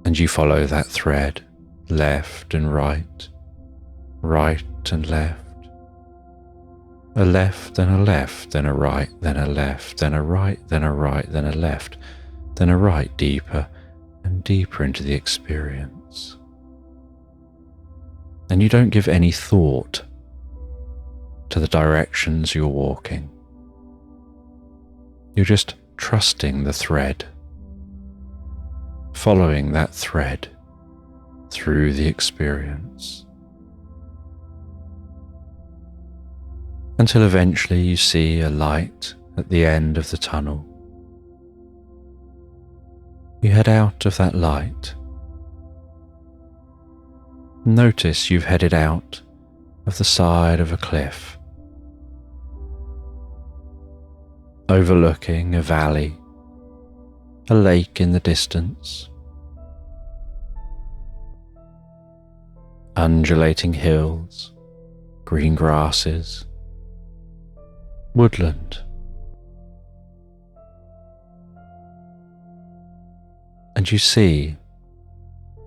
And you follow that thread, left and right, right and left, a left, then a left, then a right, then a left, then a right, then a right, then a left, then a right, deeper and deeper into the experience. And you don't give any thought to the directions you're walking. You're just trusting the thread, following that thread through the experience, until eventually you see a light at the end of the tunnel. You head out of that light. Notice you've headed out of the side of a cliff, overlooking a valley, a lake in the distance, undulating hills, green grasses, woodland. And you see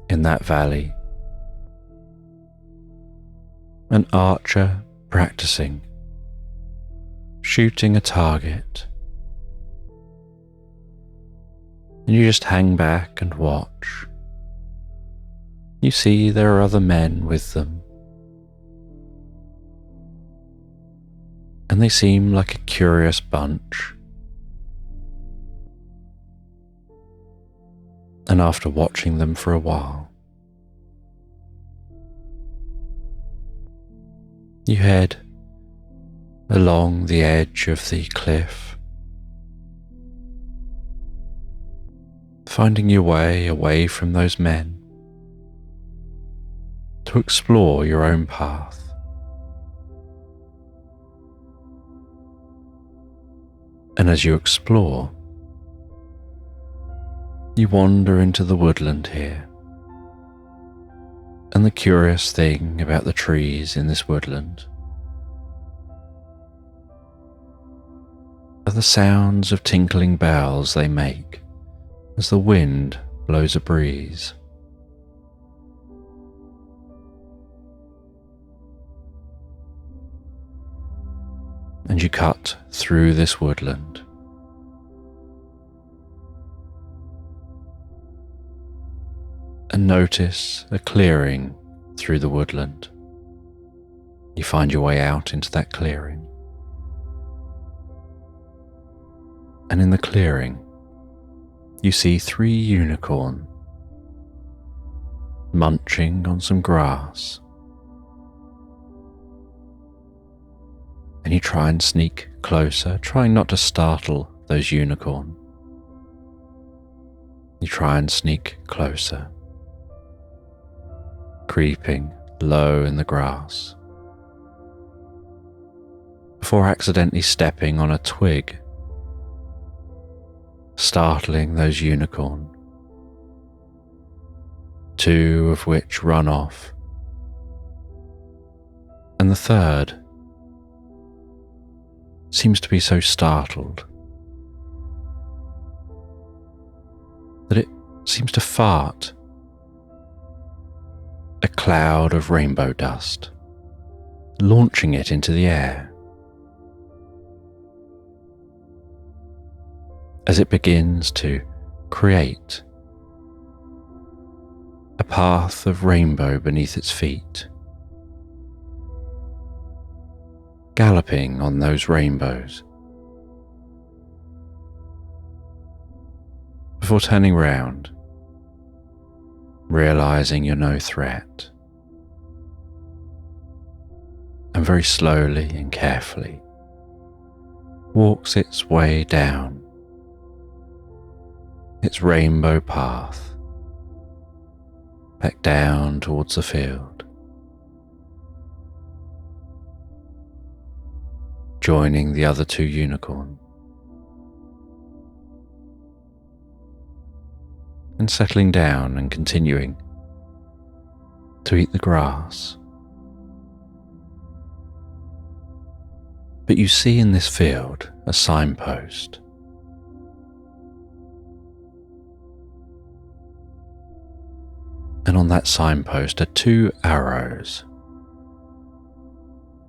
in that valley an archer practicing, shooting a target. and you just hang back and watch. You see there are other men with them, and they seem like a curious bunch. And after watching them for a while, you head along the edge of the cliff, finding your way away from those men to explore your own path. And as you explore, you wander into the woodland here. And the curious thing about the trees in this woodland are the sounds of tinkling bells they make as the wind blows a breeze. And you cut through this woodland, and notice a clearing through the woodland. You find your way out into that clearing. And in the clearing, you see 3 unicorn munching on some grass. And you try and sneak closer, trying not to startle those unicorn. You try and sneak closer, creeping low in the grass, before accidentally stepping on a twig, startling those unicorn, 2 of which run off, and the third seems to be so startled that it seems to fart a cloud of rainbow dust, launching it into the air. As it begins to create a path of rainbow beneath its feet, galloping on those rainbows, before turning round, realizing you're no threat, and very slowly and carefully walks its way down its rainbow path back down towards the field, joining the other 2 unicorn and settling down and continuing to eat the grass. But you see in this field a signpost. And on that signpost are 2 arrows.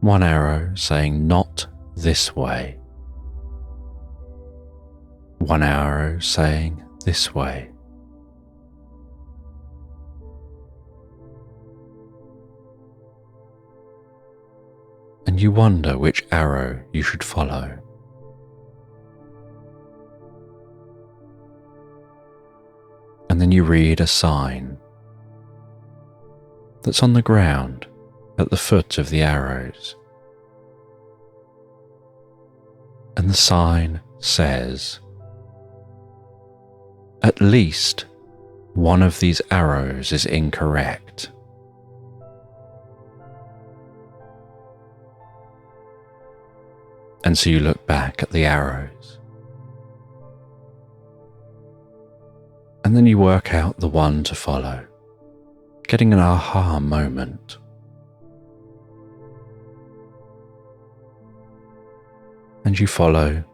One arrow saying "not this way." One arrow saying "this way." And you wonder which arrow you should follow. And then you read a sign that's on the ground at the foot of the arrows. And the sign says, "At least one of these arrows is incorrect." And so you look back at the arrows, and then you work out the one to follow, getting an aha moment. And you follow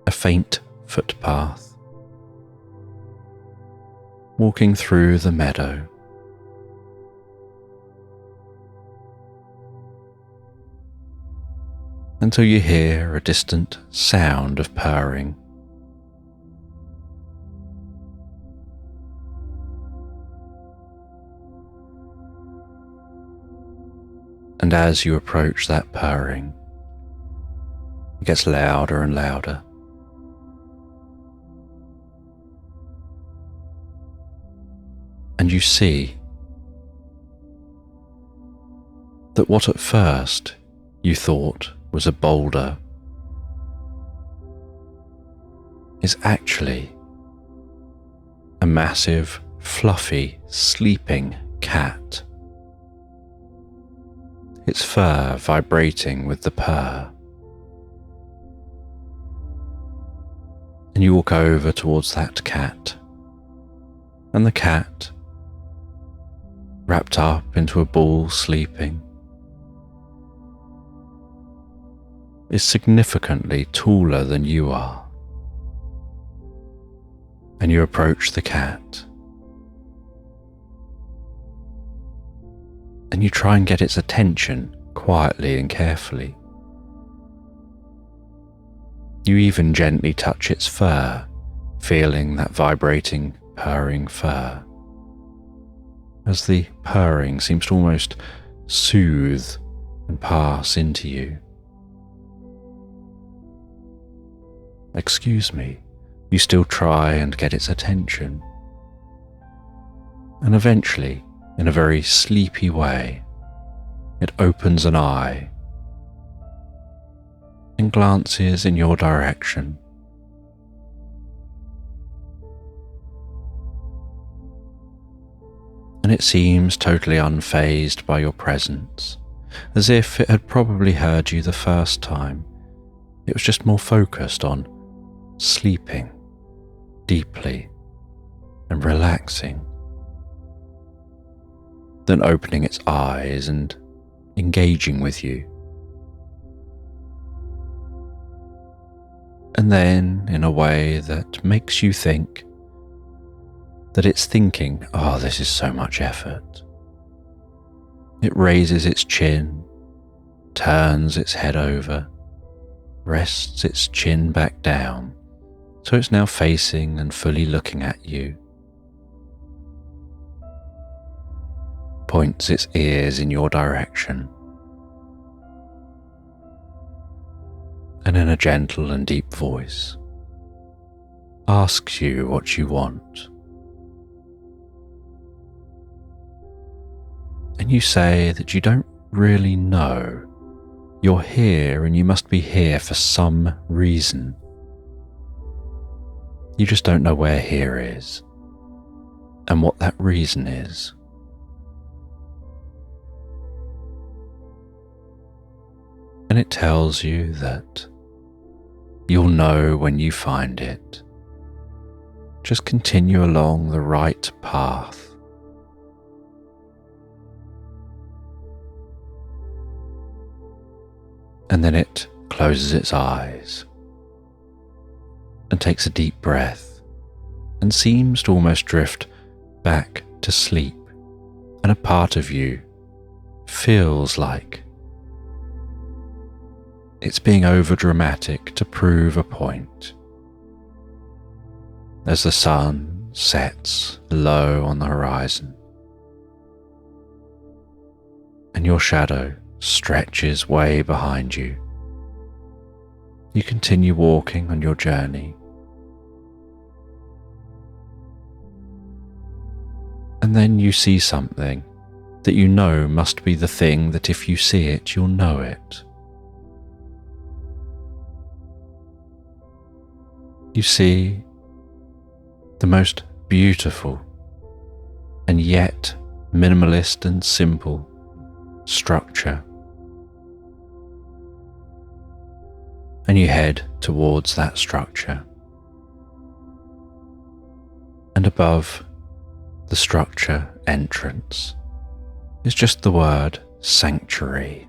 a faint footpath, walking through the meadow, until you hear a distant sound of purring. And as you approach that purring, it gets louder and louder. And you see that what at first you thought was a boulder is actually a massive, fluffy, sleeping cat. Its fur vibrating with the purr. And you walk over towards that cat, and the cat, wrapped up into a ball sleeping, is significantly taller than you are. And you approach the cat, and you try and get its attention quietly and carefully. You even gently touch its fur, feeling that vibrating, purring fur, as the purring seems to almost soothe and pass into you. Excuse me, you still try and get its attention. And eventually, in a very sleepy way, it opens an eye and glances in your direction. And it seems totally unfazed by your presence, as if it had probably heard you the first time. It was just more focused on sleeping deeply and relaxing than opening its eyes and engaging with you. And then, in a way that makes you think that it's thinking, oh, this is so much effort, it raises its chin, turns its head over, rests its chin back down, so it's now facing and fully looking at you, points its ears in your direction, and in a gentle and deep voice, asks you what you want. And you say that you don't really know. You're here and you must be here for some reason. You just don't know where here is and what that reason is. And it tells you that you'll know when you find it. Just continue along the right path. And then it closes its eyes and takes a deep breath and seems to almost drift back to sleep. And a part of you feels like it's being overdramatic to prove a point. As the sun sets low on the horizon and your shadow stretches way behind you, you continue walking on your journey. And then you see something that you know must be the thing that if you see it, you'll know it. You see the most beautiful and yet minimalist and simple structure. And you head towards that structure. And above the structure entrance is just the word sanctuary.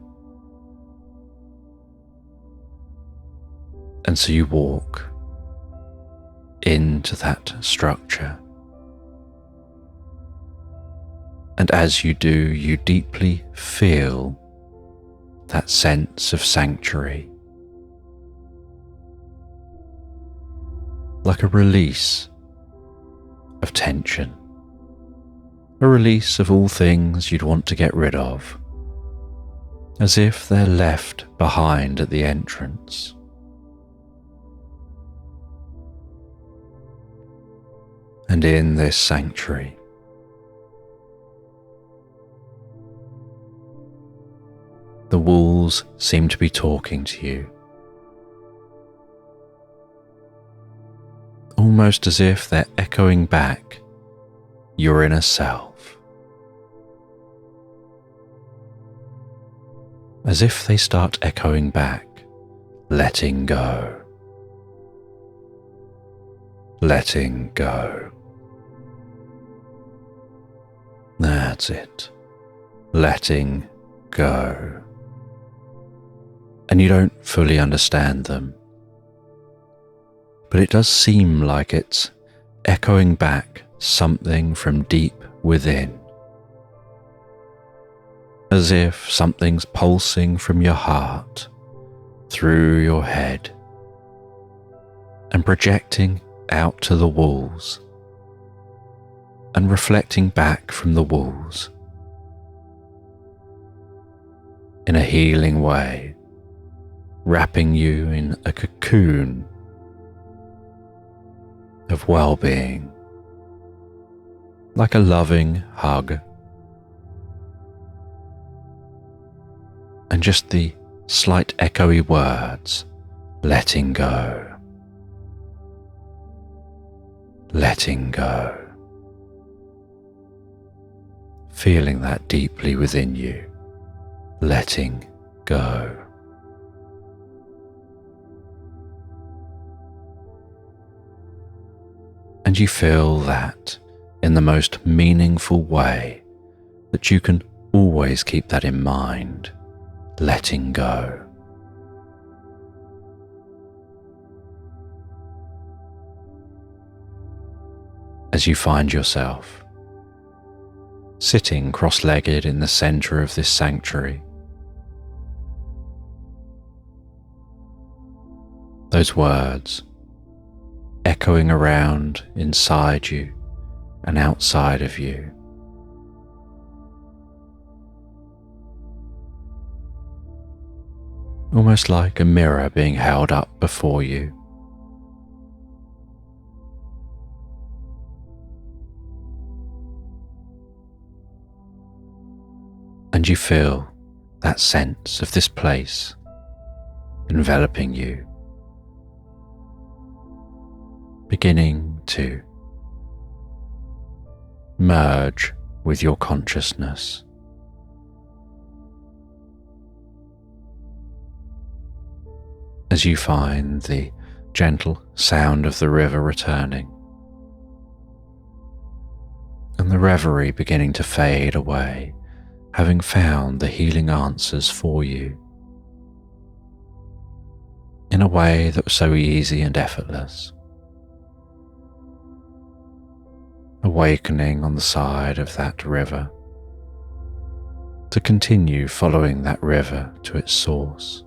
And so you walk into that structure. And as you do, you deeply feel that sense of sanctuary, like a release of tension, a release of all things you'd want to get rid of, as if they're left behind at the entrance. And in this sanctuary, the walls seem to be talking to you, almost as if they're echoing back your inner self, as if they start echoing back, letting go, letting go. That's it, letting go. And you don't fully understand them, but it does seem like it's echoing back something from deep within, as if something's pulsing from your heart through your head and projecting out to the walls and reflecting back from the walls in a healing way, wrapping you in a cocoon of well-being, like a loving hug. And just the slight echoey words, letting go, letting go, feeling that deeply within you, letting go. And you feel that in the most meaningful way that you can always keep that in mind, letting go. As you find yourself sitting cross-legged in the center of this sanctuary, those words echoing around inside you and outside of you. Almost like a mirror being held up before you. And you feel that sense of this place enveloping you, beginning to merge with your consciousness. As you find the gentle sound of the river returning, and the reverie beginning to fade away, having found the healing answers for you in a way that was so easy and effortless. Awakening on the side of that river to continue following that river to its source.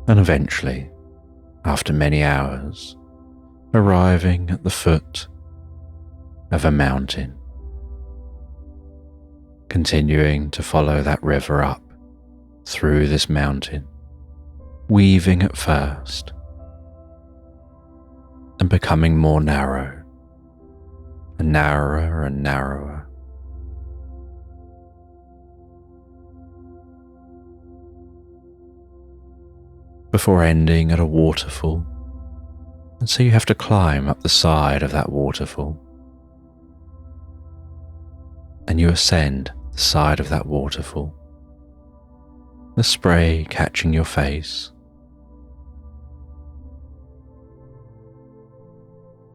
And eventually, after many hours, arriving at the foot of a mountain, continuing to follow that river up through this mountain, weaving at first and becoming more narrow and narrower and narrower. Before ending at a waterfall, and so you have to climb up the side of that waterfall, and you ascend the side of that waterfall, the spray catching your face.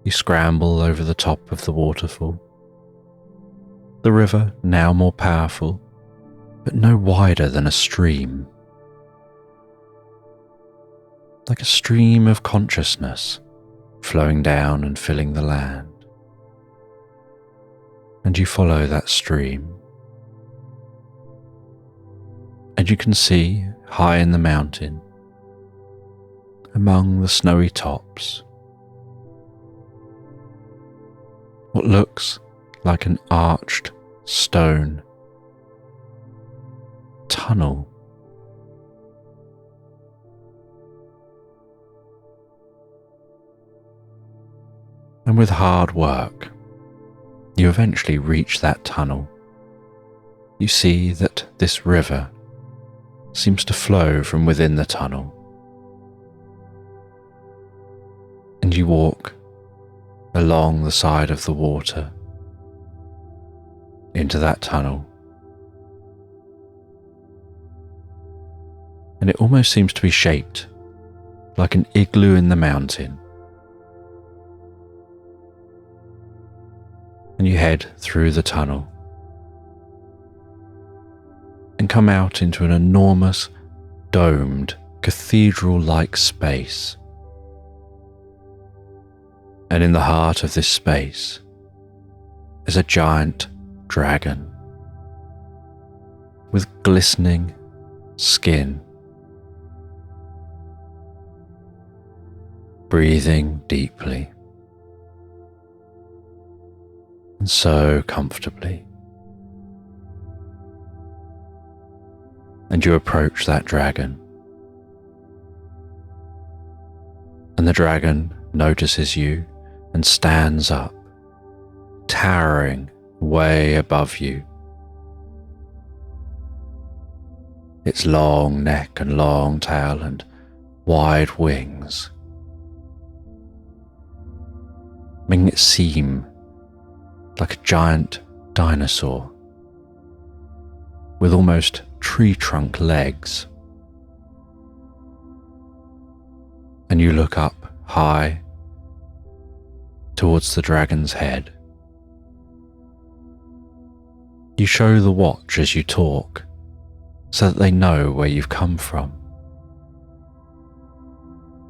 You scramble over the top of the waterfall, the river now more powerful, but no wider than a stream, like a stream of consciousness flowing down and filling the land. And you follow that stream, and you can see high in the mountain, among the snowy tops, what looks like an arched stone tunnel. And with hard work, you eventually reach that tunnel. You see that this river seems to flow from within the tunnel. And you walk along the side of the water into that tunnel. And it almost seems to be shaped like an igloo in the mountain. And you head through the tunnel and come out into an enormous, domed, cathedral-like space. And in the heart of this space is a giant dragon with glistening skin, breathing deeply and so comfortably. And you approach that dragon, and the dragon notices you and stands up, towering way above you. Its long neck and long tail and wide wings, making it seem like a giant dinosaur with almost tree trunk legs. And you look up high towards the dragon's head. You show the watch as you talk so that they know where you've come from.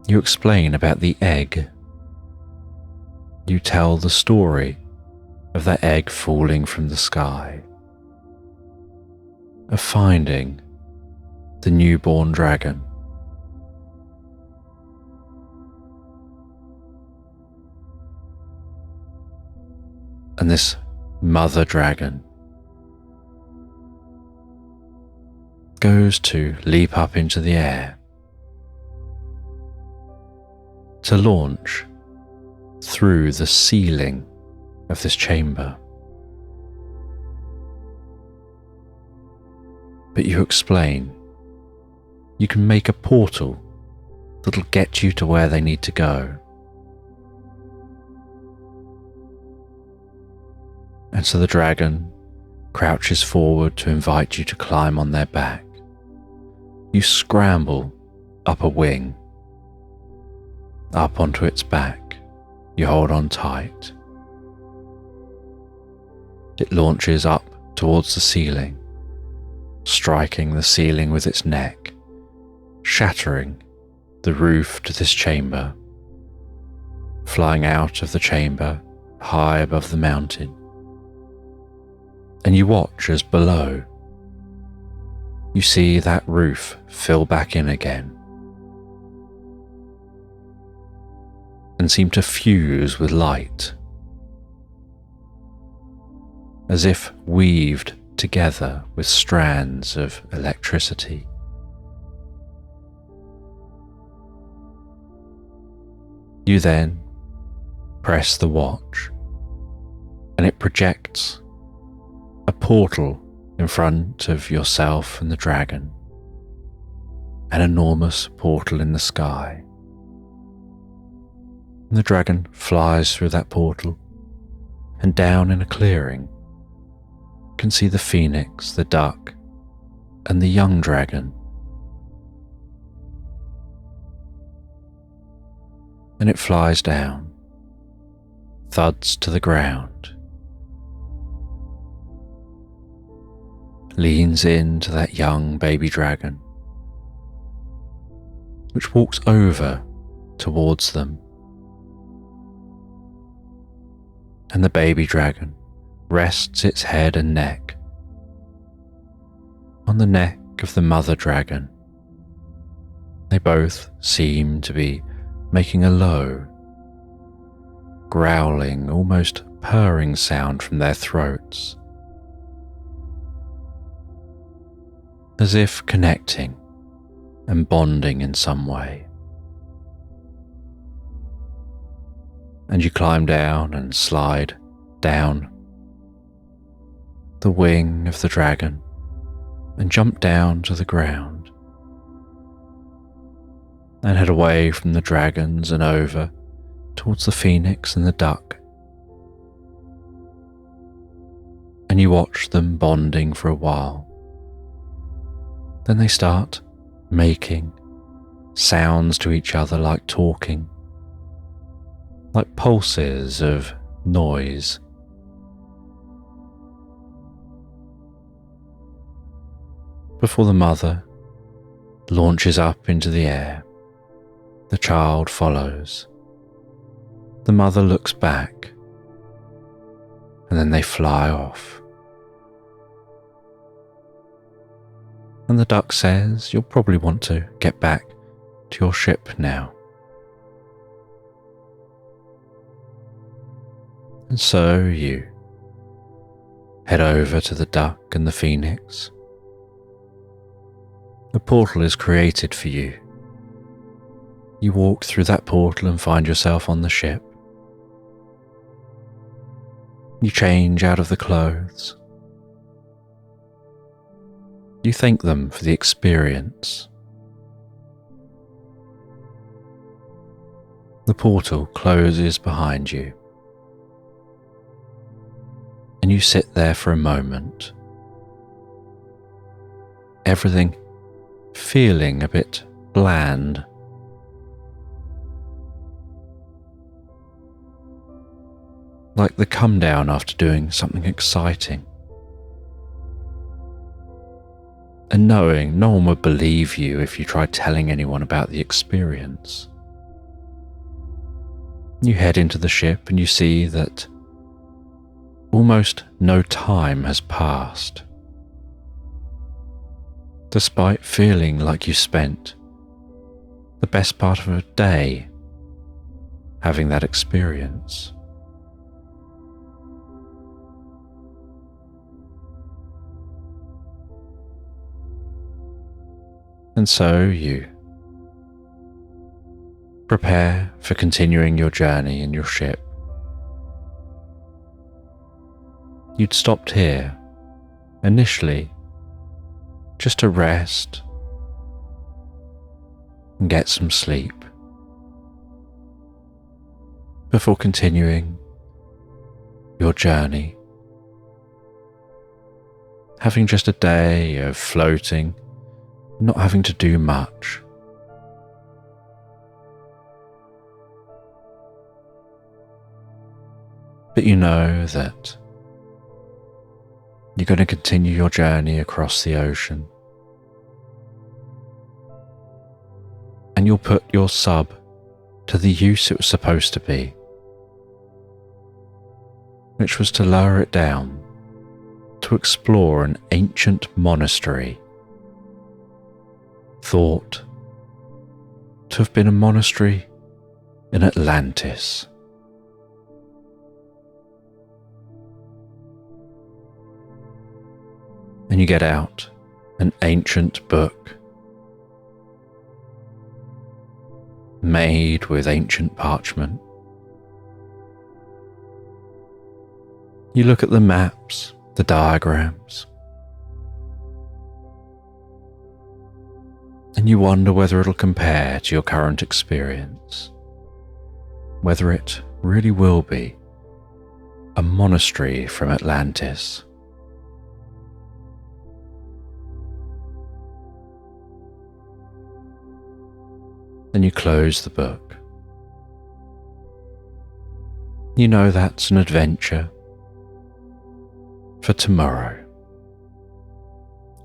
You explain about the egg. You tell the story of that egg falling from the sky, of finding the newborn dragon. And this mother dragon goes to leap up into the air, to launch through the ceiling of this chamber. But you explain you can make a portal that'll get you to where they need to go. And so the dragon crouches forward to invite you to climb on their back. You scramble up a wing, up onto its back. You hold on tight. It launches up towards the ceiling, striking the ceiling with its neck, shattering the roof to this chamber, flying out of the chamber high above the mountain. And you watch as below you see that roof fill back in again and seem to fuse with light, as if weaved together with strands of electricity. You then press the watch, and it projects a portal in front of yourself and the dragon, an enormous portal in the sky. And the dragon flies through that portal, and down in a clearing you can see the phoenix, the duck, and the young dragon. And it flies down, thuds to the ground, leans into that young baby dragon, which walks over towards them. And the baby dragon rests its head and neck on the neck of the mother dragon. They both seem to be making a low, growling, almost purring sound from their throats as if connecting and bonding in some way. And you climb down and slide down the wing of the dragon and jump down to the ground and head away from the dragons and over towards the phoenix and the duck. And you watch them bonding for a while. Then they start making sounds to each other like talking, like pulses of noise. Before the mother launches up into the air, the child follows. The mother looks back, and then they fly off. And the duck says, "You'll probably want to get back to your ship now." And so you head over to the duck and the phoenix. The portal is created for you. You walk through that portal and find yourself on the ship. You change out of the clothes. You thank them for the experience. The portal closes behind you, and you sit there for a moment, everything feeling a bit bland. Like the come down after doing something exciting. And knowing no one would believe you if you tried telling anyone about the experience. You head into the ship and you see that almost no time has passed, despite feeling like you spent the best part of a day having that experience. And so you prepare for continuing your journey in your ship. You'd stopped here initially just to rest and get some sleep before continuing your journey, having just a day of floating, not having to do much. But you know that you're going to continue your journey across the ocean, and you'll put your sub to the use it was supposed to be, which was to lower it down to explore an ancient monastery thought to have been a monastery in Atlantis. And you get out an ancient book made with ancient parchment. You look at the maps, the diagrams, and you wonder whether it'll compare to your current experience, whether it really will be a monastery from Atlantis. Then you close the book. You know that's an adventure for tomorrow,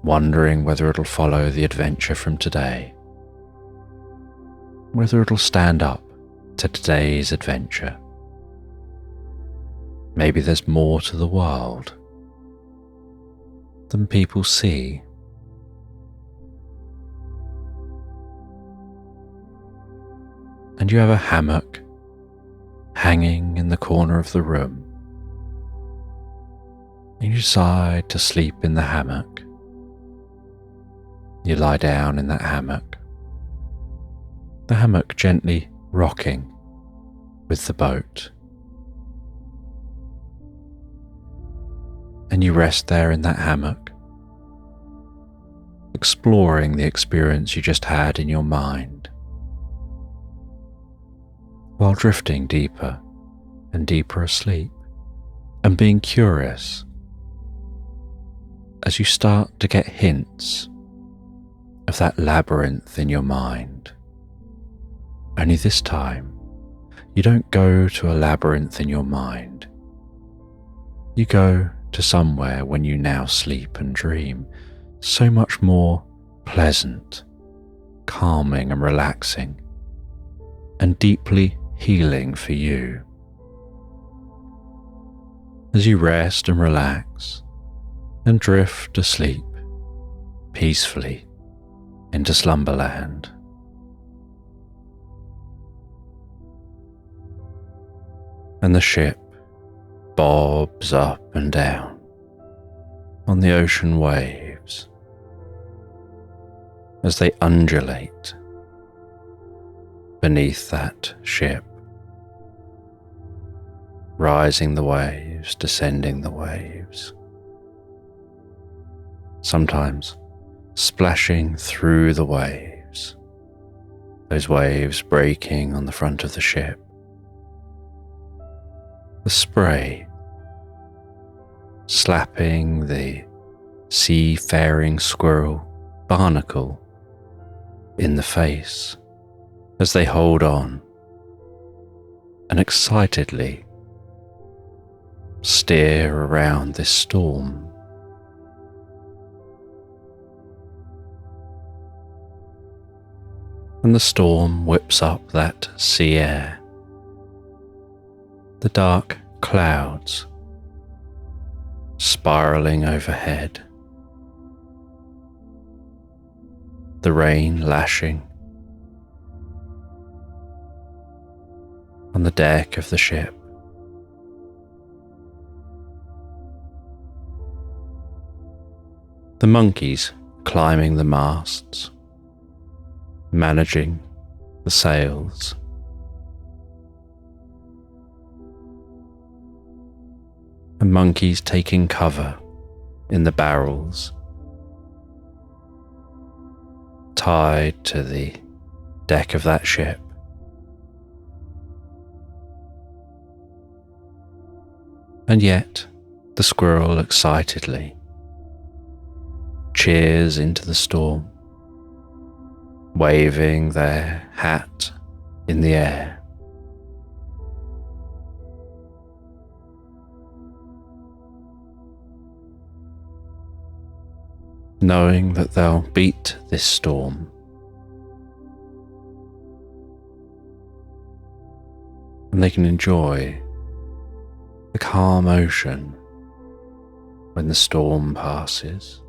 wondering whether it'll follow the adventure from today, whether it'll stand up to today's adventure. Maybe there's more to the world than people see. And you have a hammock hanging in the corner of the room, and you decide to sleep in the hammock. you lie down in that hammock, the hammock gently rocking with the boat. And you rest there in that hammock, exploring the experience you just had in your mind, while drifting deeper and deeper asleep, and being curious as you start to get hints of that labyrinth in your mind. Only this time, you don't go to a labyrinth in your mind. You go to somewhere when you now sleep and dream, so much more pleasant, calming and relaxing, and deeply healing for you. As you rest and relax and drift asleep peacefully into Slumberland. And the ship bobs up and down on the ocean waves as they undulate beneath that ship, rising the waves, descending the waves, sometimes splashing through the waves, those waves breaking on the front of the ship. The spray slapping the seafaring squirrel barnacle in the face as they hold on and excitedly steer around this storm. And the storm whips up that sea air, the dark clouds spiraling overhead, the rain lashing on the deck of the ship. The monkeys climbing the masts, managing the sails. And monkeys taking cover in the barrels, tied to the deck of that ship. And yet the squirrel excitedly cheers into the storm, waving their hat in the air. Knowing that they'll beat this storm, and they can enjoy the calm ocean when the storm passes.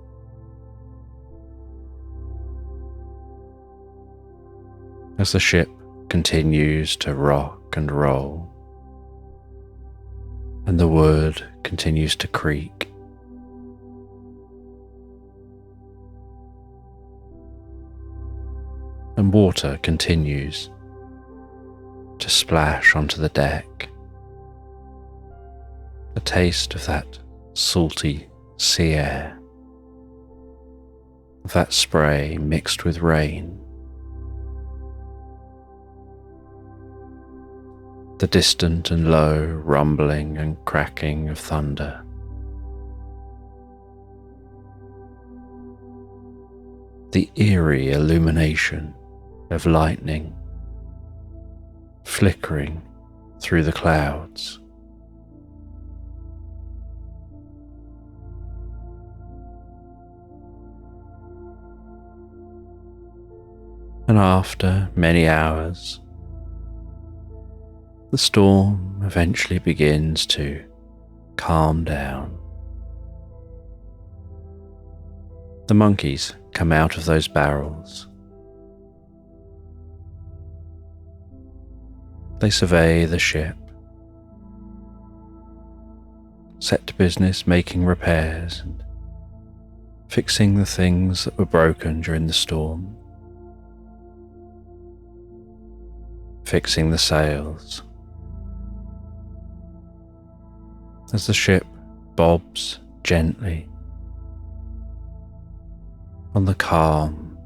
As the ship continues to rock and roll, and the wood continues to creak, and water continues to splash onto the deck, a taste of that salty sea air, of that spray mixed with rain, the distant and low rumbling and cracking of thunder. The eerie illumination of lightning flickering through the clouds. And after many hours, the storm eventually begins to calm down. The monkeys come out of those barrels. They survey the ship, set to business making repairs and fixing the things that were broken during the storm, fixing the sails as the ship bobs gently on the calm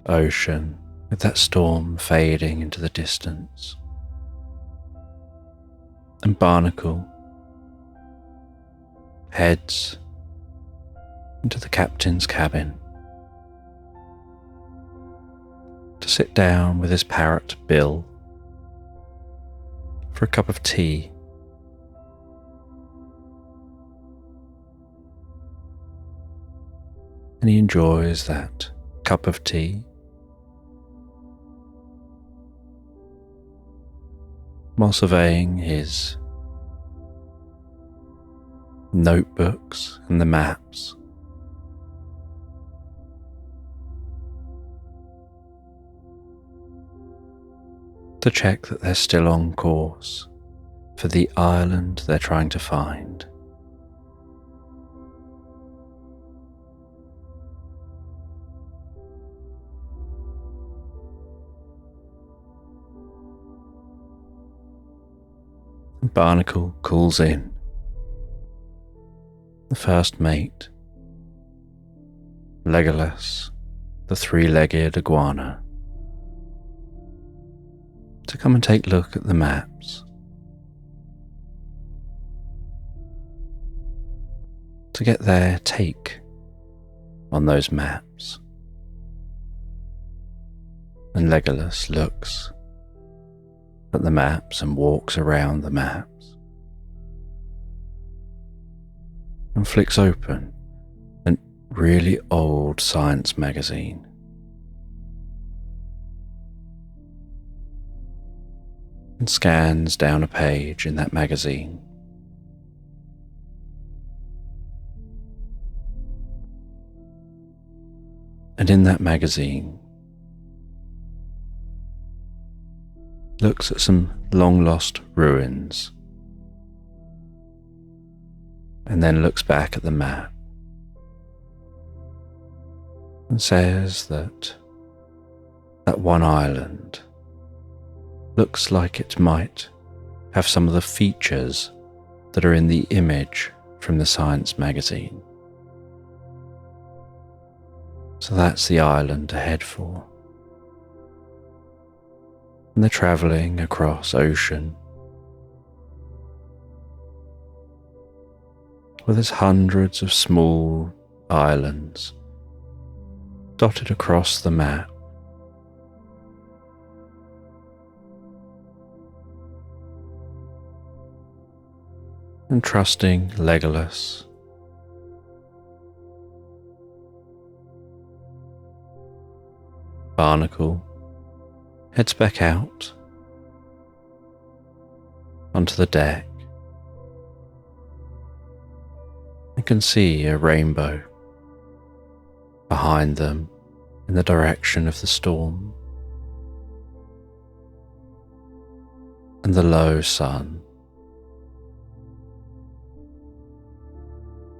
ocean with that storm fading into the distance. And Barnacle heads into the captain's cabin to sit down with his parrot Bill for a cup of tea. And he enjoys that cup of tea while surveying his notebooks and the maps. To check that they're still on course for the island they're trying to find. Barnacle calls in the first mate, Legolas, the three-legged iguana, to come and take a look at the maps, to get their take on those maps. And Legolas looks at the maps and walks around the maps and flicks open a really old science magazine. And scans down a page in that magazine. And in that magazine looks at some long-lost ruins, and then looks back at the map and says that that one island looks like it might have some of the features that are in the image from the science magazine. So that's the island to head for. And they're travelling across ocean where there's hundreds of small islands dotted across the map. And trusting Legolas, Barnacle heads back out onto the deck and can see a rainbow behind them in the direction of the storm, and the low sun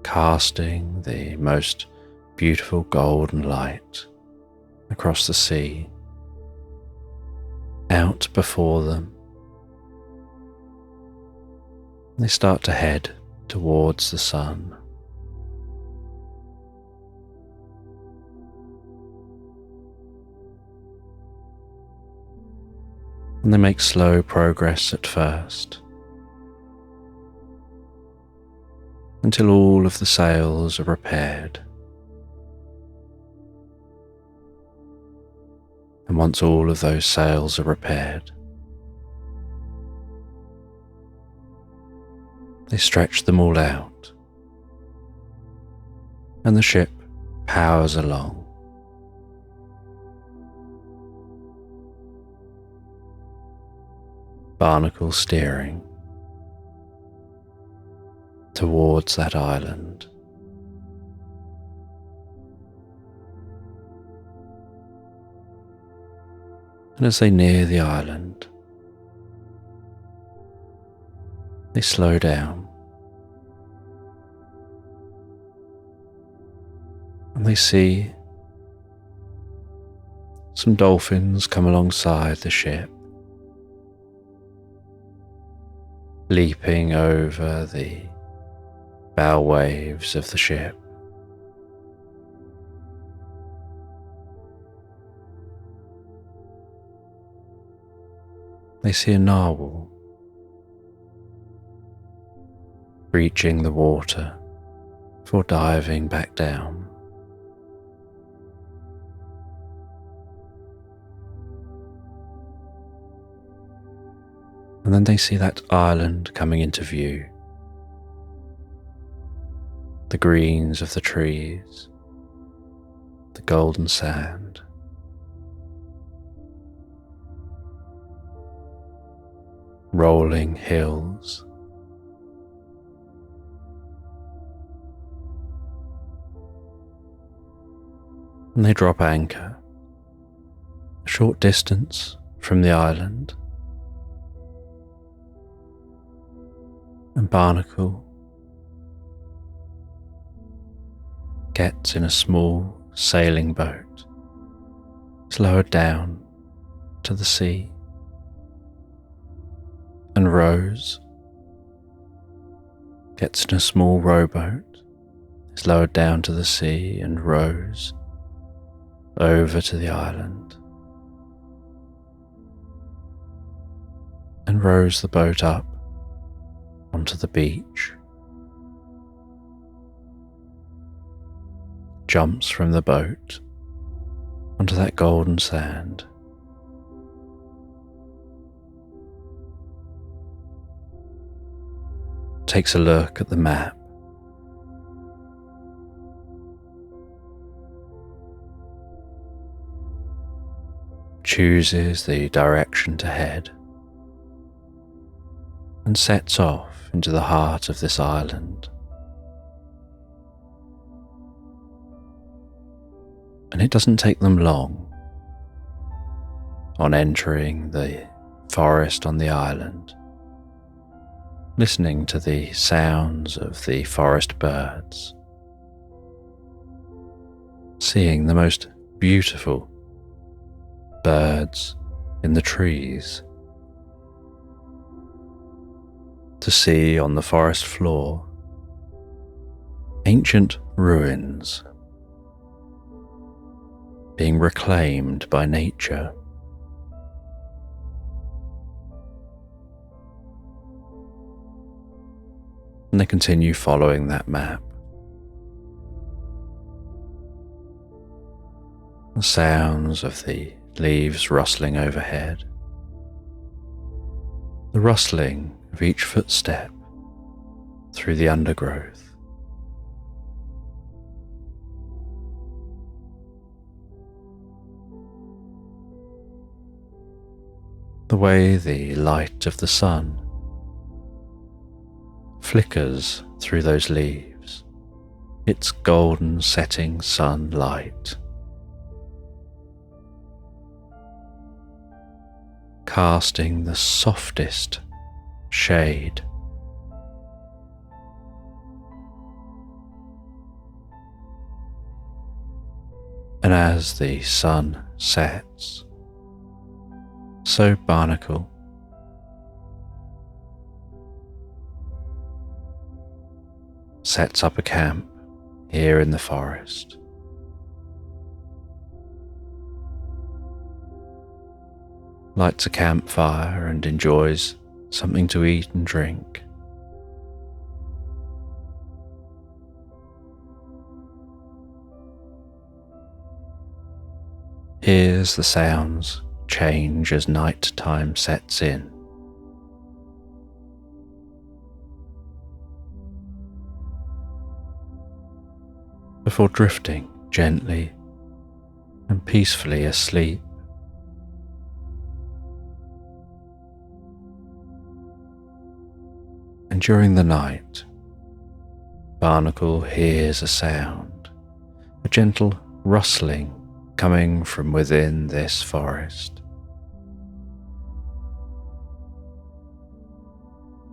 casting the most beautiful golden light across the sea out before them. They start to head towards the sun. And they make slow progress at first, until all of the sails are repaired. And once all of those sails are repaired, they stretch them all out, and the ship powers along. Barnacle steering towards that island. And as they near the island, they slow down and they see some dolphins come alongside the ship, leaping over the bow waves of the ship. They see a narwhal breaching the water before diving back down. And then they see that island coming into view. The greens of the trees, the golden sand. Rolling hills. And they drop anchor a short distance from the island. And Barnacle gets in a small sailing boat. It's lowered down to the sea. And Rose gets in a small rowboat. It's lowered down to the sea and rows over to the island. And rows the boat up onto the beach, jumps from the boat onto that golden sand, takes a look at the map, chooses the direction to head, and sets off into the heart of this island. And it doesn't take them long on entering the forest on the island, listening to the sounds of the forest birds, seeing the most beautiful birds in the trees, to see on the forest floor ancient ruins being reclaimed by nature. And they continue following that map. The sounds of the leaves rustling overhead, the rustling of each footstep through the undergrowth. The way the light of the sun flickers through those leaves, its golden setting sunlight, casting the softest shade. And as the sun sets, so Barnacle sets up a camp here in the forest. Lights a campfire and enjoys something to eat and drink. Hears the sounds change as night time sets in. Before drifting gently and peacefully asleep. And during the night, Barnacle hears a sound, a gentle rustling coming from within this forest.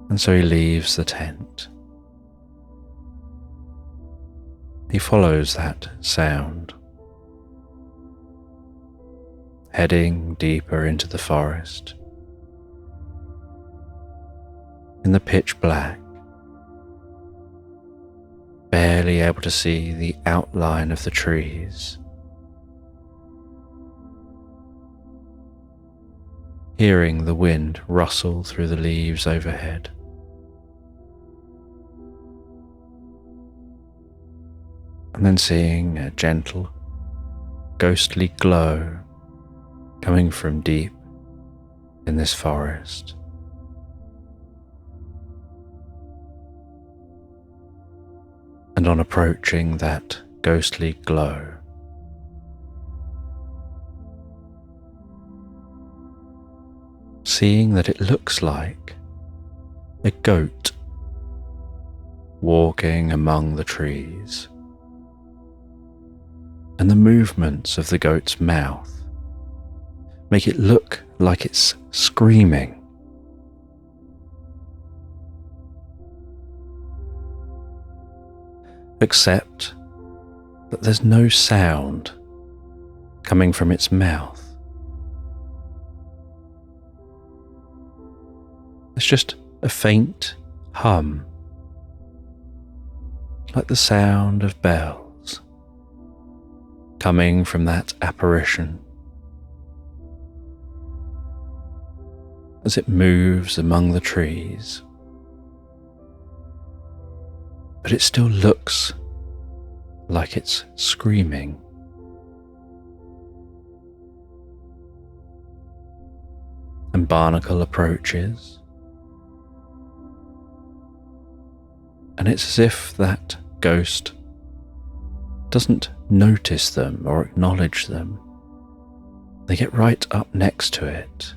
And so he leaves the tent. he follows that sound, heading deeper into the forest. In the pitch black, barely able to see the outline of the trees. Hearing the wind rustle through the leaves overhead. And then seeing a gentle, ghostly glow coming from deep in this forest. And on approaching that ghostly glow, seeing that it looks like a goat walking among the trees, and the movements of the goat's mouth make it look like it's screaming. Except that there's no sound coming from its mouth. It's just a faint hum, like the sound of bells, coming from that apparition as it moves among the trees. But it still looks like it's screaming. And Barnacle approaches, and it's as if that ghost doesn't notice them or acknowledge them. They get right up next to it.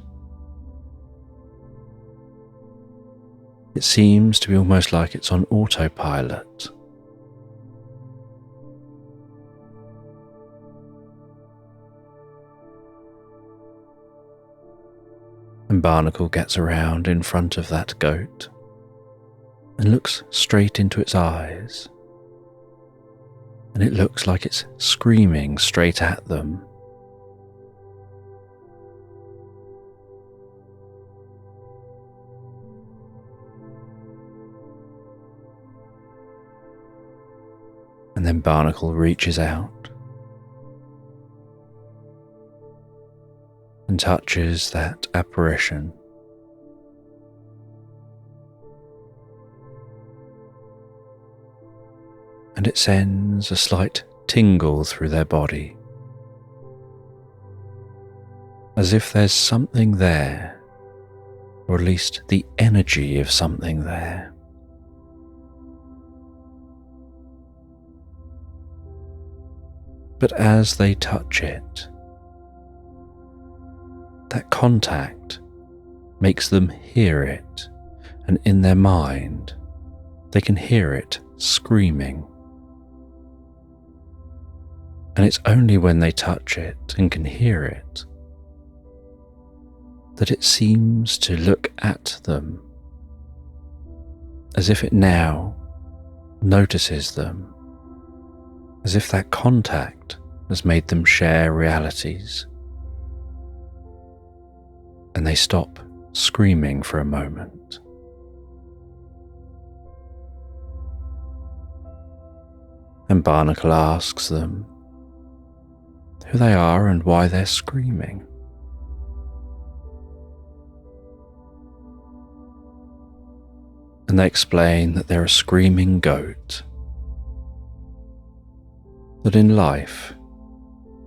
It seems to be almost like it's on autopilot. And Barnacle gets around in front of that goat and looks straight into its eyes. And it looks like it's screaming straight at them. And then Barnacle reaches out and touches that apparition. And it sends a slight tingle through their body, as if there's something there, or at least the energy of something there. But as they touch it, that contact makes them hear it, and in their mind, they can hear it screaming. And it's only when they touch it and can hear it that it seems to look at them, as if it now notices them, as if that contact has made them share realities. And they stop screaming for a moment. And Barnacle asks them who they are and why they're screaming. And they explain that they're a screaming goat, that in life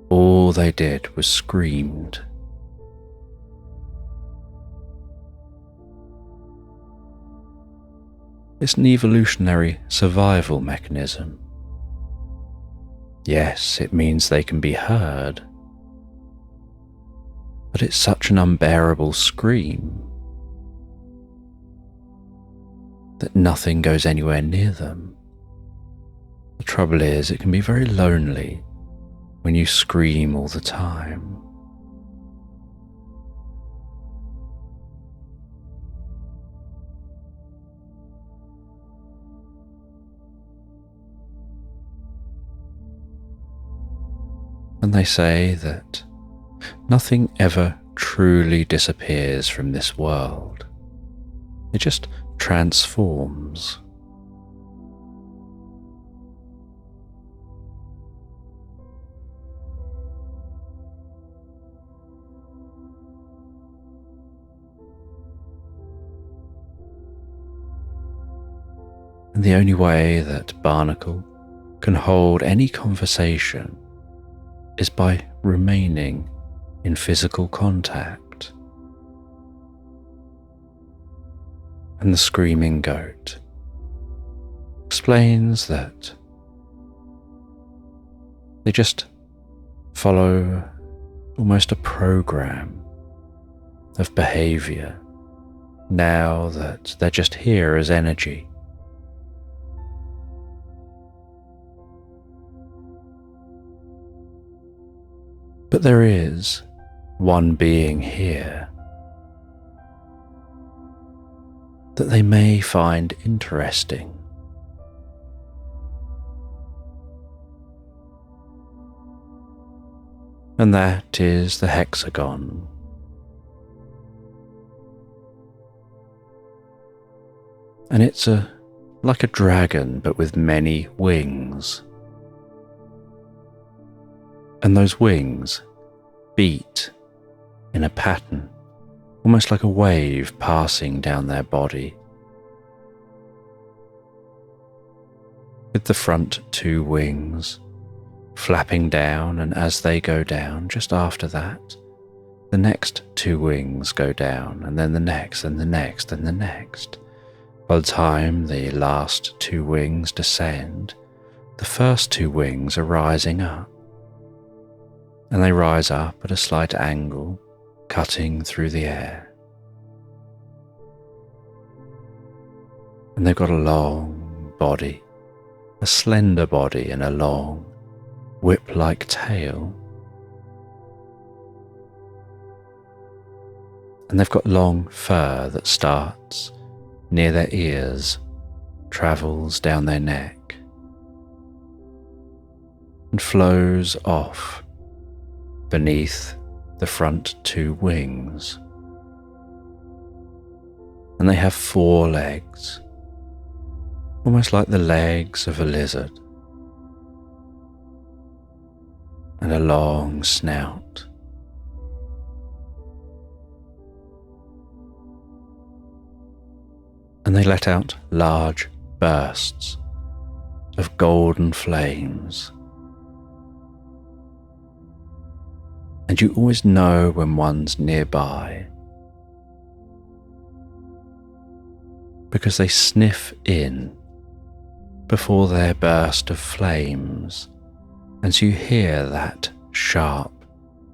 all they did was screamed. It's an evolutionary survival mechanism. Yes, it means they can be heard, but it's such an unbearable scream that nothing goes anywhere near them. The trouble is, it can be very lonely when you scream all the time. And they say that nothing ever truly disappears from this world. It just transforms. And the only way that Barnacle can hold any conversation is by remaining in physical contact. And the screaming goat explains that they just follow almost a program of behavior now that they're just here as energy. But there is one being here that they may find interesting. And that is the hexagon. And it's like a dragon but with many wings. And those wings beat in a pattern, almost like a wave passing down their body. With the front two wings flapping down, and as they go down, just after that, the next two wings go down, and then the next, and the next, and the next. By the time the last two wings descend, the first two wings are rising up. And they rise up at a slight angle, cutting through the air. And they've got a long body, a slender body and a long, whip-like tail. And they've got long fur that starts near their ears, travels down their neck, and flows off beneath the front two wings. And they have 4 legs, almost like the legs of a lizard, and a long snout. And they let out large bursts of golden flames. And you always know when one's nearby, because they sniff in before their burst of flames, and so you hear that sharp,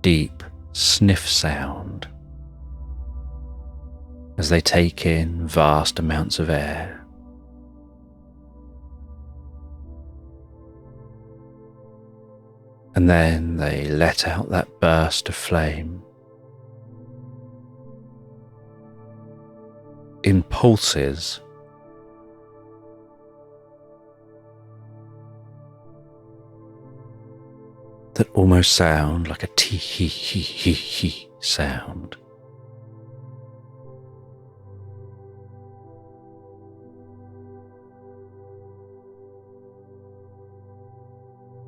deep sniff sound as they take in vast amounts of air. And then they let out that burst of flame in pulses. That almost sound like a tee-hee-hee-hee-hee sound.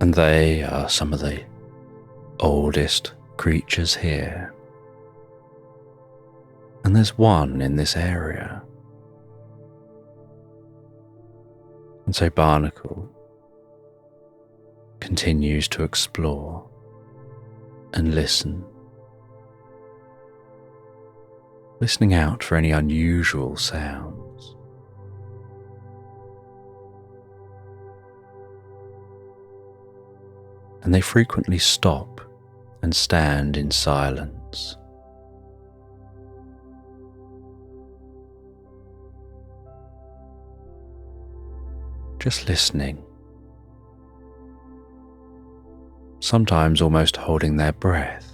And they are some of the oldest creatures here. And there's one in this area. And so Barnacle continues to explore and listen, listening out for any unusual sounds. And they frequently stop and stand in silence. Just listening, sometimes almost holding their breath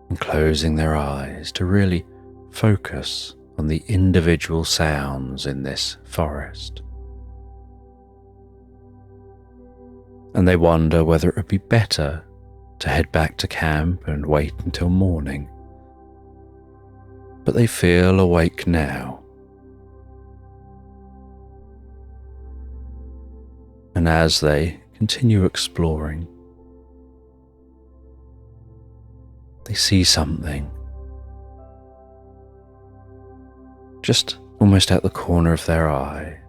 and closing their eyes to really focus on the individual sounds in this forest. and they wonder whether it would be better to head back to camp and wait until morning. But they feel awake now. And as they continue exploring, they see something just almost at the corner of their eye.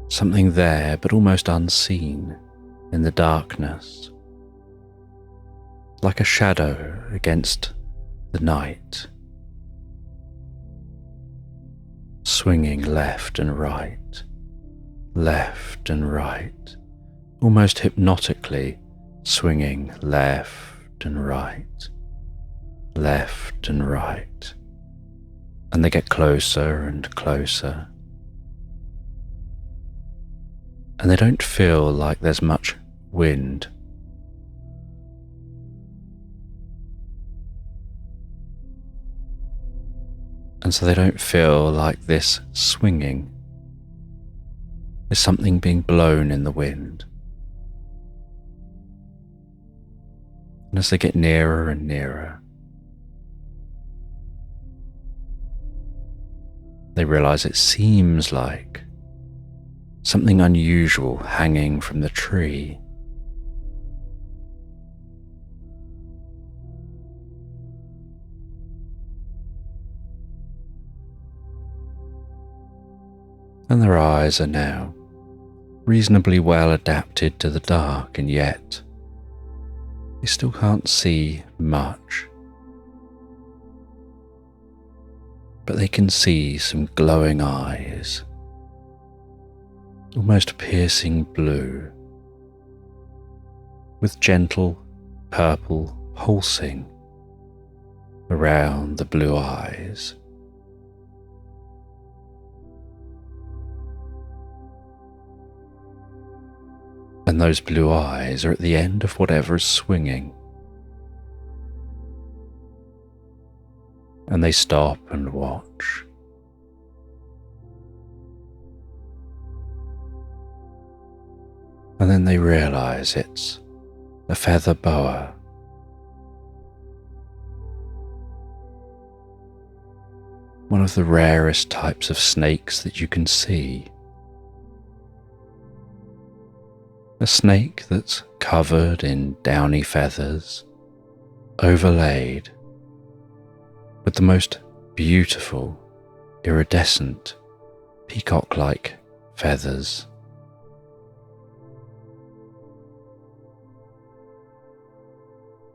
Something there, but almost unseen in the darkness, like a shadow against the night, swinging left and right, almost hypnotically swinging left and right, and they get closer and closer. And they don't feel like there's much wind. And so they don't feel like this swinging is something being blown in the wind. And as they get nearer and nearer, they realize it seems like something unusual hanging from the tree. And their eyes are now reasonably well adapted to the dark, and yet they still can't see much. But they can see some glowing eyes, almost piercing blue, with gentle purple pulsing around the blue eyes. And those blue eyes are at the end of whatever is swinging. And they stop and watch. And then they realize it's a feather boa. One of the rarest types of snakes that you can see. A snake that's covered in downy feathers, overlaid with the most beautiful, iridescent, peacock-like feathers.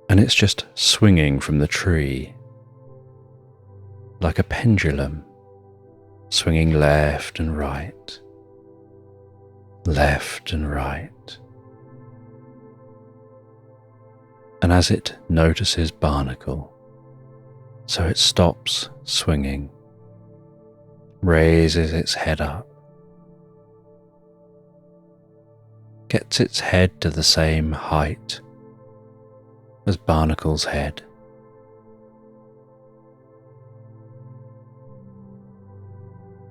And it's just swinging from the tree, like a pendulum, swinging left and right, left and right. And as it notices Barnacle, so it stops swinging, raises its head up, gets its head to the same height as Barnacle's head,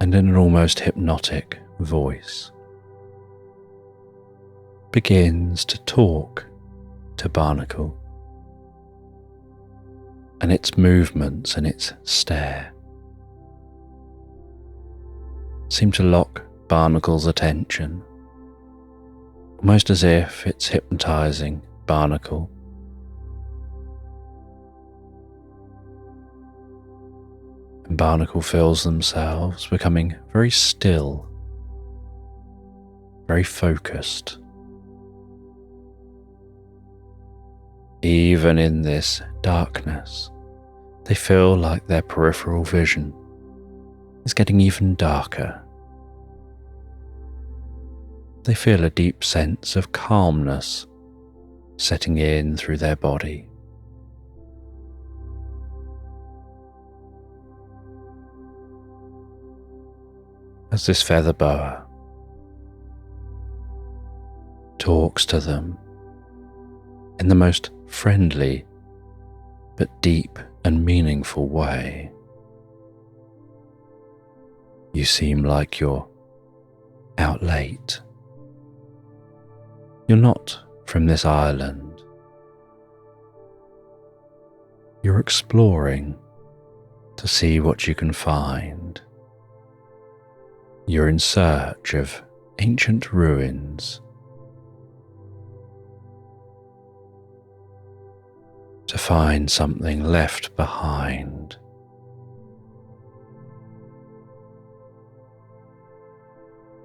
and in an almost hypnotic voice begins to talk to Barnacle, and its movements and its stare seem to lock Barnacle's attention, almost as if it's hypnotizing Barnacle. And Barnacle feels themselves becoming very still, very focused. Even in this darkness, they feel like their peripheral vision is getting even darker. They feel a deep sense of calmness setting in through their body. As this feather boa talks to them in the most friendly but deep and meaningful way. You seem like you're out late, You're not from this island. You're exploring to see what you can find. You're in search of ancient ruins, to find something left behind.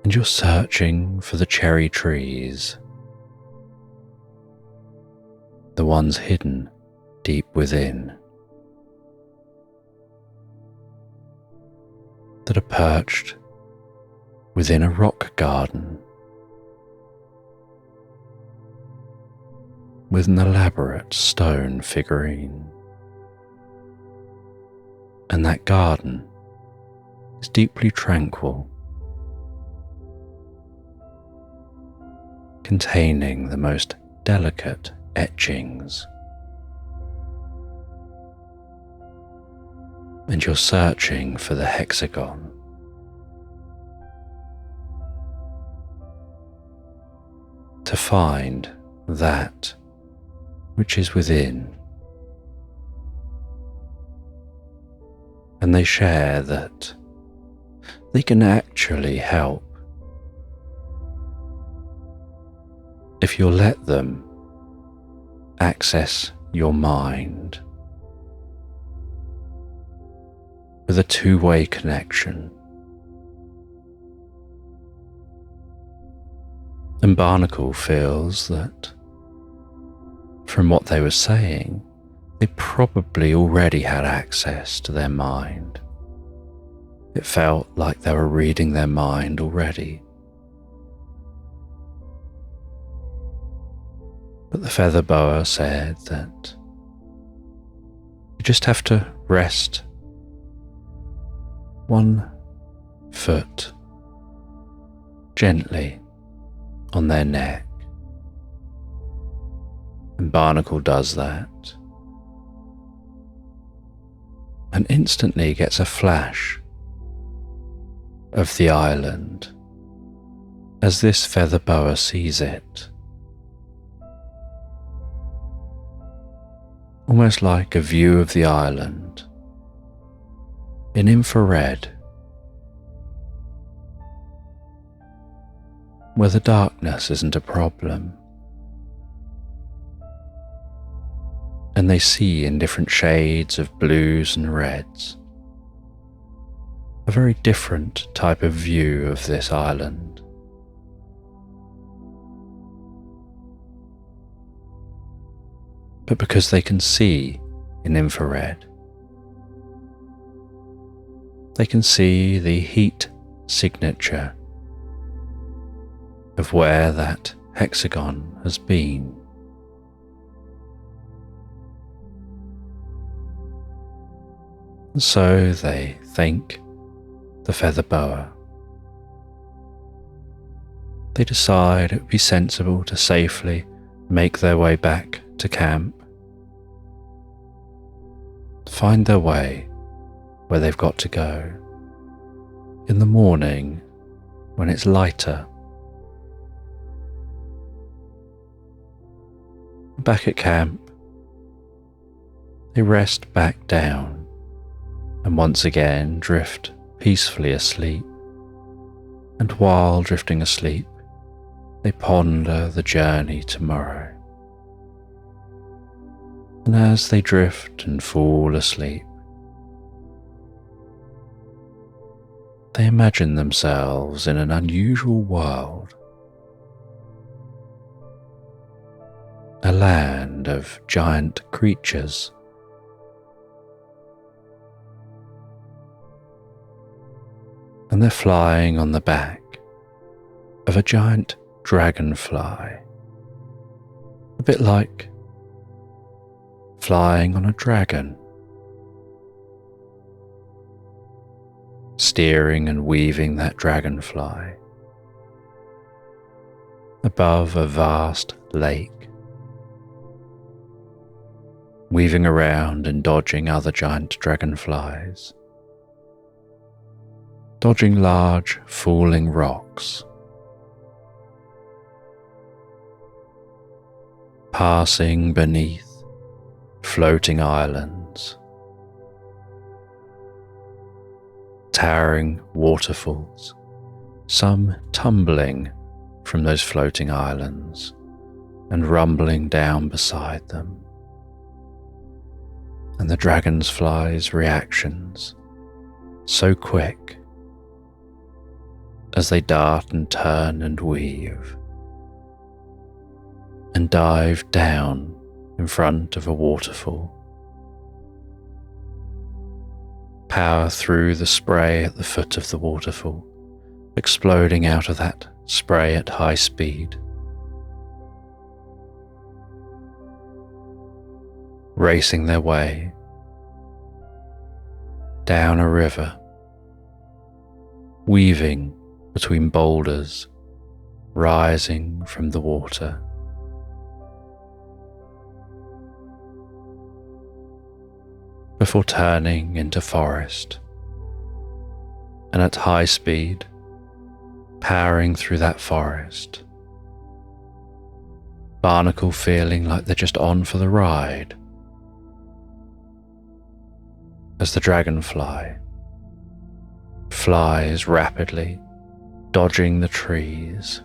And you're searching for the cherry trees, the ones hidden deep within, that are perched within a rock garden with an elaborate stone figurine. And that garden is deeply tranquil, containing the most delicate etchings. And you're searching for the hexagon. To find that which is within. And they share that they can actually help if you'll let them access your mind with a two-way connection. And Barnacle feels that, from what they were saying, they probably already had access to their mind. It felt like they were reading their mind already. But the feather boa said that you just have to rest 1 foot gently on their neck. And Barnacle does that, and instantly gets a flash of the island as this feather boa sees it, almost like a view of the island in infrared, where the darkness isn't a problem. And they see in different shades of blues and reds a very different type of view of this island. But because they can see in infrared, they can see the heat signature of where that hexagon has been. And so they thank the feather boa. They decide it would be sensible to safely make their way back to camp, find their way where they've got to go in the morning when it's lighter. Back at camp, they rest back down and once again drift peacefully asleep. And while drifting asleep, they ponder the journey tomorrow. And as they drift and fall asleep, they imagine themselves in an unusual world, a land of giant creatures. And they're flying on the back of a giant dragonfly, a bit like flying on a dragon, steering and weaving that dragonfly above a vast lake, weaving around and dodging other giant dragonflies, dodging large falling rocks, passing beneath floating islands, towering waterfalls, some tumbling from those floating islands and rumbling down beside them, and the dragonfly's reactions so quick as they dart and turn and weave and dive down in front of a waterfall, power through the spray at the foot of the waterfall, exploding out of that spray at high speed, racing their way down a river, weaving between boulders, rising from the water. Before turning into forest, and at high speed, powering through that forest, Barnacle feeling like they're just on for the ride, as the dragonfly flies rapidly, dodging the trees,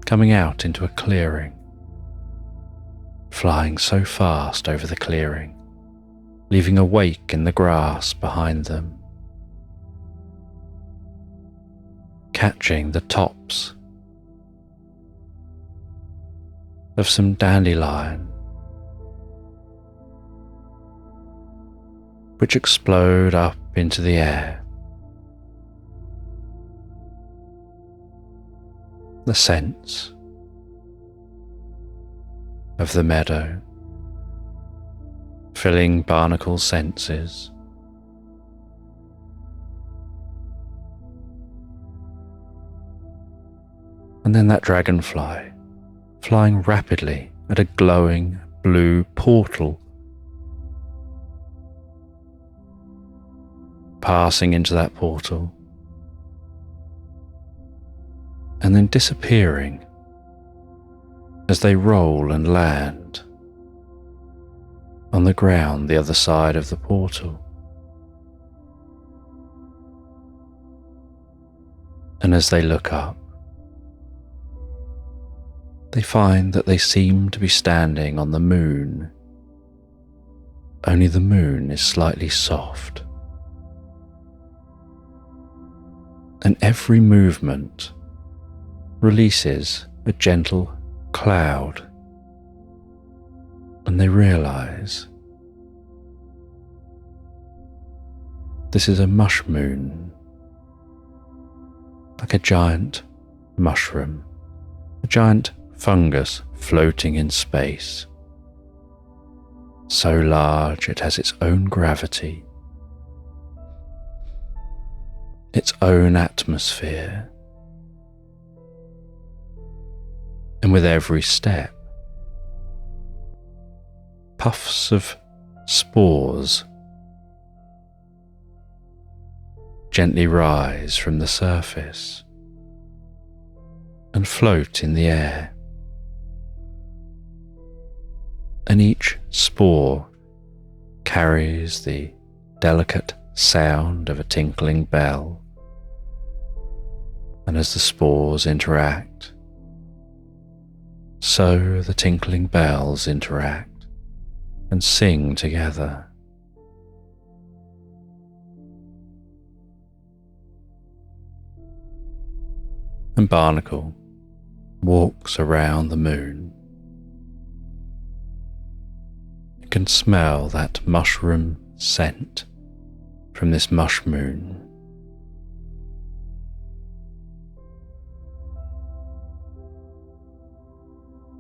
coming out into a clearing, flying so fast over the clearing, leaving a wake in the grass behind them, catching the tops of some dandelion, which explode up into the air. The scents of the meadow filling Barnacle's senses. And then that dragonfly flying rapidly at a glowing blue portal, passing into that portal and then disappearing as they roll and land on the ground the other side of the portal. And as they look up, they find that they seem to be standing on the moon, only the moon is slightly soft. And every movement releases a gentle cloud, and they realize this is a mush moon, like a giant mushroom, a giant fungus floating in space, so large it has its own gravity, its own atmosphere, and with every step, puffs of spores gently rise from the surface and float in the air, and each spore carries the delicate sound of a tinkling bell. And as the spores interact, so the tinkling bells interact and sing together. And Barnacle walks around the moon. You can smell that mushroom scent from this mush moon.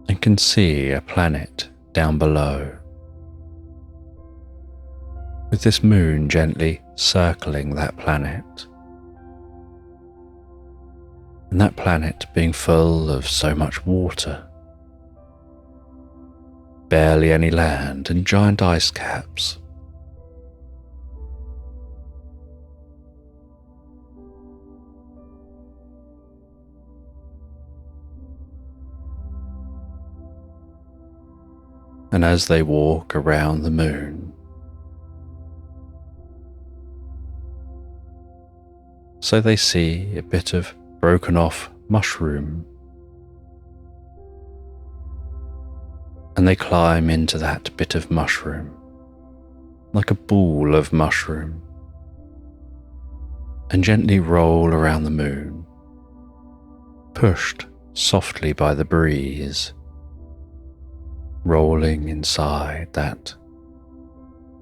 And can see a planet down below, with this moon gently circling that planet, and that planet being full of so much water, barely any land and giant ice caps. And as they walk around the moon, so they see a bit of broken off mushroom, and they climb into that bit of mushroom, like a ball of mushroom, and gently roll around the moon, pushed softly by the breeze, rolling inside that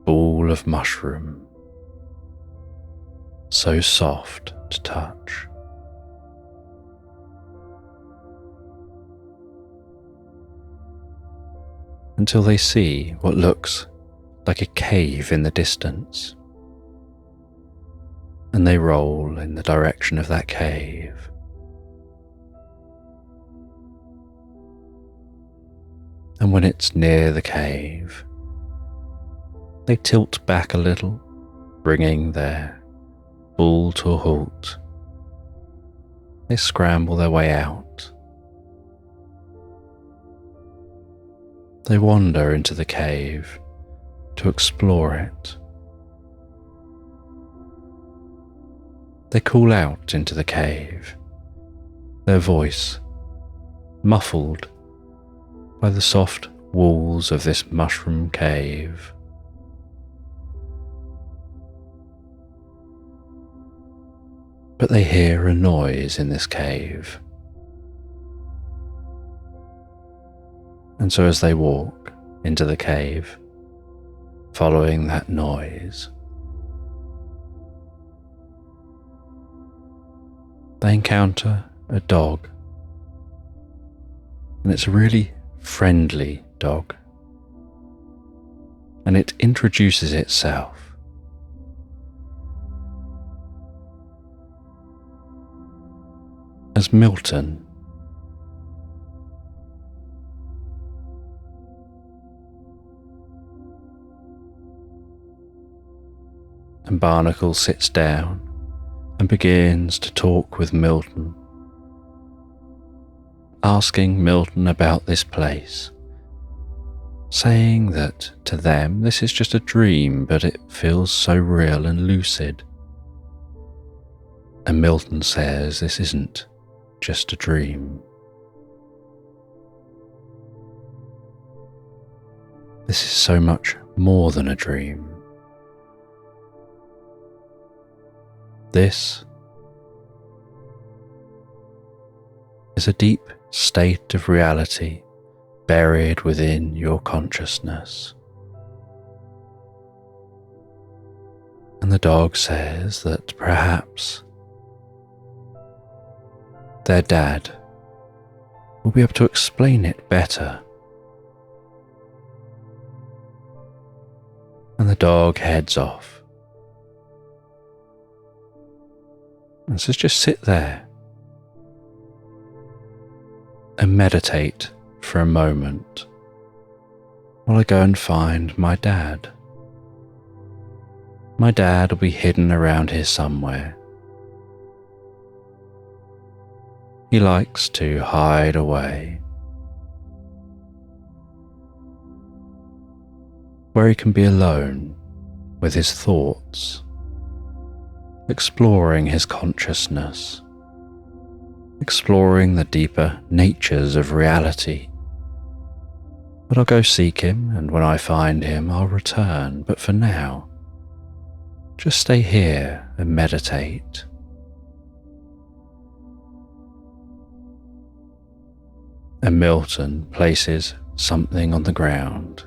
ball of mushroom, so soft to touch. Until they see what looks like a cave in the distance, and they roll in the direction of that cave. And when it's near the cave, they tilt back a little, bringing their bull to a halt. They scramble their way out. They wander into the cave to explore it. They call out into the cave, their voice muffled by the soft walls of this mushroom cave. But they hear a noise in this cave. And so as they walk into the cave, following that noise, they encounter a dog. And it's a really friendly dog. And it introduces itself. As Milton. And Barnacle sits down and begins to talk with Milton, asking Milton about this place, saying that to them this is just a dream, but it feels so real and lucid. And Milton says this isn't just a dream. This is so much more than a dream. This is a deep state of reality buried within your consciousness. And the dog says that perhaps their dad will be able to explain it better. And the dog heads off. And says, just sit there and meditate for a moment while I go and find my dad. My dad will be hidden around here somewhere. He likes to hide away, where he can be alone with his thoughts, exploring his consciousness, exploring the deeper natures of reality. But I'll go seek him, and when I find him, I'll return. But for now, just stay here and meditate. And Milton places something on the ground,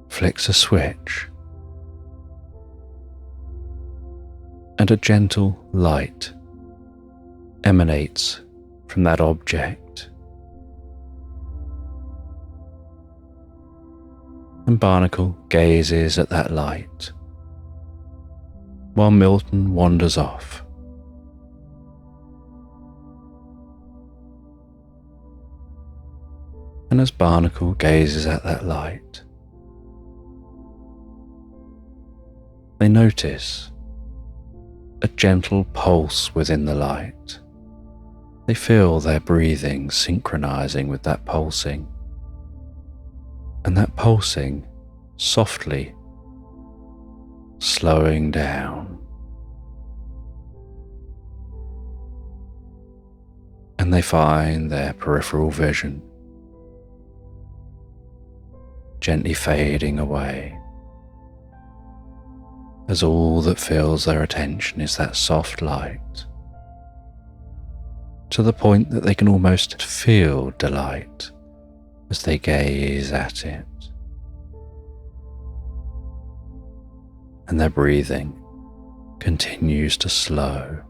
flicks a switch, and a gentle light emanates from that object. And Barnacle gazes at that light, while Milton wanders off. And as Barnacle gazes at that light, they notice a gentle pulse within the light, They feel their breathing synchronizing with that pulsing, and that pulsing softly slowing down. And they find their peripheral vision gently fading away, as all that fills their attention is that soft light, to the point that they can almost feel delight as they gaze at it. And their breathing continues to slow.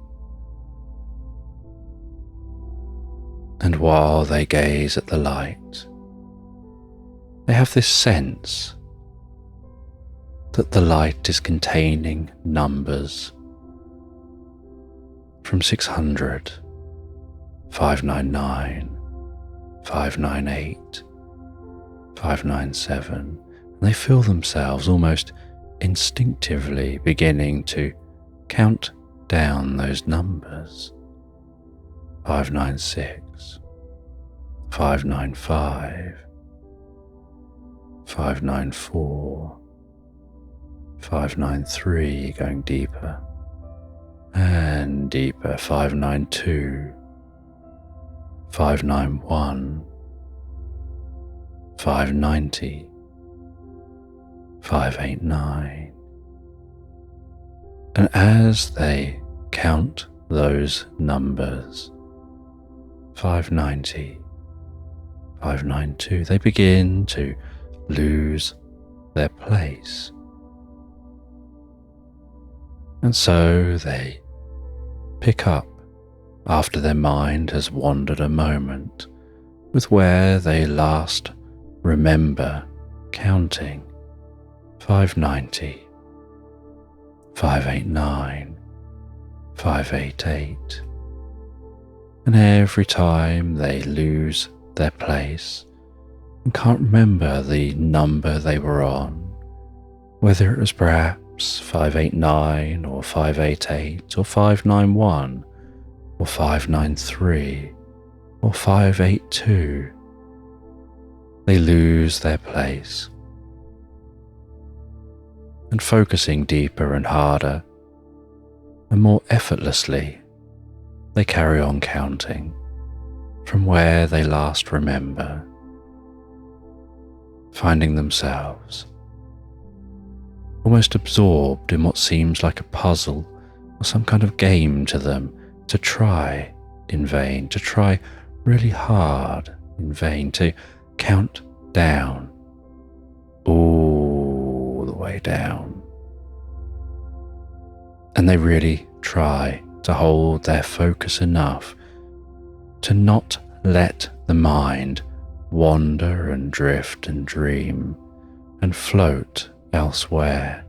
And while they gaze at the light, they have this sense that the light is containing numbers from 600, 599, 598, 597, and they feel themselves almost instinctively beginning to count down those numbers. 596, 595, 594, 593, going deeper and deeper, 592, 591, 590, 589. And as they count those numbers, 590, 592, they begin to lose their place. And so they pick up after their mind has wandered a moment with where they last remember counting 590, 589, 588. And every time they lose their place and can't remember the number they were on, whether it was perhaps 589 or 588 or 591 or 593 or 582, they lose their place. And focusing deeper and harder and more effortlessly, they carry on counting from where they last remember, finding themselves almost absorbed in what seems like a puzzle or some kind of game to them, to try in vain, to try really hard in vain, to count down, all the way down. And they really try to hold their focus enough to not let the mind wander and drift and dream and float elsewhere,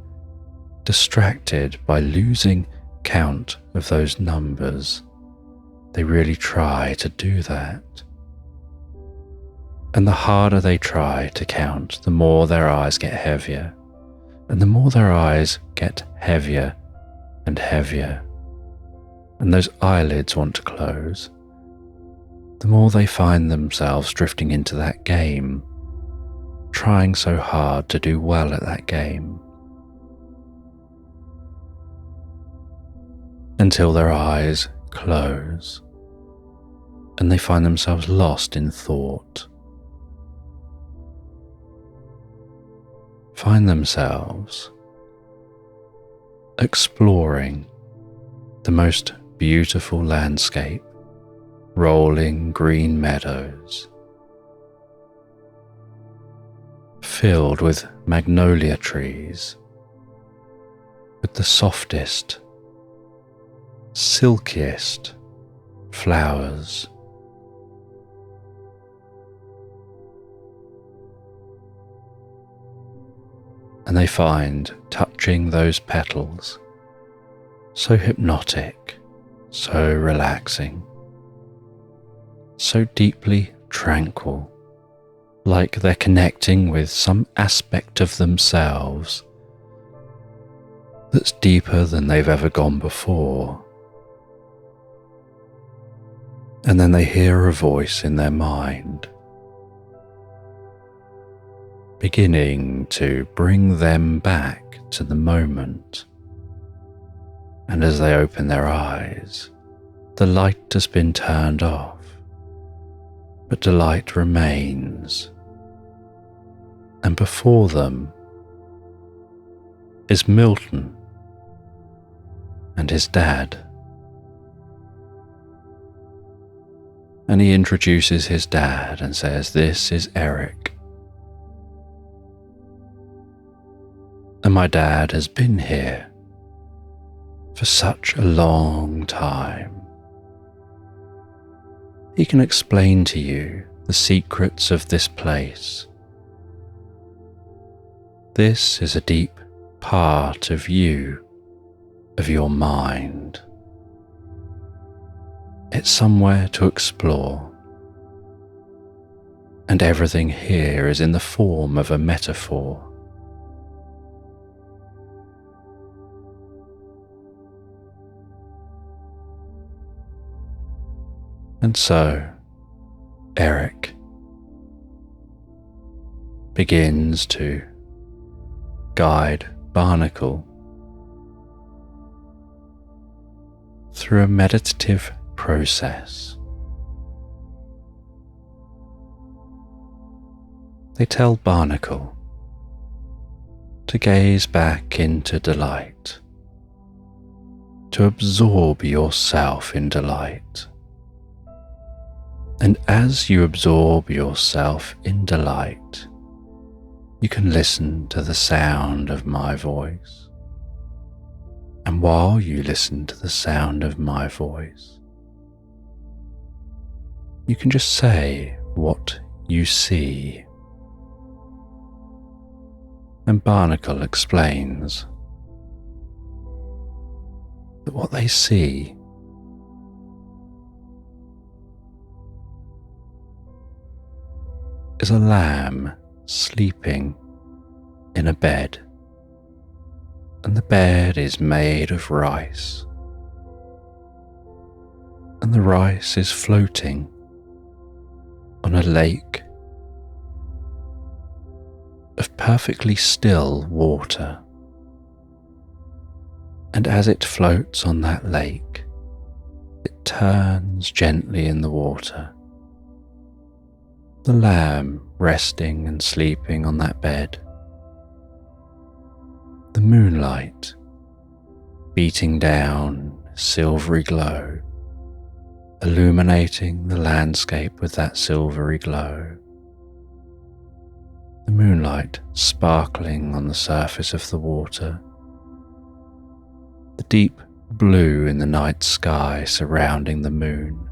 distracted by losing count of those numbers. They really try to do that. And the harder they try to count, the more their eyes get heavier. And the more their eyes get heavier and heavier, and those eyelids want to close, the more they find themselves drifting into that game, trying so hard to do well at that game, until their eyes close and they find themselves lost in thought, find themselves exploring the most beautiful landscape, rolling green meadows, filled with magnolia trees, with the softest, silkiest flowers. And they find touching those petals so hypnotic, so relaxing, so deeply tranquil, like they're connecting with some aspect of themselves that's deeper than they've ever gone before. And then they hear a voice in their mind, beginning to bring them back to the moment. And as they open their eyes, the light has been turned off, but the light remains. And before them is Milton and his dad. And he introduces his dad and says, "This is Eric. And my dad has been here for such a long time. He can explain to you the secrets of this place. This is a deep part of you, of your mind. It's somewhere to explore, and everything here is in the form of a metaphor. And so, Eric begins to guide Barnacle through a meditative process. They tell Barnacle to gaze back into delight, to absorb yourself in delight. And as you absorb yourself in delight, you can listen to the sound of my voice. And while you listen to the sound of my voice, you can just say what you see. And Barnacle explains that what they see is a lamb sleeping in a bed, and the bed is made of rice, and the rice is floating on a lake of perfectly still water. And as it floats on that lake, it turns gently in the water. The lamb resting and sleeping on that bed. The moonlight beating down a silvery glow, illuminating the landscape with that silvery glow. The moonlight sparkling on the surface of the water. The deep blue in the night sky surrounding the moon.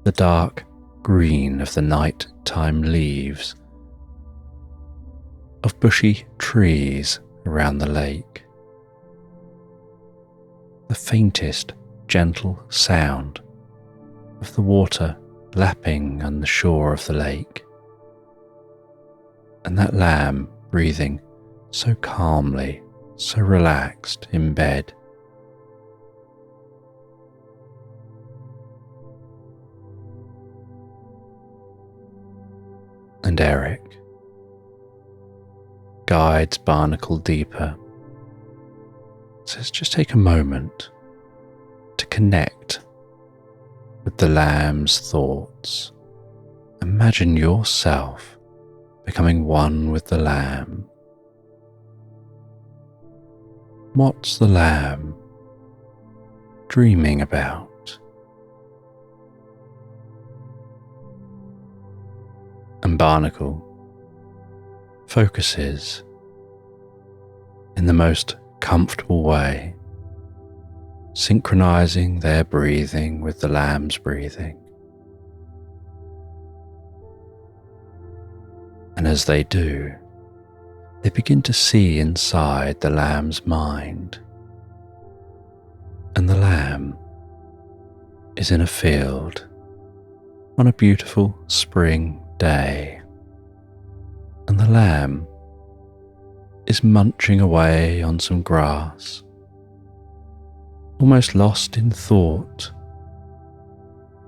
The dark green of the night-time leaves of bushy trees around the lake. The faintest gentle sound of the water lapping on the shore of the lake. And that lamb breathing so calmly, so relaxed in bed. And Eric guides Barnacle deeper. Says just take a moment to connect with the lamb's thoughts. Imagine yourself becoming one with the lamb. What's the lamb dreaming about? And Barnacle focuses in the most comfortable way, synchronizing their breathing with the lamb's breathing. And as they do, they begin to see inside the lamb's mind. And the lamb is in a field on a beautiful spring day, and the lamb is munching away on some grass, almost lost in thought,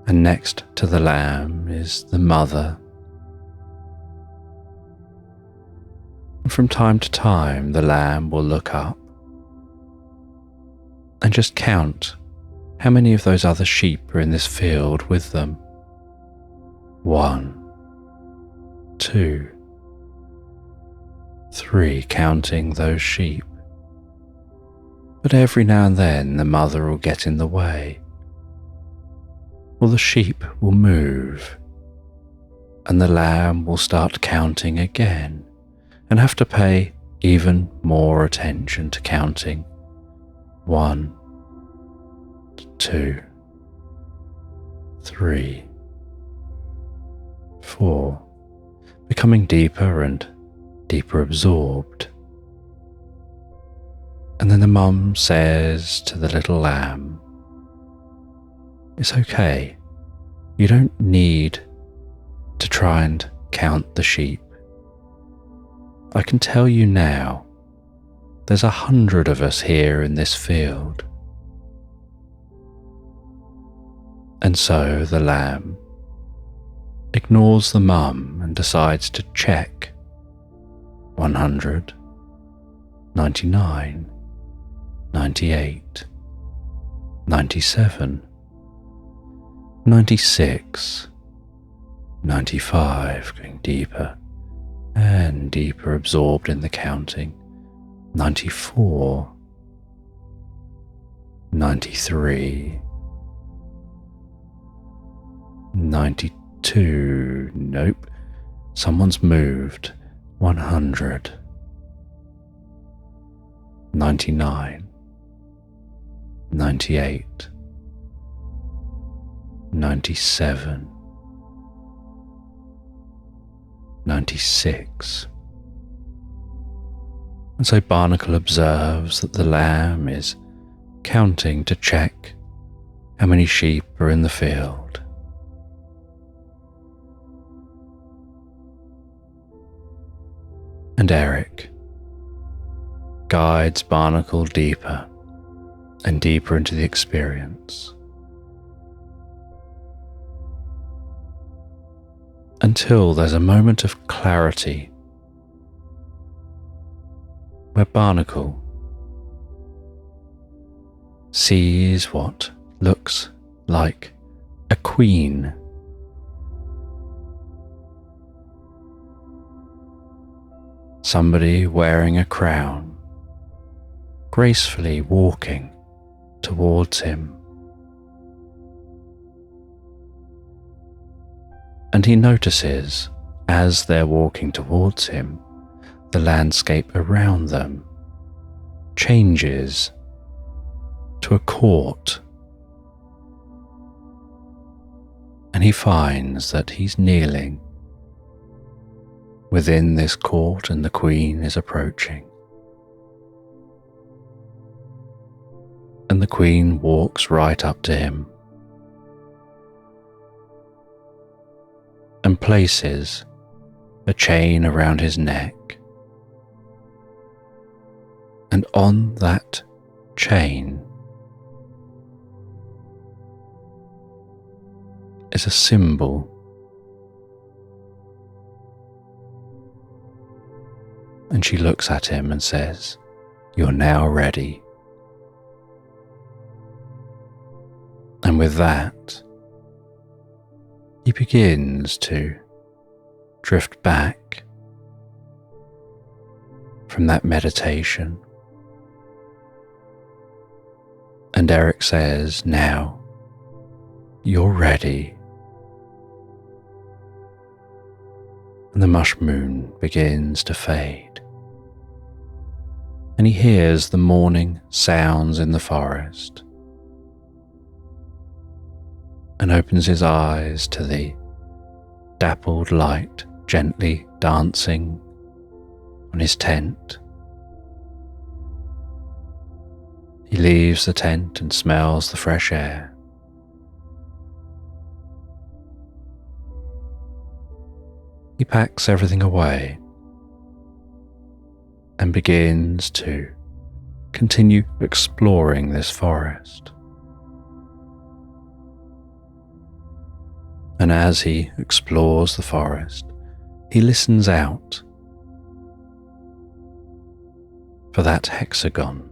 and next to the lamb is the mother. And from time to time, the lamb will look up and just count how many of those other sheep are in this field with them. 1, 2, 3, counting those sheep. But every now and then the mother will get in the way, or the sheep will move, and the lamb will start counting again and have to pay even more attention to counting. 1, 2, 3, 4, becoming deeper and deeper absorbed. And then the mum says to the little lamb, "It's okay. You don't need to try and count the sheep. I can tell you now, there's 100 of us here in this field." And so the lamb ignores the mum and decides to check 100, 99, 98, 97, 96, 95, going deeper and deeper absorbed in the counting, 94, 93, 92, nope, someone's moved, 100, 99, 98, 97, 96. And so Barnacle observes that the lamb is counting to check how many sheep are in the field. And Eric guides Barnacle deeper and deeper into the experience, until there's a moment of clarity where Barnacle sees what looks like a queen. Somebody wearing a crown, gracefully walking towards him. And he notices, as they're walking towards him, the landscape around them changes to a court. And he finds that he's kneeling within this court and the queen is approaching. And the queen walks right up to him and places a chain around his neck. And on that chain is a symbol. And she looks at him and says, "You're now ready." And with that, he begins to drift back from that meditation. And Eric says, "Now, you're ready." And the mush moon begins to fade. And he hears the morning sounds in the forest and opens his eyes to the dappled light gently dancing on his tent. He leaves the tent and smells the fresh air. He packs everything away and begins to continue exploring this forest. And as he explores the forest, he listens out for that hexagon.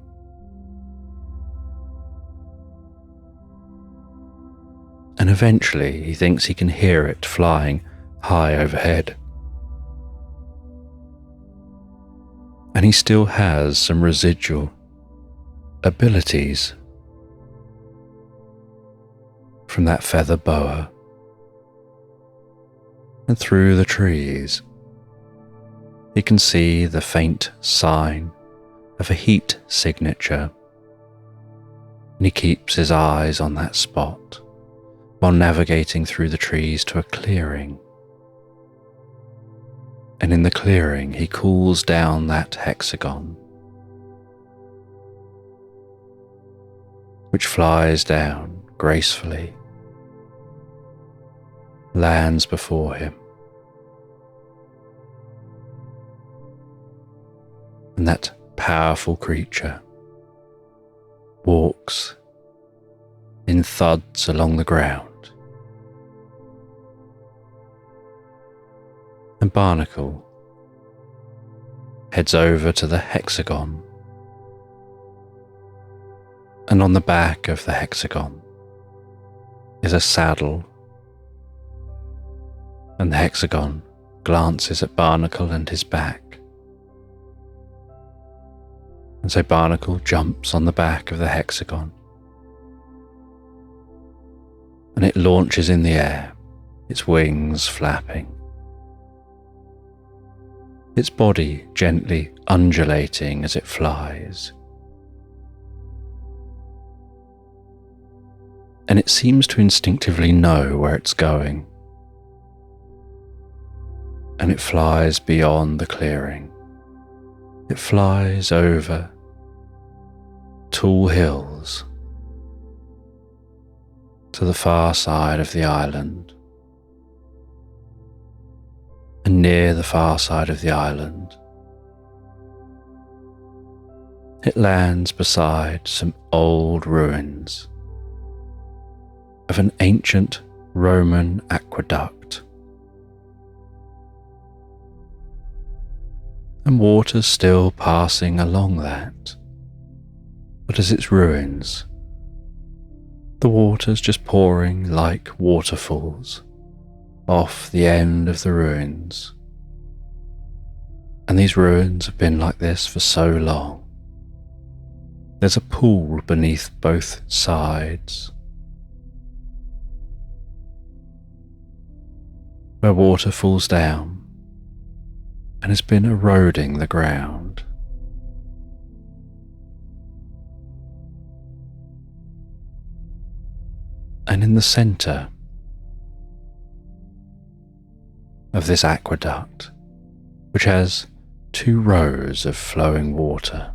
And eventually he thinks he can hear it flying high overhead. And he still has some residual abilities from that feather boa. And through the trees, he can see the faint sign of a heat signature. And he keeps his eyes on that spot while navigating through the trees to a clearing. And in the clearing, he calls down that hexagon, which flies down gracefully, lands before him, and that powerful creature walks in thuds along the ground. And Barnacle heads over to the hexagon, and on the back of the hexagon is a saddle, and the hexagon glances at Barnacle and his back. And so Barnacle jumps on the back of the hexagon, and it launches in the air, its wings flapping, its body gently undulating as it flies. And it seems to instinctively know where it's going. And it flies beyond the clearing. It flies over tall hills to the far side of the island. And near the far side of the island, it lands beside some old ruins of an ancient Roman aqueduct. And water's still passing along that, but as its ruins, the water's just pouring like waterfalls off the end of the ruins. And these ruins have been like this for so long. There's a pool beneath both sides, where water falls down and has been eroding the ground. And in the centre of this aqueduct, which has 2 rows of flowing water,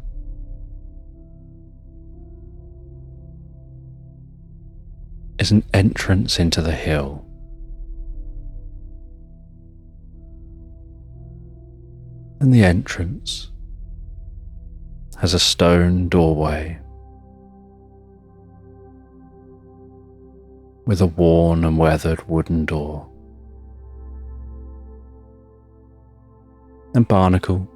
is an entrance into the hill. And the entrance has a stone doorway with a worn and weathered wooden door. And Barnacle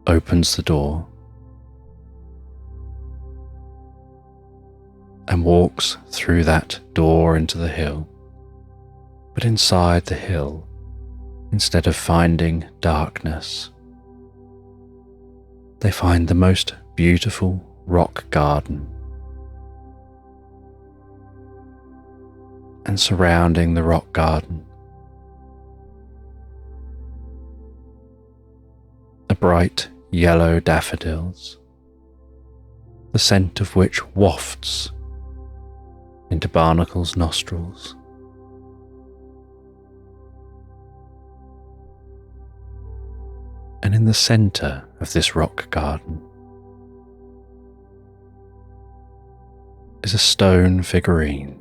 opens the door and walks through that door into the hill. But inside the hill, instead of finding darkness, they find the most beautiful rock garden. And surrounding the rock garden, are bright yellow daffodils, the scent of which wafts into Barnacle's nostrils. And in the centre of this rock garden is a stone figurine.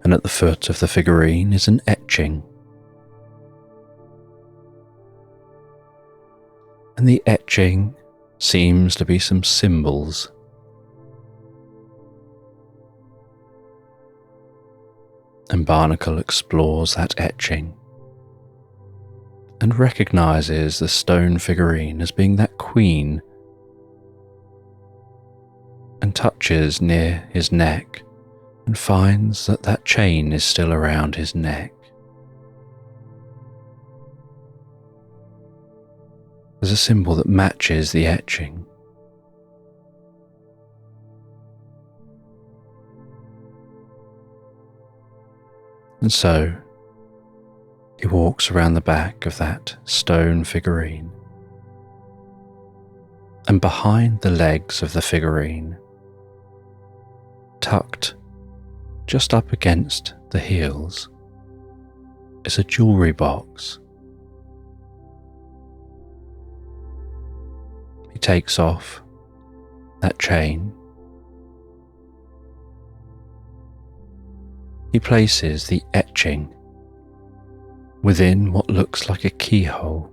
And at the foot of the figurine is an etching. And the etching seems to be some symbols. And Barnacle explores that etching and recognises the stone figurine as being that queen, and touches near his neck and finds that that chain is still around his neck. There's a symbol that matches the etching. And so he walks around the back of that stone figurine, and behind the legs of the figurine, tucked just up against the heels, is a jewellery box. He takes off that chain. He places the etching within what looks like a keyhole,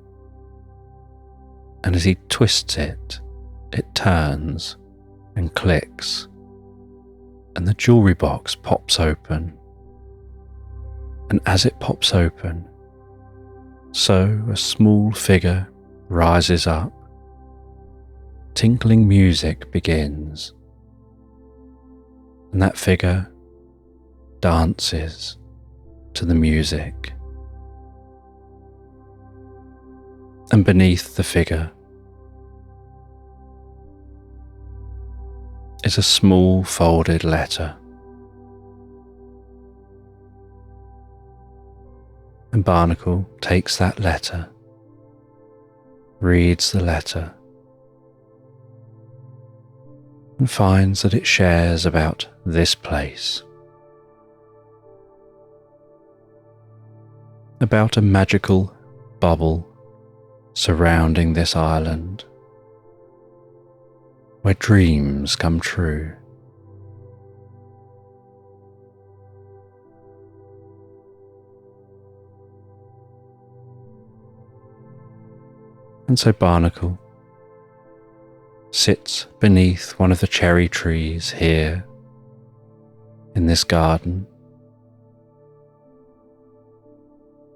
and as he twists it, it turns and clicks, and the jewellery box pops open. And as it pops open, so a small figure rises up. Tinkling music begins, and that figure dances to the music. And beneath the figure is a small folded letter. And Barnacle takes that letter, reads the letter, and finds that it shares about this place, about a magical bubble surrounding this island, where dreams come true. And so Barnacle sits beneath one of the cherry trees here in this garden,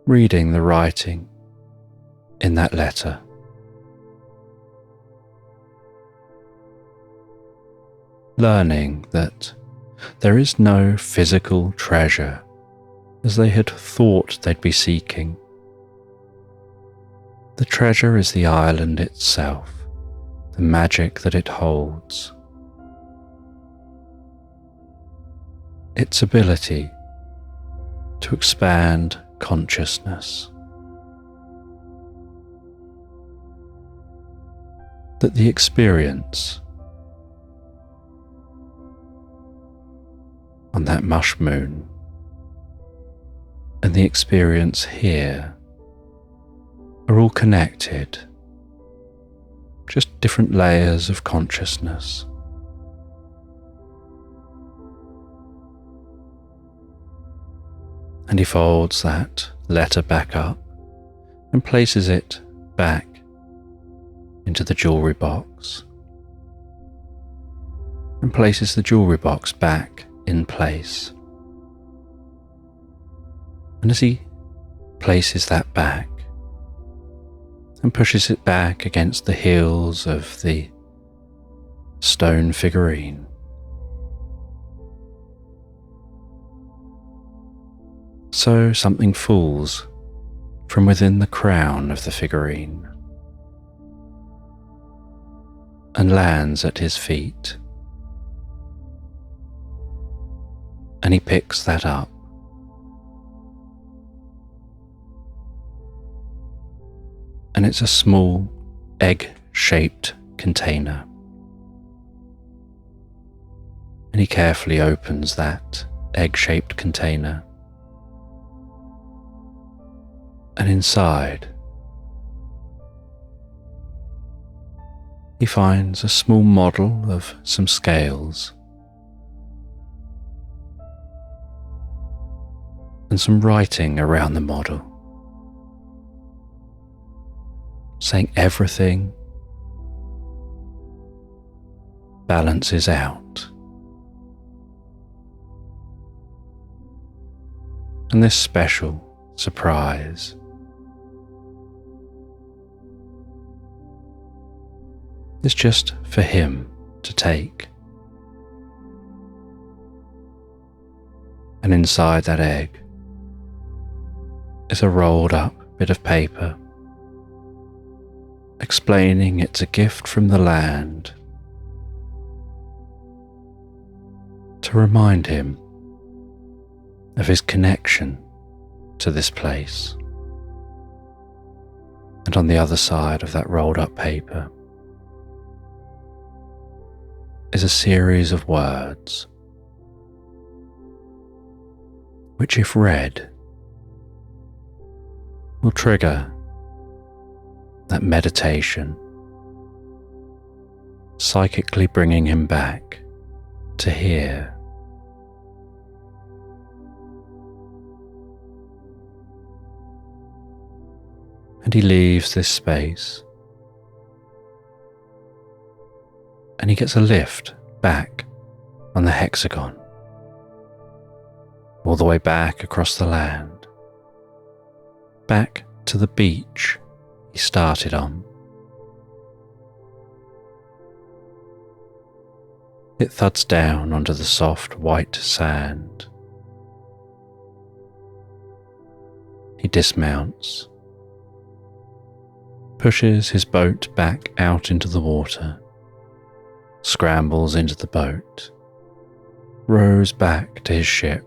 reading the writing in that letter. Learning that there is no physical treasure as they had thought they'd be seeking. The treasure is the island itself, the magic that it holds, its ability to expand consciousness, that the experience on that mush moon and the experience here are all connected, just different layers of consciousness. And he folds that letter back up and places it back into the jewellery box, and places the jewellery box back in place. And as he places that back and pushes it back against the heels of the stone figurine, so something falls from within the crown of the figurine and lands at his feet. And he picks that up. And it's a small egg-shaped container. And he carefully opens that egg-shaped container. And inside, he finds a small model of some scales and some writing around the model, saying everything balances out. And this special surprise is just for him to take. And inside that egg is a rolled up bit of paper explaining it's a gift from the land to remind him of his connection to this place. And on the other side of that rolled up paper is a series of words which, if read, will trigger that meditation, psychically bringing him back to here. And he leaves this space, and he gets a lift back on the hexagon, all the way back across the land, back to the beach he started on. It thuds down onto the soft white sand. He dismounts, pushes his boat back out into the water, scrambles into the boat, rows back to his ship.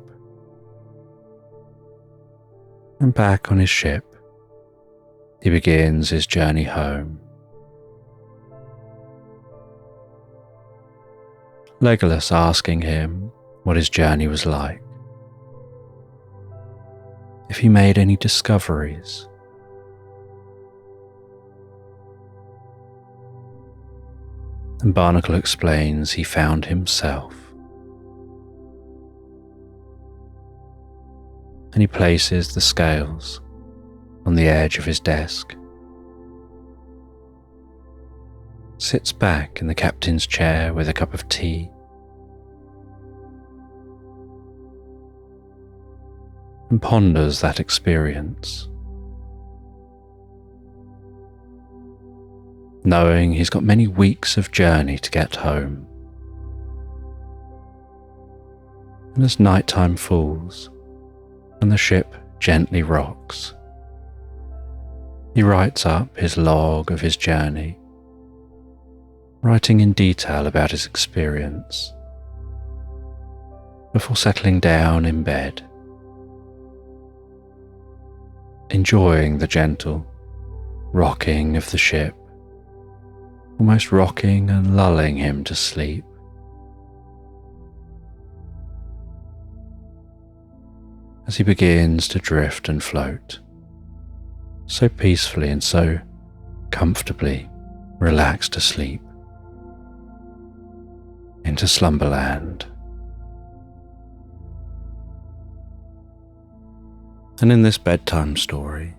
And back on his ship, he begins his journey home. Legolas asking him what his journey was like, if he made any discoveries. And Barnacle explains he found himself. And he places the scales on the edge of his desk, sits back in the captain's chair with a cup of tea, and ponders that experience, knowing he's got many weeks of journey to get home. And as nighttime falls and the ship gently rocks, he writes up his log of his journey, writing in detail about his experience, before settling down in bed, enjoying the gentle rocking of the ship, almost rocking and lulling him to sleep. As he begins to drift and float, so peacefully and so comfortably relaxed asleep, into Slumberland. And in this bedtime story,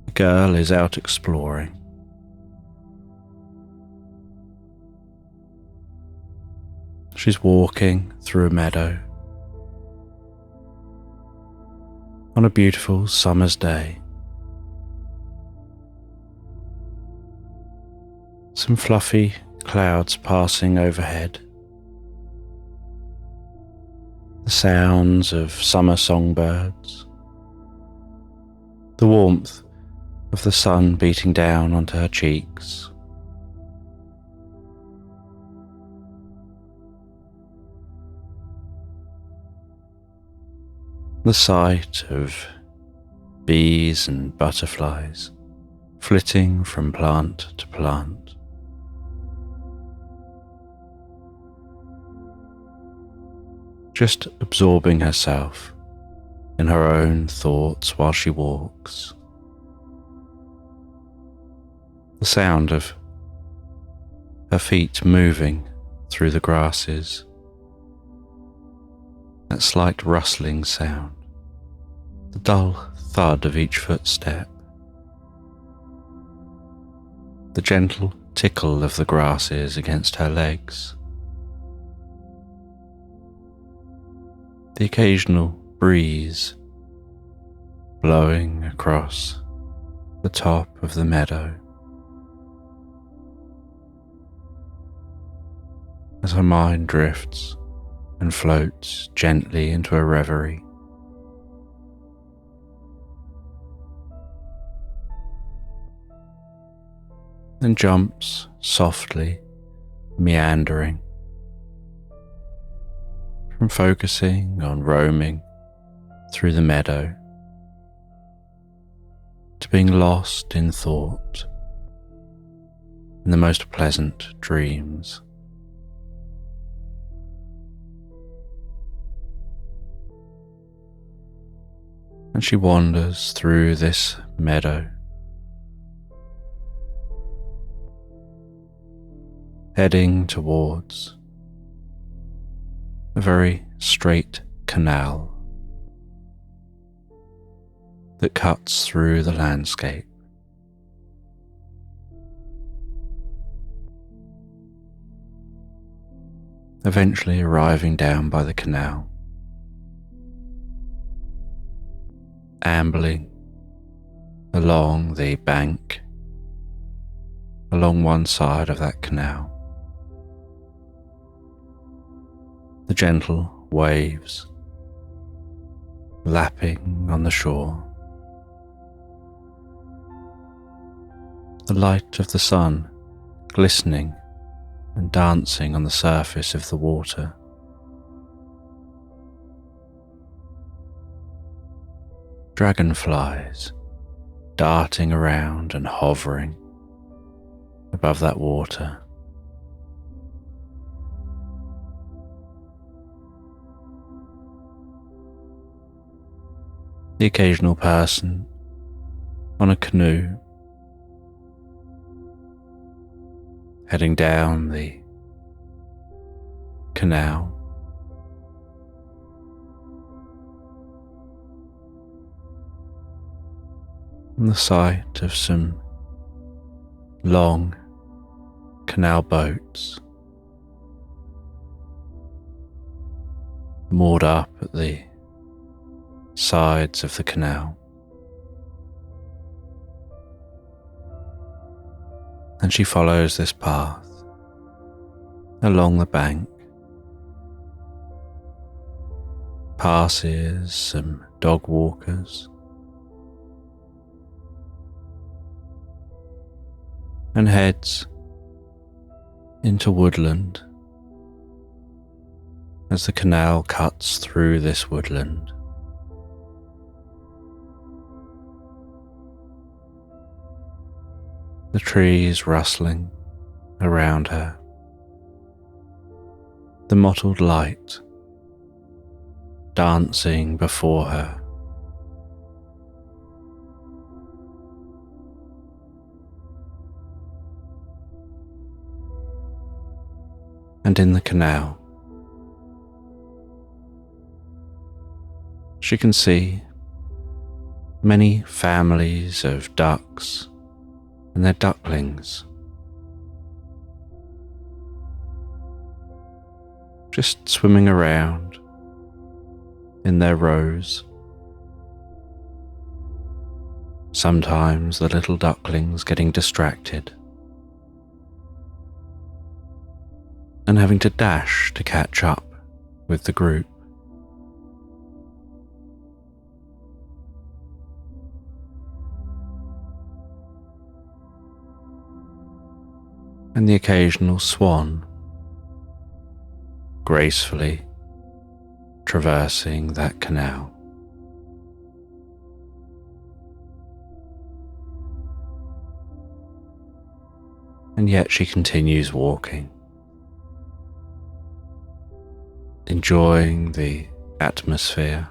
the girl is out exploring. She's walking through a meadow on a beautiful summer's day. Some fluffy clouds passing overhead. The sounds of summer songbirds. The warmth of the sun beating down onto her cheeks. The sight of bees and butterflies flitting from plant to plant. Just absorbing herself in her own thoughts while she walks. The sound of her feet moving through the grasses. That slight rustling sound, the dull thud of each footstep, the gentle tickle of the grasses against her legs, the occasional breeze blowing across the top of the meadow as her mind drifts and floats gently into a reverie. Then jumps softly, meandering, from focusing on roaming through the meadow to being lost in thought in the most pleasant dreams. And she wanders through this meadow, heading towards a very straight canal that cuts through the landscape. Eventually arriving down by the canal, ambling along the bank, along one side of that canal. The gentle waves lapping on the shore, the light of the sun glistening and dancing on the surface of the water. Dragonflies darting around and hovering above that water. The occasional person on a canoe heading down the canal. And the sight of some long canal boats moored up at the sides of the canal. And she follows this path along the bank, passes some dog walkers, and heads into woodland as the canal cuts through this woodland. The trees rustling around her, the mottled light dancing before her. And in the canal, she can see many families of ducks and their ducklings just swimming around in their rows. Sometimes the little ducklings getting distracted and having to dash to catch up with the group. And the occasional swan gracefully traversing that canal. And yet she continues walking, enjoying the atmosphere,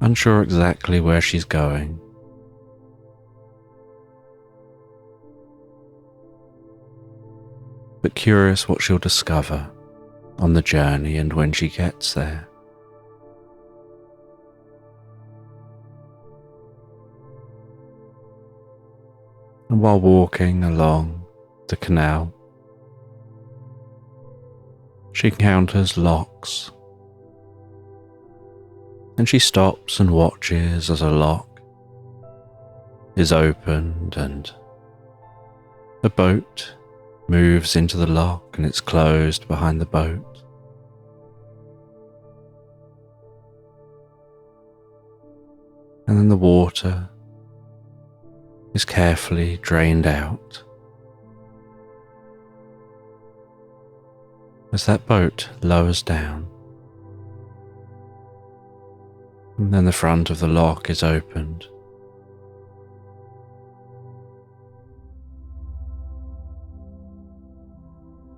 unsure exactly where she's going, but curious what she'll discover on the journey and when she gets there. And while walking along the canal, She encounters locks, and she stops and watches as a lock is opened and a boat moves into the lock and it's closed behind the boat. And then the water is carefully drained out as that boat lowers down. And then the front of the lock is opened.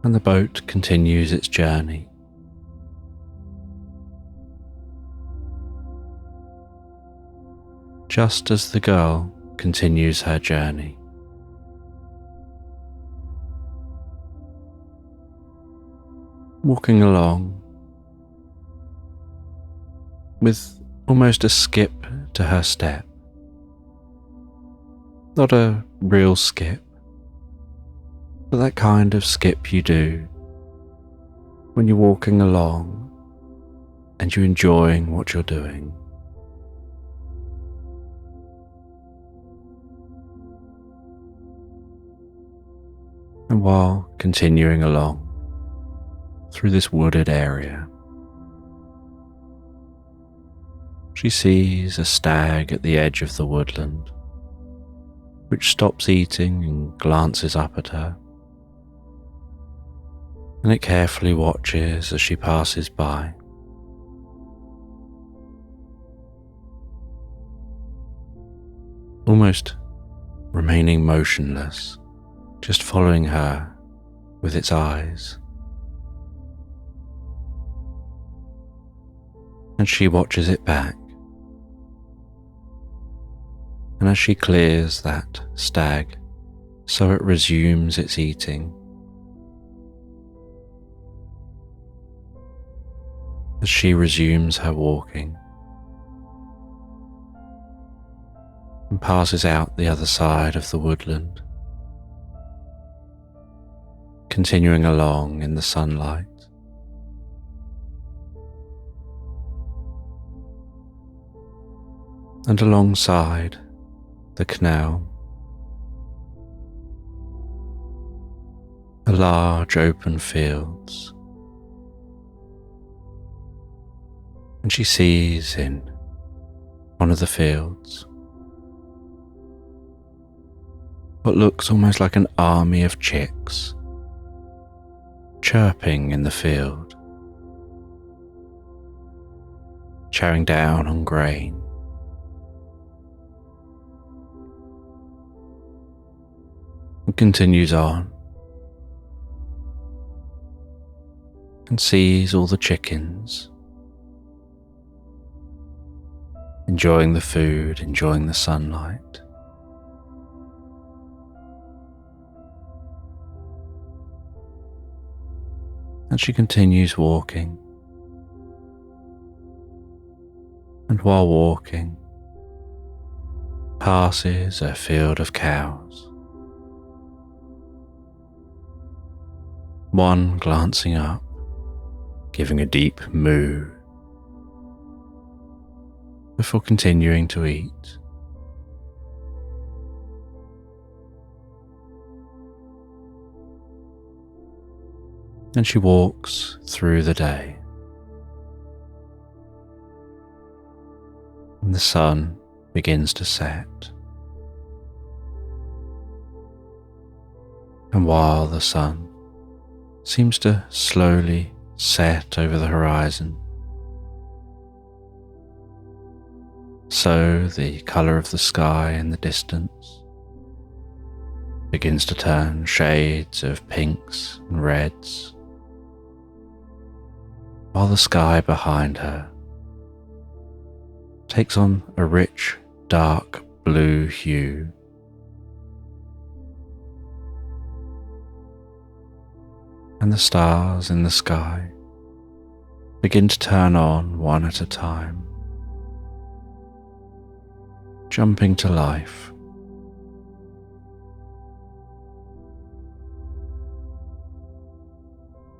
And the boat continues its journey. Just as the girl continues her journey, walking along with almost a skip to her step. Not a real skip, but that kind of skip you do when you're walking along and you're enjoying what you're doing. And while continuing along through this wooded area, she sees a stag at the edge of the woodland, which stops eating and glances up at her. And it carefully watches as she passes by. Almost remaining motionless, just following her with its eyes. And she watches it back. And as she clears that stag, so it resumes its eating. As she resumes her walking and passes out the other side of the woodland, continuing along in the sunlight. And alongside the canal, are large open fields. And she sees in one of the fields what looks almost like an army of chicks chirping in the field, chowing down on grain. And continues on and sees all the chickens enjoying the food, enjoying the sunlight. And she continues walking. And while walking, passes a field of cows. One glancing up, giving a deep moo, before continuing to eat. And she walks through the day. And the sun begins to set. And while the sun seems to slowly set over the horizon, so the colour of the sky in the distance begins to turn shades of pinks and reds, while the sky behind her takes on a rich, dark blue hue. And the stars in the sky begin to turn on one at a time, jumping to life.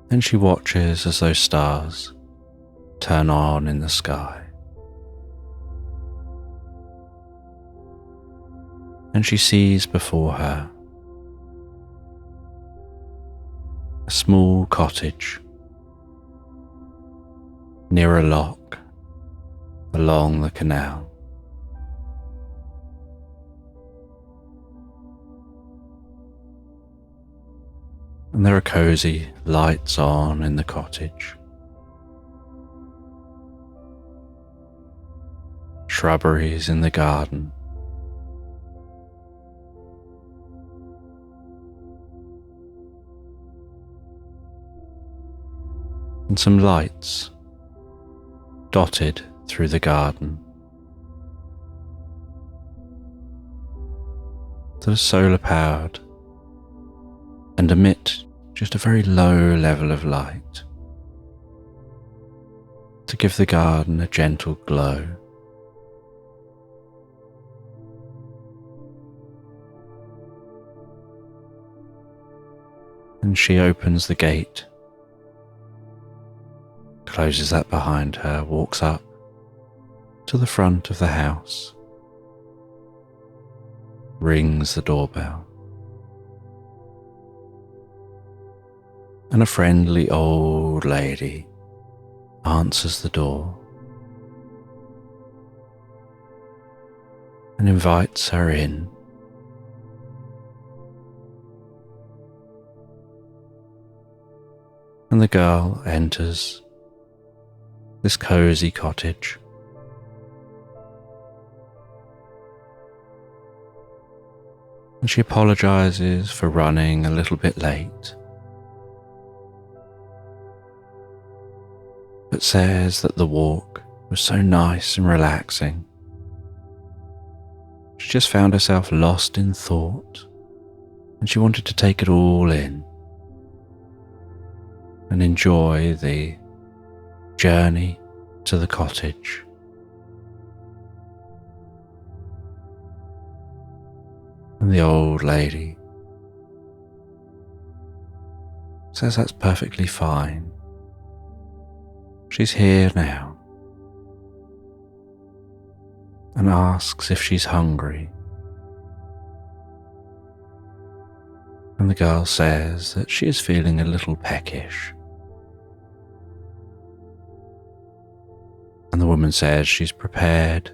Then she watches as those stars turn on in the sky. And she sees before her a small cottage near a lock along the canal. And there are cozy lights on in the cottage. Shrubberies in the garden. And some lights dotted through the garden that are solar powered and emit just a very low level of light to give the garden a gentle glow. And she opens the gate, closes that behind her, walks up to the front of the house, rings the doorbell. And a friendly old lady answers the door and invites her in. And the girl enters this cozy cottage. And she apologizes for running a little bit late, but says that the walk was so nice and relaxing. She just found herself lost in thought, and she wanted to take it all in and enjoy the journey to the cottage. And the old lady says that's perfectly fine. She's here now, and asks if she's hungry. And the girl says that she is feeling a little peckish. And the woman says she's prepared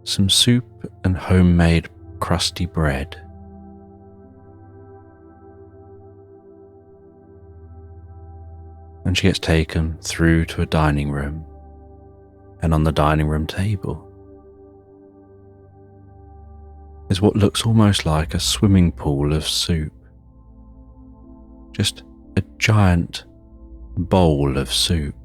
some soup and homemade crusty bread. And she gets taken through to a dining room, and on the dining room table is what looks almost like a swimming pool of soup. Just a giant bowl of soup.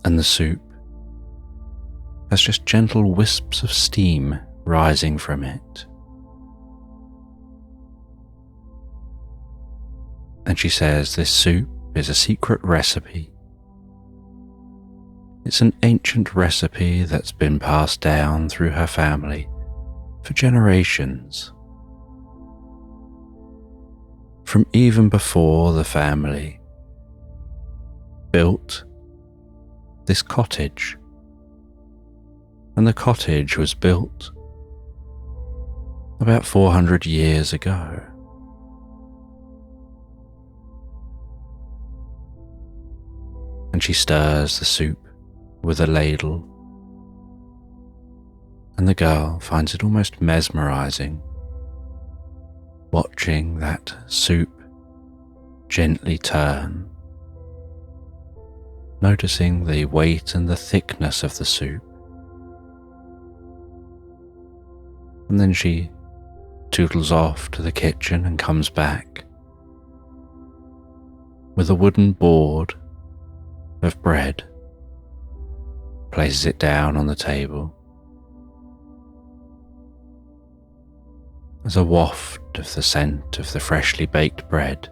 And the soup has just gentle wisps of steam rising from it. And she says this soup is a secret recipe. It's an ancient recipe that's been passed down through her family for generations. From even before the family built this cottage. And the cottage was built about 400 years ago. And she stirs the soup with a ladle, and the girl finds it almost mesmerizing, watching that soup gently turn, noticing the weight and the thickness of the soup. And then she tootles off to the kitchen and comes back with a wooden board of bread, places it down on the table. There's a waft of the scent of the freshly baked bread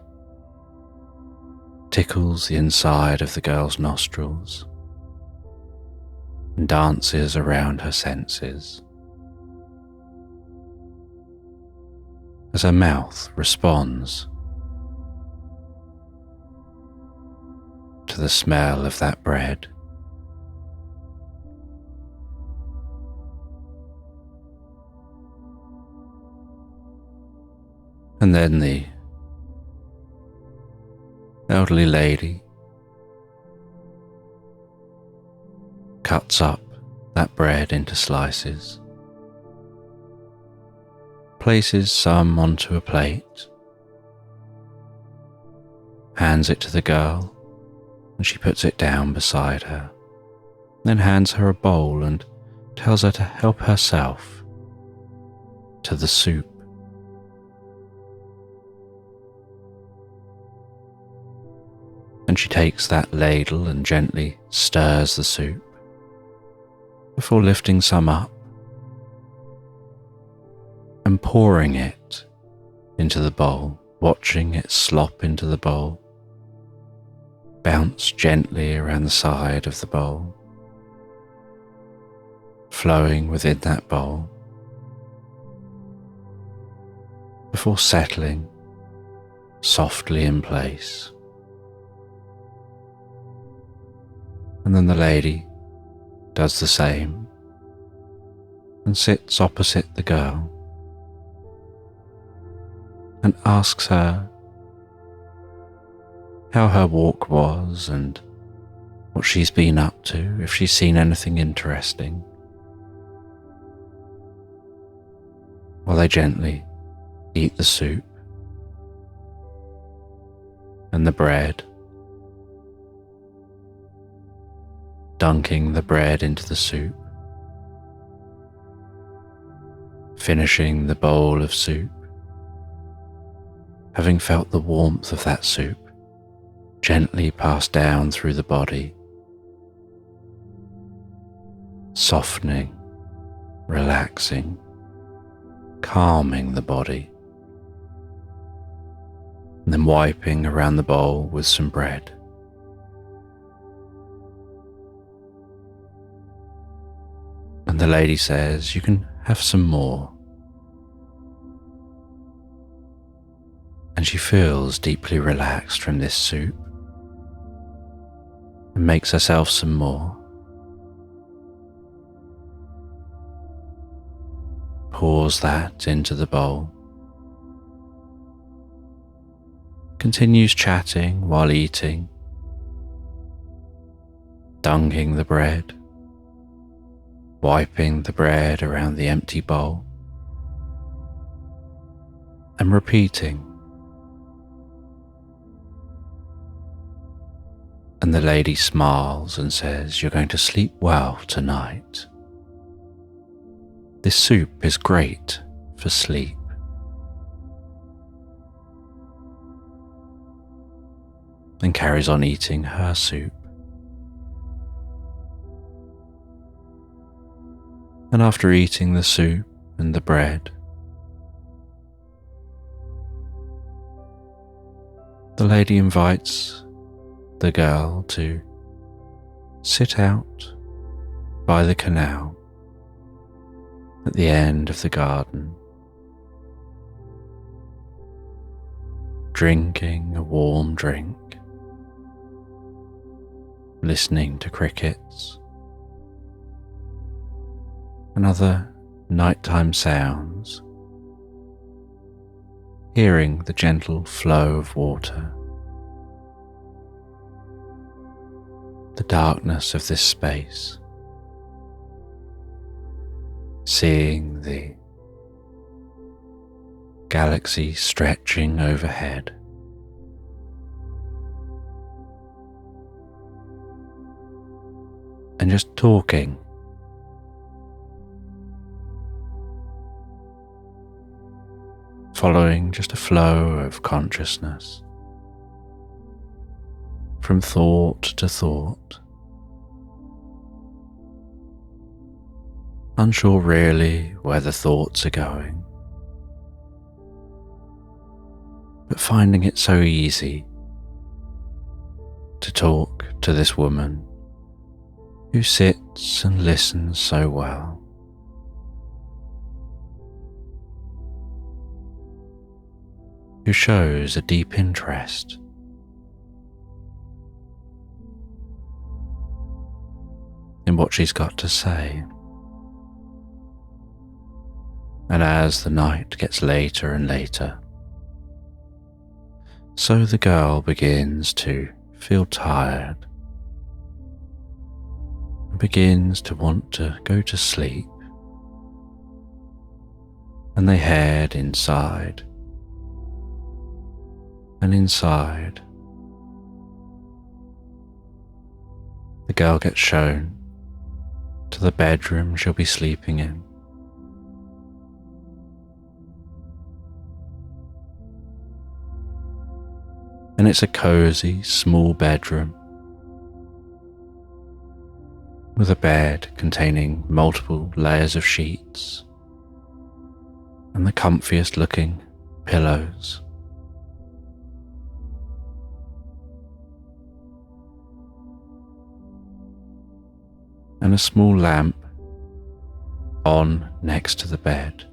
tickles the inside of the girl's nostrils and dances around her senses. as her mouth responds to the smell of that bread. And then the elderly lady cuts up that bread into slices, places some onto a plate, hands it to the girl, and she puts it down beside her, then hands her a bowl and tells her to help herself to the soup. And she takes that ladle and gently stirs the soup before lifting some up and pouring it into the bowl, watching it slop into the bowl, bounce gently around the side of the bowl, flowing within that bowl, before settling softly in place. And then the lady does the same and sits opposite the girl and asks her how her walk was and what she's been up to, if she's seen anything interesting, while they gently eat the soup and the bread, dunking the bread into the soup, finishing the bowl of soup, having felt the warmth of that soup gently pass down through the body, softening, relaxing, calming the body, and then wiping around the bowl with some bread. And the lady says, "You can have some more." And she feels deeply relaxed from this soup and makes herself some more. Pours that into the bowl. Continues chatting while eating, dunking the bread, wiping the bread around the empty bowl, and repeating. And the lady smiles and says, "You're going to sleep well tonight. This soup is great for sleep." And carries on eating her soup. And after eating the soup and the bread, the lady invites the girl to sit out by the canal at the end of the garden, drinking a warm drink, listening to crickets and other nighttime sounds, hearing the gentle flow of water, the darkness of this space, seeing the galaxy stretching overhead, and just talking, following just a flow of consciousness from thought to thought, unsure really where the thoughts are going, but finding it so easy to talk to this woman who sits and listens so well. who shows a deep interest. In what she's got to say. And as the night gets later and later, so the girl begins to feel tired and begins to want to go to sleep, and they head inside, and inside the girl gets shown to the bedroom she'll be sleeping in. And it's a cozy, small bedroom with a bed containing multiple layers of sheets and the comfiest looking pillows. And a small lamp on next to the bed.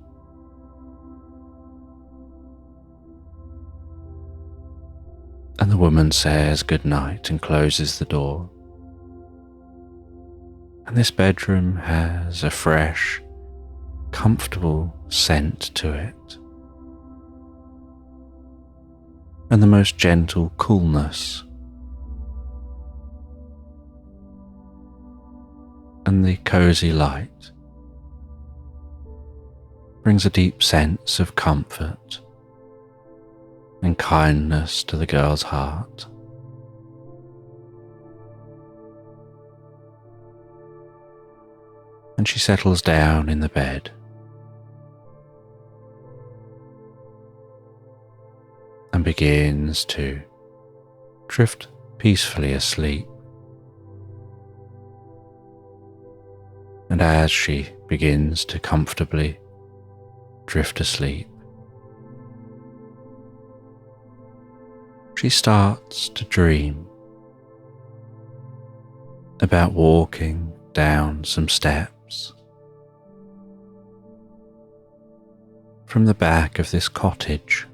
And the woman says goodnight and closes the door. And this bedroom has a fresh, comfortable scent to it, and the most gentle coolness. And the cozy light brings a deep sense of comfort and kindness to the girl's heart. And she settles down in the bed and begins to drift peacefully asleep. And as she begins to comfortably drift asleep, she starts to dream about walking down some steps from the back of this cottage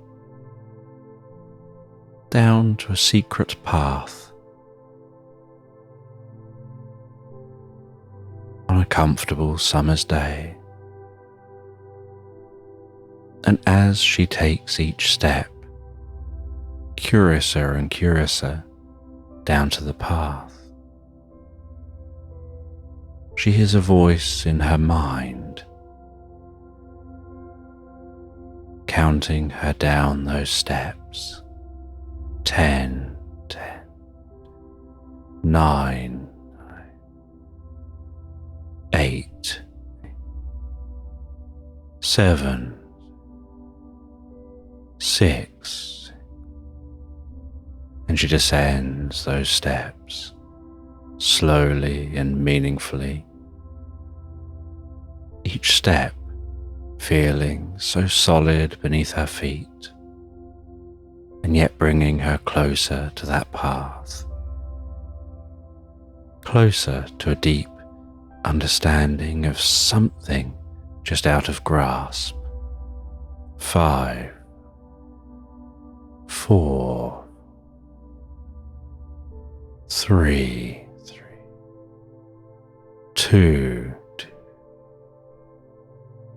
down to a secret path on a comfortable summer's day. And as she takes each step, curiouser and curiouser, down to the path, she hears a voice in her mind, counting her down those steps. 10, 9, 8, 7, 6, and she descends those steps slowly and meaningfully, each step feeling so solid beneath her feet, and yet bringing her closer to that path, closer to a deep understanding of something just out of grasp. 5, 4, 3, 2,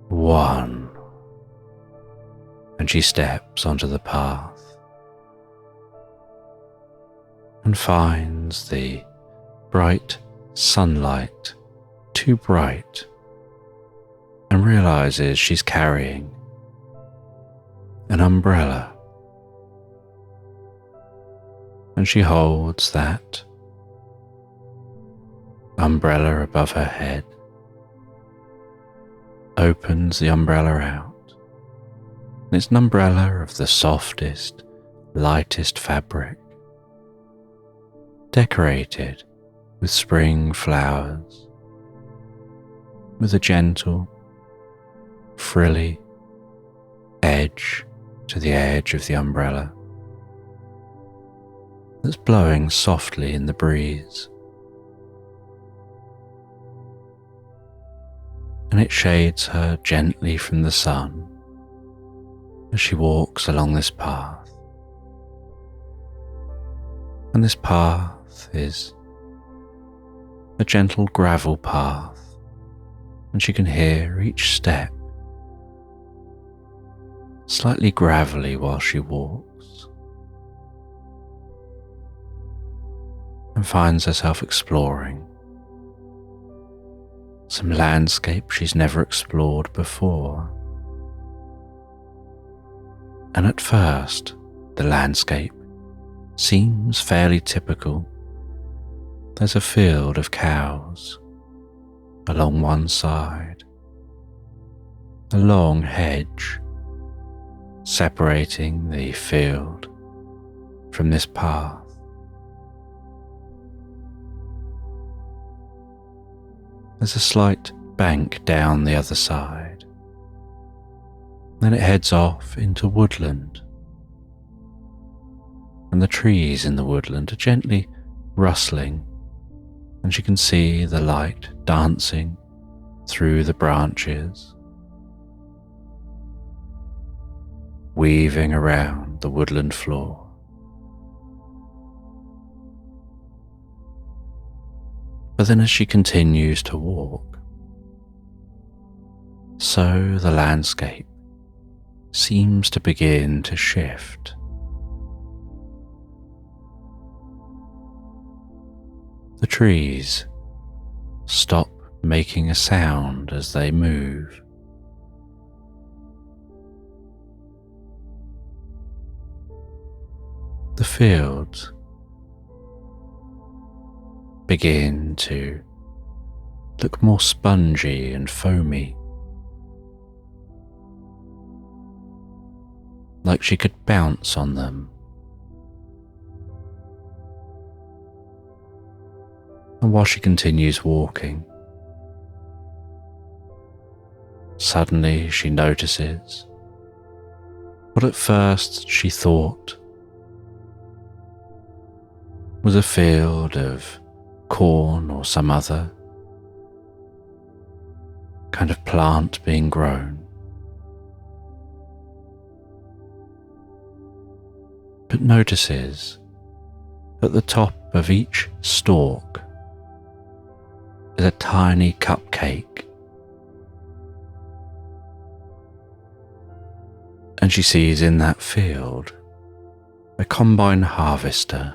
1, and she steps onto the path and finds the bright sunlight too bright, and realizes she's carrying an umbrella, and she holds that umbrella above her head, opens the umbrella out, and it's an umbrella of the softest, lightest fabric, decorated with spring flowers, with a gentle, frilly edge to the edge of the umbrella that's blowing softly in the breeze. And it shades her gently from the sun as she walks along this path. And this path is a gentle gravel path, and she can hear each step slightly gravelly while she walks, and finds herself exploring some landscape she's never explored before. And at first, the landscape seems fairly typical. There's a field of cows along one side, a long hedge separating the field from this path. There's a slight bank down the other side. Then it heads off into woodland, and the trees in the woodland are gently rustling, and she can see the light dancing through the branches, weaving around the woodland floor. But then as she continues to walk, so the landscape seems to begin to shift. The trees stop making a sound as they move. The fields begin to look more spongy and foamy, like she could bounce on them. And while she continues walking, suddenly she notices what at first she thought was a field of corn or some other kind of plant being grown. But notices at the top of each stalk is a tiny cupcake, and she sees in that field a combine harvester.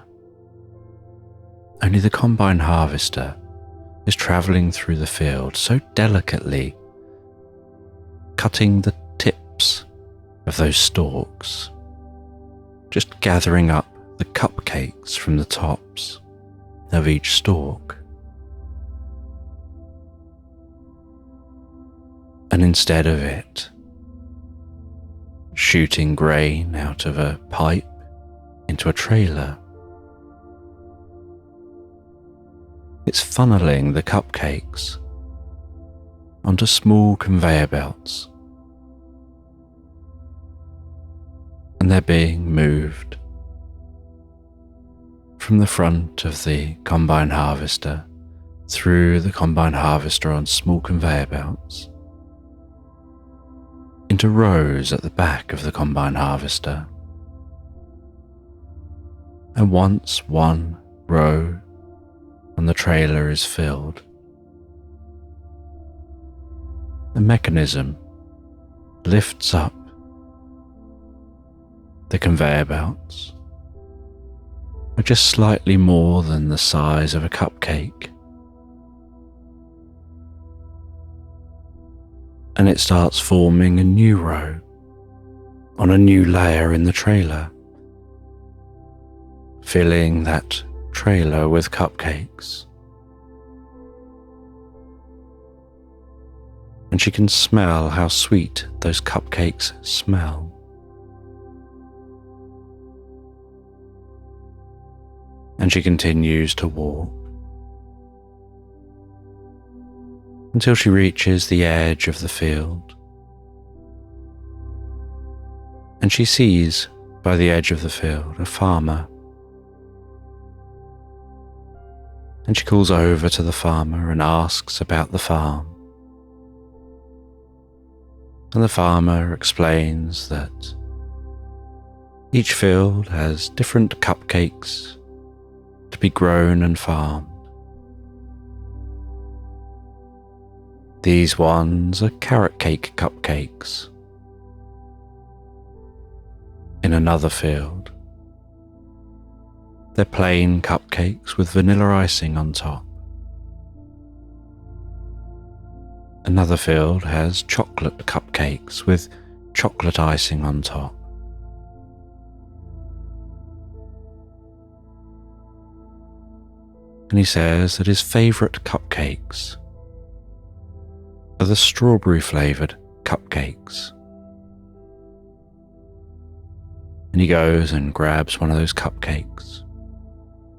Only the combine harvester is travelling through the field so delicately, cutting the tips of those stalks, just gathering up the cupcakes from the tops of each stalk. And instead of it shooting grain out of a pipe into a trailer, it's funneling the cupcakes onto small conveyor belts, and they're being moved from the front of the combine harvester through the combine harvester on small conveyor belts into rows at the back of the combine harvester. And once one row on the trailer is filled, the mechanism lifts up the conveyor belts are just slightly more than the size of a cupcake, and it starts forming a new row on a new layer in the trailer, filling that trailer with cupcakes. And she can smell how sweet those cupcakes smell. And she continues to walk until she reaches the edge of the field. And she sees by the edge of the field a farmer. And she calls over to the farmer and asks about the farm. And the farmer explains that Each field has different cupcakes to be grown and farmed. These ones are carrot cake cupcakes. In another field, they're plain cupcakes with vanilla icing on top. Another field has chocolate cupcakes with chocolate icing on top. And he says that his favourite cupcakes are the strawberry flavoured cupcakes. And he goes and grabs one of those cupcakes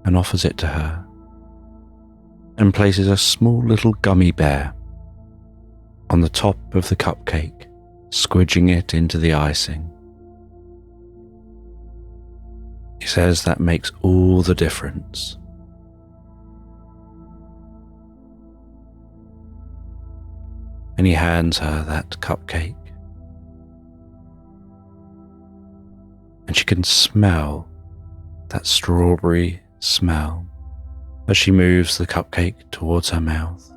and offers it to her and places a small little gummy bear on the top of the cupcake, squidging it into the icing. He says that makes all the difference. And he hands her that cupcake. And she can smell that strawberry smell as she moves the cupcake towards her mouth.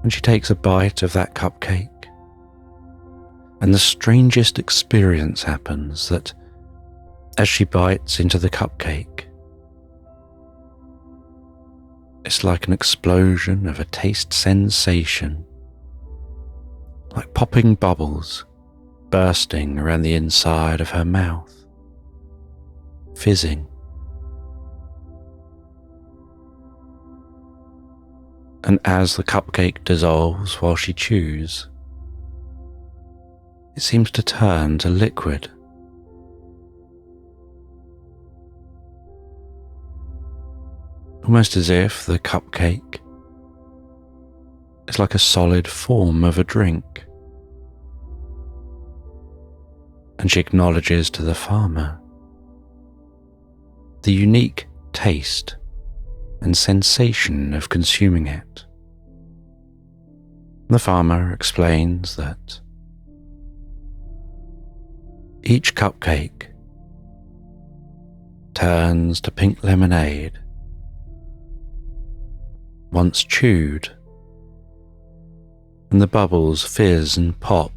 And she takes a bite of that cupcake, and the strangest experience happens that as she bites into the cupcake, it's like an explosion of a taste sensation, like popping bubbles bursting around the inside of her mouth, fizzing. And as the cupcake dissolves while she chews, it seems to turn to liquid. Almost as if the cupcake is like a solid form of a drink. And she acknowledges to the farmer the unique taste and sensation of consuming it. The farmer explains that each cupcake turns to pink lemonade once chewed, and the bubbles fizz and pop,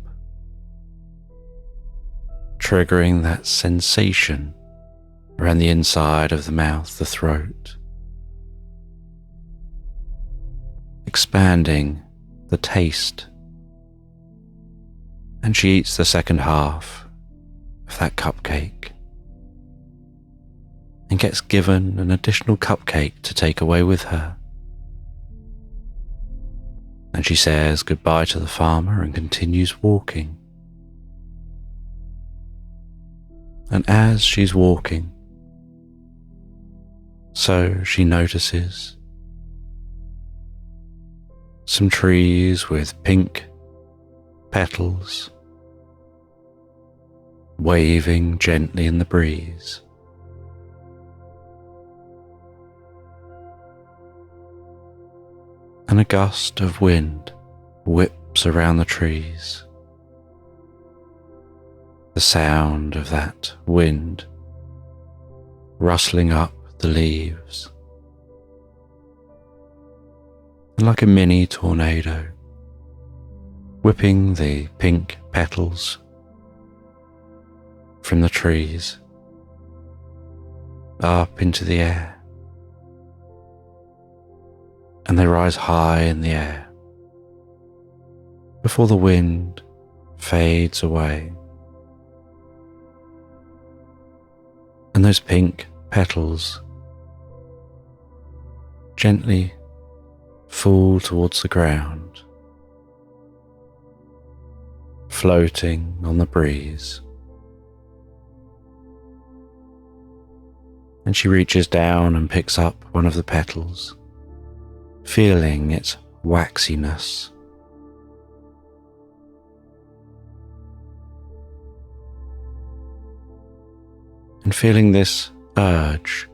triggering that sensation around the inside of the mouth, the throat, expanding the taste. And she eats the second half of that cupcake and gets given an additional cupcake to take away with her. And she says goodbye to the farmer and continues walking. And as she's walking, so she notices some trees with pink petals waving gently in the breeze. And a gust of wind whips around the trees. The sound of that wind rustling up the leaves, and like a mini tornado, whipping the pink petals from the trees up into the air. And they rise high in the air before the wind fades away. And those pink petals gently fall towards the ground, floating on the breeze. And she reaches down and picks up one of the petals, feeling its waxiness. And feeling this urge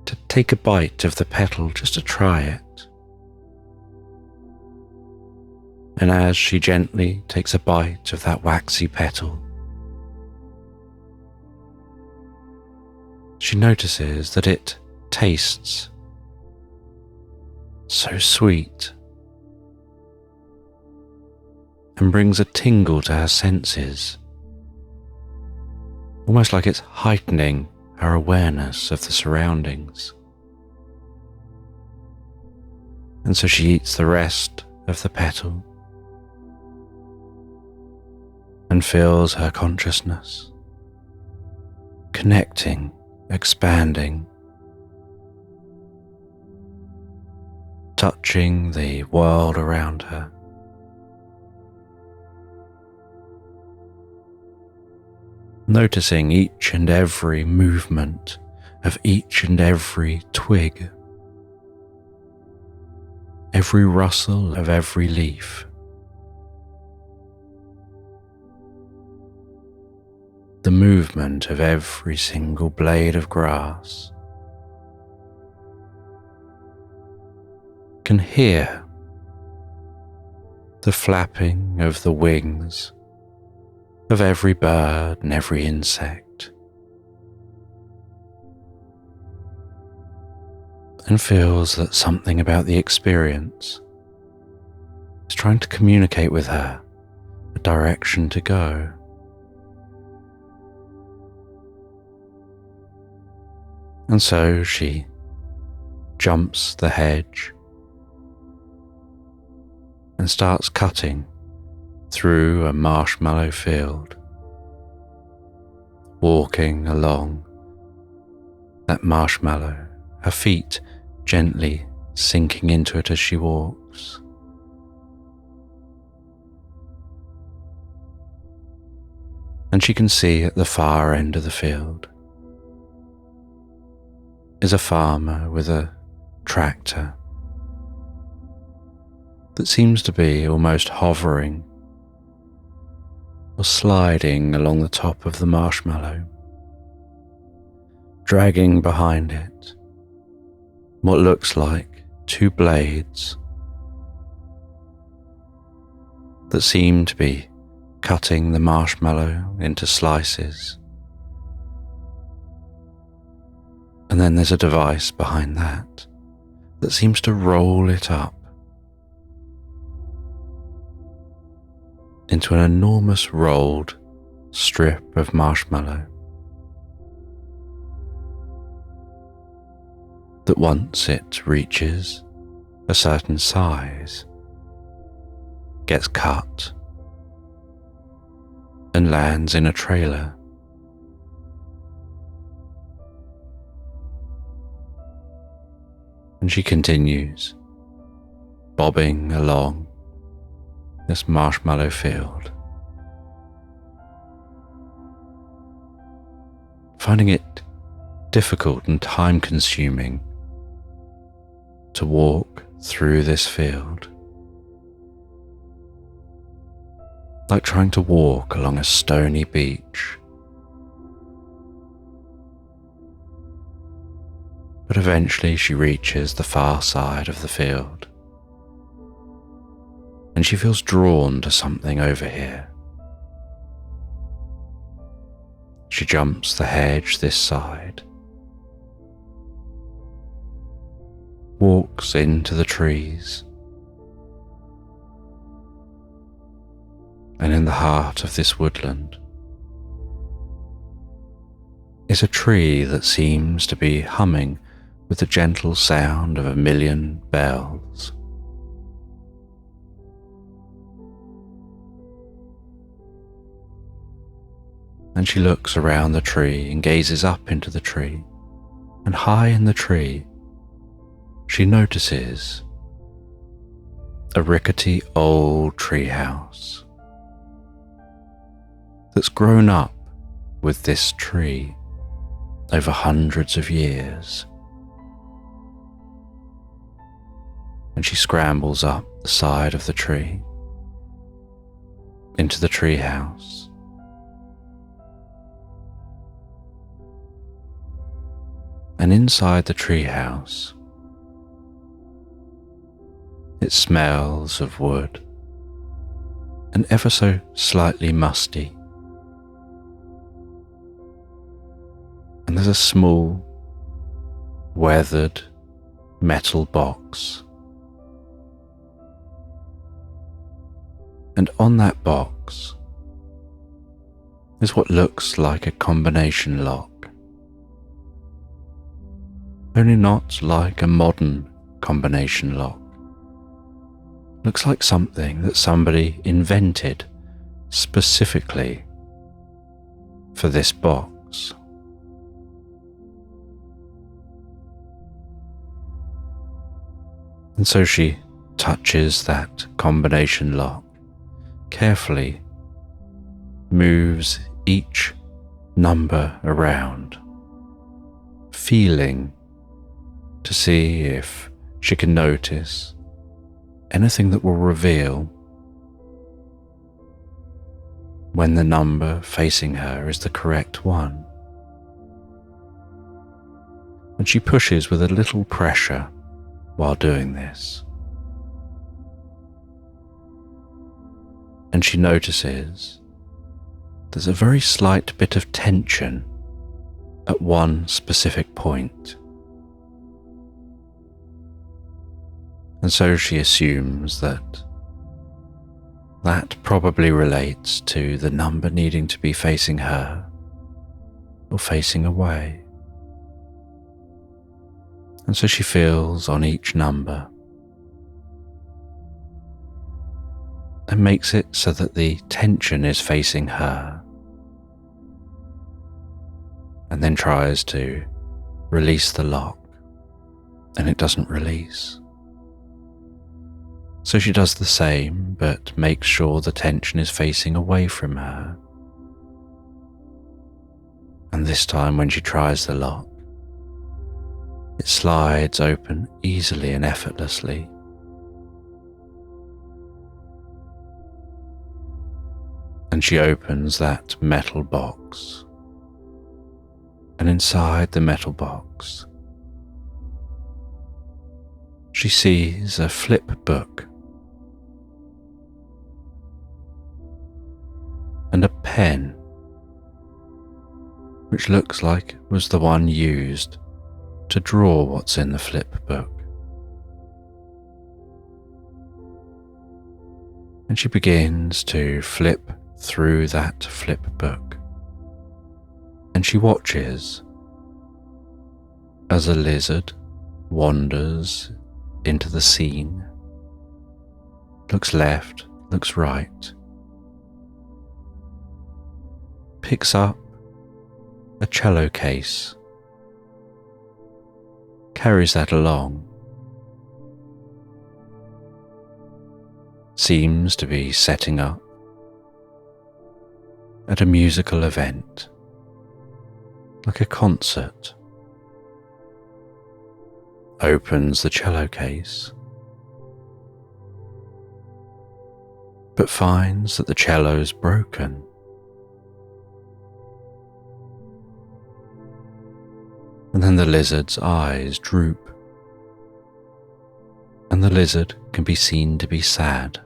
to take a bite of the petal just to try it. And as she gently takes a bite of that waxy petal, she notices that it tastes so sweet and brings a tingle to her senses, almost like it's heightening her awareness of the surroundings. And so she eats the rest of the petal and feels her consciousness connecting, expanding, touching the world around her. Noticing each and every movement of each and every twig, every rustle of every leaf, the movement of every single blade of grass. Can hear the flapping of the wings of every bird and every insect, and feels that something about the experience is trying to communicate with her a direction to go. And so she jumps the hedge and starts cutting through a marshmallow field, walking along that marshmallow, her feet gently sinking into it as she walks. And she can see at the far end of the field is a farmer with a tractor that seems to be almost hovering or sliding along the top of the marshmallow, dragging behind it what looks like two blades that seem to be cutting the marshmallow into slices. And then there's a device behind that seems to roll it up into an enormous rolled strip of marshmallow that, once it reaches a certain size, gets cut and lands in a trailer. And she continues bobbing along this marshmallow field, finding it difficult and time-consuming to walk through this field, like trying to walk along a stony beach. But eventually she reaches the far side of the field, and she feels drawn to something over here. She jumps the hedge this side, walks into the trees, and in the heart of this woodland is a tree that seems to be humming with the gentle sound of a million bells. And she looks around the tree and gazes up into the tree, and high in the tree she notices a rickety old tree house that's grown up with this tree over hundreds of years. And she scrambles up the side of the tree into the tree house. And inside the tree house, it smells of wood and ever so slightly musty. And there's a small, weathered metal box. And on that box is what looks like a combination lock, only not like a modern combination lock. Looks like something that somebody invented specifically for this box. And so she touches that combination lock, carefully moves each number around, feeling to see if she can notice anything that will reveal when the number facing her is the correct one. And she pushes with a little pressure while doing this. And she notices there's a very slight bit of tension at one specific point. And so she assumes that probably relates to the number needing to be facing her or facing away. And so she feels on each number and makes it so that the tension is facing her, and then tries to release the lock, and it doesn't release. So she does the same, but makes sure the tension is facing away from her. And this time when she tries the lock, it slides open easily and effortlessly. And she opens that metal box. And inside the metal box, she sees a flip book and a pen, which looks like was the one used to draw what's in the flip book. And she begins to flip through that flip book, and she watches as a lizard wanders into the scene, looks left, looks right, picks up a cello case, carries that along, seems to be setting up at a musical event, like a concert, opens the cello case, but finds that the cello's broken. And then the lizard's eyes droop, and the lizard can be seen to be sad.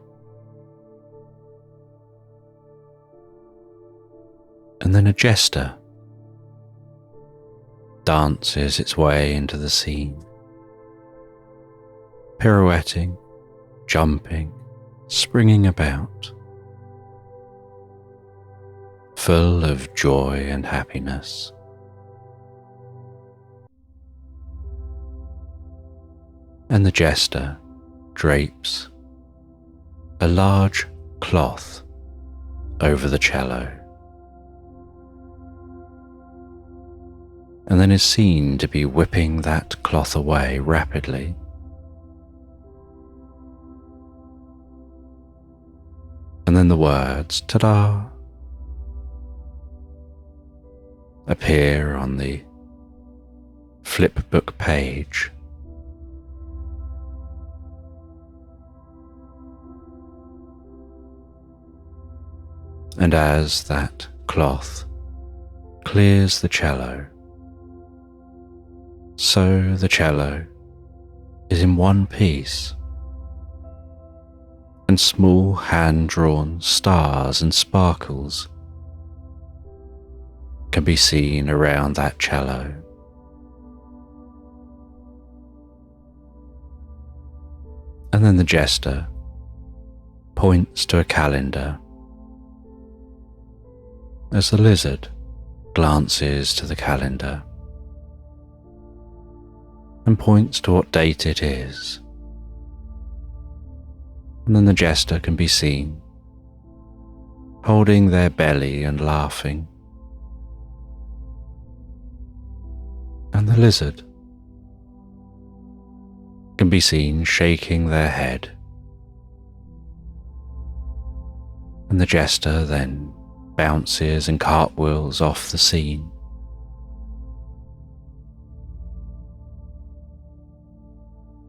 And then a jester dances its way into the scene, pirouetting, jumping, springing about, full of joy and happiness. And the jester drapes a large cloth over the cello, and then is seen to be whipping that cloth away rapidly. And then the words, "Ta-da," appear on the flipbook page. And as that cloth clears the cello, so the cello is in one piece, and small hand-drawn stars and sparkles can be seen around that cello. And then the jester points to a calendar as the lizard glances to the calendar and points to what date it is. And then the jester can be seen holding their belly and laughing. And the lizard can be seen shaking their head. And the jester then bounces and cartwheels off the scene.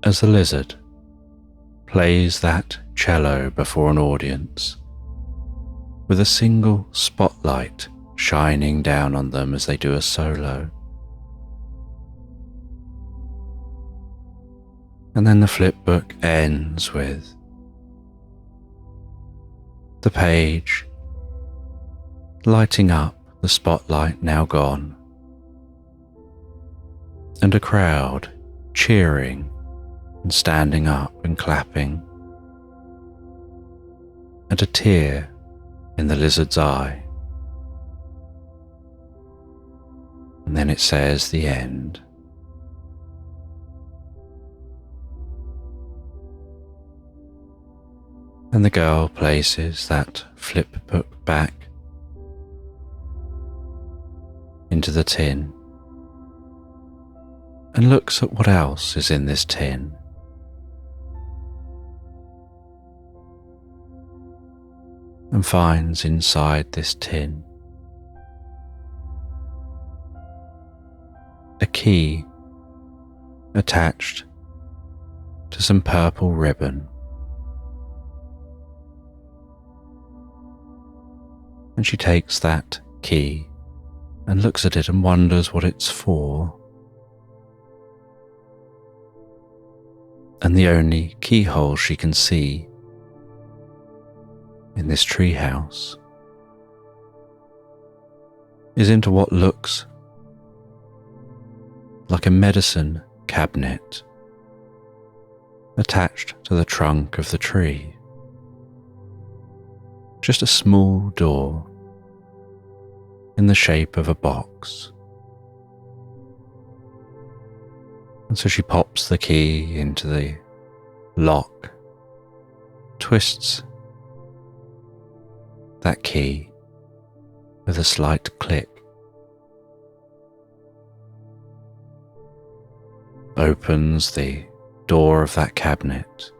As the lizard plays that cello before an audience, with a single spotlight shining down on them as they do a solo. And then the flipbook ends with the page lighting up, the spotlight now gone, and a crowd cheering and standing up and clapping, and a tear in the lizard's eye. And then it says the end. And the girl places that flip book back into the tin and looks at what else is in this tin. And finds inside this tin a key attached to some purple ribbon. And she takes that key and looks at it and wonders what it's for. And the only keyhole she can see in this treehouse is into what looks like a medicine cabinet attached to the trunk of the tree. Just a small door in the shape of a box. And so she pops the key into the lock, twists that key with a slight click, opens the door of that cabinet,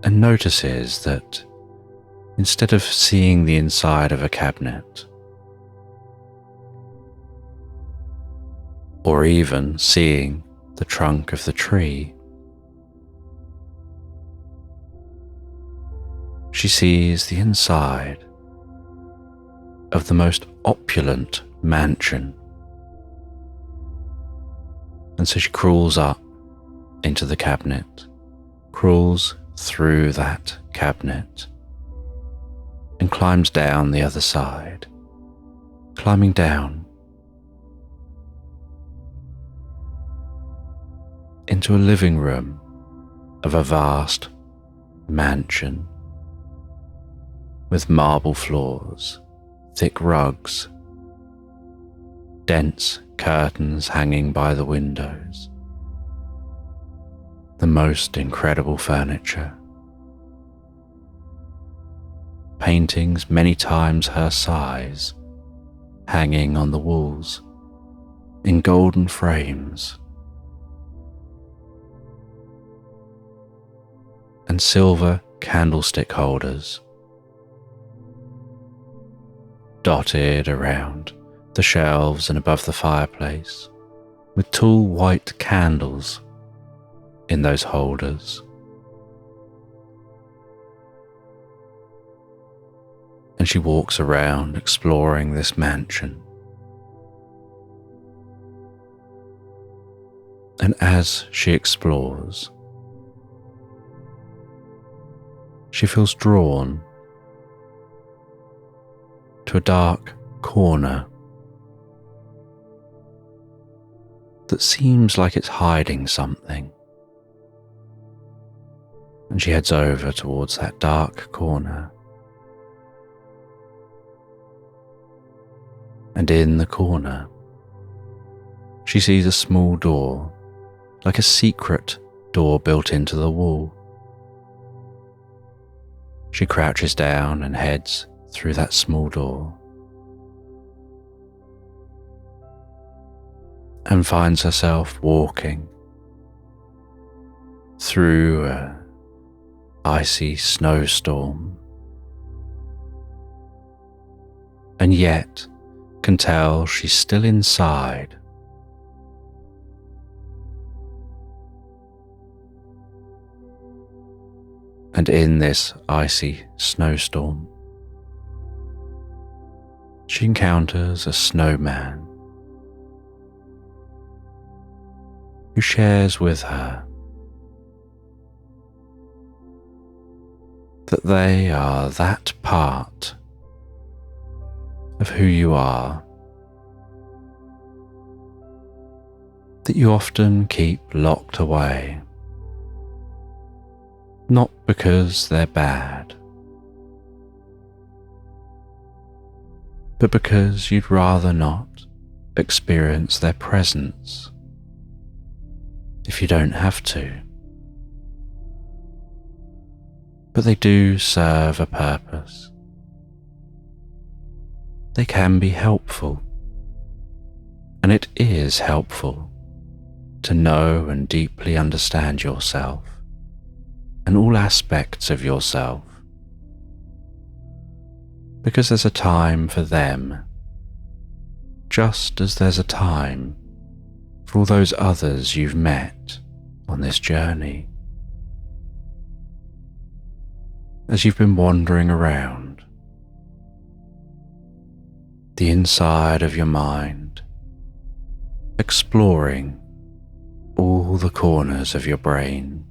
and notices that instead of seeing the inside of a cabinet, or even seeing the trunk of the tree, she sees the inside of the most opulent mansion. And so she crawls up into the cabinet, crawls through that cabinet, and climbs down the other side, climbing down into a living room of a vast mansion with marble floors, thick rugs, dense curtains hanging by the windows, the most incredible furniture, paintings many times her size hanging on the walls in golden frames, and silver candlestick holders dotted around the shelves and above the fireplace, with tall white candles in those holders. And she walks around exploring this mansion. And as she explores, she feels drawn to a dark corner that seems like it's hiding something. And she heads over towards that dark corner. And in the corner, she sees a small door, like a secret door built into the wall. She crouches down and heads through that small door and finds herself walking through an icy snowstorm, and yet can tell she's still inside. And in this icy snowstorm, she encounters a snowman who shares with her that they are that part of who you are that you often keep locked away. Not because they're bad, but because you'd rather not experience their presence if you don't have to. But they do serve a purpose. They can be helpful, and it is helpful to know and deeply understand yourself and all aspects of yourself, because there's a time for them, just as there's a time for all those others you've met on this journey. As you've been wandering around the inside of your mind, exploring all the corners of your brain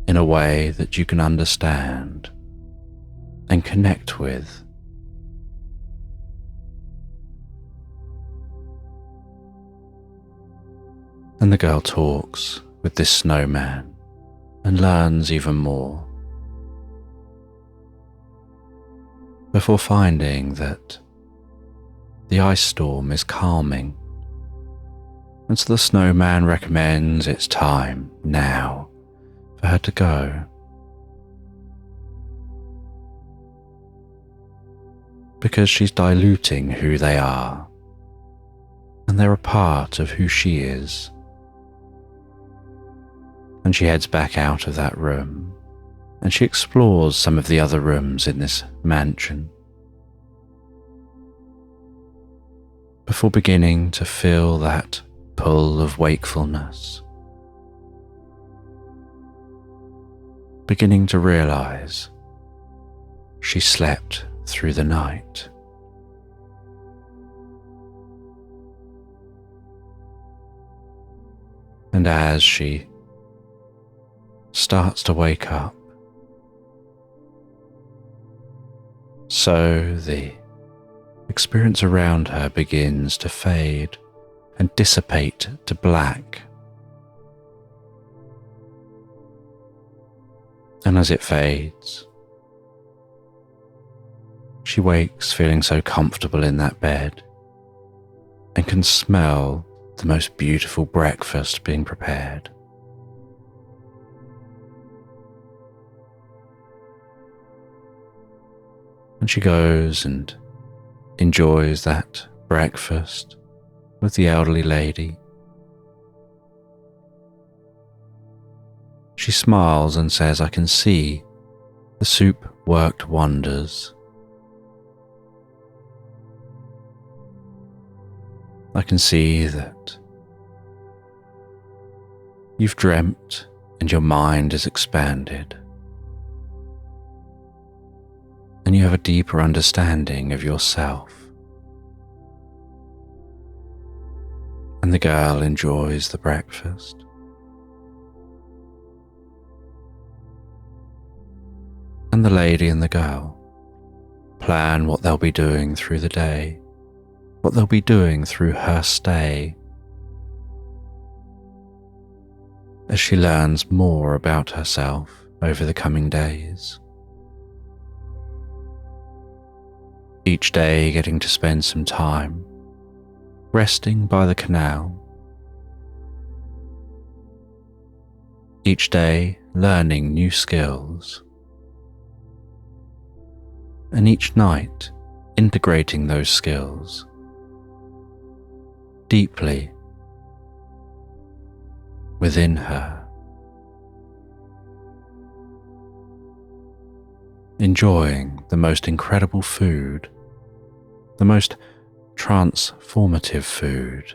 in a way that you can understand and connect with. And the girl talks with this snowman and learns even more, before finding that the ice storm is calming, and so the snowman recommends it's time now for her to go. Because she's diluting who they are, and they're a part of who she is. And she heads back out of that room, and she explores some of the other rooms in this mansion, before beginning to feel that pull of wakefulness, beginning to realize she slept through the night. And as she starts to wake up, so the experience around her begins to fade and dissipate to black. And as it fades, she wakes feeling so comfortable in that bed and can smell the most beautiful breakfast being prepared. And she goes and enjoys that breakfast with the elderly lady. She smiles and says, "I can see the soup worked wonders. I can see that you've dreamt and your mind is expanded, and you have a deeper understanding of yourself. and the girl enjoys the breakfast. And the lady and the girl plan what they'll be doing through the day, what they'll be doing through her stay, as she learns more about herself over the coming days. Each day getting to spend some time resting by the canal. Each day learning new skills. And each night integrating those skills deeply within her. Enjoying the most incredible food, the most transformative food.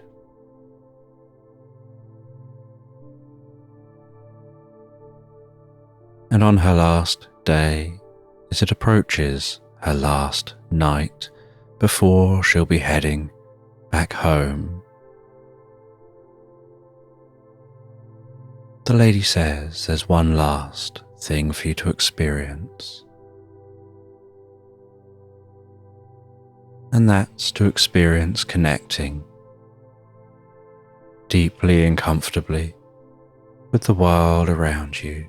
And on her last day, as it approaches her last night before she'll be heading back home, the lady says there's one last thing for you to experience. And that's to experience connecting deeply and comfortably with the world around you.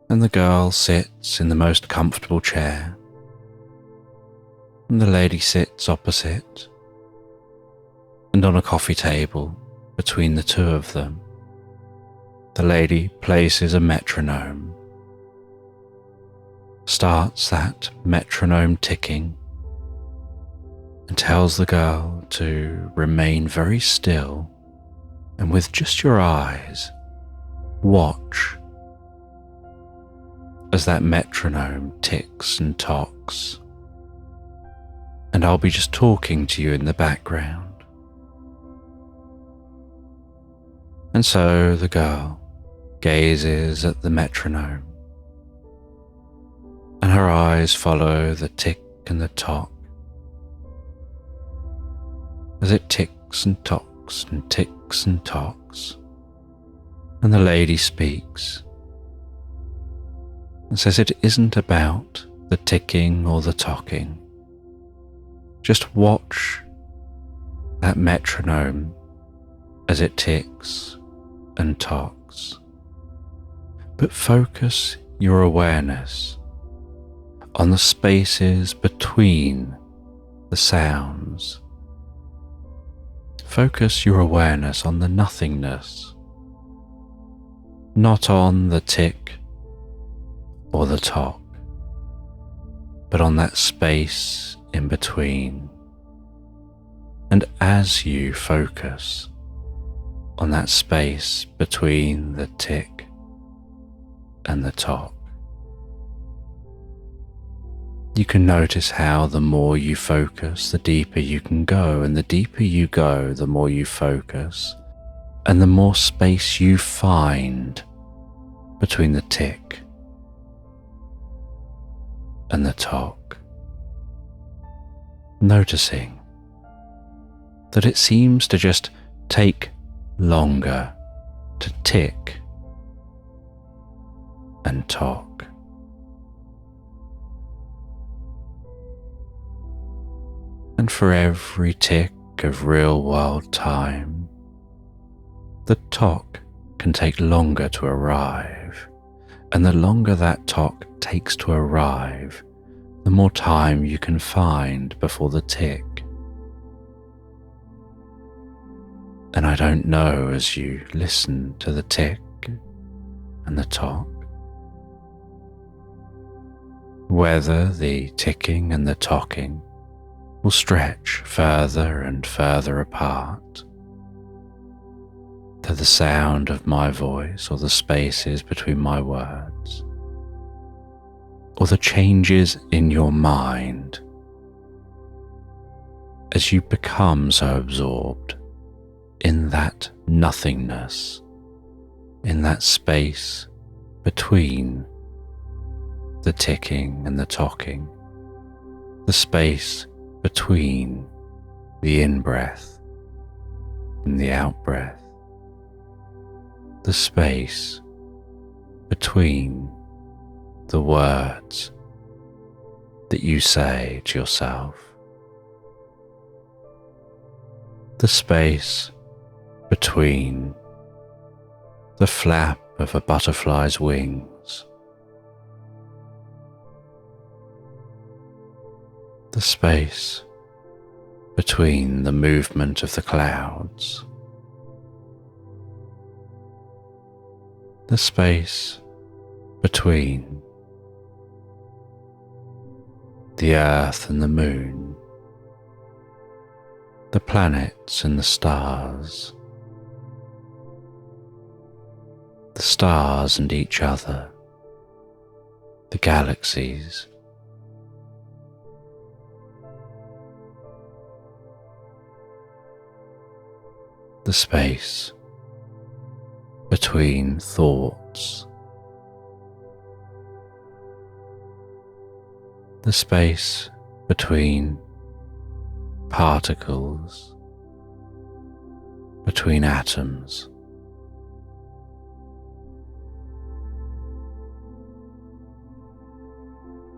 And the girl sits in the most comfortable chair, and the lady sits opposite, and on a coffee table between the two of them, the lady places a metronome, starts that metronome ticking, and tells the girl to remain very still and with just your eyes watch as that metronome ticks and tocks, and I'll be just talking to you in the background. And so the girl gazes at the metronome, and her eyes follow the tick and the tock, as it ticks and tocks and ticks and tocks, and the lady speaks and says it isn't about the ticking or the tocking. Just watch that metronome as it ticks and tocks, but focus your awareness on the spaces between the sounds. Focus your awareness on the nothingness, not on the tick or the tock, but on that space in between. And as you focus on that space between the tick and the tock, you can notice how the more you focus, the deeper you can go, and the deeper you go, the more you focus, and the more space you find between the tick and the tock, noticing that it seems to just take longer to tick and tock. And for every tick of real-world time, the tock can take longer to arrive, and the longer that tock takes to arrive, the more time you can find before the tick. And I don't know, as you listen to the tick and the tock, whether the ticking and the tocking will stretch further and further apart, to the sound of my voice or the spaces between my words, or the changes in your mind as you become so absorbed in that nothingness, in that space between the ticking and the tocking, the space between the in-breath and the out-breath, the space between the words that you say to yourself, the space between the flap of a butterfly's wings, the space between the movement of the clouds, the space between the earth and the moon, the planets and the stars and each other, the galaxies, the space between thoughts, the space between particles, between atoms,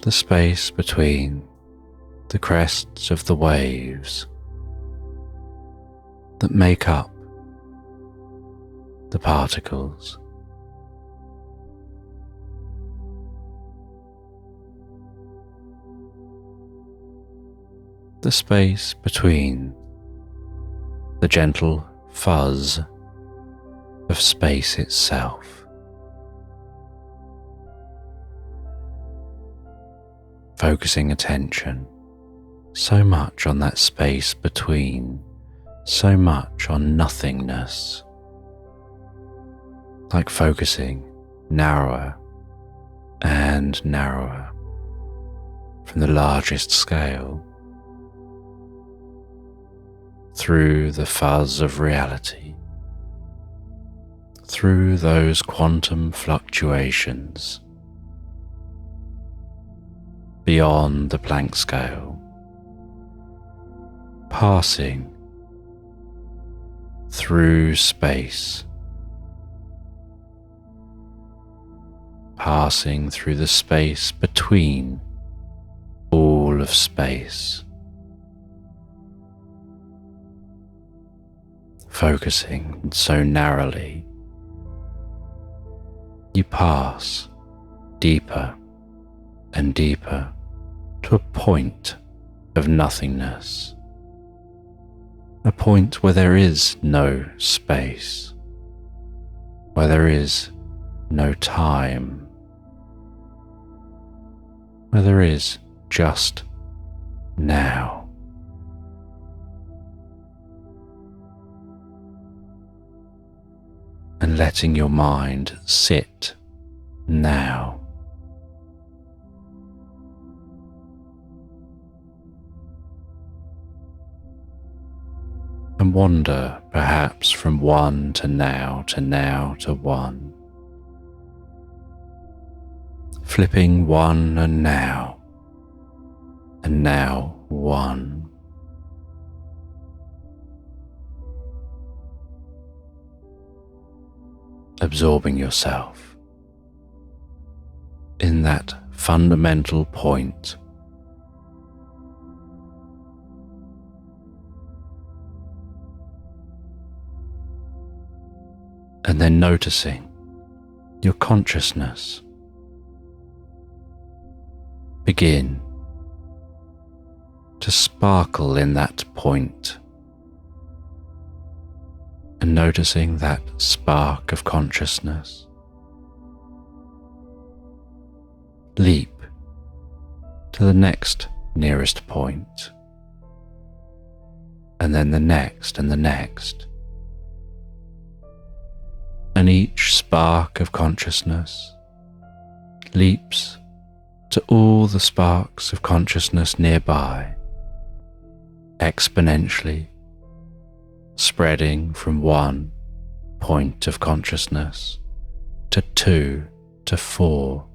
the space between the crests of the waves that make up the particles, the space between the gentle fuzz of space itself, focusing attention so much on that space between, so much on nothingness, like focusing narrower and narrower from the largest scale through the fuzz of reality, through those quantum fluctuations, beyond the Planck scale, passing through space, passing through the space between all of space, focusing so narrowly, you pass deeper and deeper to a point of nothingness, a point where there is no space, where there is no time, where there is just now. And letting your mind sit now. And wander perhaps from one to now to now to one, flipping one and now one. Absorbing yourself in that fundamental point, and then noticing your consciousness begin to sparkle in that point, and noticing that spark of consciousness leap to the next nearest point, and then the next and the next, and each spark of consciousness leaps to all the sparks of consciousness nearby, exponentially spreading from one point of consciousness to 2 to 4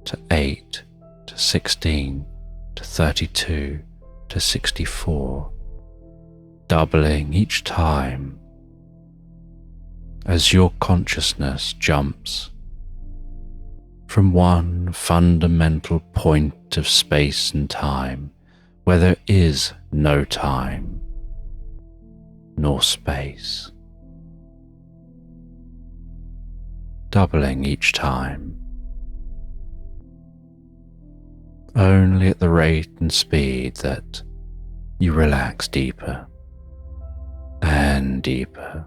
to 8 to 16 to 32 to 64, doubling each time as your consciousness jumps from one fundamental point of space and time where there is no time nor space, doubling each time, only at the rate and speed that you relax deeper and deeper.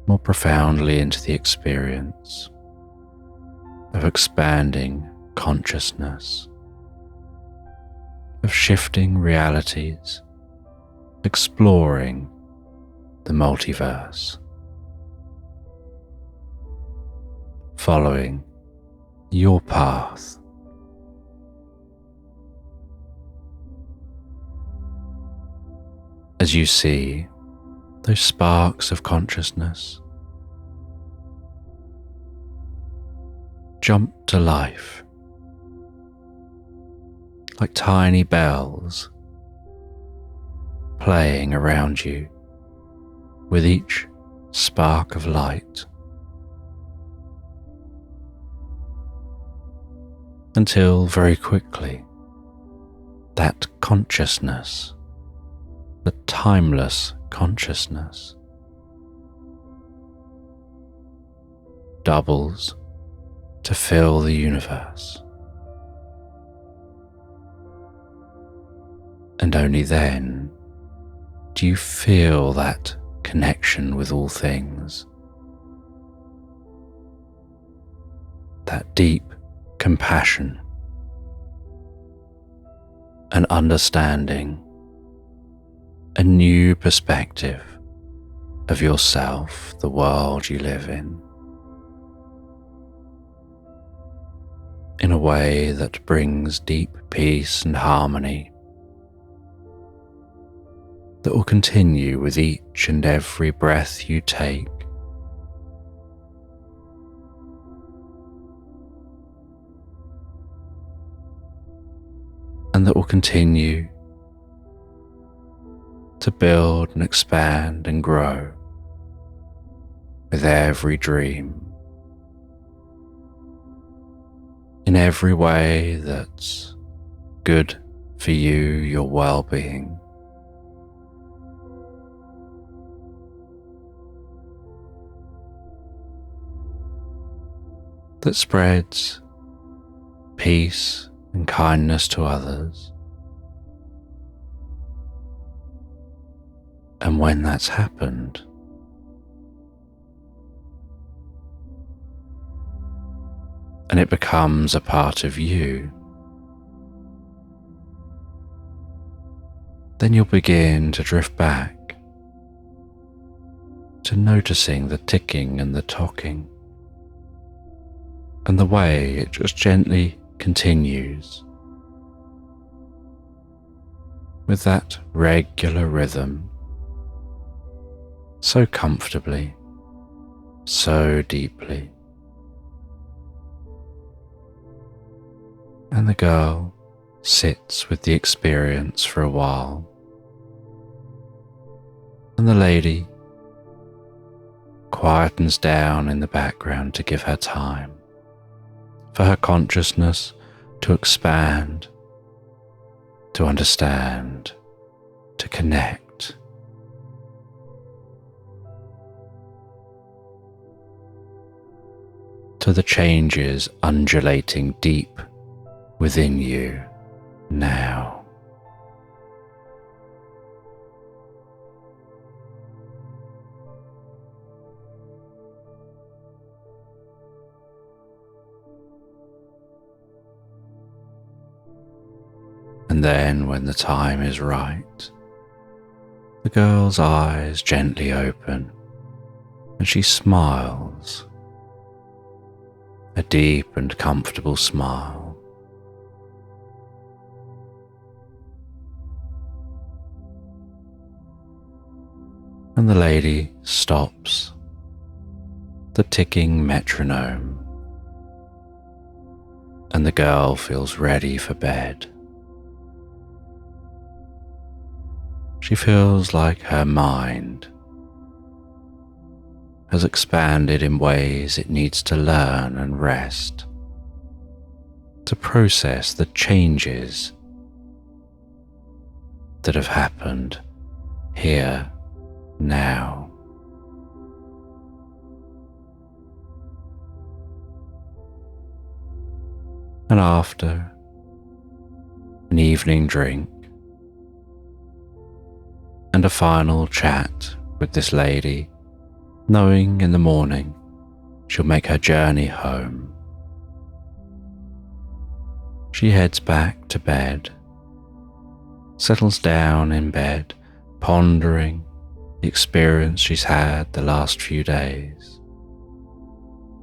More profoundly into the experience of expanding consciousness, of shifting realities, exploring the multiverse, following your path. As you see those sparks of consciousness jump to life like tiny bells playing around you with each spark of light, until very quickly that consciousness, the timeless consciousness, doubles to fill the universe. And only then do you feel that connection with all things, that deep compassion and understanding, a new perspective of yourself, the world you live in a way that brings deep peace and harmony that will continue with each and every breath you take. And that will continue to build and expand and grow with every dream, in every way that's good for you, your well-being. That spreads peace and kindness to others. And when that's happened, and it becomes a part of you, then you'll begin to drift back to noticing the ticking and the talking, and the way it just gently continues with that regular rhythm, so comfortably, so deeply. And the girl sits with the experience for a while, and the lady quietens down in the background to give her time for her consciousness to expand, to understand, to connect. To the changes undulating deep within you now. And then when the time is right, the girl's eyes gently open and she smiles, a deep and comfortable smile. And the lady stops the ticking metronome and the girl feels ready for bed. She feels like her mind has expanded in ways it needs to learn and rest, to process the changes that have happened here, now. And after an evening drink and a final chat with this lady, knowing in the morning she'll make her journey home, she heads back to bed, settles down in bed, pondering the experience she's had the last few days,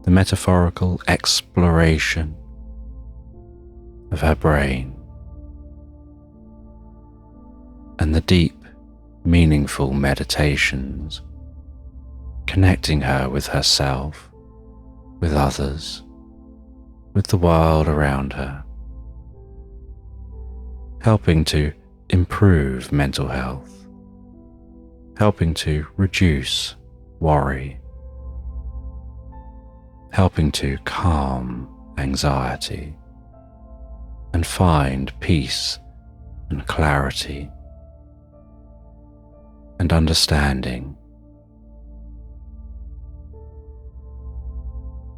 the metaphorical exploration of her brain, and the deep, meaningful meditations connecting her with herself, with others, with the world around her, helping to improve mental health, helping to reduce worry, helping to calm anxiety and find peace and clarity and understanding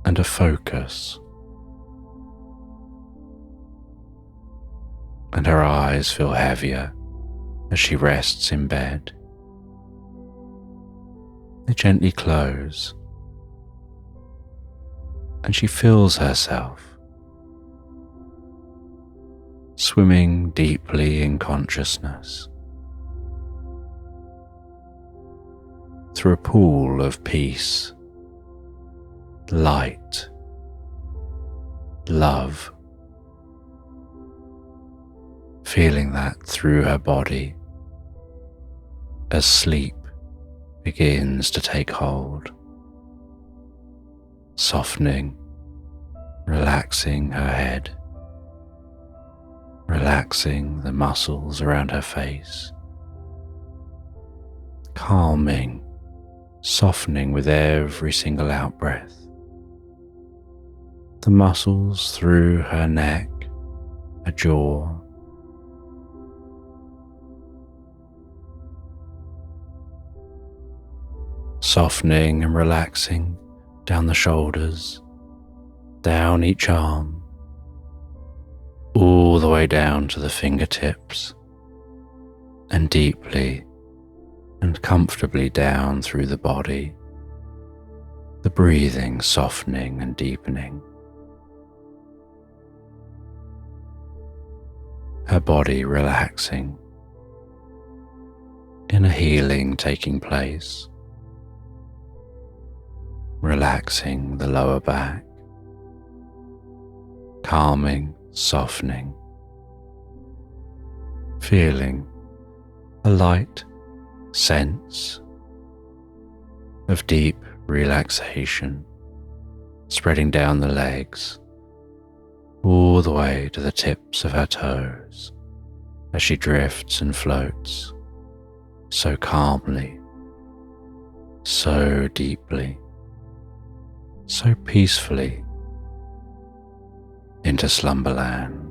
and a focus. And her eyes feel heavier as she rests in bed. They gently close, and she feels herself swimming deeply in consciousness through a pool of peace, light, love, feeling that through her body as sleep begins to take hold, softening, relaxing her head, relaxing the muscles around her face, calming, softening with every single out-breath, the muscles through her neck, her jaw, softening and relaxing down the shoulders, down each arm, all the way down to the fingertips, and deeply and comfortably down through the body, the breathing softening and deepening. Her body relaxing, inner healing taking place, relaxing the lower back, calming, softening, feeling a light sense of deep relaxation spreading down the legs, all the way to the tips of her toes as she drifts and floats so calmly, so deeply, so peacefully into Slumberland.